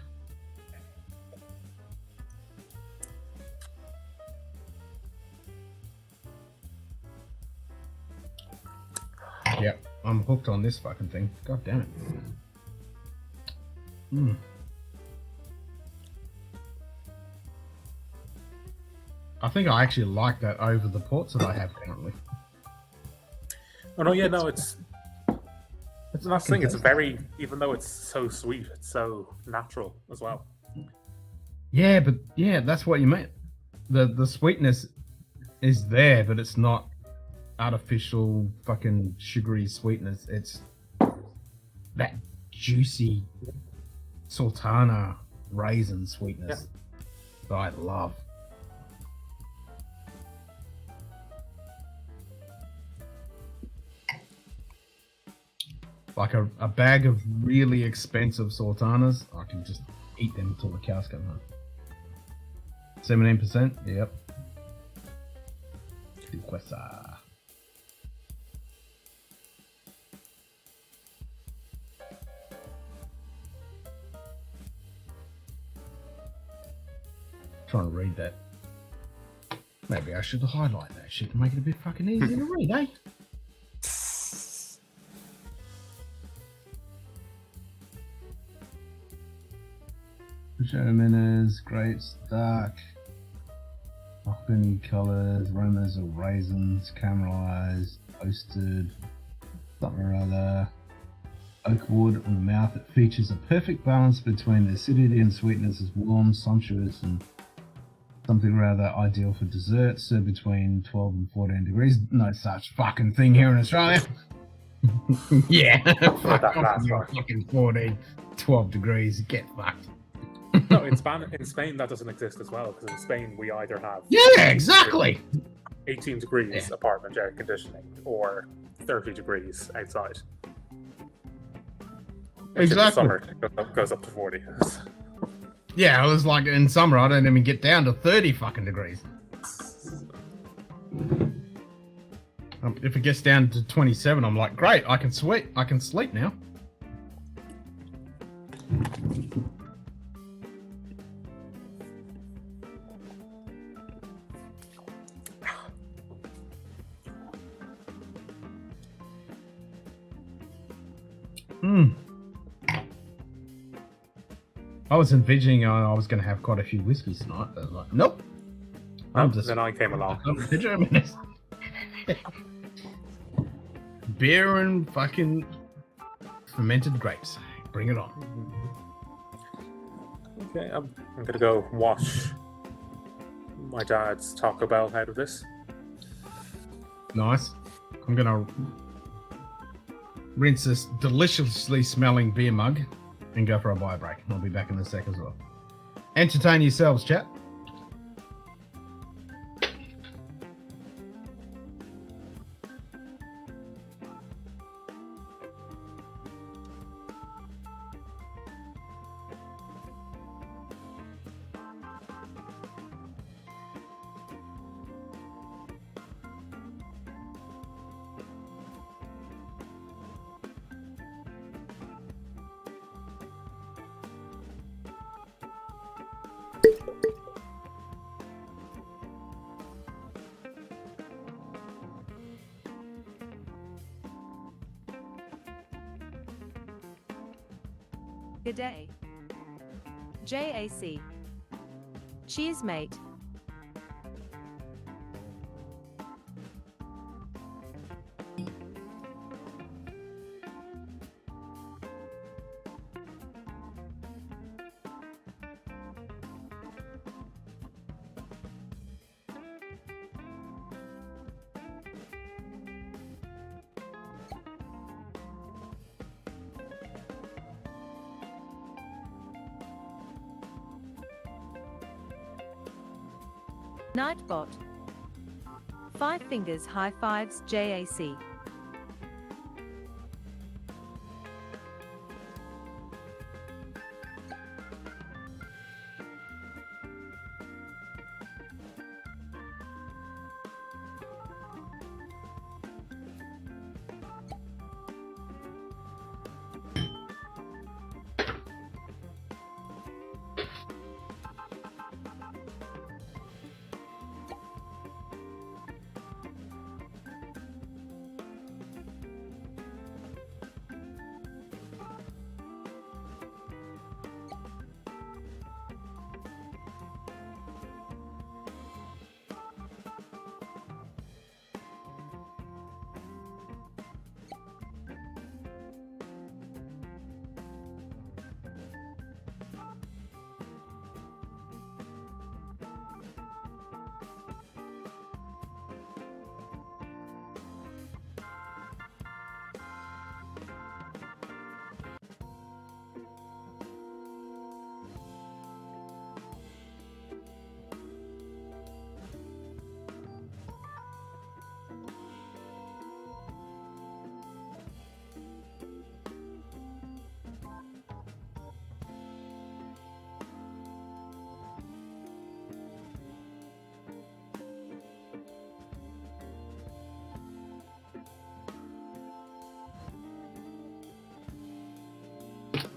Yep, I'm hooked on this fucking thing. God damn it. I think I actually like that over the ports that I have currently. Oh no, yeah, no, it's I think it's tasty. very, even though it's so sweet, it's so natural as well. Yeah, but yeah, that's what you meant. The sweetness is there, but it's not artificial fucking sugary sweetness. It's that juicy sultana raisin sweetness that I love. Like a bag of really expensive sultanas, I can just eat them until the cows come home. 17%, yep. Quessa. Trying to read that. Maybe I should highlight that shit to make it a bit fucking easier to read, eh? Shadowmanners, grapes, dark, mahogany colours, aromas of raisins, caramelised, toasted, something or other. Oak wood on the mouth. It features a perfect balance between the acidity and sweetness, is warm, sumptuous, and something rather ideal for dessert. Served between 12 and 14 degrees. No such fucking thing here in Australia. Yeah, fuck That off last with your part. fucking 14, 12 degrees. Get fucked. No, in Spain that doesn't exist as well, because in Spain we either have Yeah, exactly. 18 degrees apartment air conditioning or 30 degrees outside. Which in the Exactly. summer it goes up to 40. Yeah, I was like, in summer, I don't even get down to 30 fucking degrees. If it gets down to 27, I'm like, great, I can sleep now. I was envisioning I was going to have quite a few whiskeys tonight, but I was like, nope. Then I came along. Beer and fucking fermented grapes. Bring it on. Okay, I'm gonna go wash my dad's Taco Bell out of this. Nice. I'm going to rinse this deliciously smelling beer mug and go for a bio break. I'll be back in a sec as well. Entertain yourselves, chat. G'day. JAC. Cheers, mate. Nightbot. 5 fingers high fives JAC.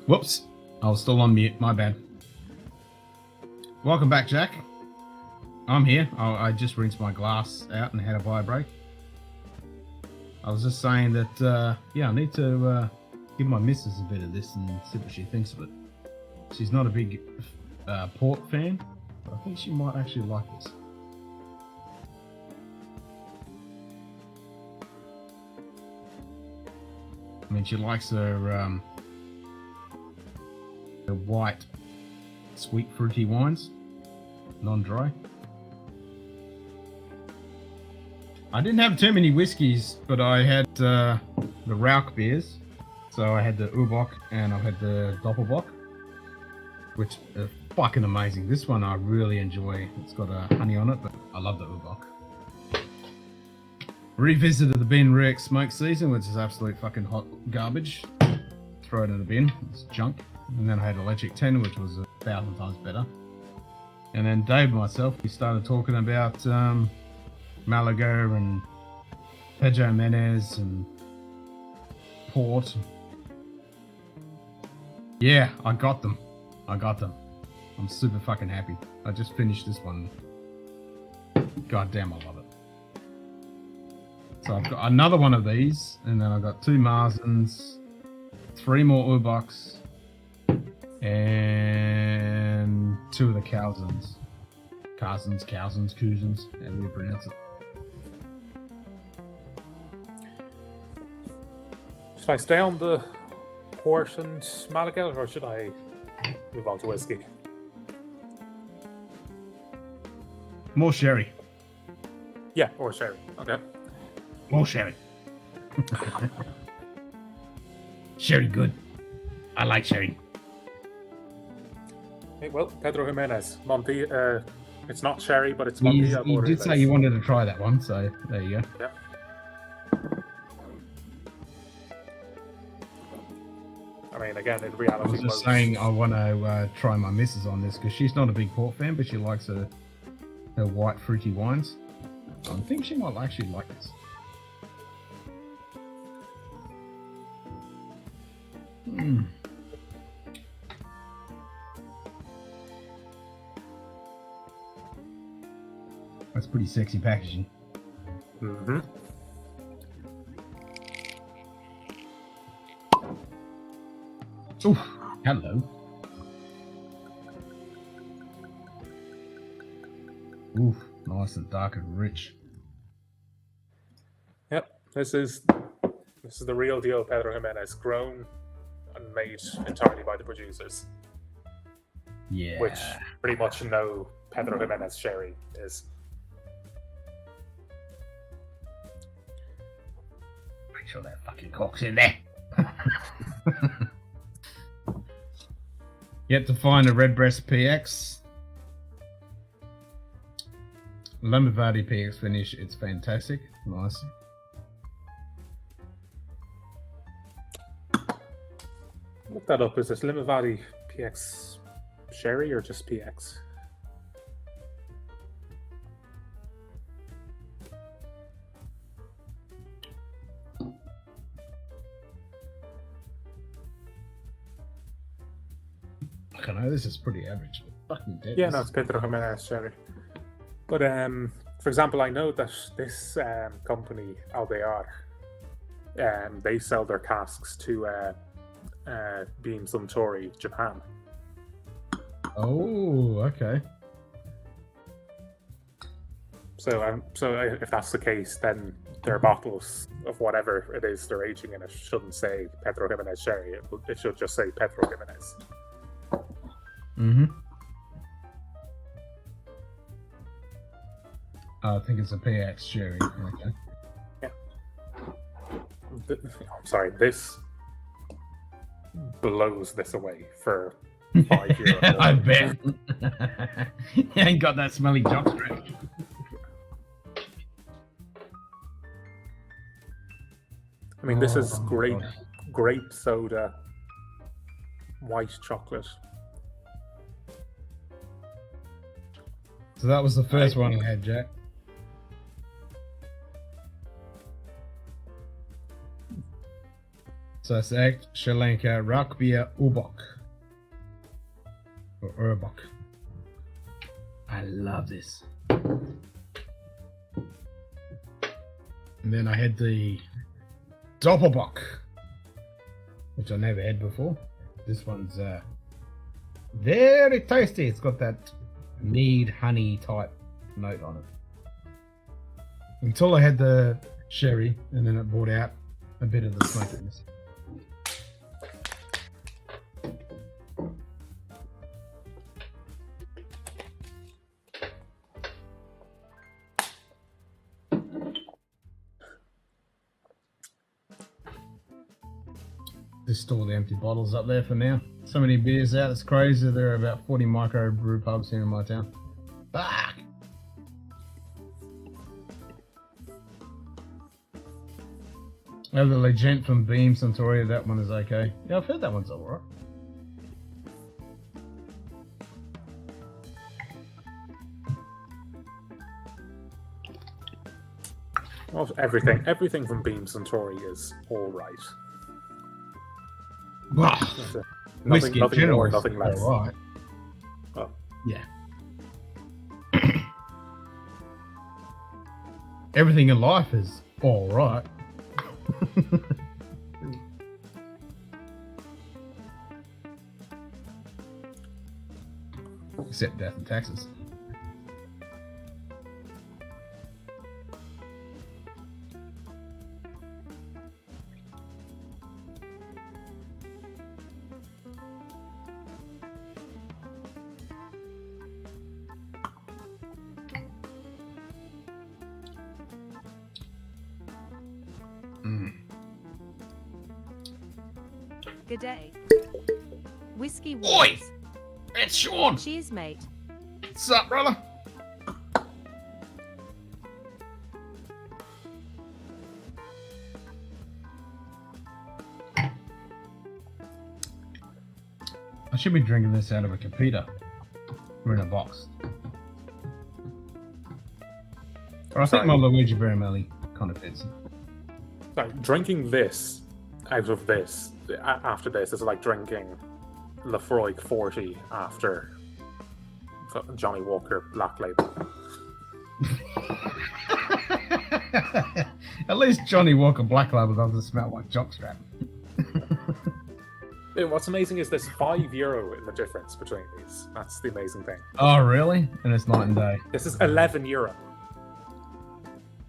Whoops, I was still on mute, my bad. Welcome back, Jack. I'm here. I just rinsed my glass out and had a bio break. I was just saying that, yeah, I need to give my missus a bit of this and see what she thinks of it. She's not a big port fan, but I think she might actually like this. I mean, she likes her white, sweet, fruity wines, non-dry. I didn't have too many whiskies, but I had the Rauch beers. So I had the Ubok and I had the Doppelbock, which are fucking amazing. This one I really enjoy. It's got honey on it, but I love the Ubok. Revisited the bin Rex smoke season, which is absolute fucking hot garbage. Throw it in the bin. It's junk. And then I had Electric 10, which was 1,000 times better. And then Dave and myself, we started talking about Malaga and Pedro Menez and Port. Yeah, I got them. I'm super fucking happy. I just finished this one. God damn, I love it. So I've got another one of these, and then I've got 2 Marzens, 3 more Uboks, and 2 of the Cousins, however you pronounce it. Should I stay on the port and Malaga, or should I move on to whiskey? More sherry. Yeah, or sherry. Okay. More sherry. Sherry good. I like sherry. Hey, well, Pedro Jimenez, Monty. It's not sherry, but it's You Monty. did say you wanted to try that one, so there you go. Yeah. I mean, again, in reality, I was just saying I want to try my missus on this because she's not a big port fan, but she likes her white fruity wines. So I think she might actually like this. That's pretty sexy packaging. Mm-hmm. Ooh, hello. Ooh, nice and dark and rich. Yep, this is the real deal Pedro Jimenez, grown and made entirely by the producers, Yeah. which pretty much no Pedro Jimenez sherry is. Make sure that fucking cock's in there. Yet to find a Redbreast PX. Lamavati PX finish, it's fantastic. Nice. Look that up. Is this Limavady PX sherry or just PX? I don't know, this is pretty average, but fucking dead. Yeah, no, it's Pedro Jimenez sherry. But for example, I know that this company Alvear, they sell their casks to Beam Suntory Japan. Oh, okay. So if that's the case, then their bottles of whatever it is they're aging in it shouldn't say Pedro Jimenez sherry. It should just say Pedro Jimenez. Mm-hmm. I think it's a PX sherry. Okay. Yeah. I'm sorry, this blows this away for €5. I bet. You ain't got that smelly jockstrap. I mean, this is Oh, grape God. grape soda, white chocolate. So that was the first one I had, Jack. So it's Act Sri Lanka Rakbia Ubok. Or Urbok. I love this. And then I had the Doppelbock, which I never had before. This one's very tasty. It's got that mead honey type note on it. Until I had the sherry, and then it brought out a bit of the smokiness. Just store the empty bottles up there for now. So many beers out, it's crazy. There are about 40 micro brew pubs here in my town. Fuck! Oh, the Legend from Beam Suntory, that one is okay. Yeah, I've heard that one's alright. Well, everything from Beam Suntory is all right. Wow! Whiskey in nothing general more, is nothing less. alright. Oh. Yeah. Everything in life is alright. Except death and taxes. Good day. Whiskey Oi! Wars. It's Sean! Cheers, mate. What's up, brother? I should be drinking this out of a capita. Or in a box. Or I think Sorry. my Luigi Baramelli kind of fits. Sorry, drinking this out of this after this is like drinking Lafroig 40 after Johnny Walker Black Label. At least Johnny Walker Black Label doesn't smell like jockstrap. What's amazing is there's €5 in the difference between these. That's the amazing thing. Oh, really? And it's night and day. This is €11.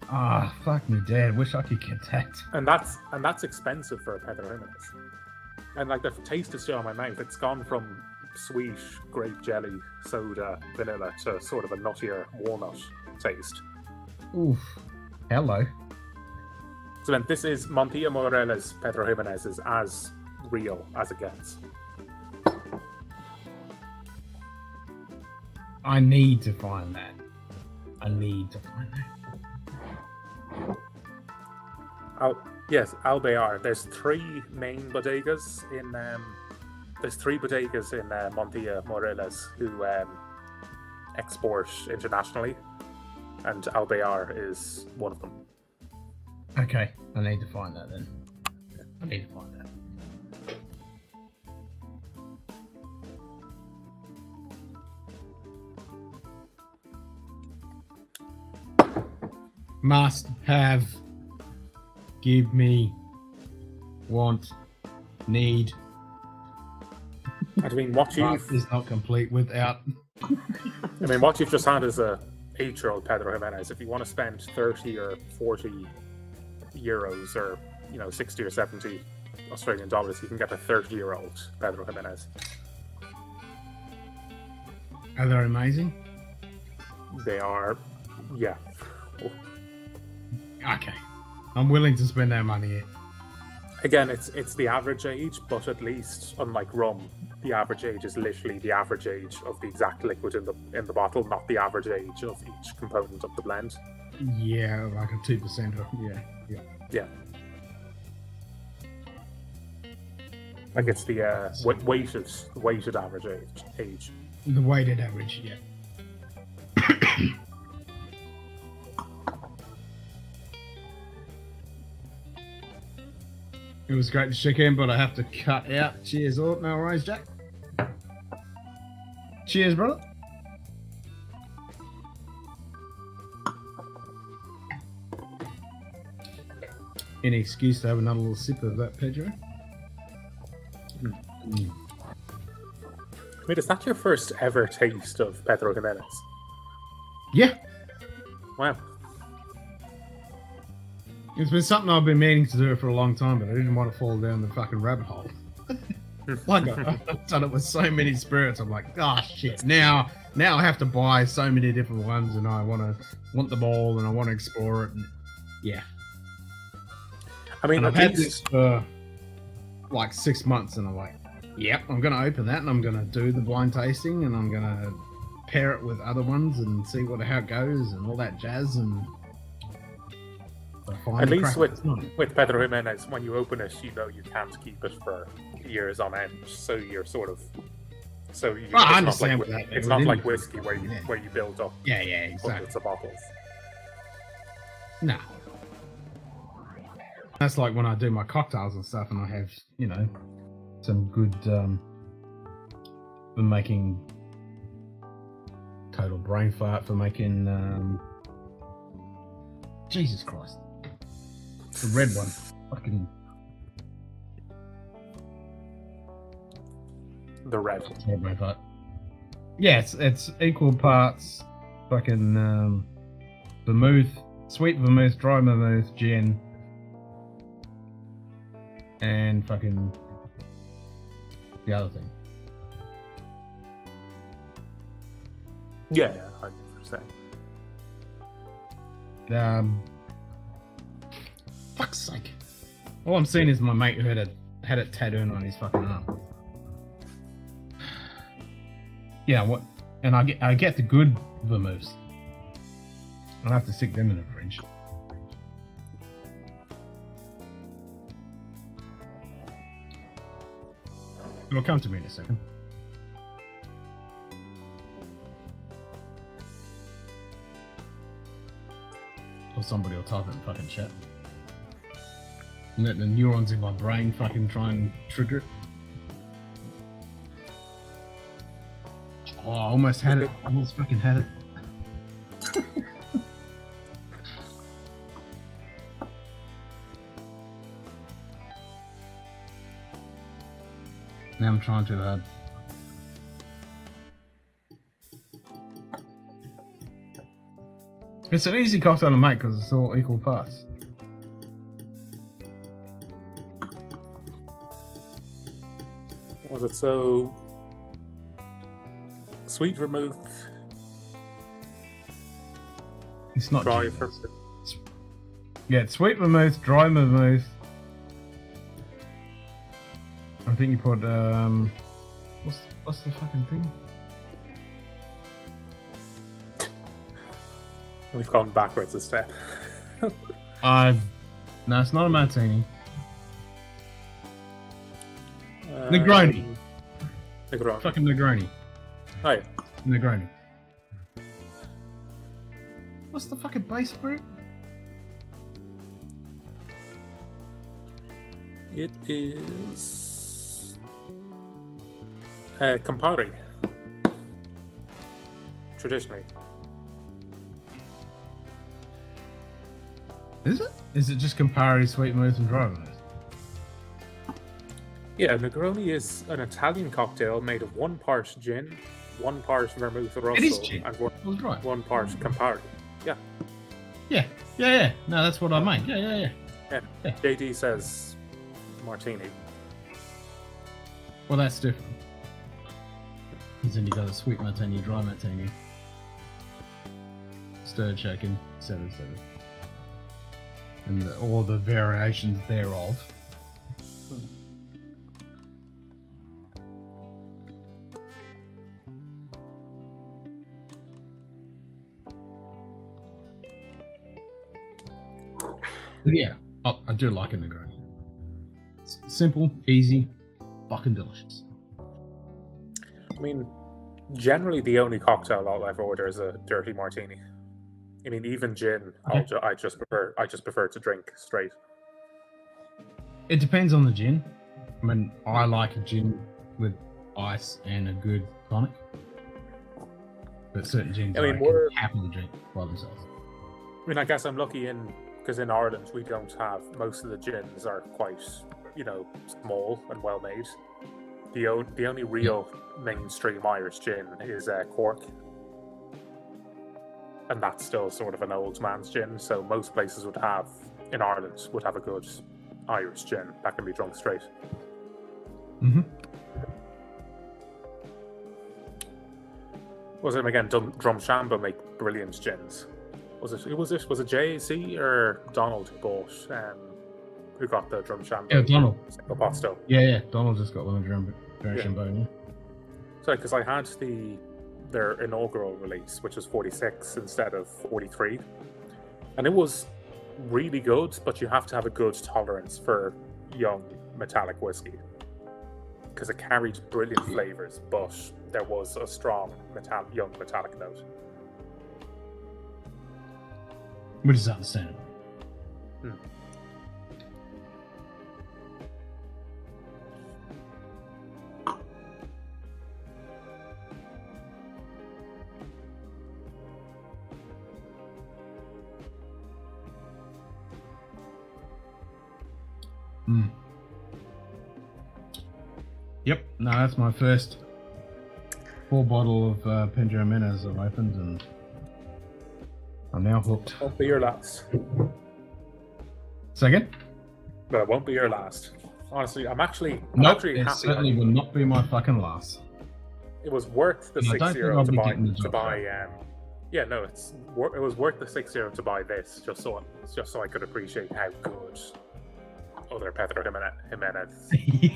Ah, fuck me dead. Wish I could get that. And that's expensive for a Pedro Jimenez. And like the taste is still on my mouth. It's gone from sweet grape jelly, soda, vanilla to sort of a nuttier walnut taste. Oof. Hello. So then this is Montilla Morella's Pedro Jimenez is as real as it gets. I need to find that. I need to find that. Yes, Albayar. There's three main bodegas in Montilla Morella's who export internationally, and Albayar is one of them. Okay, I need to find that then. I need to find that. Must have. Give me. Want. Need. I mean, what Must is not complete without. what you've just had is a 8-year-old Pedro Jimenez. If you want to spend 30 or 40 euros, or 60 or 70 Australian dollars, you can get a 30-year-old Pedro Jimenez. Are they amazing? They are, yeah. Okay. I'm willing to spend that money here. Again, it's the average age, but at least, unlike rum, the average age is literally the average age of the exact liquid in the bottle, not the average age of each component of the blend. Yeah, like a 2% or Yeah. Like it's the weighted average age. The weighted average, yeah. It was great to check in, but I have to cut out. Cheers, all. No worries, Jack. Cheers, brother. Any excuse to have another little sip of that Pedro? Wait, is that your first ever taste of Pedro Jimenez? Yeah. Wow. It's been something I've been meaning to do for a long time, but I didn't want to fall down the fucking rabbit hole. Like I've done it with so many spirits. I'm like, oh shit! Now I have to buy so many different ones, and I want them all, and I want to explore it. And yeah. I mean, and I've had this for like 6 months, and I'm like, yep, I'm gonna open that, and I'm gonna do the blind tasting, and I'm gonna pair it with other ones, and see how it goes, and all that jazz, and. At least with Pedro Jimenez, when you open it, you can't keep it for years on end. So you're sort of, I understand that. It's not like whiskey where you build up. Yeah, exactly. Hundreds of bottles. No. That's like when I do my cocktails and stuff, and I have some good for making total brain fart for making Jesus Christ. The red one. Fucking. The red. Yeah, it's equal parts fucking vermouth, sweet vermouth, dry vermouth, gin, and fucking the other thing. Yeah, 100%. Fuck's sake. All I'm seeing is my mate who had it tattooed on his fucking arm. Yeah, what? And I get the good vermouths. I'll have to stick them in the fridge. It'll come to me in a second. Or somebody will type it in fucking chat. And let the neurons in my brain fucking try and trigger it. Oh, I almost had it. I almost fucking had it. Now I'm trying too hard. It's an easy cocktail to make because it's all equal parts. Was it so sweet vermouth, It's not dry gin. for Yeah, it's sweet vermouth, dry vermouth. I think you put what's the fucking thing? We've gone backwards a step. No, it's not a martini. Negroni. Negroni. Fucking Negroni. Oh, yeah. Negroni. What's the fucking base fruit? It is Campari. Traditionally. Is it? Is it just Campari, sweet vermouth, and dry vermouth? Yeah, Negroni is an Italian cocktail made of 1 part gin, 1 part vermouth It is Russell, gin. and I was right. 1 part Campari. Yeah. Yeah. No, that's what I meant. Yeah. Yeah. JD says martini. Well, that's different. Because then you got a sweet martini, dry martini, stir shaken, etc. And all the variations thereof. But yeah, I do like a Negroni. It's simple, easy, fucking delicious. I mean, generally the only cocktail I'll ever order is a dirty martini. I mean, even gin, Okay. I just prefer to drink straight. It depends on the gin. I mean, I like a gin with ice and a good tonic. But certain gins I mean, I we're- can happily drink by themselves. I mean, I guess I'm lucky because in Ireland we don't have, most of the gins are quite, small and well made. The only real mainstream Irish gin is Cork, and that's still sort of an old man's gin. So most places in Ireland would have a good Irish gin that can be drunk straight. Mm-hmm. Was it again? Drumshanbo make brilliant gins. Was it JC or Donald who got the Drumshanbo? Yeah, Donald. Single pot still. Yeah. Donald just got one of the Yeah. Shambone. Sorry, because I had their inaugural release, which was 46 instead of 43, and it was really good. But you have to have a good tolerance for young metallic whiskey because it carried brilliant flavors, but there was a strong young metallic note. Which is understandable. Yep, no, that's my first full bottle of Pedro Jimenez I've opened, and I'm now hooked. Won't be your last. Second? But it won't be your last. Honestly, I'm actually It happy. certainly will not be my fucking last. It was worth the And I don't think €6 I'll to be buy. getting the job Yeah, no, it was worth the €6 to buy this just so I could appreciate how good other Pedro Jimenez.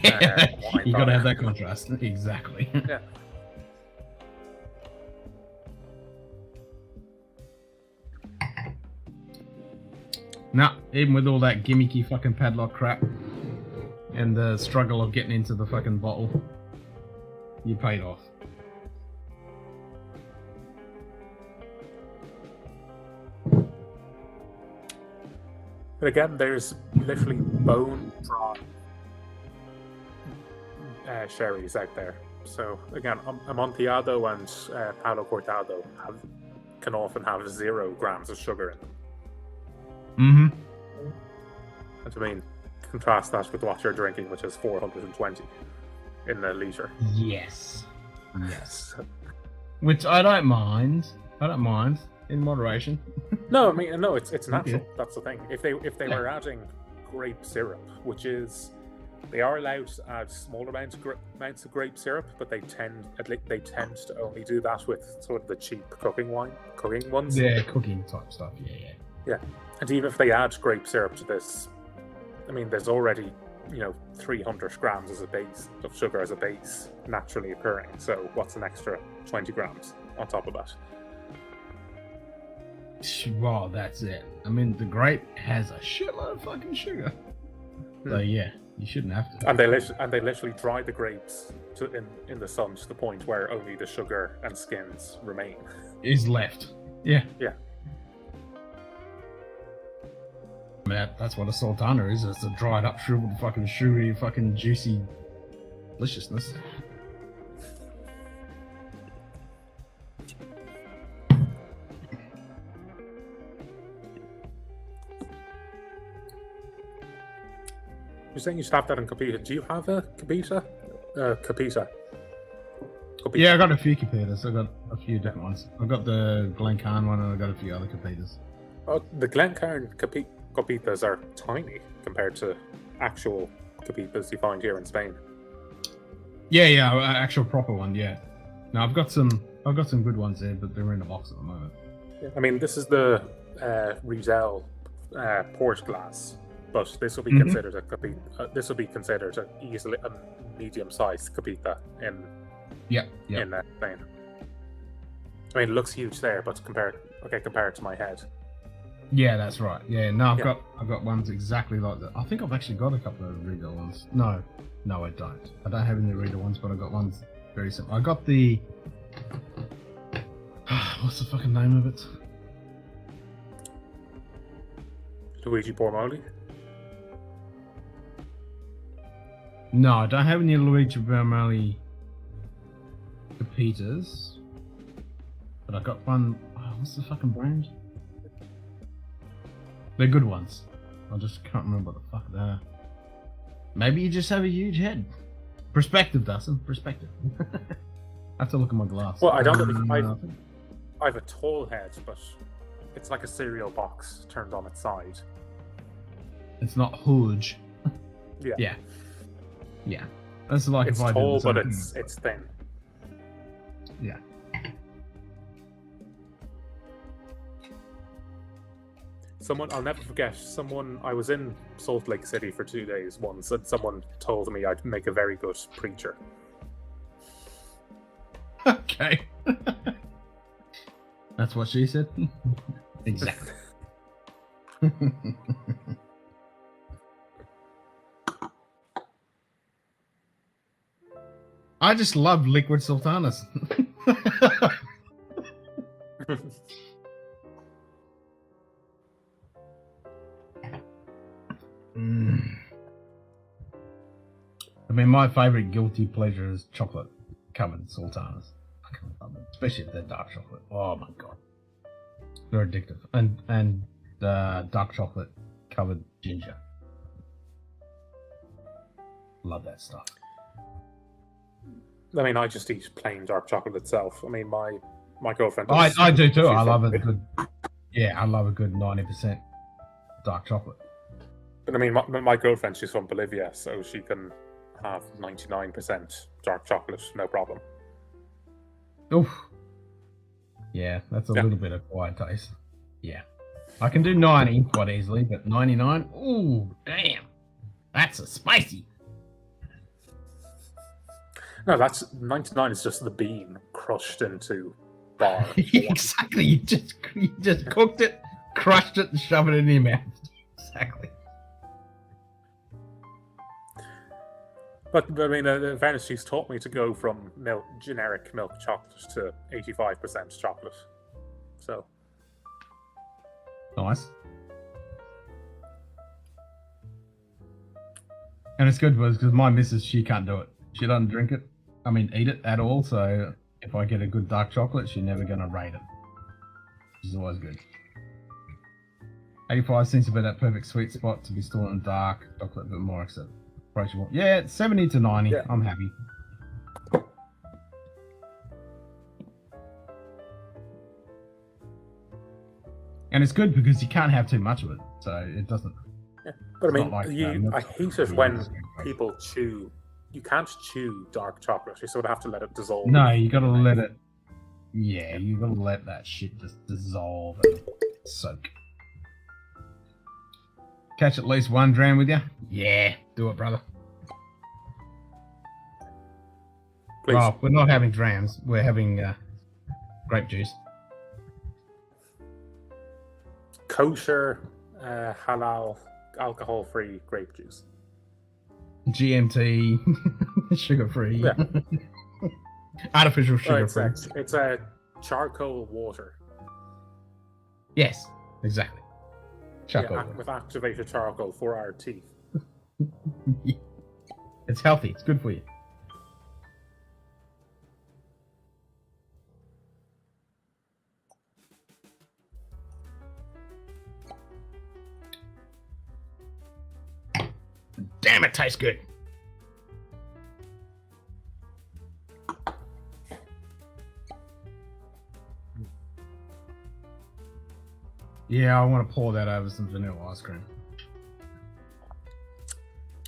Yeah, wine you gotta have that product. contrast. Exactly. Yeah. Nah, even with all that gimmicky fucking padlock crap and the struggle of getting into the fucking bottle, you paid off. But again, there's literally bone dry sherries out there. So again, Amontillado and Palo Cortado can often have 0 grams of sugar in them. Mm-hmm. And I mean, contrast that with what you're drinking, which is 420. in a liter. Yes. Yes. Which I don't mind. I don't mind in moderation. No, I mean, no, it's natural. Okay. That's the thing. If they were adding grape syrup, which is, they are allowed to add small amounts of grape syrup, but they tend to only do that with sort of the cheap cooking ones. Yeah, cooking type stuff. Yeah. And even if they add grape syrup to this, I mean, there's already 300 grams as a base of sugar as a base naturally occurring. So what's an extra 20 grams on top of that? Well, that's it. I mean, the grape has a shitload of fucking sugar. So yeah, you shouldn't have to. And they literally dry the grapes in the sun to the point where only the sugar and skins remain. Is left. Yeah. Yeah. I mean, that's what a sultana is. It's a dried up, shriveled, fucking sugary, fucking juicy deliciousness. You're saying you should have that in Capita. Do you have a Capita? Capita. Yeah, I got a few Capitas. I got a few different ones. I got the Glencairn one, and I got a few other Capitas. Oh, the Glencairn Capitas are tiny compared to actual Capitas you find here in Spain. Yeah, actual proper one. Yeah. No, I've got some good ones there, but they're in a box at the moment. I mean, this is the Riesel port glass, but this will be considered a Capita. This will be considered easily a medium-sized Capita in Spain. I mean, it looks huge there, but compare it to my head. Yeah, that's right. Yeah, no, I've got ones exactly like that. I think I've actually got a couple of Riedel ones. No, I don't. I don't have any Riedel ones, but I got ones very similar. I got the what's the fucking name of it? Luigi Bormoli? No, I don't have any Luigi Bormoli Capitas, but I got one. What's the fucking brand? They're good ones. I just can't remember what the fuck they are. Maybe you just have a huge head. Perspective, Dustin. Perspective. I have to look at my glass. Well, I don't think I have a tall head, but it's like a cereal box turned on its side. It's not huge. Yeah. That's like It's if I tall, did the but same it's thin. Yeah. I'll never forget, I was in Salt Lake City for 2 days once, and someone told me I'd make a very good preacher. Okay. That's what she said. Exactly. I just love liquid sultanas. I mean, my favorite guilty pleasure is chocolate covered sultanas. I can't love them, especially if they're dark chocolate. Oh my god, they're addictive. And dark chocolate covered ginger. Love that stuff. I mean, I just eat plain dark chocolate itself. I mean, my girlfriend. I do too. I love it. I love a good 90% dark chocolate. But I mean, my girlfriend, she's from Bolivia, so she can have 99% dark chocolate, no problem. Oof. Yeah, that's a little bit of quiet taste. Yeah. I can do 90 quite easily, but 99? Ooh, damn. That's a spicy. No, that's 99 is just the bean crushed into bar. Exactly. You just cooked it, crushed it, and shoved it in your mouth. Exactly. But I mean, in fairness, she's taught me to go from generic milk chocolate to 85% chocolate. So nice. And it's good because my missus, she can't do it. She doesn't drink it. I mean, eat it at all. So if I get a good dark chocolate, she's never gonna rate it. Which is always good. 85 seems to be that perfect sweet spot to be still in dark chocolate, but more approachable. Yeah, 70 to 90. Yeah. I'm happy. And it's good because you can't have too much of it, so it doesn't. Yeah. But I It's mean, not like, I hate it when people chew. You can't chew dark chocolate. You sort of have to let it dissolve. No, you gotta let it. Yeah, you gotta let that shit just dissolve and soak. Catch at least 1 dram with you? Yeah, do it, brother. Please. Well, we're not having drams. We're having grape juice. Kosher, halal, alcohol-free grape juice. GMT, sugar-free. Yeah. Artificial Right, sugar-free. it's a charcoal water. Yes, exactly. Charcoal. Yeah, with activated charcoal for our teeth. It's healthy. It's good for you. Damn, it tastes good. Yeah, I want to pour that over some vanilla ice cream.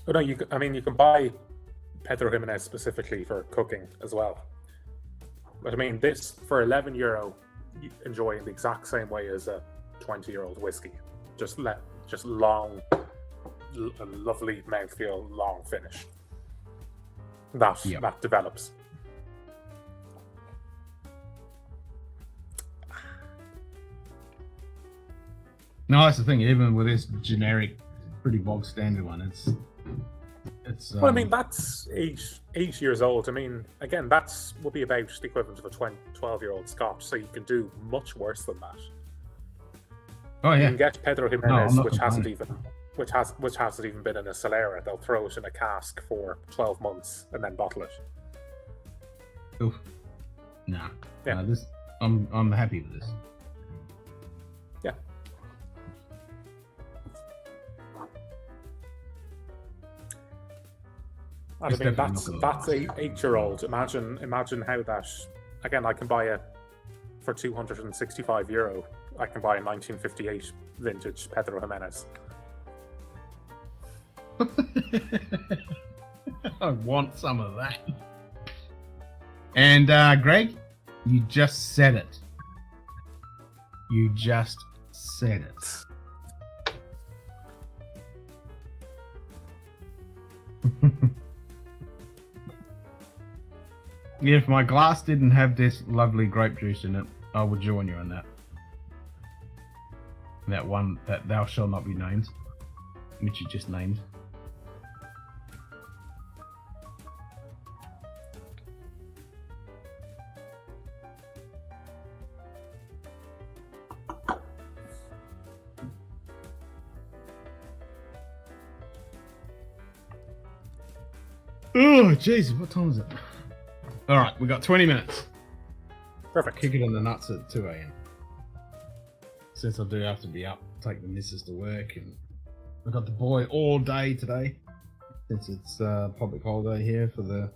Oh no, you can buy Pedro Jimenez specifically for cooking as well. But I mean, this for €11, you enjoy in the exact same way as a 20-year-old whiskey. Just long, a lovely mouthfeel, long finish. That develops. No, that's the thing. Even with this generic, pretty bog standard one, it's. Well, I mean, that's 8 years old. I mean, again, that's would be about the equivalent of a 12-year-old Scotch. So you can do much worse than that. Oh yeah. You can get Pedro Jimenez, No, which hasn't even been in a Solera. They'll throw it in a cask for 12 months and then bottle it. Oof. Nah. Yeah. This. I'm happy with this. Yeah. And It's I mean, definitely that's not a 8-year-old. Imagine how that. Again, I can buy it for €265. I can buy a 1958 vintage Pedro Jimenez. I want some of that. And Greg, you just said it. You just said it. If my glass didn't have this lovely grape juice in it, I would join you on that. That one that thou shall not be named, which you just named. Oh, jeez, what time is it? All right, we got 20 minutes. Perfect. Kick it in the nuts at 2 a.m. Since I do have to be up, take the missus to work, and I've got the boy all day today. Since it's public holiday here for the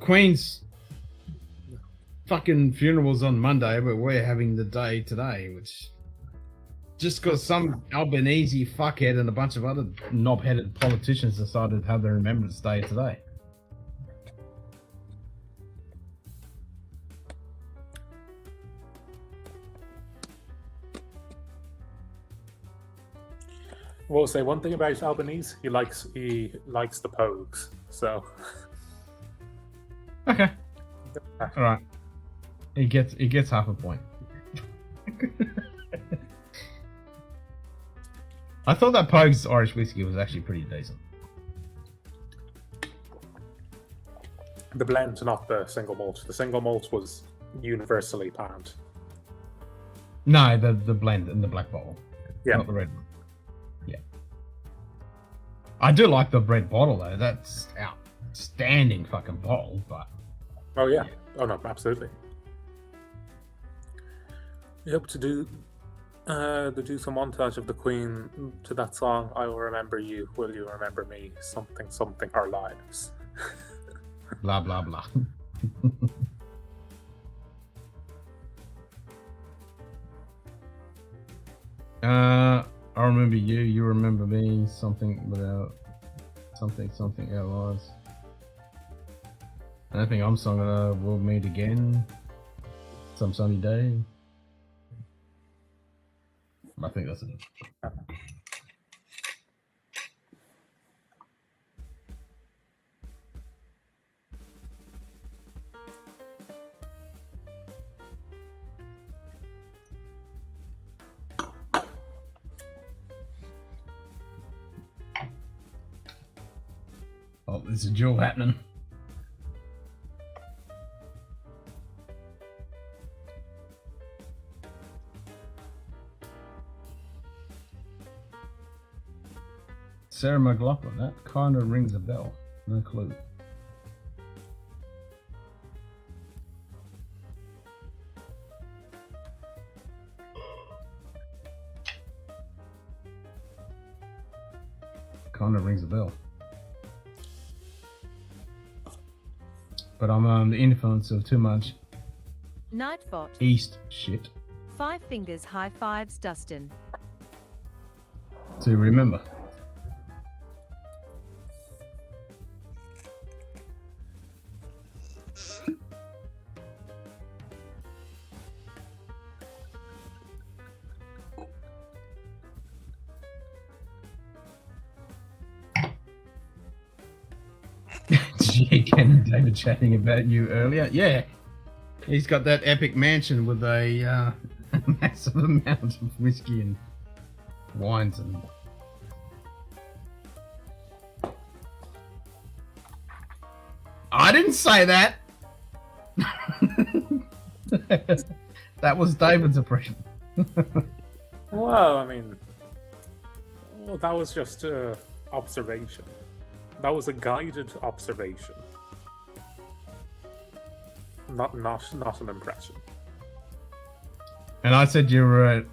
Queen's fucking funeral's on Monday, but we're having the day today, which just because some Albanese fuckhead and a bunch of other knob-headed politicians decided to have their Remembrance Day today. Well, say one thing about Albanese, he likes the Pogues. So Okay. All right. He gets half a point. I thought that Pogue's Irish whiskey was actually pretty decent. the blend, not the single malt. The single malt was universally panned. No, the blend in the black bottle. Yeah. Not the red one. Yeah. I do like the red bottle though. That's outstanding fucking bottle, but Oh yeah. Oh no, absolutely. We hope to do some montage of the Queen to that song. I will remember you. Will you remember me? Something, something. Our lives. blah blah blah. I remember you. You remember me. Something without something our lives. I don't think I'm song we'll meet again some sunny day. I think that's it. Oh, there's a duel happening. Sarah McLaughlin, that kind of rings a bell. No clue. Kind of rings a bell. But I'm on the influence of too much Nightbot. East shit 5 fingers high fives, Dustin. to remember. Ken and David chatting about you earlier. Yeah, he's got that epic mansion with a massive amount of whiskey and wines and. I didn't say that. That was David's impression. Well, I mean, that was just observation. That was a guided observation, not an impression. And I said you were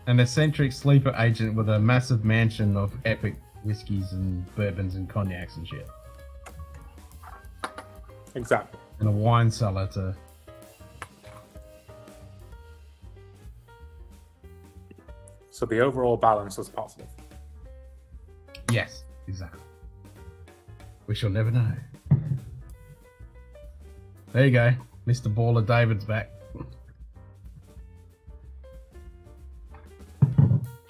an eccentric sleeper agent with a massive mansion of epic whiskeys and bourbons and cognacs and shit. Exactly. And a wine cellar to. So the overall balance was positive. Yes, exactly. We shall never know. There you go. Mr. Baller David's back.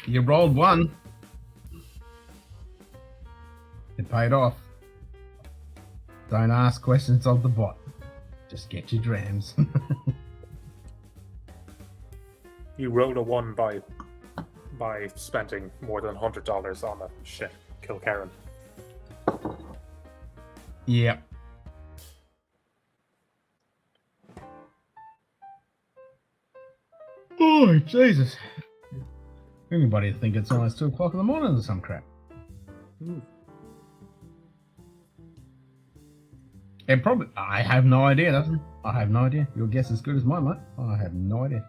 You rolled one. It paid off. Don't ask questions of the bot. Just get your drams. You rolled a 1 by spending more than $100 on a shit Kilkerran. Yep. Oh, Jesus. Anybody think it's almost 2 o'clock in the morning or some crap? It probably. I have no idea, doesn't it? I have no idea. Your guess is as good as mine, mate. I have no idea.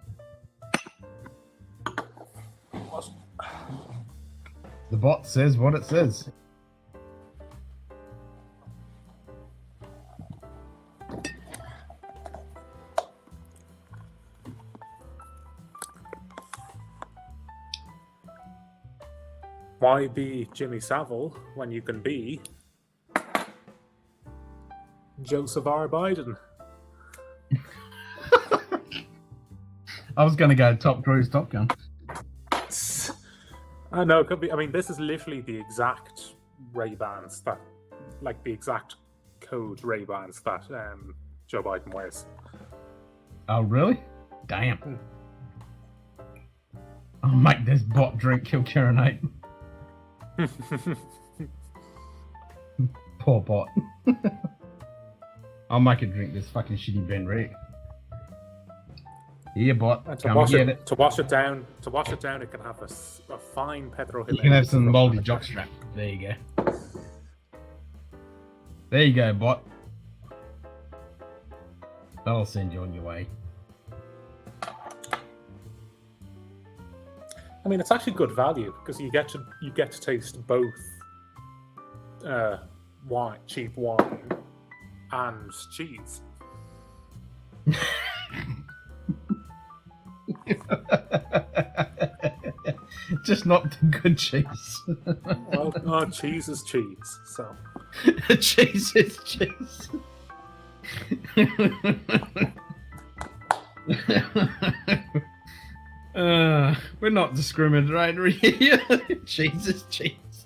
The bot says what it says. Why be Jimmy Savile when you can be Joseph R. Biden? I was going to go Top Cruise, Top Gun. I know, it could be. I mean, this is literally the exact Ray-Bans that, like the exact code Ray-Bans that Joe Biden wears. Oh, really? Damn. I'll make this bot drink Kilkerran 8. Poor bot. I'll make it drink this fucking shitty Ben Rick. Here, bot. And Come and get it. to wash it down, it can have a fine Pedro Jimenez. You can have some moldy jockstrap. There you go. There you go, bot. That'll send you on your way. I mean, it's actually good value because you get to taste both wine, cheap wine, and cheese. Just not the good cheese. Well, cheese is cheese, so. Cheese is cheese. We're not discriminatory here. Cheese is cheese.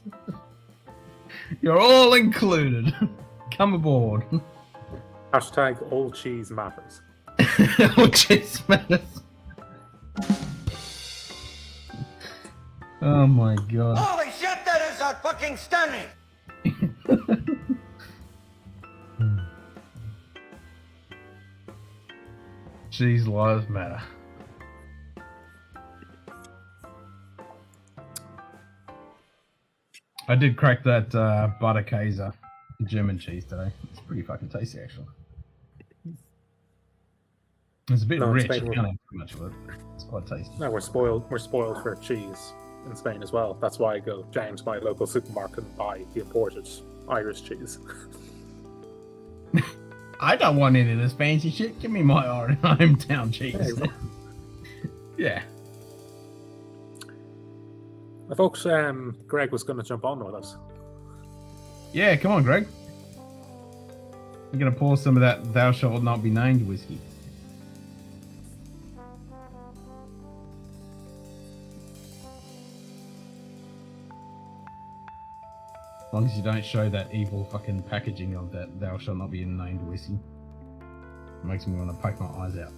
You're all included. Come aboard. Hashtag all cheese matters. All cheese matters. Oh my god. Holy shit, that is fucking stunning! Cheese lives matter. I did crack that butter Kaiser German cheese today. It's pretty fucking tasty, actually. It's a bit No, rich. it's You can't have too much of it. It's quite tasty. No, we're spoiled. We're spoiled for cheese in Spain as well. That's why I go down to my local supermarket and buy the imported Irish cheese. I don't want any of this fancy shit. Give me my hometown cheese. Yeah. I thought Greg was going to jump on with us. Yeah, come on, Greg. I'm going to pour some of that Thou Shalt Not Be Named whiskey. As long as you don't show that evil fucking packaging of that Thou Shalt Not Be Named whiskey. It makes me want to poke my eyes out.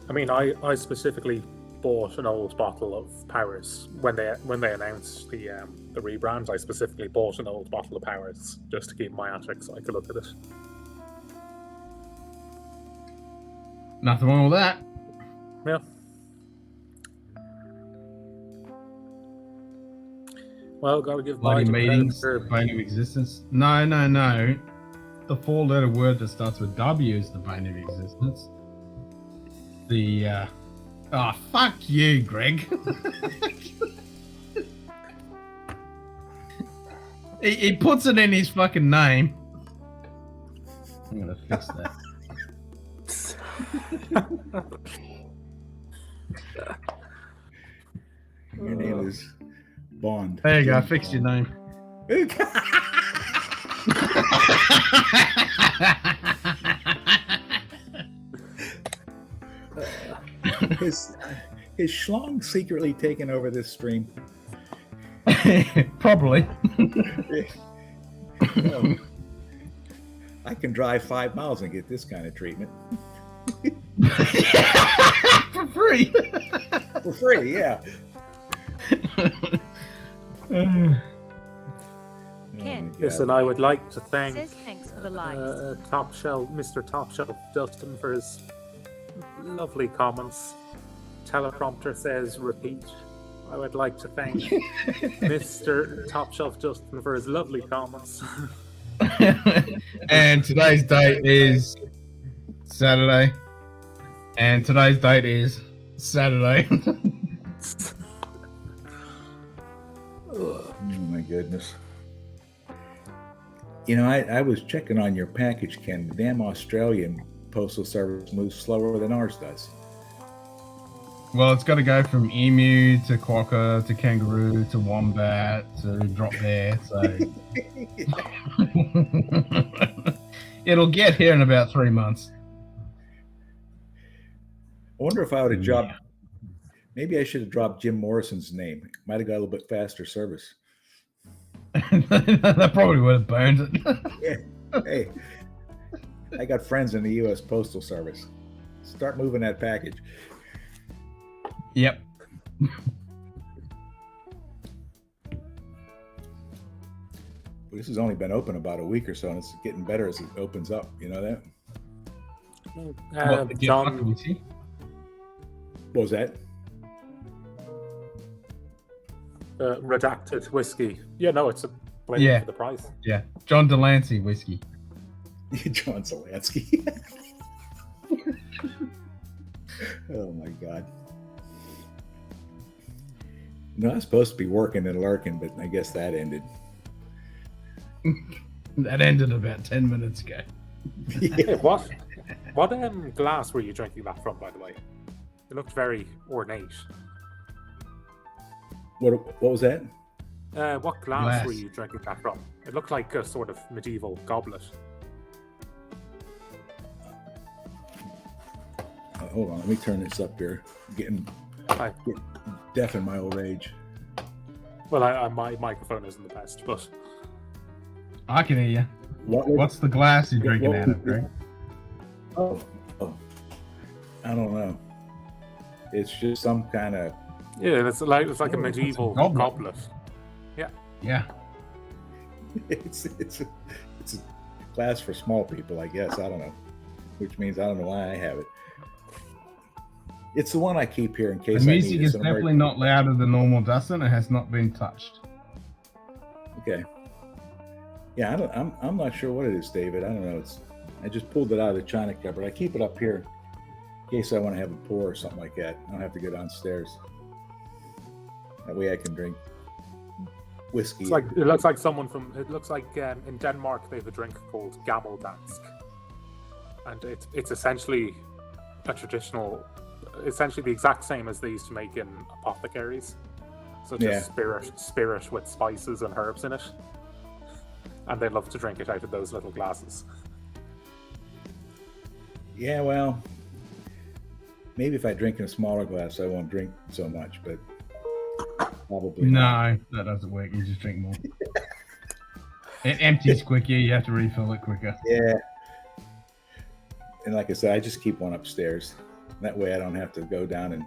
I mean, I specifically bought an old bottle of Powers when they announced the rebrand. I specifically bought an old bottle of Powers just to keep in my attic so I could look at it. Nothing wrong with that. Yeah. Well, gotta give Bloody mine to meetings, Predator. bane of existence. No. The four-letter word that starts with W is the bane of existence. The oh, fuck you, Greg. he puts it in his fucking name. I'm gonna fix that. Your name is Bond. There you go, I fixed your name. Is Schlong secretly taking over this stream? Probably. Oh, I can drive 5 miles and get this kind of treatment. For free. For free, yeah. Ken. Oh, Listen, I would like to thank Says thanks for the likes. Mr. Top Shelf Dustin for his lovely comments. Teleprompter says repeat. I would like to thank Mr. Top Shelf Dustin for his lovely comments. And today's date is Saturday. And today's date is Saturday. Oh my goodness. You know, I was checking on your package, Ken. The damn Australian postal service moves slower than ours does. Well, it's got to go from emu to quokka to kangaroo to wombat to drop there. So it'll get here in about 3 months. I wonder if I would have dropped. Maybe I should have dropped Jim Morrison's name. Might have got a little bit faster service. That probably would have burned it. Yeah. Hey, I got friends in the U.S. Postal Service. Start moving that package. Yep. This has only been open about a week or so, and it's getting better as it opens up. You know that? What, the gift John, fucking whiskey? What was that? redacted whiskey. Yeah, no, it's a blend Yeah. for the price. Yeah. John Delancey whiskey. John Zelansky. Oh my God. No, I was supposed to be working and lurking, but I guess that ended. That ended about 10 minutes ago. Hey, what glass were you drinking that from, by the way? It looked very ornate. What was that? What glass were Glass. you drinking that from? It looked like a sort of medieval goblet. Hold on, let me turn this up here. Getting I, deaf in my old age. well, my microphone isn't the best, but I can hear you. What? What's the glass you're drinking what out was of, Greg? Oh, I don't know. It's just some kind of. yeah, it's like a Oh, medieval it's a goblet. goblet. Yeah. It's a class for small people, I guess. I don't know, which means I don't know why I have it. It's the one I keep here in The case I music need it. is It's an definitely emergency. not louder than normal, Dustin. It has not been touched. Okay. Yeah, I'm not sure what it is, David. I don't know. I just pulled it out of the china cupboard. I keep it up here in case I want to have a pour or something like that. I don't have to go downstairs. That way I can drink whiskey. It's like it looks like someone from. It looks like in Denmark they have a drink called gammeldansk, and it's essentially a traditional, essentially the exact same as they used to make in apothecaries. So just spirit with spices and herbs in it, and they love to drink it out of those little glasses. Yeah, well, maybe if I drink in a smaller glass, I won't drink so much, but probably not. No, that doesn't work. You just drink more. It empties quicker. You have to refill it quicker. Yeah. And like I said, I just keep one upstairs. That way I don't have to go down and,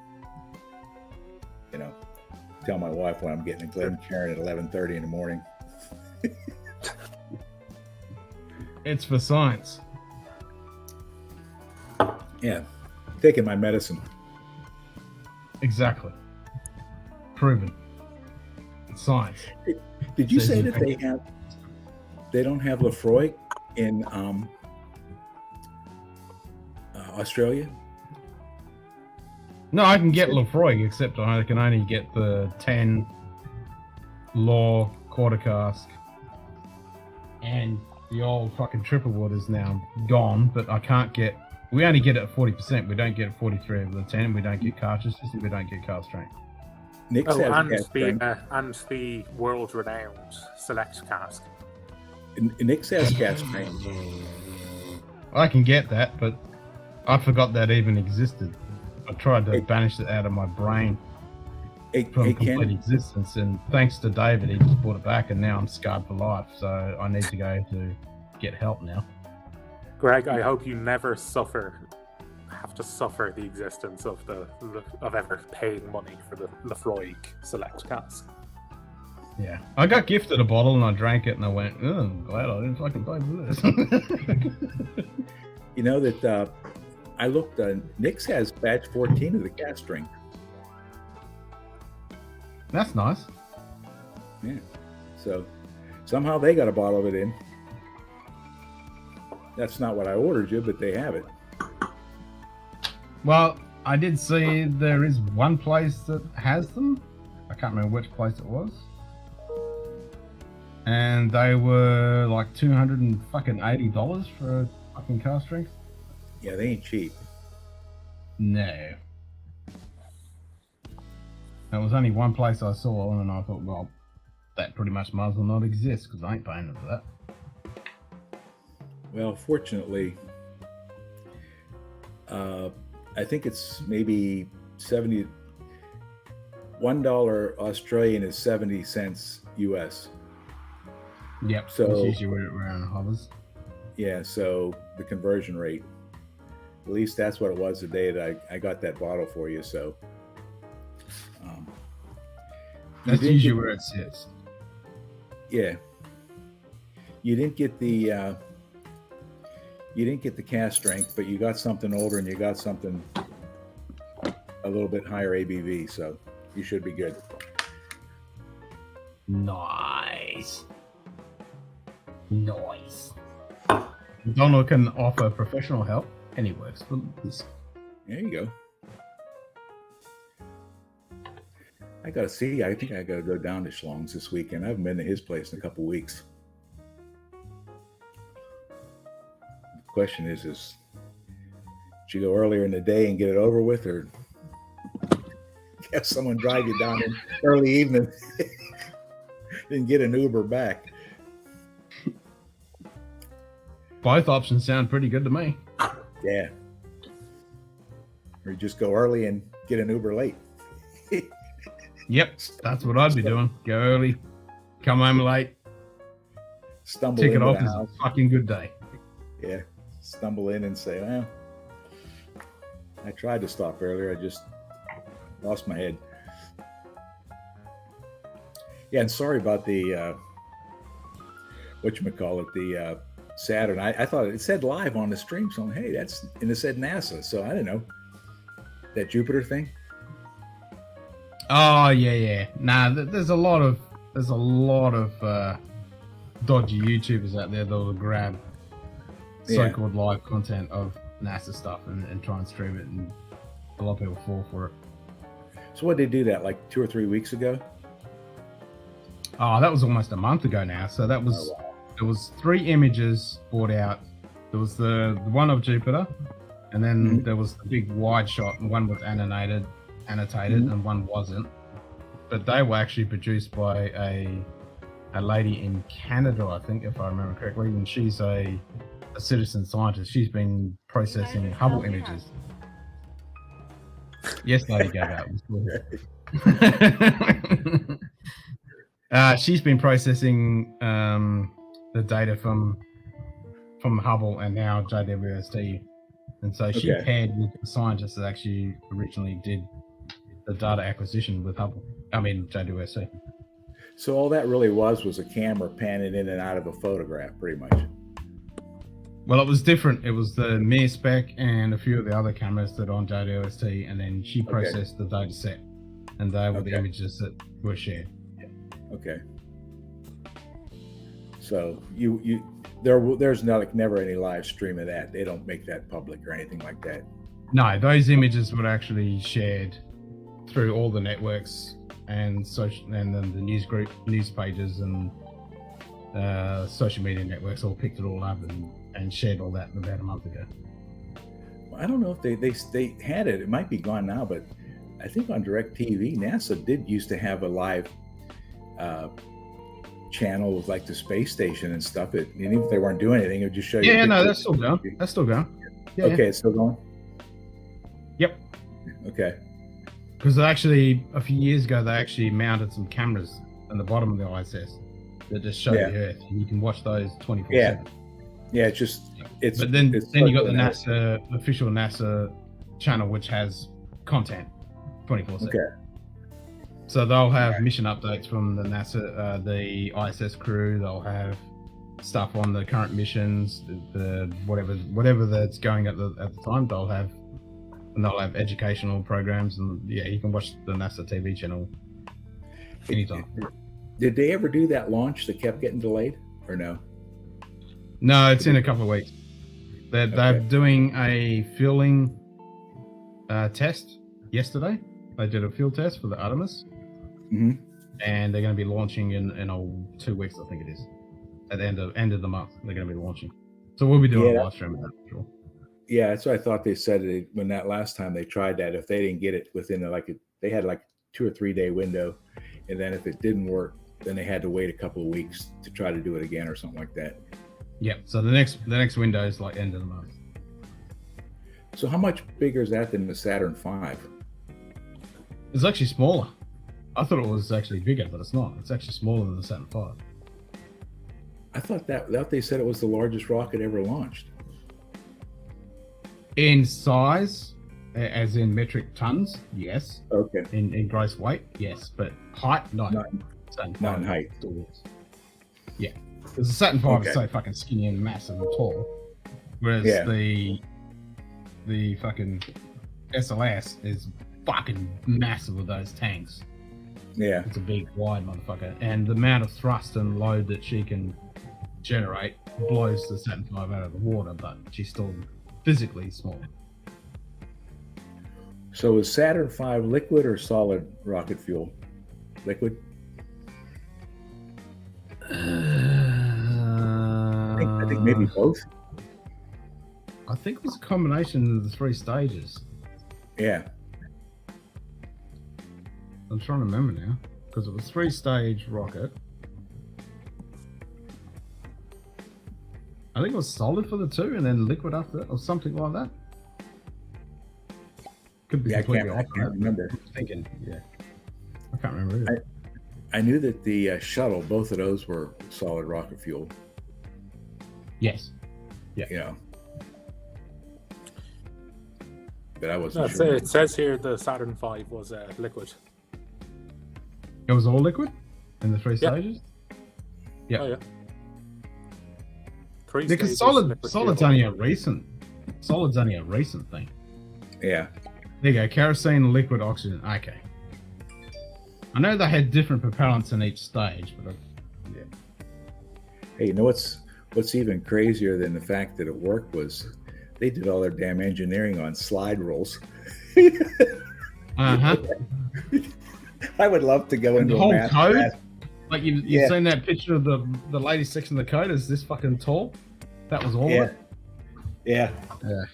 tell my wife when I'm getting a Glencairn at 11:30 in the morning. It's for science. Yeah. Taking my medicine. Exactly. Proven. It's science. Did you Says say you that drink they don't have Lefroy in Australia? No, I can get Lefroy, except I can only get the 10 Law quarter cask. And the old fucking triple wood is now gone, but I can't get. We only get it at 40%. We don't get 43 of the 10. We don't get cartridges, and we don't get cast strength. Nick's Oh, has and cast strength. the world-renowned select cask. Nick's has cast strength. I can get that, but I forgot that even existed. I tried to Hey. banish it out of my brain Hey, from hey, complete Ken, existence, and thanks to David, he just brought it back, and now I'm scarred for life. So I need to go to get help now. Greg, I hope you never have to suffer the existence of ever paying money for the Lefroy select cask. Yeah, I got gifted a bottle and I drank it and I went, oh, I'm glad I didn't fucking pay for this. you know that I looked. Nick's has batch 14 of the cast strength. That's nice. Yeah. So somehow they got a bottle of it in. That's not what I ordered you, but they have it. Well, I did see there is one place that has them. I can't remember which place it was. And they were like $280 for a fucking cast strength. Yeah, they ain't cheap. No. There was only one place I saw, and I thought, well, that pretty much might as well not exist because I ain't paying for that. Well, fortunately, I think it's maybe $1 Australian is 70 cents US. Yep. So- that's usually where it around hovers. Yeah, so the conversion rate, at least that's what it was the day that I got that bottle for you. So you That's didn't usually get- where it sits. Yeah, you didn't get the cast strength, but you got something older and you got something a little bit higher ABV, so you should be good. Nice. Nice. Donald can offer professional help, and he works for this. There you go. I gotta see. I think I gotta go down to Schlong's this weekend. I haven't been to his place in a couple weeks. The question is should you go earlier in the day and get it over with, or have someone drive you down in early evening and get an Uber back? Both options sound pretty good to me. Yeah. Or just go early and get an Uber late. Yep, that's what I'd be doing. Go early, come home late, Stumble tick it into off the as a house. fucking good day. Yeah. Stumble in and say, well, I tried to stop earlier. I just lost my head. Yeah, and sorry about the whatchamacallit, the Saturn. I thought it said live on the stream, so hey, that's, and it said NASA. So I don't know. That Jupiter thing? Oh yeah. Nah, there's a lot of dodgy YouTubers out there that will grab so-called live content of NASA stuff and try and stream it, and a lot of people fall for it. So what did they do that like 2 or 3 weeks ago? Oh, that was almost a month ago now. So that was there was 3 images brought out. There was the one of Jupiter, and then there was the big wide shot, and one was annotated, and one wasn't. But they were actually produced by a lady in Canada, I think, if I remember correctly, and she's a citizen scientist. She's been processing Hubble images. Yes, Lady Gaga. She's been processing the data from Hubble and now JWST, and so she paired with the scientists that actually originally did the data acquisition with Hubble. I mean JWST. So all that really was a camera panning in and out of a photograph, pretty much. Well, it was different. It was the Mir spec and a few of the other cameras that are on JWST, and then she processed the data set, and they were the images that were shared. Okay. So there's never any live stream of that. They don't make that public or anything like that. No, those images were actually shared through all the networks and social, and then the news pages and social media networks all picked it all up and shared all that about a month ago. Well, I don't know if they had it. It might be gone now, but I think on DirecTV, NASA did used to have a live channel with like the space station and stuff. And even if they weren't doing anything, it would just show you. Yeah, no, that's still going. That's still going. Yeah, okay, it's still going? Yep. Okay. Because actually, a few years ago, they actually mounted some cameras on the bottom of the ISS that just show the Earth, and you can watch those 24/7. Yeah, it's But then you got the NASA official NASA channel, which has content 24/7. Okay. So they'll have mission updates from the NASA, the ISS crew. They'll have stuff on the current missions, the whatever that's going at the time. They'll have educational programs, and you can watch the NASA TV channel anytime. Did they ever do that launch that kept getting delayed, or no? No, it's in a couple of weeks. They're doing a fueling test yesterday. They did a fuel test for the Artemis, and they're going to be launching in 2 weeks, I think it is. At the end of the month, they're going to be launching. So we'll be doing a live stream of that for sure. Yeah, that's what I thought they said when that last time they tried that. If they didn't get it within they had like 2 or 3 day window, and then if it didn't work, then they had to wait a couple of weeks to try to do it again or something like that. Yeah. So the next window is like end of the month. So how much bigger is that than the Saturn V? It's actually smaller. I thought it was actually bigger, but it's not. It's actually smaller than the Saturn V. I thought that they said it was the largest rocket ever launched. In size, as in metric tons, yes. Okay. In gross weight, yes. But height, no. Not in height. Yeah. Because the Saturn V is so fucking skinny and massive and tall. Whereas the fucking SLS is fucking massive with those tanks. Yeah. It's a big, wide motherfucker. And the amount of thrust and load that she can generate blows the Saturn V out of the water, but she's still physically small. So is Saturn V liquid or solid rocket fuel? liquid? I think maybe both. I think it was a combination of the 3 stages. Yeah. I'm trying to remember now because it was 3-stage rocket. I think it was solid for the 2 and then liquid after that, or something like that. Could be Yeah, I completely can't off. remember. I'm thinking, yeah. I can't remember either. I knew that the shuttle, both of those were solid rocket fuel. Yes. Yeah. You know. But I No, wasn't sure. it says here the Saturn V was liquid. It was all liquid in the 3 Yeah. stages? Yeah. Oh, yeah. 3 Because stages, liquid solid's fuel. only a recent thing. Yeah. There you go, kerosene, liquid, oxygen. Okay. I know they had different propellants in each stage, but Hey, you know what's even crazier than the fact that it worked was they did all their damn engineering on slide rules. uh-huh. I would love to go And into the a whole math code, class. like you've Yeah. seen that picture of the lady section of the code is this fucking tall. That was all Yeah. of it. Yeah. Yeah.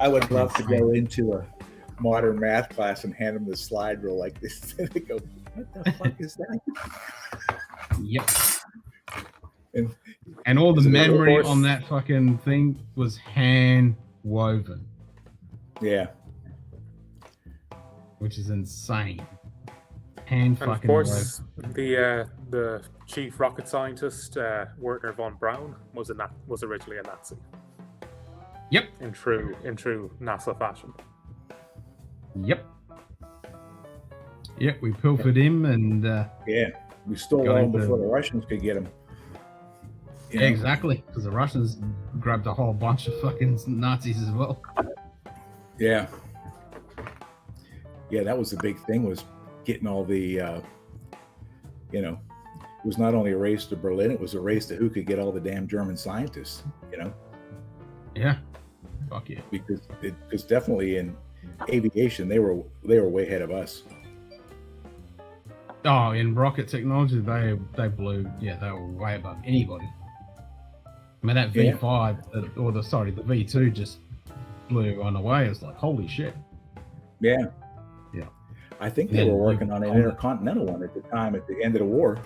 I would love to go into a modern math class and hand them the slide rule like this. And they go, what the fuck is that? Yep. And- And all the So, of memory course- on that fucking thing was hand woven, Yeah. which is insane. Hand And of fucking course, the chief rocket scientist, Werner von Braun, was originally a Nazi. Yep. In true NASA fashion. Yep. Yep, we pilfered him and Yeah. We stole Got all into- before the Russians could get them. You know? exactly, because the Russians grabbed a whole bunch of fucking Nazis as well. Yeah. Yeah, that was the big thing, was getting all the, it was not only a race to Berlin, it was a race to who could get all the damn German scientists, Yeah. Fuck yeah. because definitely in aviation, they were way ahead of us. Oh, in rocket technology, they blew. Yeah, they were way above anybody. I mean, that Yeah. V5 the V2 just blew everyone away. It's like, holy shit. Yeah. Yeah. I think Yeah, they were working on an on the- intercontinental one at the time at the end of the war,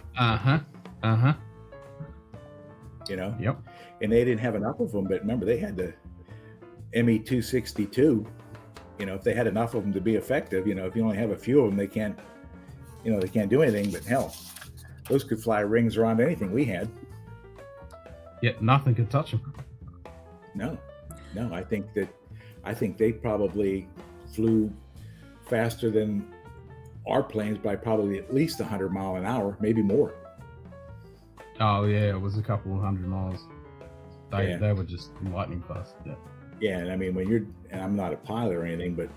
Yep. and they didn't have enough of them. But remember, they had the ME-262. If they had enough of them to be effective, if you only have a few of them, they can't do anything. But hell, those could fly rings around anything we had. Yet nothing could touch them. No, I think they probably flew faster than our planes by probably at least 100 miles an hour, maybe more. Oh yeah, it was a couple of 100 miles. Yeah. They were just lightning fast. Yeah. Yeah, and I mean, and I'm not a pilot or anything, but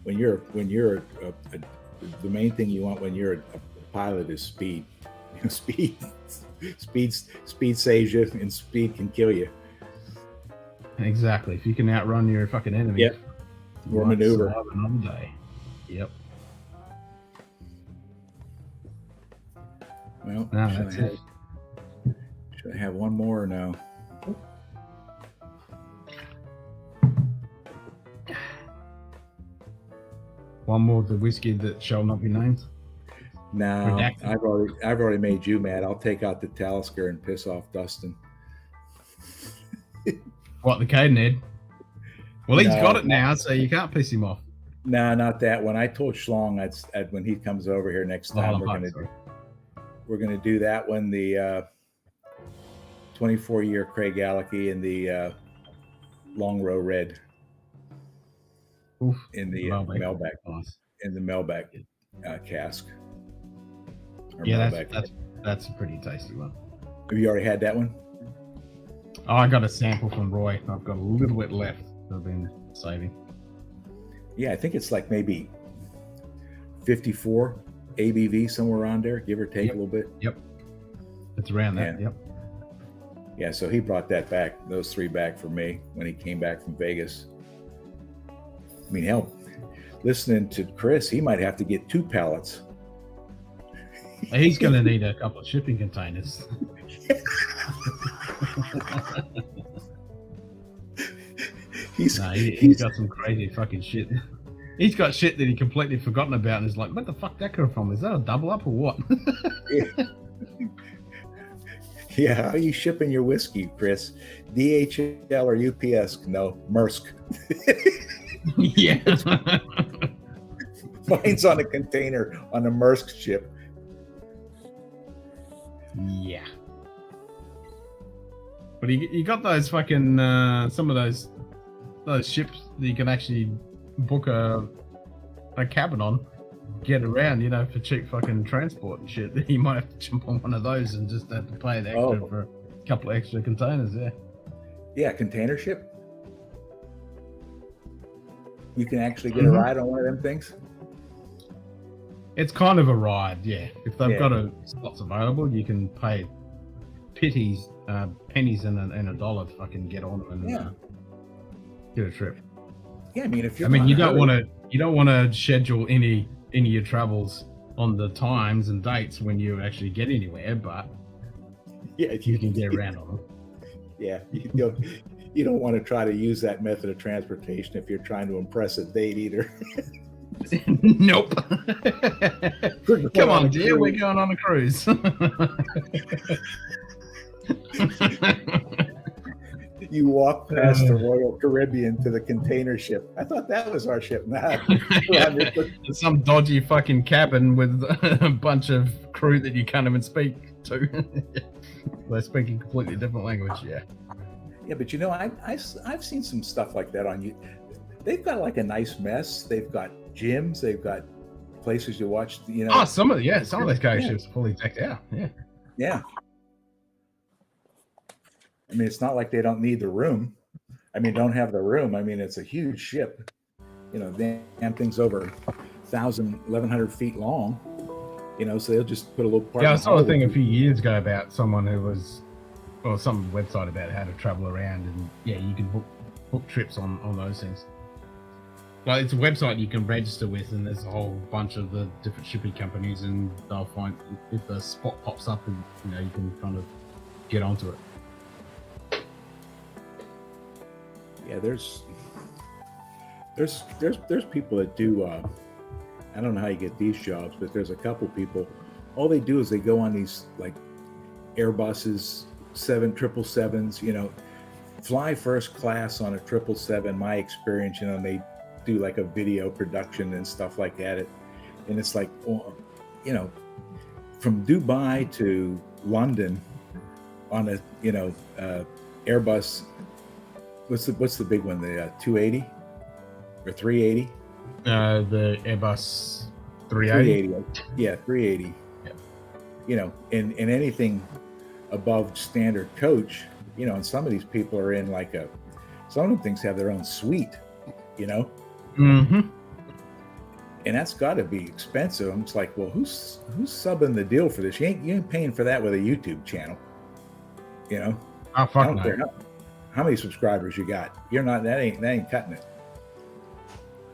when you're the main thing you want when you're a pilot is speed. Speed saves you, and speed can kill you. Exactly. If you can outrun your fucking enemy, Yep. you Or might maneuver. survive another day. Yep. Well, No, should that's I have, it. should I have one more or no? One more of the whiskey that shall not be named. No, Redacted. I've already made you mad. I'll take out the Talisker and piss off Dustin. What, the Cadenhead? Well, he's No. got it now, so you can't piss him off. No, not that one. I told Schlong when he comes over here next time, Sorry. we're gonna do that one, the 24-year Craig Alecky and the Long Row Red Oof. in the Melbeck. Melbeck Nice. cask. Or Yeah, Melbeck. that's a pretty tasty one. Have you already had that one? Oh, I got a sample from Roy. I've got a little bit left that I've been saving. Yeah, I think it's like maybe 54 ABV, somewhere around there, give or take Yep. a little bit. It's around that. Yeah. Yep. Yeah, so he brought those 3 back for me when he came back from Vegas. I mean, hell, listening to Chris, he might have to get 2 pallets. He's going to need a couple of shipping containers. He's got some crazy fucking shit. He's got shit that he completely forgotten about, and he's like, "What the fuck that come from? Is that a double up or what?" Yeah, how are you shipping your whiskey, Chris? DHL or UPS? No, Maersk. Yeah. Mine's on a container on a Maersk ship. Yeah. But you got those fucking some of those ships that you can actually book a cabin on, get around, for cheap fucking transport and shit. You might have to jump on one of those and just have to pay the extra for a couple of extra containers. Yeah, container ship. You can actually get a ride on one of them things. It's kind of a ride, yeah. If they've got slots available, you can pay pennies and a dollar to fucking get on and get a trip. Yeah, I mean, if you're, you don't want to schedule any of your travels on the times and dates when you actually get anywhere, but you can get around on them. Yeah, you don't want to try to use that method of transportation if you're trying to impress a date either. Nope. Come on, dear, we're going on a cruise. You walk past the Royal Caribbean to the container ship. I thought that was our ship. Nah, some dodgy fucking cabin with a bunch of crew that you can't even speak to. They're speaking completely different language. Yeah. Yeah, but I've seen some stuff like that on you. They've got like a nice mess. They've got gyms. They've got places to watch. Some of those cargo ships are fully decked out. Yeah. Yeah. I mean, it's not like they don't need the room. Don't have the room. It's a huge ship. Damn thing's over 1,100 feet long. So they'll just put a little part. Yeah, I saw a thing a few years ago about someone who was, or some website about how to travel around, and you can book trips on those things. Like, it's a website you can register with, and there's a whole bunch of the different shipping companies, and they'll find if the spot pops up, and you can kind of get onto it. Yeah, there's people that do. I don't know how you get these jobs, but there's a couple people. All they do is they go on these like Airbuses, 777s. Fly first class on a 777. My experience, they do like a video production and stuff like that. And it's like, from Dubai to London on a Airbus. What's the big one? The 280 or 380? The Airbus 380. Yeah, 380. Yeah. And anything above standard coach, and some of these people are in some of them things have their own suite, Mm-hmm. And that's got to be expensive. I'm just like, well, who's subbing the deal for this? You ain't paying for that with a YouTube channel, Oh, I fuck don't no. care how many subscribers you got. You're not. That ain't cutting it.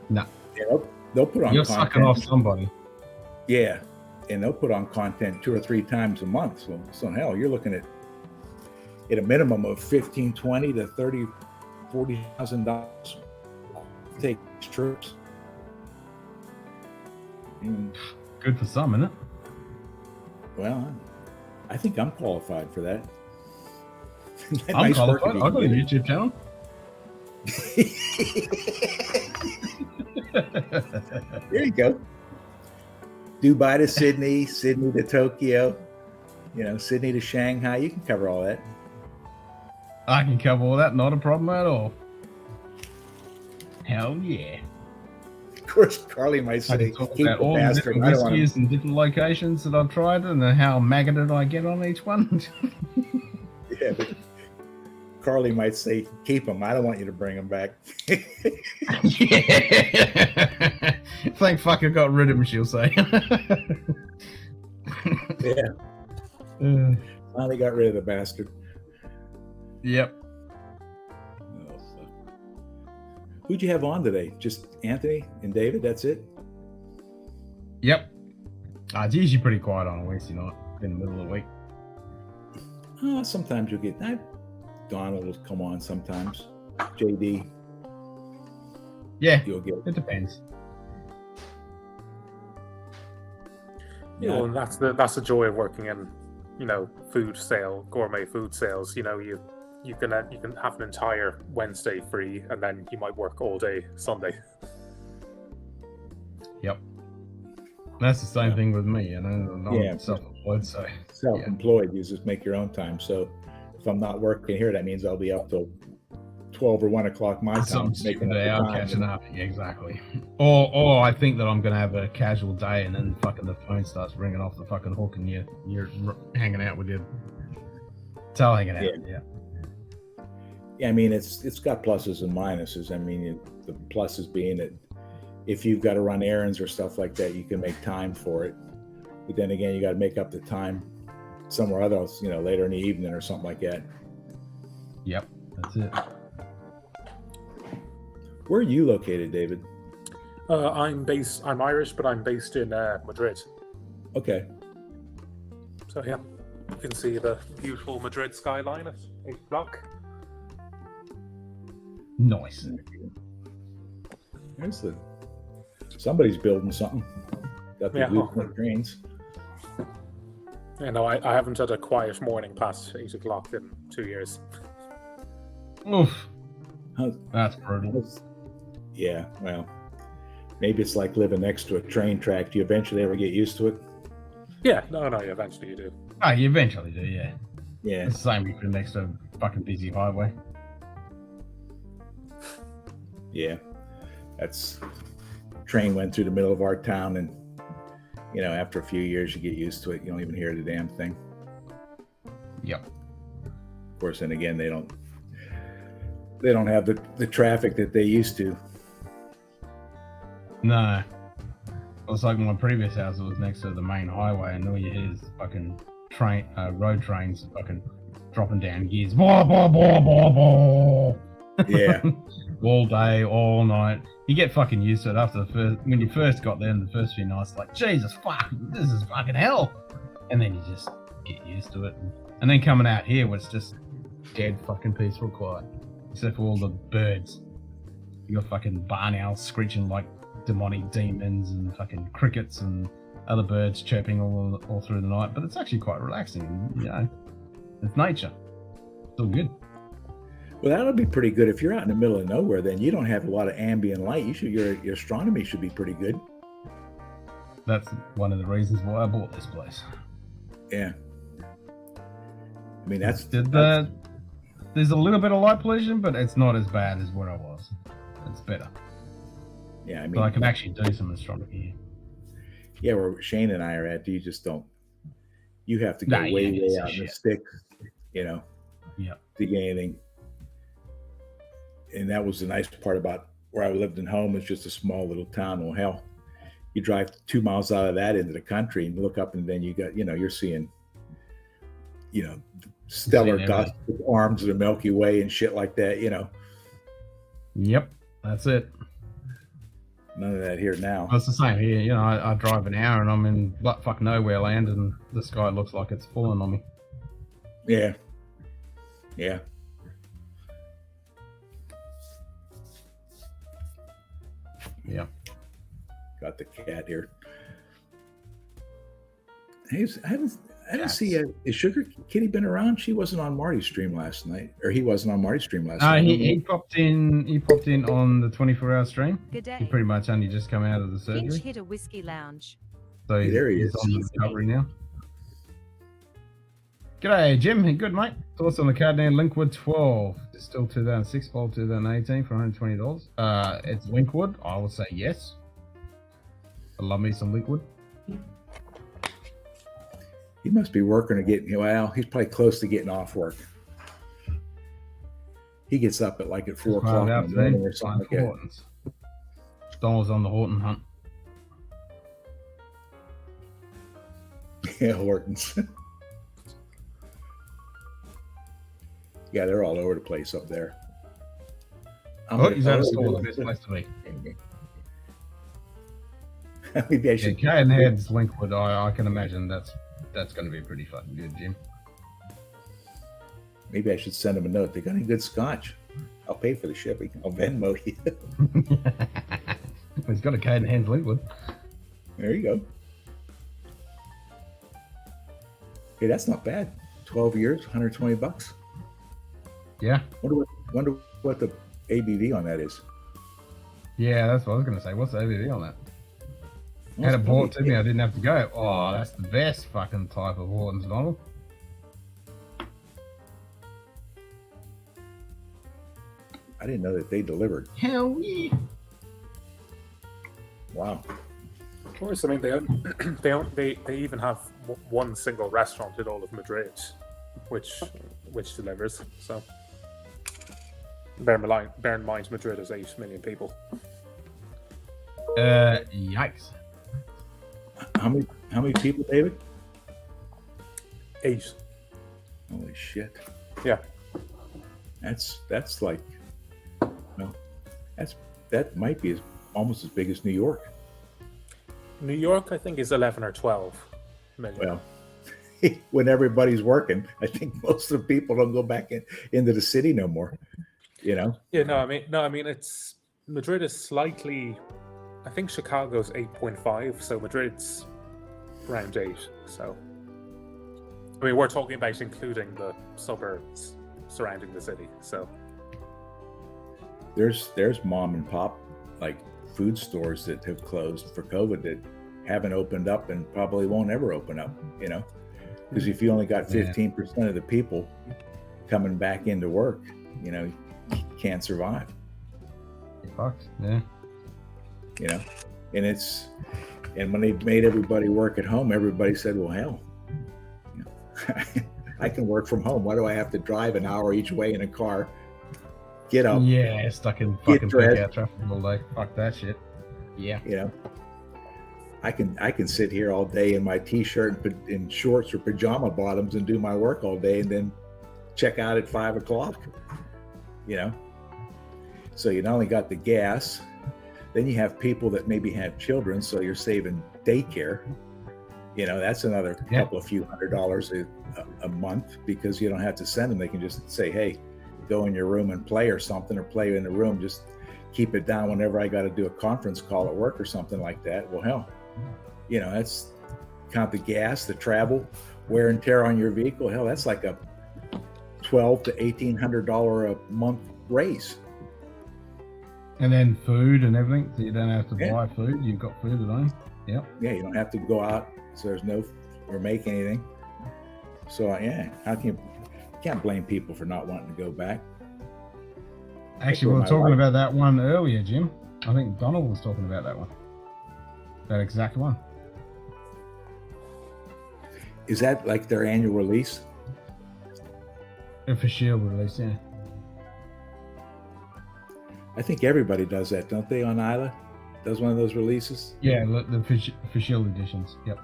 No. Yeah, they'll put on. You're content. sucking off somebody. Yeah, and they'll put on content 2 or 3 times a month. So hell, you're looking at a minimum of $15,000, $20,000 to $30,000, $40,000 take trips. Good for some, isn't it? Well, I think I'm qualified for that. I'm Nice work qualified. if you I've got a can YouTube channel. There you go. Dubai to Sydney, Sydney to Tokyo, Sydney to Shanghai. You can cover all that. I can cover all that. Not a problem at all. Hell yeah. Of course, Carly might I say, can talk keep about the all the bastard. different I don't want whiskies and different locations that I've tried and how maggoted I get on each one. Yeah, but Carly might say, keep them. I don't want you to bring them back. Yeah. Thank fuck I got rid of him, she'll say. Yeah. Finally got rid of the bastard. Yep. Who'd you have on today? Just Anthony and David? That's it? Yep. It's usually pretty quiet on a Wednesday night in the middle of the week. Sometimes you'll get Donald will come on sometimes. JD, Yeah, you'll get. it depends. Yeah, well, and that's the joy of working in, gourmet food sales. You can have an entire Wednesday free, and then you might work all day Sunday. Yep. That's the same thing with me, I'm Yeah. self-employed, so Self-employed, you just make your own time. So if I'm not working here, that means I'll be up till 12 or 1 o'clock my time. some stupid up day the out time. catching up. Yeah, exactly. Or I think that I'm gonna have a casual day, and then fucking the phone starts ringing off the fucking hook, and you're hanging out with your tail hanging out. Yeah. Yeah, I mean, it's got pluses and minuses. I mean, the pluses being that if you've got to run errands or stuff like that, you can make time for it. But then again, you got to make up the time somewhere else, later in the evening or something like that. Yep. That's it. Where are you located, David? I'm Irish, but I'm based in Madrid. Okay. So yeah, you can see the beautiful Madrid skyline at 8 o'clock. Nice. There's somebody's building something. Got the blueprint trains. I haven't had a quiet morning past 8 o'clock in 2 years. Oof. That's brutal. Yeah, well, maybe it's like living next to a train track. Do you eventually ever get used to it? Yeah, no, eventually you do. Oh, you eventually do, yeah. Yeah. It's the same if you're next to a fucking busy highway. Yeah. Train went through the middle of our town, and after a few years you get used to it. You don't even hear the damn thing. Yep. Of course, and again, they don't have the traffic that they used to. No. It was like my previous house, it was next to the main highway, and all you hear is fucking road trains fucking dropping down gears. Blah, blah, blah, blah, blah. Yeah. All day, all night. You get fucking used to it when you first got there in the first few nights, like, Jesus fuck, this is fucking hell. And then you just get used to it. And then coming out here, where it's just dead fucking peaceful quiet. Except for all the birds. You got fucking barn owls screeching like demonic demons, and fucking crickets and other birds chirping all through the night. But it's actually quite relaxing, It's nature. It's all good. Well, that'll be pretty good if you're out in the middle of nowhere. Then you don't have a lot of ambient light. Your astronomy should be pretty good. That's one of the reasons why I bought this place. Yeah. I mean, there's a little bit of light pollution, but it's not as bad as what I was. It's better. Yeah, I mean, so I can actually do some astronomy here. Yeah, where Shane and I are at, you just don't. You have to go way out in the sticks, Yeah. to get anything. And that was the nice part about where I lived in home. It's just a small little town. Well, hell, you drive 2 miles out of that into the country and look up, and then you got, you're seeing, stellar dust with arms of the Milky Way and shit like that, Yep, that's it. None of that here now. Well, it's the same here. I drive an hour and I'm in butt-fuck nowhere land, and the sky looks like it's falling on me. Yeah. Yeah. Yeah. Got the cat here. Hey, I didn't see is Sugar Kitty been around? She wasn't on Marty's stream last night, or he wasn't on Marty's stream last night. He popped in. He popped in on the 24-hour stream. Good day. He pretty much only just come out of the surgery. Finch hit a whiskey lounge. So there he he's is. on the recovery now. G'day, Jim. Good, mate. Thoughts on the Cardinal Linkwood 12? It's still 2006, fall 2018 for $120. It's Linkwood. I would say yes. I love me some Linkwood. He must be working to get. Well, he's probably close to getting off work. He gets up at 4 o'clock in the morning or something like that. Donald's on the Horton hunt. Yeah, Hortons. Yeah, they're all over the place up there. He's out of school. The best place to be. Maybe I Yeah, should. Cane Heads Linkwood. I can imagine that's going to be pretty fucking good, Jim. Maybe I should send them a note. They got any good scotch? I'll pay for the shipping. I'll Venmo you. He's got a Cane Heads Linkwood. There you go. Hey, that's not bad. 12 years, $120. Yeah. Wonder what the ABV on that is. Yeah, that's what I was going to say. What's the ABV on that? Well, Had it's it brought to probably- me, I didn't have to go. Oh, that's the best fucking type of Hortons, Donald. I didn't know that they delivered. Hell yeah. Wow. Of course, I mean they even have one single restaurant in all of Madrid, which delivers. So bear in mind, Madrid is 8 million people. Yikes. How many people, David? 8. Holy shit. Yeah. That's like, well, that might be almost as big as New York. New York, I think, is 11 or 12 million. Well, when everybody's working, I think most of the people don't go back into the city no more. You know? Yeah, no, I mean, it's Madrid is slightly. I think Chicago's 8.5, so Madrid's around 8. So, I mean, we're talking about including the suburbs surrounding the city. So, There's mom and pop like food stores that have closed for COVID that haven't opened up and probably won't ever open up, you know? Because if you only got 15% of the people coming back into work, you know, you can't survive. Fucked. Yeah. You know, and when they made everybody work at home, everybody said, well, hell, you know, I can work from home. Why do I have to drive an hour each way in a car? Get up. Yeah, stuck in fucking dressed. peak out traffic all day. Fuck that shit. Yeah. You know, I can sit here all day in my t-shirt and in shorts or pajama bottoms and do my work all day and then check out at 5 o'clock, you know? So you not only got the gas, then you have people that maybe have children, so you're saving daycare. You know, that's another couple of few $100 a month because you don't have to send them. They can just say, hey, go in your room and play or something, or play in the room. Just keep it down whenever I got to do a conference call at work or something like that. Well, hell, you know, that's count the gas, the travel, wear and tear on your vehicle. Hell, that's like a $1,200 to $1,800 a month raise. And then food and everything, so you don't have to Yeah. buy food. You've got food at home. Yep. Yeah, you don't have to go out, so there's no or make anything. So yeah, you can't blame people for not wanting to go back. Actually, we were talking about that one earlier, Jim. I think Donald was talking about that one. That exact one. Is that like their annual release? For Shield release, yeah. I think everybody does that, don't they? On Isla, does one of those releases. Yeah, the for Shield editions. Yep.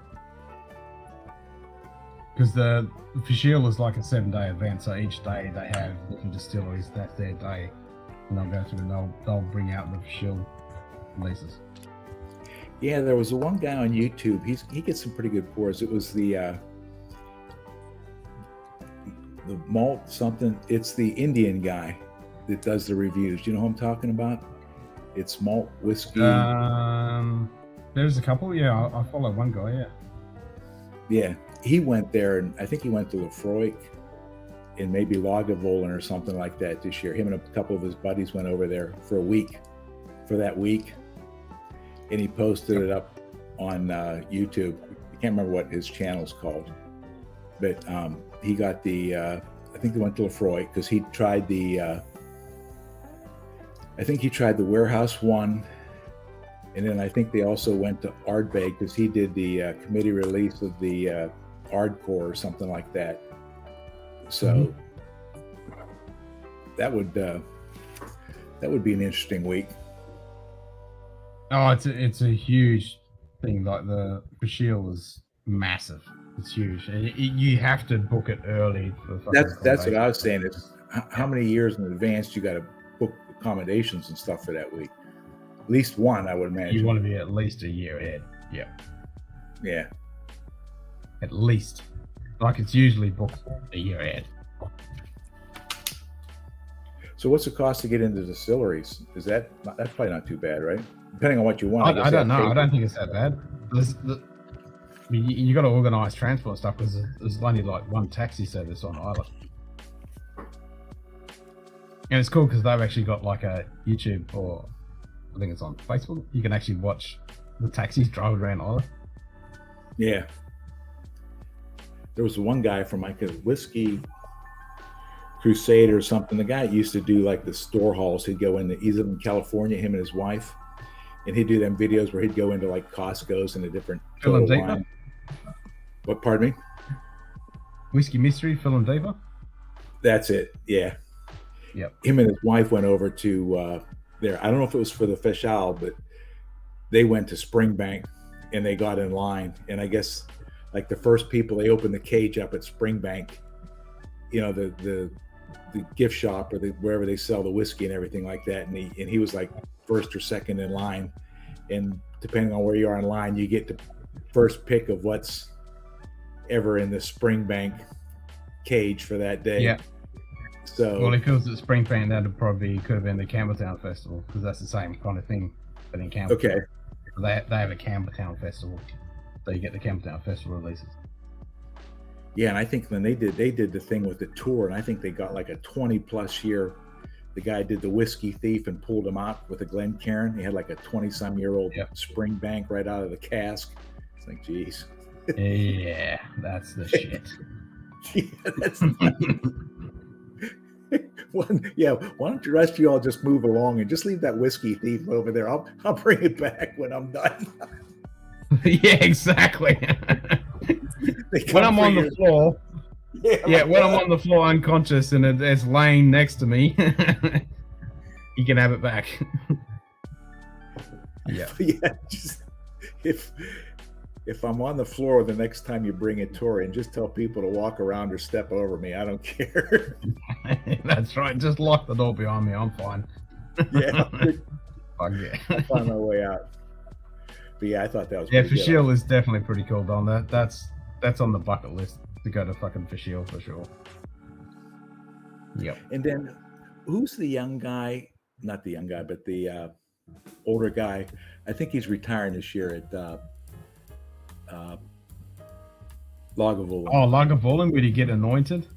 Because the for Shield is like a 7-day event, so each day they have different distilleries. That's their day, and they'll go through and they'll bring out the Shield releases. Yeah, there was one guy on YouTube. He gets some pretty good pours. It was the malt something. It's the Indian guy that does the reviews. Do you know who I'm talking about? It's malt whiskey. There's a couple. Yeah, I follow one guy. Yeah. Yeah, he went there, and I think he went to Lefroy and maybe Lagavulin or something like that this year. Him and a couple of his buddies went over there for that week, and he posted it up on YouTube. I can't remember what his channel's called, but he got the. I think they went to Lefroy because he tried the. I think he tried the Warehouse one, and then I think they also went to Ardbeg because he did the committee release of the Ardcore or something like that. So that would be an interesting week. Oh, it's a huge thing. Like the Shield is massive. It's huge. You have to book it early. That's what I was saying. Is how many years in advance you got to book accommodations and stuff for that week? At least one, I would imagine. You want to be at least a year ahead. Yeah, Yeah. at least. Like it's usually booked a year ahead. So what's the cost to get into distilleries? That's probably not too bad, right? Depending on what you want. I don't know. I don't think it's that bad. You got to organise transport stuff because there's only like one taxi service on island. And it's cool because they've actually got like a YouTube, or I think it's on Facebook. You can actually watch the taxis drive around island. Yeah. There was one guy from like a whiskey crusade or something. The guy used to do like the store hauls. He'd go into, he's in California, him and his wife, and he'd do them videos where he'd go into like Costco's and a different Phil total and line. What? Pardon me? Whiskey Mystery, Phil and Diva. That's it. Yeah. Yep. Him and his wife went over to there. I don't know if it was for the Fishal, but they went to Springbank and they got in line. And I guess like the first people, they opened the cage up at Springbank, you know, the gift shop or wherever they sell the whiskey and everything like that. And he was like first or second in line. And depending on where you are in line, you get the first pick of what's ever in the Springbank cage for that day. Yeah. So Well, if it was at Springbank, that could have been the Campbelltown Festival because that's the same kind of thing, but in Campbelltown. okay. They have a Campbelltown Festival, so you get the Campbelltown Festival releases. Yeah, and I think when they did the thing with the tour, and I think they got like a 20+ year. The guy did the Whiskey Thief and pulled him out with a Glencairn. He had like a 20-some-year-old Yep. Springbank right out of the cask. It's like, geez. Yeah, that's the shit. Yeah, that's yeah. Why don't the rest of you all just move along and just leave that Whiskey Thief over there? I'll bring it back when I'm done. Yeah, exactly. They come When I'm for on the your- floor, yeah, when I'm on the floor unconscious and it's laying next to me, you can have it back. Yeah. yeah, just if I'm on the floor the next time you bring a tour in, just tell people to walk around or step over me. I don't care. That's right. Just lock the door behind me. I'm fine. Yeah, Fuck yeah. I'll find my way out. But yeah, I thought that was Yeah, pretty good. Fishel is definitely pretty cool, Don. That's on the bucket list to go to fucking Fishel for sure. Yep. And then who's the young guy? Not the young guy, but the older guy. I think he's retiring this year at Lagavulin. Oh, Lagavulin, where you get anointed?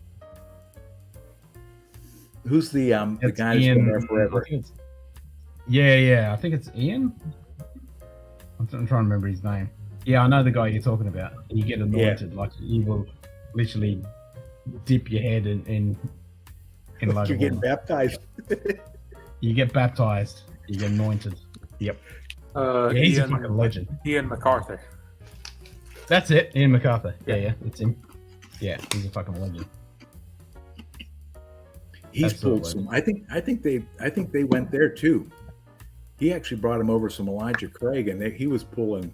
Who's the It's guy who's been there I forever? think it's- Yeah. I think it's Ian. I'm trying to remember his name. Yeah, I know the guy you're talking about. You get anointed, like you will literally dip your head in Like you're getting Lagavulin. baptized. You get baptized. You get anointed. Yep. Yeah, he's a fucking legend. Ian MacArthur. That's it, Ian MacArthur. Yeah, it's him. Yeah, he's a fucking legend. He's Absolutely. pulled some. I think they went there too. He actually brought him over some Elijah Craig, and he was pulling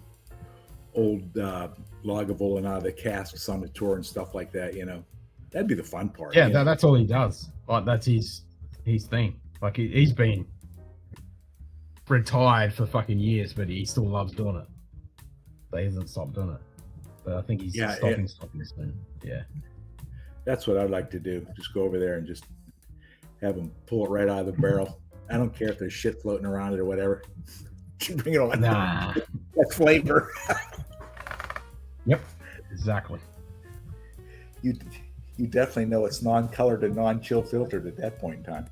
old Lagavulin out of the casks on the tour and stuff like that. You know, that'd be the fun part. Yeah, you know? that's all he does. Like that's his thing. Like he's been retired for fucking years, but he still loves doing it. So he hasn't stopped doing it. But I think he's stopping soon. Yeah. That's what I'd like to do. Just go over there and just have them pull it right out of the barrel. I don't care if there's shit floating around it or whatever. Bring it on. Nah. That flavor. Yep. Exactly. You definitely know it's non-colored and non-chill filtered at that point in time.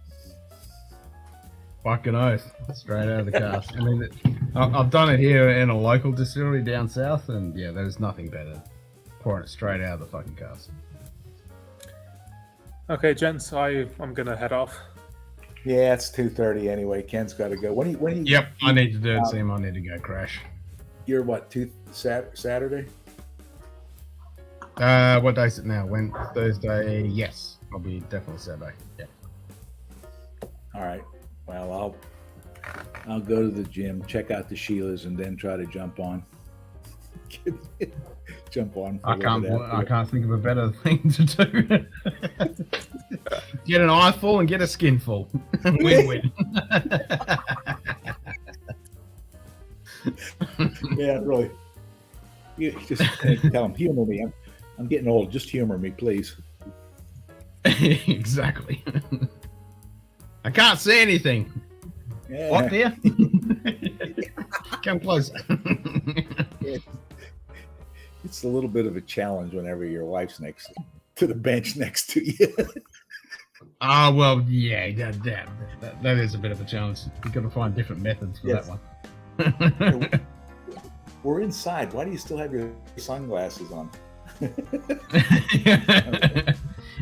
Fucking oath. Straight out of the cask. I mean, I've done it here in a local distillery down south, and yeah, there's nothing better. Pouring it straight out of the fucking cask. Okay, gents, I'm gonna head off. Yeah, it's 2:30 anyway. Ken's got to go. When you Yep, I need to do it, Sam. I need to go crash. You're what? Saturday? What day is it now? Thursday? Yes, I'll be definitely Saturday. Yeah. All right. Well, I'll go to the gym, check out the Sheilas, and then try to jump on. Jump on. For I can't think of a better thing to do. Get an eye full and get a skin full. Win-win. Yeah, really. You just tell them, humor me. I'm getting old. Just humor me, please. Exactly. I can't see anything. Yeah. What there? Come closer. It's a little bit of a challenge whenever your wife's next to the bench next to you. Ah, well, yeah, that is a bit of a challenge. You've got to find different methods for Yes. that one. We're inside. Why do you still have your sunglasses on?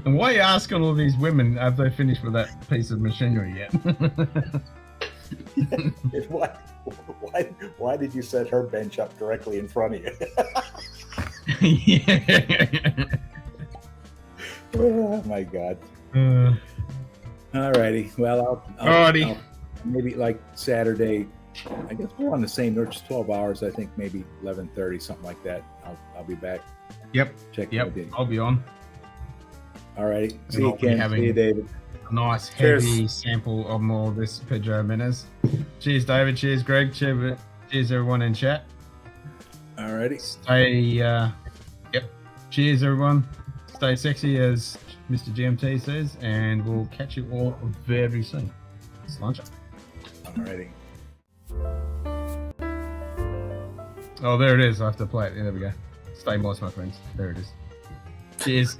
And why are you asking all these women have they finished with that piece of machinery yet? Why did you set her bench up directly in front of you? Yeah. Oh my God. All righty. Well, Alrighty. I'll maybe like Saturday. I guess we're on the same. There's 12 hours. I think maybe 11:30, something like that. I'll be back. Yep. Check. Yep. I'll be on. All righty. See I'll you, be Ken. having- See you, David. A nice Cheers. heavy sample of more of this Pedro Menes. Cheers, David. Cheers, Greg. Cheers, everyone in chat. All righty. Stay. Yep. Cheers, everyone. Stay sexy, as Mr. GMT says, and we'll catch you all very soon. Lunch. All righty. Oh, there it is. I have to play it. There we go. Stay moist, my friends. There it is. Cheers.